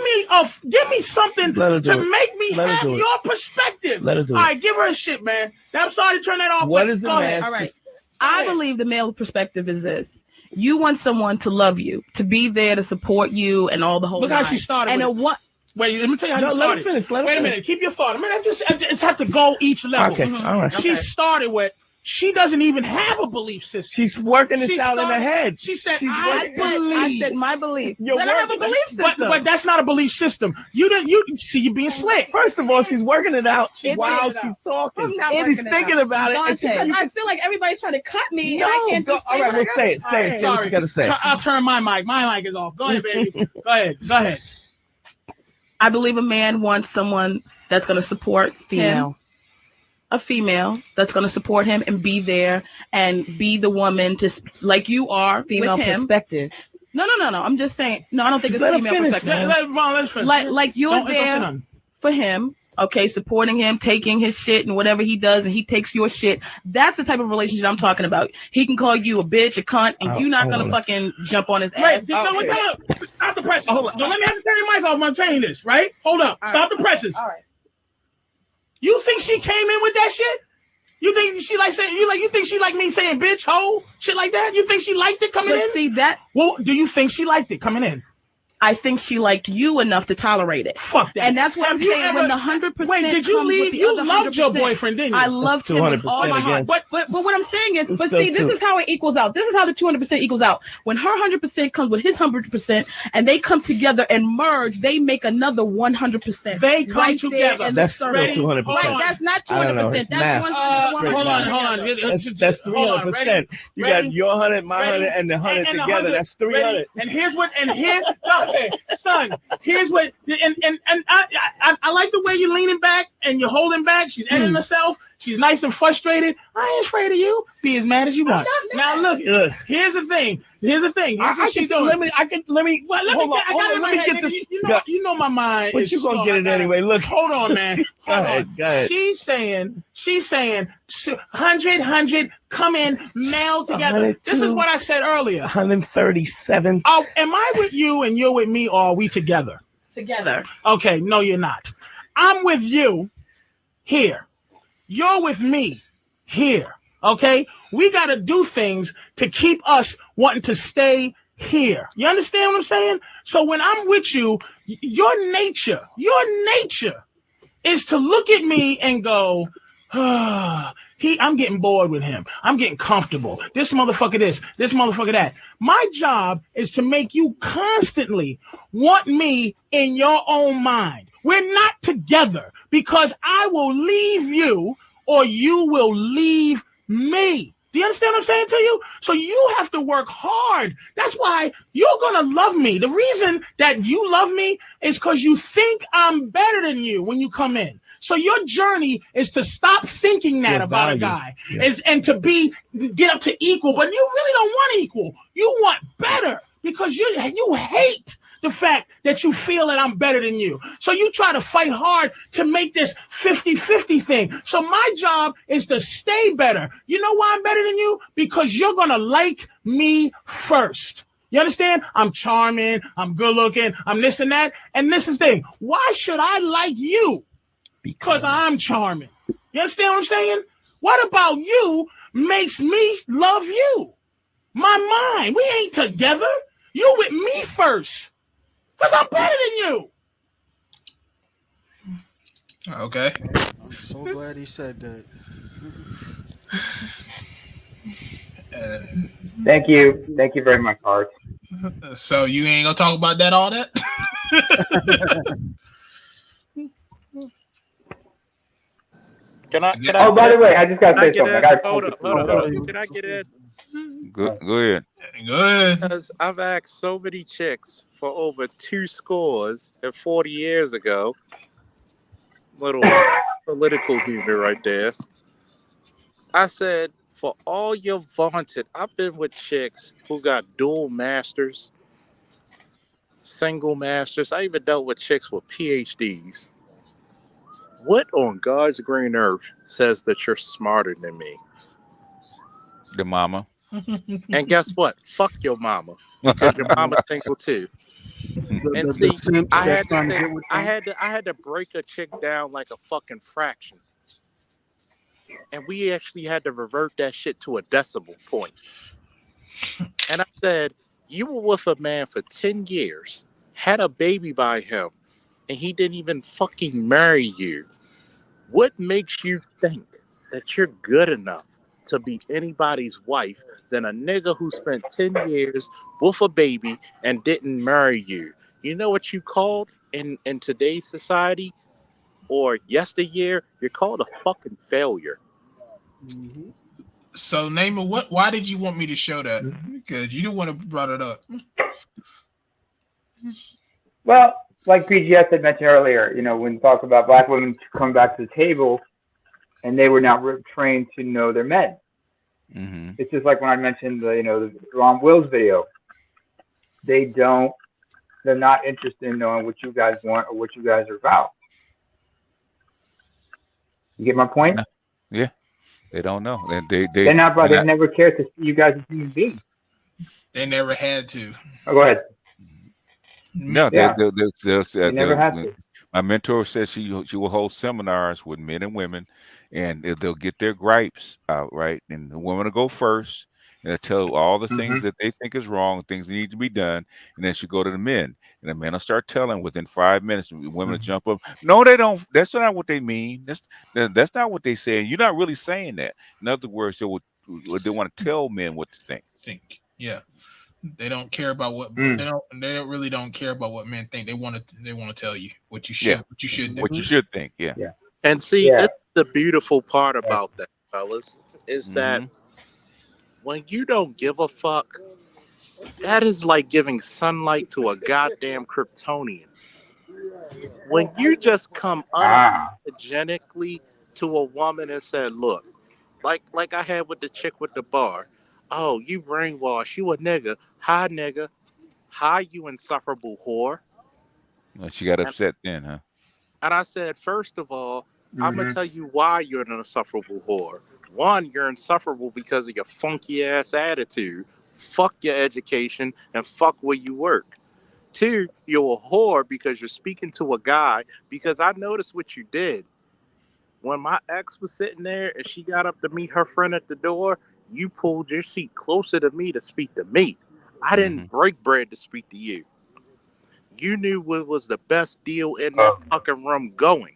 me something to make me have your perspective. All right, give her a shit, man. I'm sorry to turn that off. What is the All right. I believe the male perspective is this. You want someone to love you, to be there to support you and all the whole Look how she started. And wait, let me tell you how she started. Wait a minute. Keep your thought. I mean, I just have to go each level. Okay, all right. She started with, she doesn't even have a belief system. She's working this out in her head. She said, I said my belief. You're I have a belief system. But that's not a belief system. You see, you're being slick. First of all, she's working it out while she's talking. She's thinking about it. I feel like everybody's trying to cut me. No, and I can't go, all right, well, say it. Say what you got to say. I'll turn my mic. My mic is off. Go ahead, baby. Go ahead. I believe a man wants someone that's going to support him. A female that's going to support him and be there and be the woman to, like you are, female with him. Perspective. No. I'm just saying. No, I don't think it's female perspective. Let's finish. Like you're there for him. Okay, supporting him, taking his shit and whatever he does, and he takes your shit. That's the type of relationship I'm talking about. He can call you a bitch, a cunt, and you're not gonna fucking jump on his ass. Stop the presses. Don't let me have to turn your mic off. I'm saying this, right? Hold up. Stop the presses. All right. You think she came in with that shit? You think she like saying you think she like me saying bitch, hoe, shit like that? You think she liked it coming in? See that? Well, do you think she liked it coming in? I think she liked you enough to tolerate it. Fuck that. And that's what I'm saying. When the 100%. Wait, did you leave? You loved your boyfriend, didn't you? I loved him with all my heart. But what I'm saying is, but see, this is how it equals out. This is how the 200% equals out. When her 100% comes with his 100%, and they come together and merge, they make another 100%. They come together. That's still 200%. Right, that's not 200%. That's 100%. Hold on. That's 300%. You got your 100, my 100, and the 100 together. That's 300. And here's son, here's what, and I like the way you're leaning back and you're holding back. She's editing herself. She's nice and frustrated. I ain't afraid of you. Be as mad as you want. Now look, here's the thing. Here's what she's doing. Let me get this. You know my mind. But you're gonna get it anyway. Look. Hold on, man. Go ahead. She's saying 100, come in, meld together. This is what I said earlier. 137. Oh, am I with you and you're with me, or are we together? Together. Okay, no, you're not. I'm with you here. You're with me here. Okay? We got to do things to keep us wanting to stay here. You understand what I'm saying? So when I'm with you, your nature is to look at me and go, I'm getting bored with him. I'm getting comfortable. This motherfucker this motherfucker that. My job is to make you constantly want me in your own mind. We're not together because I will leave you or you will leave me. Do you understand what I'm saying to you? So you have to work hard. That's why you're going to love me. The reason that you love me is because you think I'm better than you when you come in. So your journey is to stop thinking that about a guy and to get up to equal. But you really don't want equal. You want better because you hate the fact that you feel that I'm better than you. So you try to fight hard to make this 50-50 thing. So my job is to stay better. You know why I'm better than you? Because you're going to like me first. You understand? I'm charming. I'm good looking. I'm this and that. And this is the thing. Why should I like you? Because I'm charming. You understand what I'm saying? What about you makes me love you? My mind. We ain't together. You with me first. Because I'm better than you. Okay. I'm so glad he said that. Thank you. Thank you very much, Art. So you ain't gonna talk about that all that? Can I Oh, by the way, I just gotta say something. I gotta hold up. Can I get in? Go ahead. Go ahead. Because I've asked so many chicks for over 2 scores and 40 years ago. Little political humor right there. I said, for all your vaunted, I've been with chicks who got dual masters, single masters. I even dealt with chicks with PhDs. What on God's green earth says that you're smarter than me? The mama. And guess what? Fuck your mama, because your mama's single too. And The see, simps I that's had to trying to say, get with I them. had to break a chick down like a fucking fraction, and we actually had to revert that shit to a decimal point. And I said, you were with a man for 10 years, had a baby by him, and he didn't even fucking marry you. What makes you think that you're good enough to be anybody's wife than a nigga who spent 10 years with a baby and didn't marry you? You know what you called in today's society or yesteryear? You're called a fucking failure. So, name it. Why did you want me to show that? Because you didn't want to brought it up. Well, like PGS had mentioned earlier, when you talk about black women coming back to the table and they were not trained to know their men. Mm-hmm. It's just like when I mentioned the Ron Will's video. They're not interested in knowing what you guys want or what you guys are about. You get my point? Yeah. They don't know. They're not, bro. They never cared to see you guys as human beings. They never had to. Oh, go ahead. No, Yeah. they never had to. My mentor says she will hold seminars with men and women, and they'll get their gripes out, right? And the women will go first, and they'll tell all the things that they think is wrong, things that need to be done, and then she'll go to the men, and the men will start telling within 5 minutes. The women will jump up. No, they don't. That's not what they mean. That's not what they say. You're not really saying that. In other words, they want to tell men what to think. Yeah. They don't care about what they don't care about what men think. They want to tell you what you should do. What you should think. Yeah. And see, that's the beautiful part about that, fellas, is that when you don't give a fuck, that is like giving sunlight to a goddamn Kryptonian. When you just come unapologetically to a woman and said, look, like I had with the chick with the bar, oh, you brainwashed, you a nigga. Hi, nigga. Hi, you insufferable whore. Well, she got upset then, huh? And I said, first of all, I'm going to tell you why you're an insufferable whore. One, you're insufferable because of your funky ass attitude. Fuck your education and fuck where you work. Two, you're a whore because you're speaking to a guy, because I noticed what you did. When my ex was sitting there and she got up to meet her friend at the door, you pulled your seat closer to me to speak to me. I didn't break bread to speak to you. You knew what was the best deal in that fucking room going.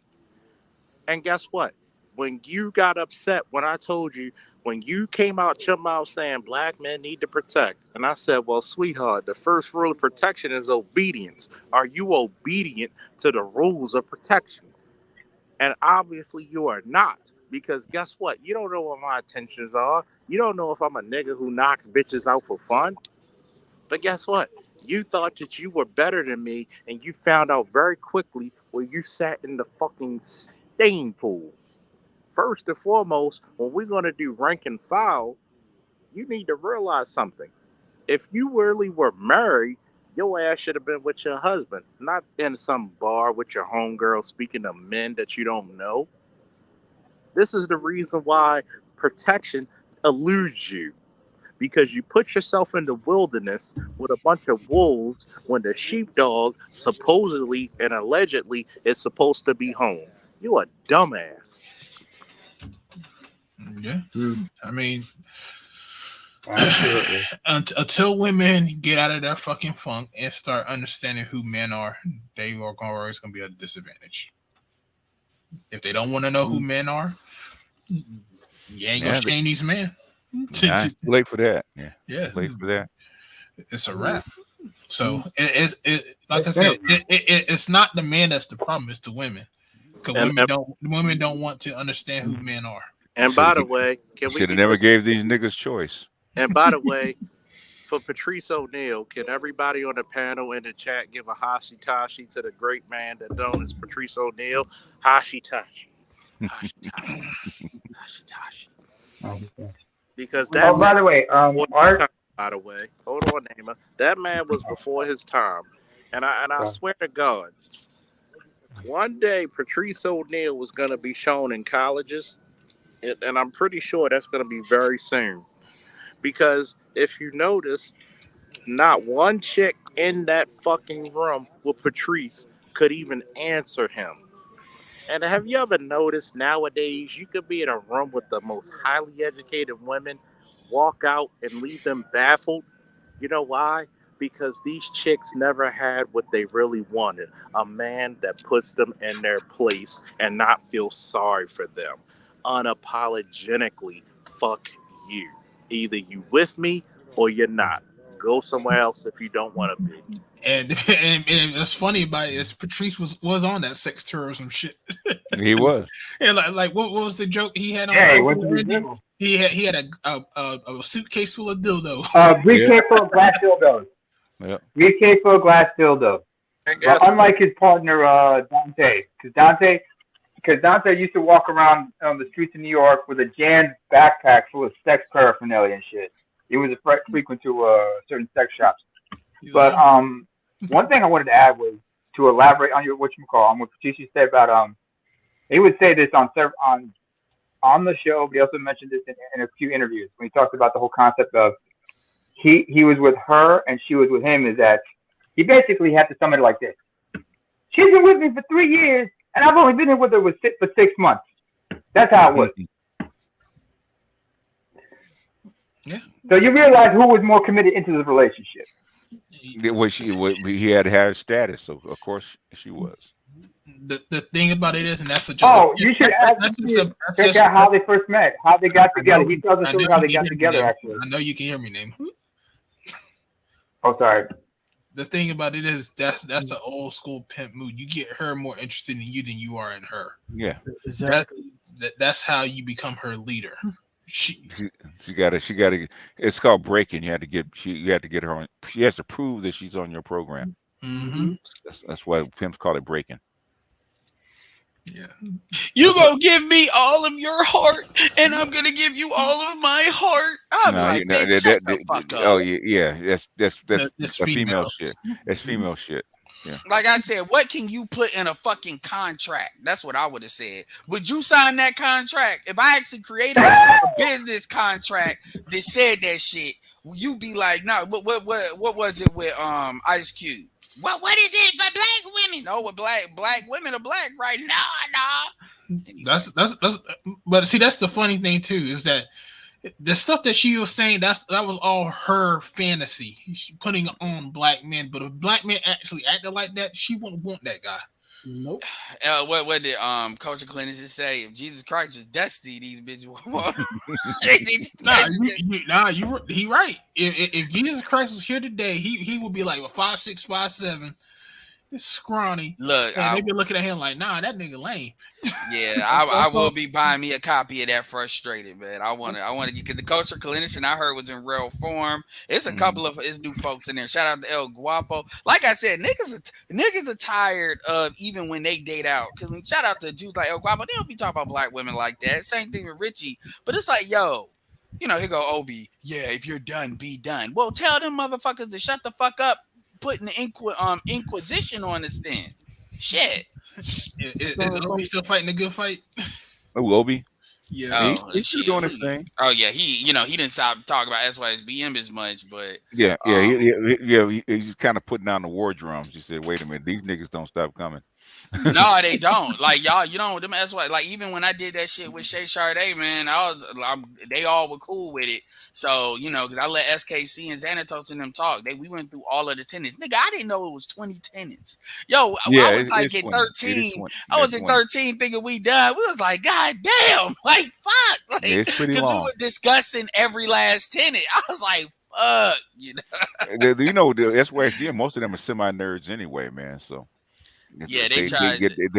And guess what? When you got upset when I told you, when you came out your mouth saying black men need to protect, and I said, well, sweetheart, the first rule of protection is obedience. Are you obedient to the rules of protection? And obviously you are not, because guess what? You don't know what my intentions are. You don't know if I'm a nigga who knocks bitches out for fun. But guess what? You thought that you were better than me, and you found out very quickly where you sat in the fucking stain pool. First and foremost, when we're going to do rank and file, you need to realize something. If you really were married, your ass should have been with your husband, not in some bar with your homegirl speaking to men that you don't know. This is the reason why protection eludes you. Because you put yourself in the wilderness with a bunch of wolves when the sheepdog supposedly and allegedly is supposed to be home. You a dumbass. Yeah. I mean, until women get out of their fucking funk and start understanding who men are, they are always going to be at a disadvantage. If they don't want to know who men are, you ain't going to shame these men. It's late for that. Yeah. Late for that. It's a wrap. So like I said, it's not the man that's the problem, it's the women. Because women don't want to understand who men are. And by the way, should have never gave these niggas choice. And by the way, for Patrice O'Neal, can everybody on the panel in the chat give a hashitashi to the great man that known as Patrice O'Neal? Hashitashi. Hashitashi. Hashitashi. Because that by the way, Art. By the way, hold on, Naima. That man was before his time, and I swear to God, one day Patrice O'Neal was going to be shown in colleges, and I'm pretty sure that's going to be very soon. Because if you notice, not one chick in that fucking room with Patrice could even answer him. And have you ever noticed nowadays you could be in a room with the most highly educated women, walk out and leave them baffled? You know why? Because these chicks never had what they really wanted. A man that puts them in their place and not feel sorry for them. Unapologetically, fuck you. Either you with me or you're not. Go somewhere else if you don't want to be. And what's funny about it is Patrice was on that sex tourism shit. He was. And like what was the joke he had on? Yeah, he went to the gym. He had a suitcase full of dildos. Briefcase full of glass dildos. Yeah. Briefcase full of glass dildos. Unlike his partner Dante, because Dante used to walk around on the streets of New York with a jammed backpack full of sex paraphernalia and shit. He was a frequent to certain sex shops. But one thing I wanted to add was to elaborate on what Patrice said about he would say this on the show, but he also mentioned this in a few interviews when he talked about the whole concept of he was with her and she was with him. Is that he basically had to sum it like this: she's been with me for 3 years and I've only been here with her for 6 months. That's how it was. Yeah. So you realize who was more committed into the relationship. He had to have status, so of course she was. The thing about it is, and that's just you should check out how they first met, how they got together. He tells the story how they got together. Actually, I know you can hear me, name. Oh, sorry. The thing about it is that's an old school pimp mood. You get her more interested in you than you are in her. Yeah, exactly. That's how you become her leader. She got to. It's called breaking. You have to get her on. She has to prove that she's on your program. Mm-hmm. That's why pimps call it breaking. Yeah. You gonna give me all of your heart, and I'm gonna give you all of my heart. I'm like, bitch, shut the fuck up. Oh yeah. That's female shit. That's female shit. Yeah. Like I said, what can you put in a fucking contract? That's what I would have said. Would you sign that contract? If I actually created a business contract that said that shit, you be like, no, what was it with Ice Cube? What is it for black women? No, with black women are black, right? Nah. That's but see, that's the funny thing too, is that the stuff that she was saying, that was all her fantasy. She putting on black men, but if black men actually acted like that, she wouldn't want that guy. Nope. What did Culture Clinicians say? If Jesus Christ was dusty, these bitches would. He right. If Jesus Christ was here today, he would be like a 5'6", 5'7", scrawny. Look, and they be looking at him like, nah, that nigga lame. Yeah, I will be buying me a copy of that Frustrated, man. I want to get the Culture Clinician I heard was in real form. It's a couple of new folks in there. Shout out to El Guapo. Like I said, niggas are tired of even when they date out. Because shout out to dudes like El Guapo, they don't be talking about black women like that. Same thing with Richie. But it's like, yo, here go Obi. Yeah, if you're done, be done. Well, tell them motherfuckers to shut the fuck up. Putting the Inquisition on us then. Shit. Is Obi still fighting a good fight? Oh, Obi? Yeah. He's still doing his thing. Oh, yeah. He didn't stop talking about SYSBM as much, but... Yeah. He's kind of putting down the war drums. He said, wait a minute, these niggas don't stop coming. No, they don't. Like, y'all, them SY, like, even when I did that shit with Shay Sade, man, they all were cool with it. So, because I let SKC and Xanatos and them talk. We went through all of the tenants. Nigga, I didn't know it was 20 tenants. Yo, yeah, I was like at 13. I was at 13 thinking we done. We was like, God damn, like, fuck. Like, it's pretty long. We were discussing every last tenant. I was like, fuck. The SYSD, most of them are semi-nerds anyway, man, so. Yeah, they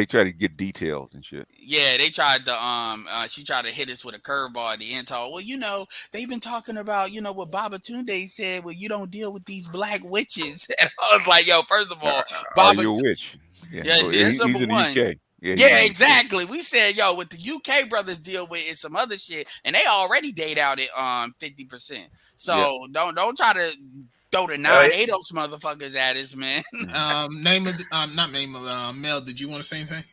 try to get details and shit. Yeah, they tried to she tried to hit us with a curveball at the end. Well, they've been talking about what Babatunde said. Well, you don't deal with these black witches. And I was like, yo, first of all, Are you a witch? Yeah, so he's in the UK. Yeah, exactly. We said, yo, what the UK brothers deal with is some other shit, and they already date out at 50%. So don't try to throw the 9-8 those motherfuckers at us, man. Name of not name of Mel. Did you want to say anything?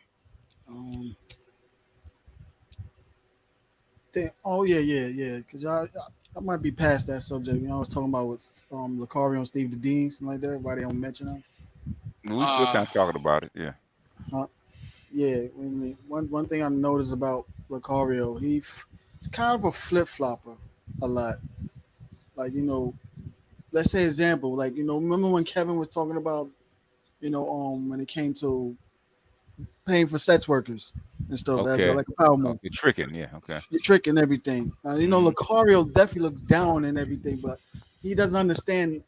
Oh yeah. Because I might be past that subject. You know, I was talking about with Lucario and Steve the Dean, something like that. Why they don't mention them? We still kind of talking about it. Yeah. Yeah. I mean, one thing I noticed about Lucario, he's kind of a flip flopper a lot. Like let's say example. Like remember when Kevin was talking about when it came to paying for sex workers and stuff. That's Okay. like a power move. You're tricking. Yeah. Okay. You're tricking everything. Lucario definitely looks down and everything, but he doesn't understand.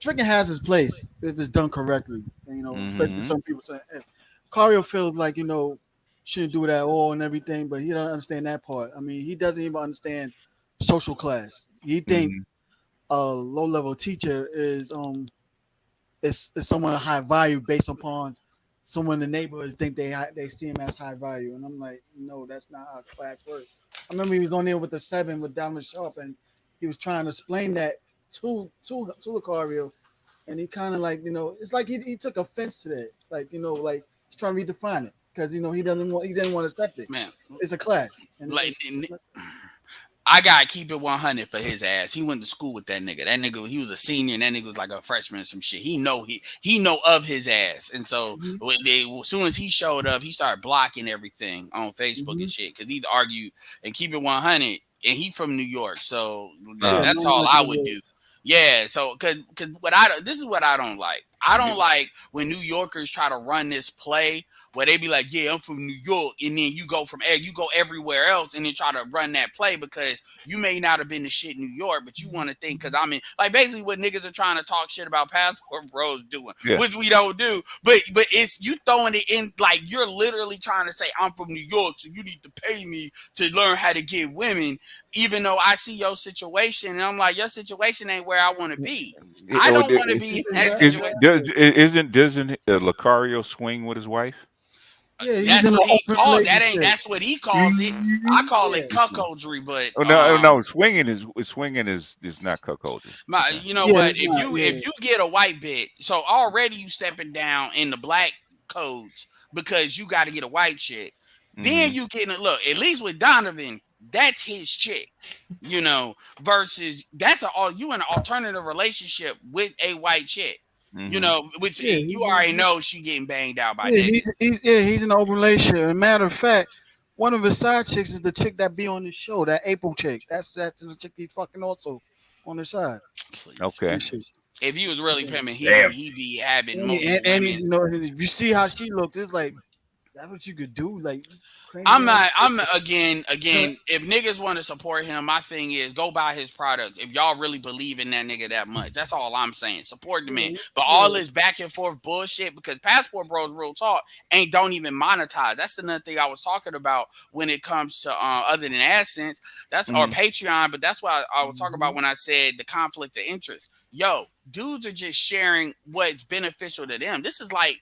Tricking has his place if it's done correctly. And, especially some people say, Lucario feels like shouldn't do it at all and everything, but he doesn't understand that part. I mean, he doesn't even understand social class. He thinks a low level teacher is someone of high value based upon someone in the neighborhoods think they see him as high value, and I'm like, no, that's not how class works. I remember he was on there with the 7 with Diamond Sharp, and he was trying to explain that to Lucario, and he kind of like it's like he took offense to that, like like he's trying to redefine it because he didn't want to accept it. Man, it's a class. And like I gotta keep it 100 for his ass. He went to school with that nigga. That nigga, he was a senior, and that nigga was like a freshman or some shit. He know of his ass, and so as soon as he showed up, he started blocking everything on Facebook and shit because he'd argue and keep it 100. And he from New York, so that's all I would do. Yeah, so cause this is what I don't like. I don't like when New Yorkers try to run this play where they be like, yeah, I'm from New York, and then you go everywhere else and then try to run that play because you may not have been the shit in New York, but you want to think because I'm in like basically what niggas are trying to talk shit about Passport Bros doing, which we don't do. But it's you throwing it in like you're literally trying to say I'm from New York, so you need to pay me to learn how to get women, even though I see your situation and I'm like, your situation ain't where I want to be. I don't want to be in that situation. Doesn't Lucario swing with his wife? Yeah, that's what he called. That's what he calls it. I call it cuckoldry, but no, swinging is not cuckoldry. You know what? If you get a white bitch, so already you stepping down in the black codes because you got to get a white chick. Then you getting a look. At least with Donovan, that's his chick. Versus that's you in an alternative relationship with a white chick. Which you already know she getting banged out by niggas. He's in an open relationship. Matter of fact, one of his side chicks is the chick that be on the show, that April chick. That's the chick he's fucking also on the side. Okay. If he was really pimping, he'd be having multiple women. If you see how she looks, it's like that's what you could do. Like I'm again. If niggas want to support him, my thing is go buy his products. If y'all really believe in that nigga that much, that's all I'm saying. Support the man. But all this back and forth bullshit because Passport Bros real talk don't even monetize. That's another thing I was talking about when it comes to other than AdSense. That's or Patreon. But that's what I was talking about when I said the conflict of interest. Yo, dudes are just sharing what's beneficial to them. This is like.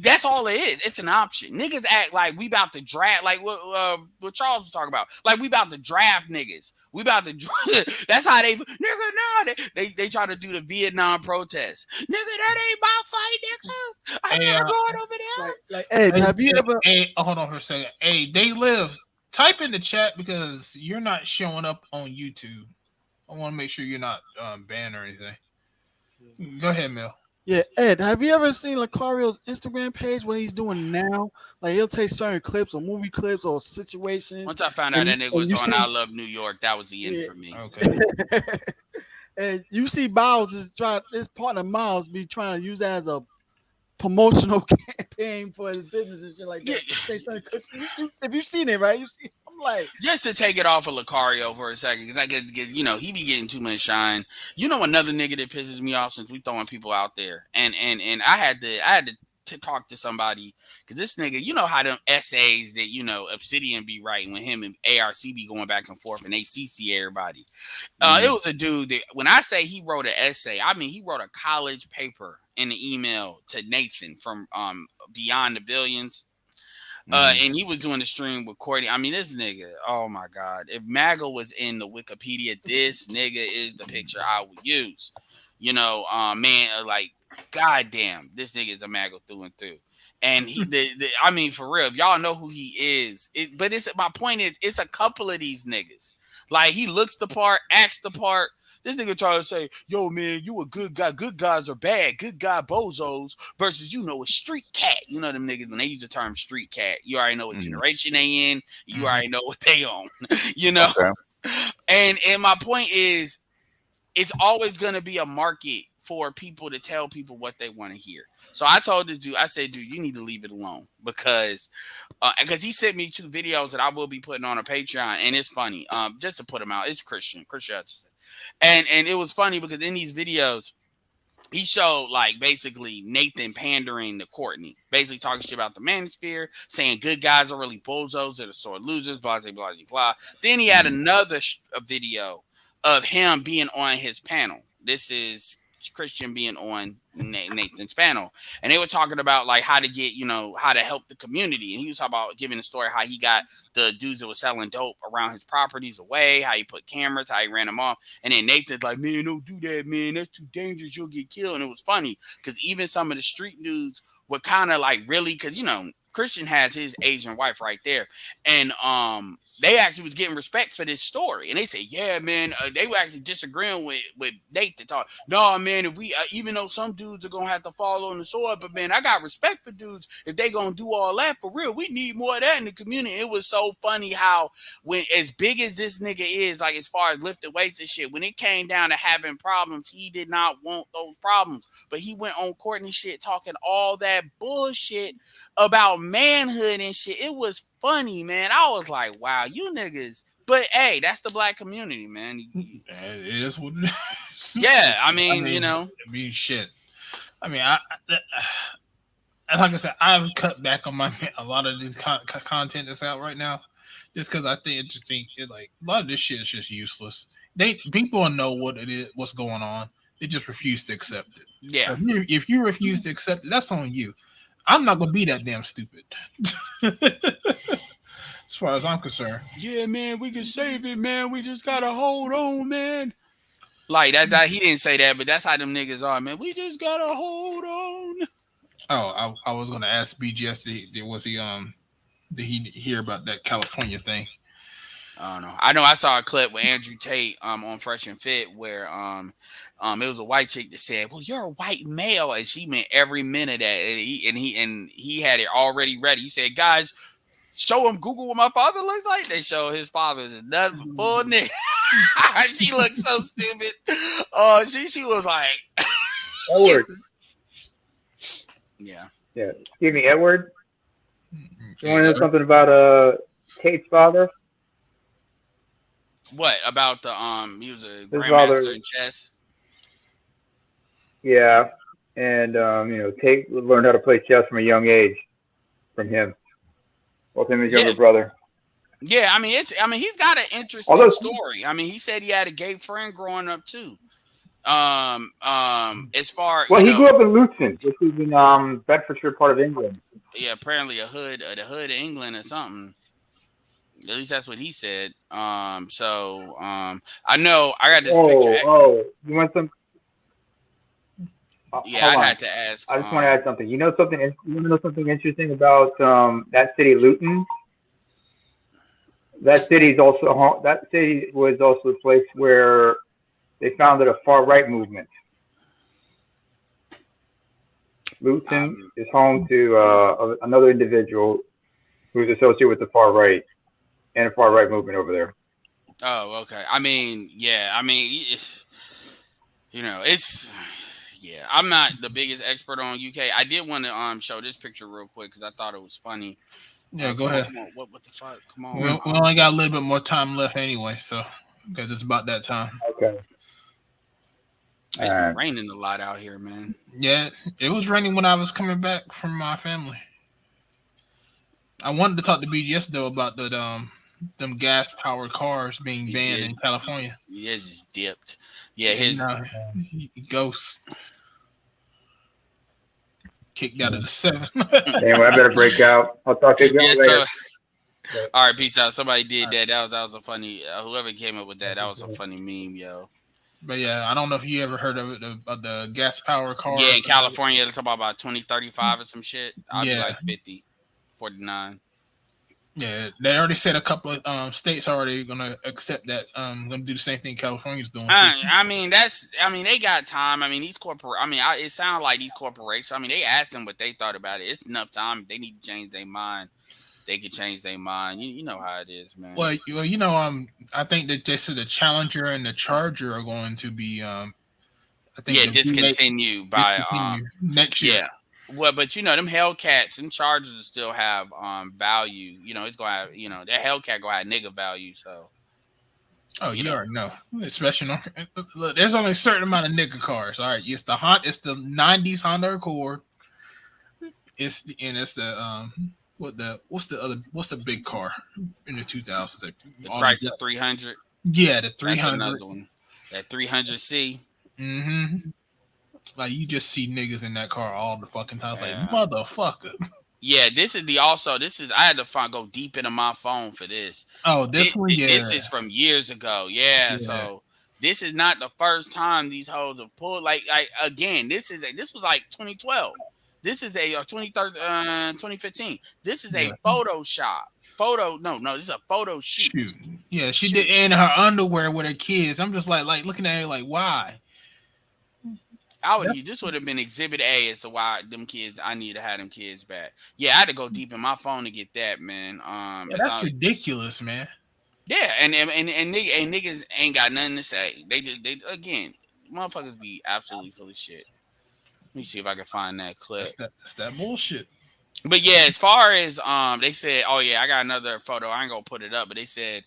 That's all it is. It's an option. Niggas act like we about to draft, like what Charles was talking about. Like we about to draft niggas. We about to. That's how they they try to do the Vietnam protest. Nigga, that ain't my fight, nigga. I'm not going over there. Like Ed, have you ever? Hey, hold on for a second. Hey, they live. Type in the chat because you're not showing up on YouTube. I want to make sure you're not banned or anything. Go ahead, Mel. Yeah, Ed, have you ever seen Lucario's Instagram page, what he's doing now? Like, he'll take certain clips or movie clips or situations. Once I found out that nigga was on I Love New York, that was the end for me. Okay. And you see Miles his partner Miles be trying to use that as a promotional campaign for his business and shit like that. If you've seen it, right? I'm like, just to take it off of Lucario for a second, because I guess he be getting too much shine. Another nigga that pisses me off since we throwing people out there, and I had to talk to somebody because this nigga, how them essays that Obsidian be writing when him and ARC be going back and forth and they CC everybody. It was a dude that when I say he wrote an essay, I mean he wrote a college paper in the email to Nathan from Beyond the Billions. And he was doing the stream with Courtney. I mean, this nigga, oh my God. If MAGA was in the Wikipedia, this nigga is the picture I would use. You know, man, like, goddamn, this nigga is a MAGA through and through. And he, I mean, for real, if y'all know who he is, but my point is, it's a couple of these niggas. Like, he looks the part, acts the part. This nigga try to say, yo, man, you a good guy. Good guys are bad. Good guy bozos versus, you know, a street cat. You know them niggas, when they use the term street cat, you already know what generation they in. You already know what they on. You know? Okay. And my point is, it's always going to be a market for people to tell people what they want to hear. So I told the dude, I said, dude, you need to leave it alone because he sent me 2 videos that I will be putting on a Patreon, and it's funny. Just to put them out, it's Christian. And it was funny because in these videos, he showed like basically Nathan pandering to Courtney, basically talking shit about the manosphere, saying good guys are really bozos, they're the sore losers, blah, blah, blah, blah. Then he had another video of him being on his panel. This is Christian being on Nathan's panel, and they were talking about like how to get, you know, how to help the community, and he was talking about giving a story how he got the dudes that were selling dope around his properties away, how he put cameras, how he ran them off, and then Nathan's like, man, don't do that, man, that's too dangerous, you'll get killed. And it was funny because even some of the street dudes were kind of like, really, because you know Christian has his Asian wife right there, and they actually was getting respect for this story, and they said, yeah, man, they were actually disagreeing with Nathan. Talk, no, man, if we even though some dudes are gonna have to fall on the sword, but man, I got respect for dudes if they gonna do all that for real. We need more of that in the community. It was so funny how when as big as this nigga is, like as far as lifting weights and shit, when it came down to having problems, he did not want those problems, but he went on Courtney shit talking all that bullshit about manhood and shit. It was funny, man. I was like, wow, you niggas. But hey, that's the black community, man. It is what it is. Yeah, I mean, you know. I mean, shit. I mean, like I said, I've cut back on a lot of this content that's out right now, just because I think like a lot of this shit is just useless. People know what it is, what's going on. They just refuse to accept it. Yeah. So if you refuse to accept it, that's on you. I'm not gonna be that damn stupid. As far as I'm concerned. Yeah, man, we can save it, man. We just gotta hold on, man. Like that he didn't say that, but that's how them niggas are, man. We just gotta hold on. Oh, I was gonna ask BGS, did he hear about that California thing? I don't know. I know I saw a clip with Andrew Tate on Fresh and Fit where it was a white chick that said, well, you're a white male, and she meant every minute of that, and he had it already ready. He said, guys, show him Google what my father looks like. They show his father is nothing but full nigga. She looked so stupid. She was like Edward. Yeah. Excuse me, Edward. You want to know something about Tate's father? What about the he was a His grandmaster father, in chess? Yeah, and Tate learned how to play chess from a young age from him. Both him and his younger brother. Yeah, I mean he's got an interesting story. I mean, he said he had a gay friend growing up too. As far he grew up in Luton, which is in Bedfordshire part of England. Yeah, apparently the hood of England or something. At least that's what he said. I know I got this picture. Oh, you want some? Yeah, I had to ask. I just want to add something. You want to know something interesting about that city, Luton? That city was also the place where they founded a far right movement. Luton is home to another individual who's associated with the far right and a far right movement over there. Oh, okay. I mean, yeah. I mean, I'm not the biggest expert on UK. I did want to show this picture real quick because I thought it was funny. Yeah, go ahead. Come on. What the fuck? Come on. We only got a little bit more time left anyway, so because it's about that time. Okay. It's been raining a lot out here, man. Yeah, it was raining when I was coming back from my family. I wanted to talk to BGS though about them gas powered cars being banned in California. Yeah, just dipped. Yeah, his ghosts. Kicked out of the 7. Anyway, I better break out. I'll talk to you guys later. All right, peace out. Somebody did that. That was a funny. Whoever came up with that was a funny meme, yo. But yeah, I don't know if you ever heard of it, of the gas power car. Yeah, in California, it's about 2035 or some shit. I'll be like 50, 49. Yeah, they already said a couple of states are already gonna accept that. Gonna do the same thing California's doing. I mean, they got time. I mean, these it sounds like these corporations. I mean, they asked them what they thought about it. It's enough time. They need to change their mind. They can change their mind. You know how it is, man. Well, I think that they said the Challenger and the Charger are going to be, discontinued by next year. Yeah. Well, but them Hellcats and Chargers will still have value. It's gonna have that Hellcat gonna have nigga value. So. Oh, you already know. Especially look, there's only a certain amount of nigga cars. All right, it's the 90s Honda Accord. What's the big car in the 2000s? The Chrysler 300. Yeah, the 300. That's another one. That 300C. Mm-hmm. Like you just see niggas in that car all the fucking time. It's like motherfucker. Yeah, this is I had to go deep into my phone for this. Oh, this one, yeah. This is from years ago. Yeah, so this is not the first time these hoes have pulled. Like again, this was like 2012. This is a 2015. This is a Photoshop. This is a photo shoot. Yeah, she did in her underwear with her kids. I'm just like looking at her like, why? This would have been exhibit A as to why I need to have them kids back. Yeah, I had to go deep in my phone to get that, man. That's ridiculous, man. Yeah, and niggas ain't got nothing to say. They again, motherfuckers be absolutely full of shit. Let me see if I can find that clip. That's that bullshit. But yeah, as far as they said, oh yeah, I got another photo. I ain't gonna put it up, but they said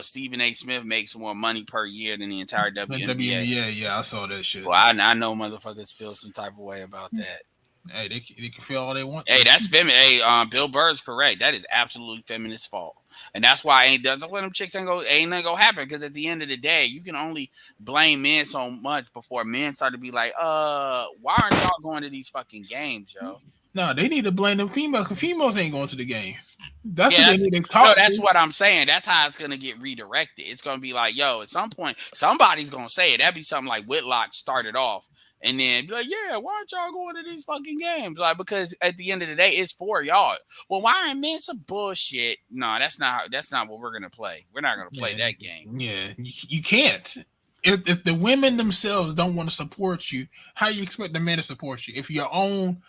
Stephen A. Smith makes more money per year than the entire WNBA. Yeah, I saw that shit. Well, I know motherfuckers feel some type of way about that. Hey, they can feel all they want. Hey, that's feminist. Hey, Bill Burr's correct. That is absolutely feminist fault, and that's why that's why them chicks ain't nothing gonna happen. Because at the end of the day, you can only blame men so much before men start to be like, why aren't y'all going to these fucking games, yo? No, they need to blame them females because females ain't going to the games. That's what they need to talk. No, that's what I'm saying. That's how it's gonna get redirected. It's gonna be like, yo, at some point, somebody's gonna say it. That'd be something like Whitlock started off, and then be like, yeah, why aren't y'all going to these fucking games? Like, because at the end of the day, it's for y'all. Well, why aren't men some bullshit? No, that's not what we're gonna play. We're not gonna play that game. Yeah, you can't. If the women themselves don't want to support you, how you expect the men to support you? If your own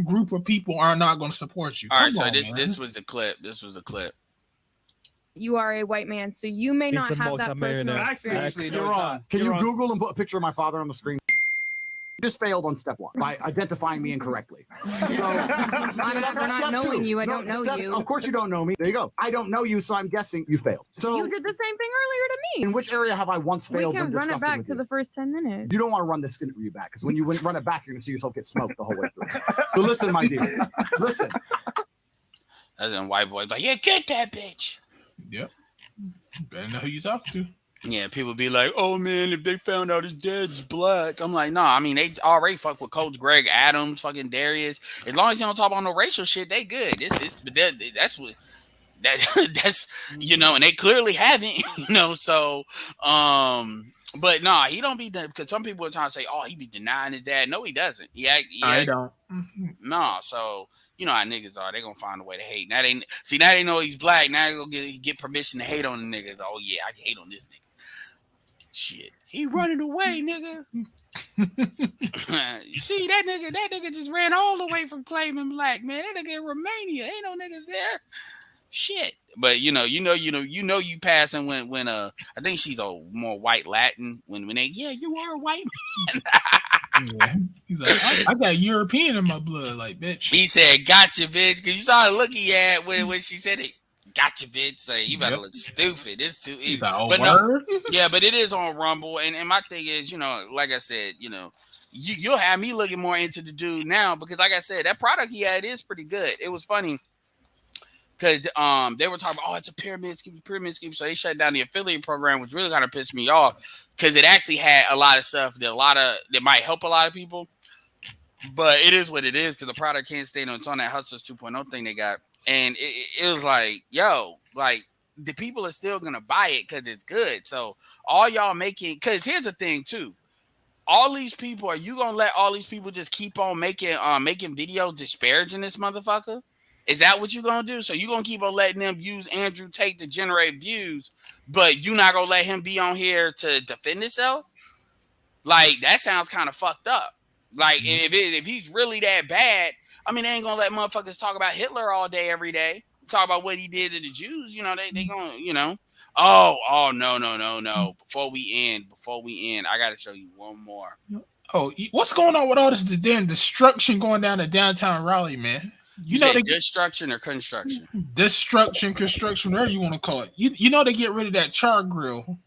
group of people are not going to support you. All right, so this was a clip. You are a white man, so you may not have that personal experience. Actually, you're wrong. Can you Google and put a picture of my father on the screen? You just failed on step one by identifying me incorrectly. So I'm not knowing you. I don't know you. Of course you don't know me. There you go. I don't know you, so I'm guessing you failed. So you did the same thing earlier to me. In which area have I once failed? We can run it back to the first 10 minutes. You don't want to run this interview back because when you run it back, you're going to see yourself get smoked the whole way through. So listen, my dear. Listen. As in white boys like, yeah, get that bitch. Yep. Better know who you talking to. Yeah, people be like, oh man, if they found out his dad's black. I'm like, no, I mean, they already fuck with Coach Greg Adams, fucking Darius. As long as you don't talk about no racial shit, they good. That's what and they clearly haven't, so but nah, he don't be done because some people are trying to say, oh, he be denying his dad. No, he doesn't. I don't. No, so you know how niggas are. They gonna find a way to hate. Now they know he's black. Now they gonna get permission to hate on the niggas. Oh yeah, I can hate on this nigga. Shit, he running away, nigga. You see that nigga just ran all the way from claiming black, man. That nigga in Romania, ain't no niggas there. Shit, but you passing when I think she's a more white Latin when they you are a white man. Yeah. He's like, I got European in my blood, like bitch. He said, "Gotcha, bitch," because you saw the look he had when she said it. Gotcha, bitch. Say you better look stupid. It's too easy. But no, yeah, but it is on Rumble, and my thing is, like I said, you'll have me looking more into the dude now because, like I said, that product he had is pretty good. It was funny because they were talking about, oh, it's a pyramid scheme. So they shut down the affiliate program, which really kind of pissed me off because it actually had a lot of stuff that might help a lot of people. But it is what it is because the product can't stay on. It's on that Hustlers 2.0 thing they got. And it was like, yo, like the people are still going to buy it because it's good. So all y'all making, because here's the thing too. All these people, are you going to let all these people just keep on making videos disparaging this motherfucker? Is that what you're going to do? So you're going to keep on letting them use Andrew Tate to generate views, but you're not going to let him be on here to defend himself? Like, that sounds kind of fucked up. Like, if he's really that bad, I mean, they ain't gonna let motherfuckers talk about Hitler all day, every day. Talk about what he did to the Jews. You know, they gonna, you know. Oh, no. Before we end, I gotta show you one more. Oh, what's going on with all this damn destruction going down to downtown Raleigh, man? You know, destruction or construction? Destruction, construction, whatever you want to call it. You know they get rid of that char grill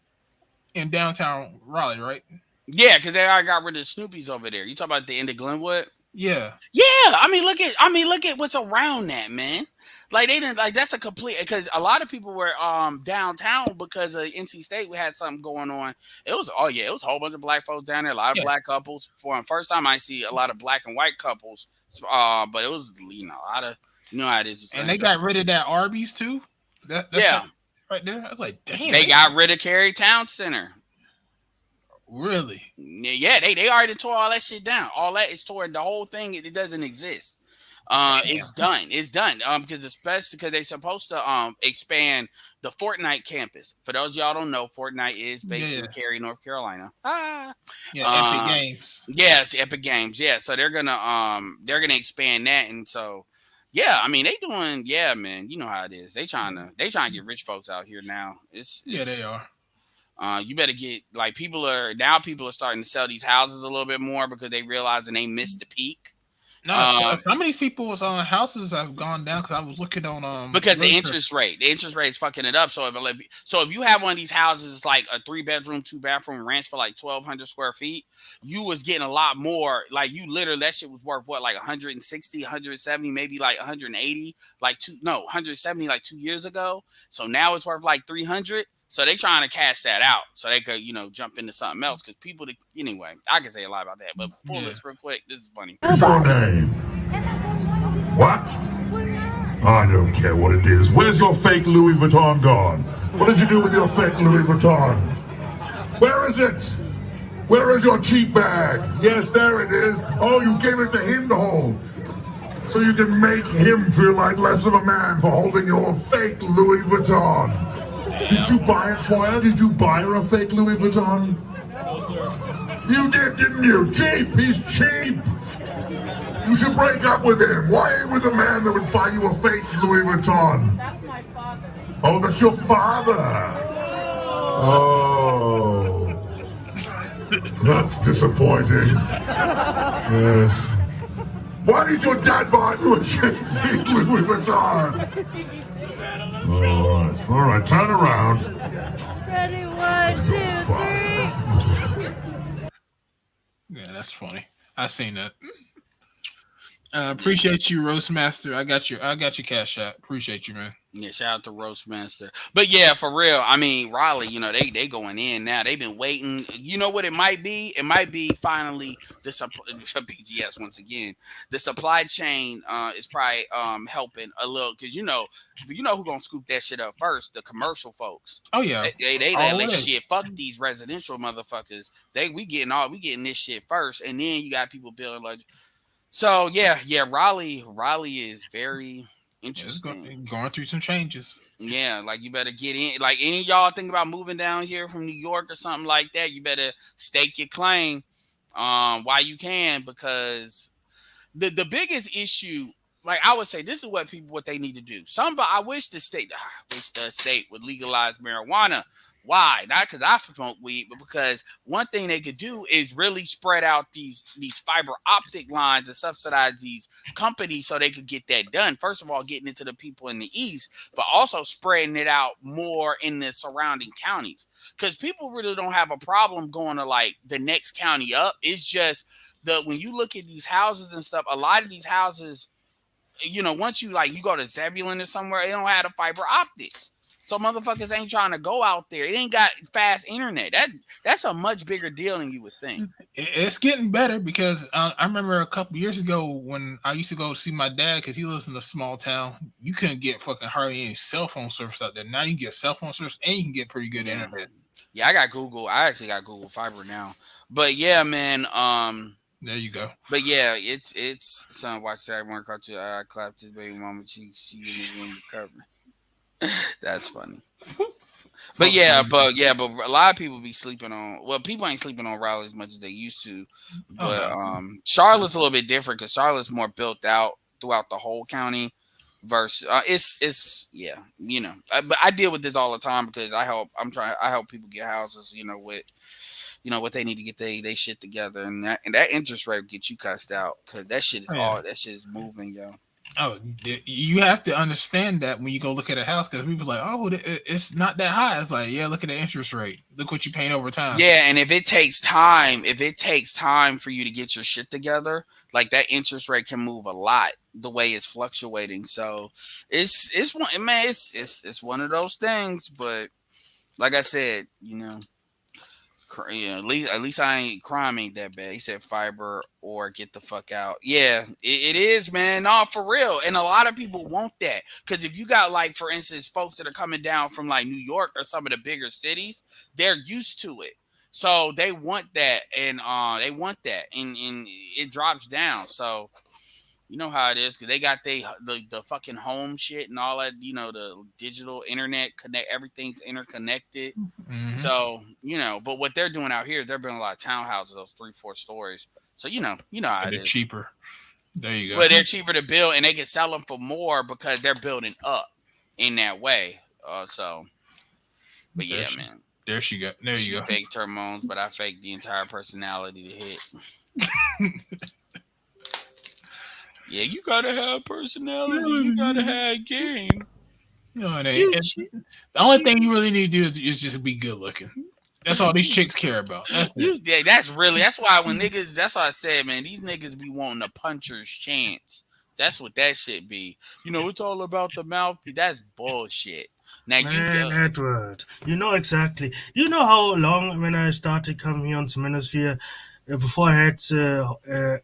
in downtown Raleigh, right? Yeah, because they already got rid of the Snoopies over there. You talk about the end of Glenwood? Yeah. I mean, look at what's around that, man. Like they didn't that's a complete, because a lot of people were downtown because of NC State. We had something going on. It was a whole bunch of black folks down there, a lot of black couples. For the first time I see a lot of black and white couples. But it was, you know, a lot of, you know how it is. And they got rid of that Arby's too. That's right there. I was like, damn. They got rid of Cary Town Center. Really? Yeah, they already tore all that shit down. All that is torn. The whole thing, it doesn't exist. It's done. Because especially because they're supposed to expand the Fortnite campus. For those of y'all don't know, Fortnite is based in Cary, North Carolina. Epic Games. Yes, Epic Games. Yeah, so they're gonna expand that, and so yeah, I mean they doing, yeah, man. You know how it is. They trying to get rich folks out here now. They are. You better get, like, people are starting to sell these houses a little bit more because they realizing they missed the peak. No, some of these people's houses have gone down because I was looking on because the interest rate is fucking it up. So if you have one of these houses like a 3-bedroom, 2-bathroom ranch for like 1,200 square feet, you was getting a lot more. Like, you literally, that shit was worth what, like 160, 170, maybe like 180, 170 like 2 years ago. So now it's worth like 300. So they trying to cash that out so they could, you know, jump into something else, because people, anyway, I can say a lot about that, but pull this real quick. This is funny. What's your name? What? I don't care what it is. Where's your fake Louis Vuitton gone? What did you do with your fake Louis Vuitton? Where is it? Where is your cheap bag? Yes, there it is. Oh, you gave it to him to hold. So you can make him feel like less of a man for holding your fake Louis Vuitton. Did you buy it for her? Did you buy her a fake Louis Vuitton? You did, didn't you? Cheap! He's cheap! You should break up with him. Why are you with a man that would buy you a fake Louis Vuitton? That's my father. Oh, that's your father! Oh. That's disappointing. Yes. Why did your dad buy you a fake Louis Vuitton? All right, turn around. Ready, 1, 2, 3. Yeah, that's funny. I seen that. Appreciate you, Roastmaster. I got your cash out. Appreciate you, man. Yeah, shout out to Roastmaster. But yeah, for real, I mean, Raleigh, you know, they going in now. They've been waiting. You know what it might be? It might be finally the BGS once again. The supply chain is probably helping a little, because you know who gonna scoop that shit up first? The commercial folks. Oh yeah, they like shit. Fuck these residential motherfuckers. We getting this shit first, and then you got people building like. So yeah. Raleigh is very interesting. Going through some changes. Yeah, like you better get in. Like any of y'all think about moving down here from New York or something like that, you better stake your claim while you can, because the biggest issue, like I would say, this is what they need to do. I wish the state would legalize marijuana. Why? Not because I smoke weed, but because one thing they could do is really spread out these fiber optic lines and subsidize these companies so they could get that done. First of all, getting it to the people in the East, but also spreading it out more in the surrounding counties. Because people really don't have a problem going to like the next county up. It's just when you look at these houses and stuff, a lot of these houses once you like you go to Zebulon or somewhere, they don't have the fiber optics. So motherfuckers ain't trying to go out there. It ain't got fast internet. That's a much bigger deal than you would think. It's getting better because I remember a couple years ago when I used to go see my dad because he lives in a small town. You couldn't get fucking hardly any cell phone service out there. Now you can get cell phone service and you can get pretty good internet. Yeah, I got Google. I actually got Google Fiber now. But yeah, man. There you go. But yeah, it's son. Watch that one cartoon. I clapped his baby mama. She in the cover. That's funny. But a lot of people be sleeping on. Well, people ain't sleeping on Raleigh as much as they used to. But Charlotte's a little bit different because Charlotte's more built out throughout the whole county. Versus, it's but I deal with this all the time because I help people get houses. What they need to get they shit together, and that interest rate gets you cussed out because that shit is moving, yo. Oh, you have to understand that when you go look at a house because people are like, oh, it's not that high. It's like, yeah, look at the interest rate. Look what you're paying over time. Yeah, and if it takes time for you to get your shit together, like that interest rate can move a lot the way it's fluctuating. So it's one of those things. But like I said, at least crime ain't that bad. He said fiber or get the fuck out. Yeah, it is, man. No, for real. And a lot of people want that because if you got like, for instance, folks that are coming down from like New York or some of the bigger cities, they're used to it, so they want that, and it drops down. So you know how it is because they got the fucking home shit and all that. The digital internet everything's interconnected. Mm-hmm. So but what they're doing out here, they're building a lot of townhouses, those 3-4 stories. So you know how it is. Cheaper. There you go. But they're cheaper to build, and they can sell them for more because they're building up in that way. But yeah, man. There she go. There you go. Fake hormones, but I fake the entire personality to hit. Yeah, you gotta have personality. You gotta have game. No, it ain't. The only thing you really need to do is just be good looking. That's all these chicks care about. That's why when niggas. That's why I said, man, these niggas be wanting a puncher's chance. That's what that shit be. It's all about the mouthpiece. That's bullshit. Now Edward, exactly. You know how long when I started coming here on the manosphere. Before I had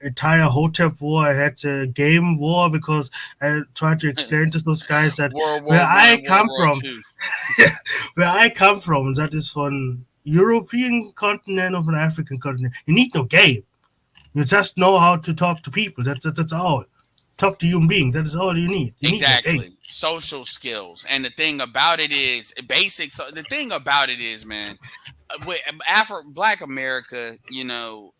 entire Hotep war, I had a game war because I tried to explain to those guys that where I come from, that is from European continent of an African continent. You need no game. You just know how to talk to people. That's all. Talk to human beings. That is all you need. Exactly. Need no social skills. And the thing about it is basic. So the thing about it is, man, with Black America, and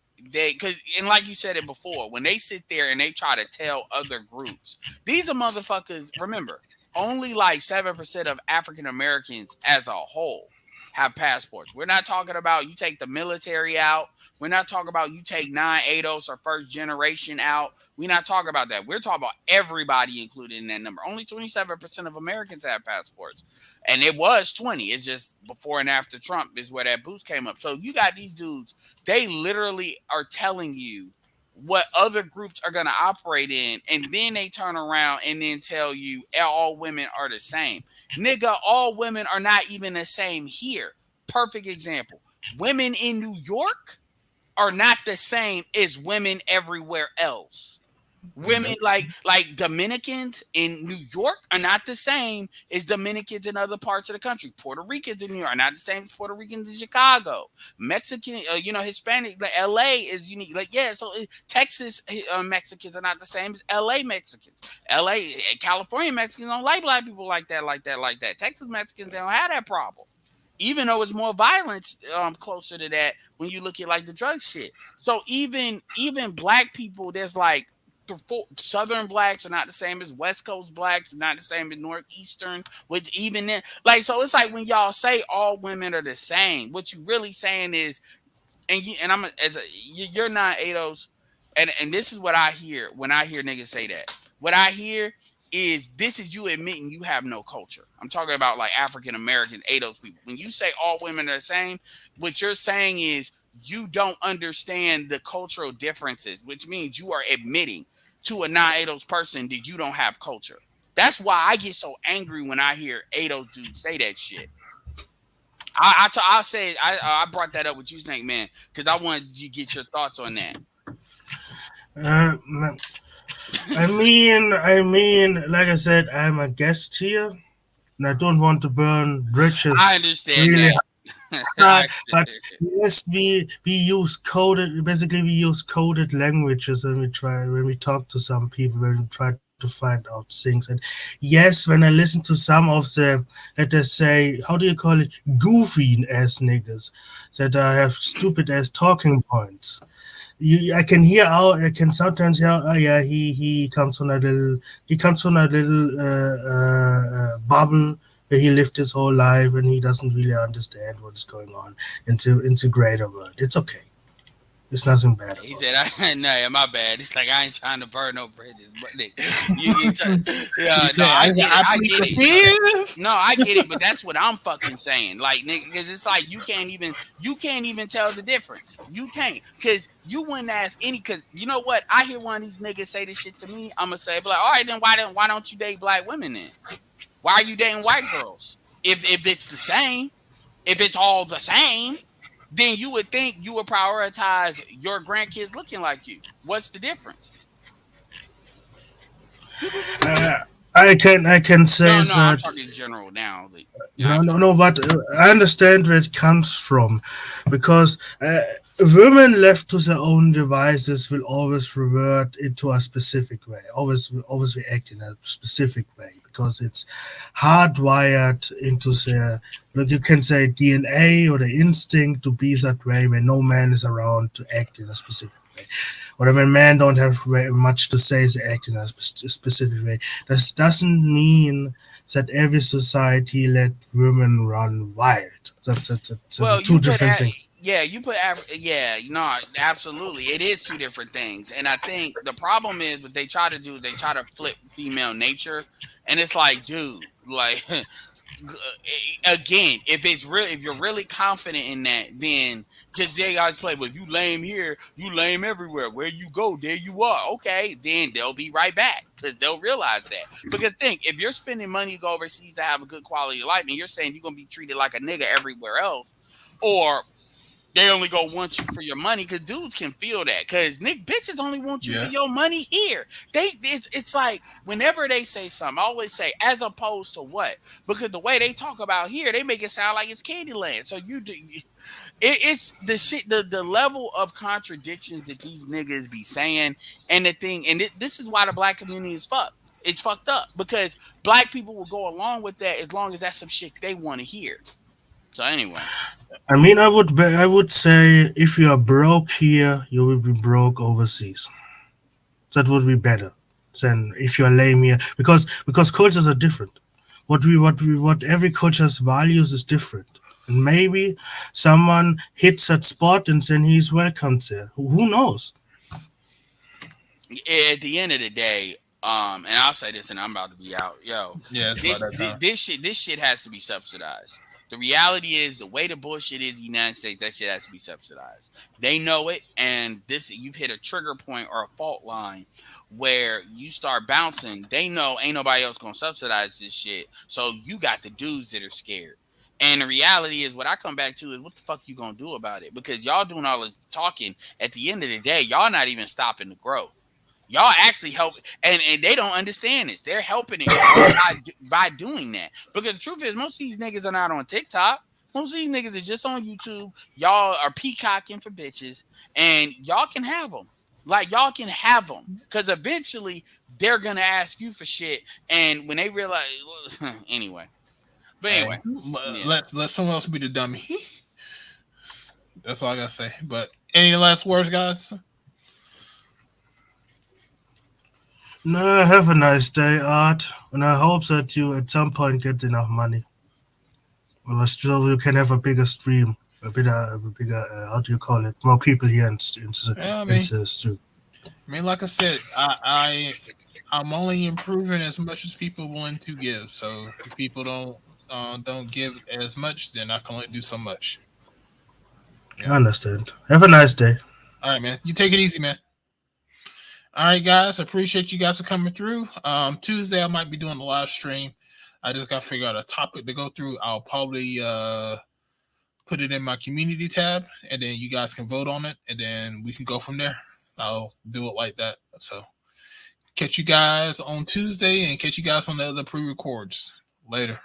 like you said it before, when they sit there and they try to tell other groups, these are motherfuckers. Remember, only like 7% of African Americans as a whole have passports. We're not talking about you take the military out. We're not talking about you take non-ADOS or first generation out. We're not talking about that. We're talking about everybody included in that number. Only 27% of Americans have passports. And it was 20. It's just before and after Trump is where that boost came up. So you got these dudes, they literally are telling you what other groups are going to operate in, and then they turn around and then tell you all women are the same. Nigga, all women are not even the same here. Perfect example. Women in New York are not the same as women everywhere else. Women like Dominicans in New York are not the same as Dominicans in other parts of the country. Puerto Ricans in New York are not the same as Puerto Ricans in Chicago. Mexican, Hispanic, like LA is unique. So Texas Mexicans are not the same as LA Mexicans. California Mexicans don't like black people like that. Texas Mexicans, they don't have that problem. Even though it's more violence closer to that when you look at like the drug shit. So even black people, there's like Southern blacks are not the same as West Coast blacks, are not the same as Northeastern, which even then, so it's like when y'all say all women are the same, what you really saying is, you're not ADOS, and this is what I hear when I hear niggas say that. What I hear is this is you admitting you have no culture. I'm talking about like African American ADOS people. When you say all women are the same, what you're saying is you don't understand the cultural differences, which means you are admitting to a non-ADOS person that you don't have culture. That's why I get so angry when I hear ADOS dudes say that shit. I brought that up with you, Snake Man, because I wanted you to get your thoughts on that. I mean, like I said, I'm a guest here, and I don't want to burn bridges. I understand really that. hard, but yes, we use coded languages when we talk to some people, when we try to find out things. And yes, when I listen to some of the, let us say, how do you call it, goofy ass niggas that have stupid ass talking points. I can sometimes hear, oh yeah, he comes from a little bubble where he lived his whole life and he doesn't really understand what's going on into greater world. It's okay. There's nothing bad. He said, "No, my bad." It's like I ain't trying to burn no bridges, but I get it. No, I get it, but that's what I'm fucking saying. Like, nigga, because it's like you can't even tell the difference. You can't, because you wouldn't ask any. Because you know what? I hear one of these niggas say this shit to me. I'm gonna say, like, all right, then why don't you date black women then? Why are you dating white girls? If it's the same, if it's all the same, then you would think you would prioritize your grandkids looking like you. What's the difference? I can say no, that. I'm talking in general now. Like, No, but I understand where it comes from, because women left to their own devices will always revert into a specific way, always react in a specific way, because it's hardwired into their, look, you can say DNA or the instinct to be that way when no man is around to act in a specific way. Or when men don't have much to say, they act in a specific way. This doesn't mean that every society let women run wild. That's two different things. Yeah, absolutely. It is two different things. And I think the problem is what they try to do is they try to flip female nature. And it's like, dude, like, again, if you're really confident in that, then just they guys play, well, if you lame here, you lame everywhere. Where you go, there you are. Okay, then they'll be right back, because they'll realize that. Because think, if you're spending money to go overseas to have a good quality of life, and you're saying you're gonna be treated like a nigga everywhere else, or they only go want you for your money, because dudes can feel that. Because bitches only want you for your money here. It's like whenever they say something, I always say as opposed to what? Because the way they talk about here, they make it sound like it's Candyland. So it's the shit, the level of contradictions that these niggas be saying, and the thing, and this is why the black community is fucked. It's fucked up, because black people will go along with that as long as that's some shit they want to hear. So anyway. I mean, I would say if you are broke here, you will be broke overseas. That would be better than if you are lame here, because cultures are different. What every culture's values is different, and maybe someone hits that spot and then he's welcome there. Who knows? At the end of the day, and I'll say this, and I'm about to be out. Yo, this shit has to be subsidized. The reality is, the way the bullshit is in the United States, that shit has to be subsidized. They know it, and you've hit a trigger point or a fault line where you start bouncing. They know ain't nobody else gonna subsidize this shit, so you got the dudes that are scared. And the reality is, what I come back to is, what the fuck you gonna do about it? Because y'all doing all this talking. At the end of the day, y'all not even stopping the growth. Y'all actually help, and they don't understand this. They're helping it by doing that. Because the truth is, most of these niggas are not on TikTok. Most of these niggas are just on YouTube. Y'all are peacocking for bitches, and y'all can have them. Like, y'all can have them, because eventually they're gonna ask you for shit, and when they realize, anyway. But anyway, let someone else be the dummy. That's all I gotta say. But any last words, guys? No, have a nice day, Art, and I hope that you at some point get enough money, so you can have a bigger stream, a bigger how do you call it? More people here into the stream. I mean, like I said, I'm only improving as much as people want to give. So if people don't give as much, then I can only do so much. Yeah. I understand. Have a nice day. All right, man. You take it easy, man. All right, guys. Appreciate you guys for coming through. Tuesday I might be doing a live stream. I just got to figure out a topic to go through. I'll probably put it in my community tab, and then you guys can vote on it, and then we can go from there. I'll do it like that. So catch you guys on Tuesday, and catch you guys on the other pre-records later.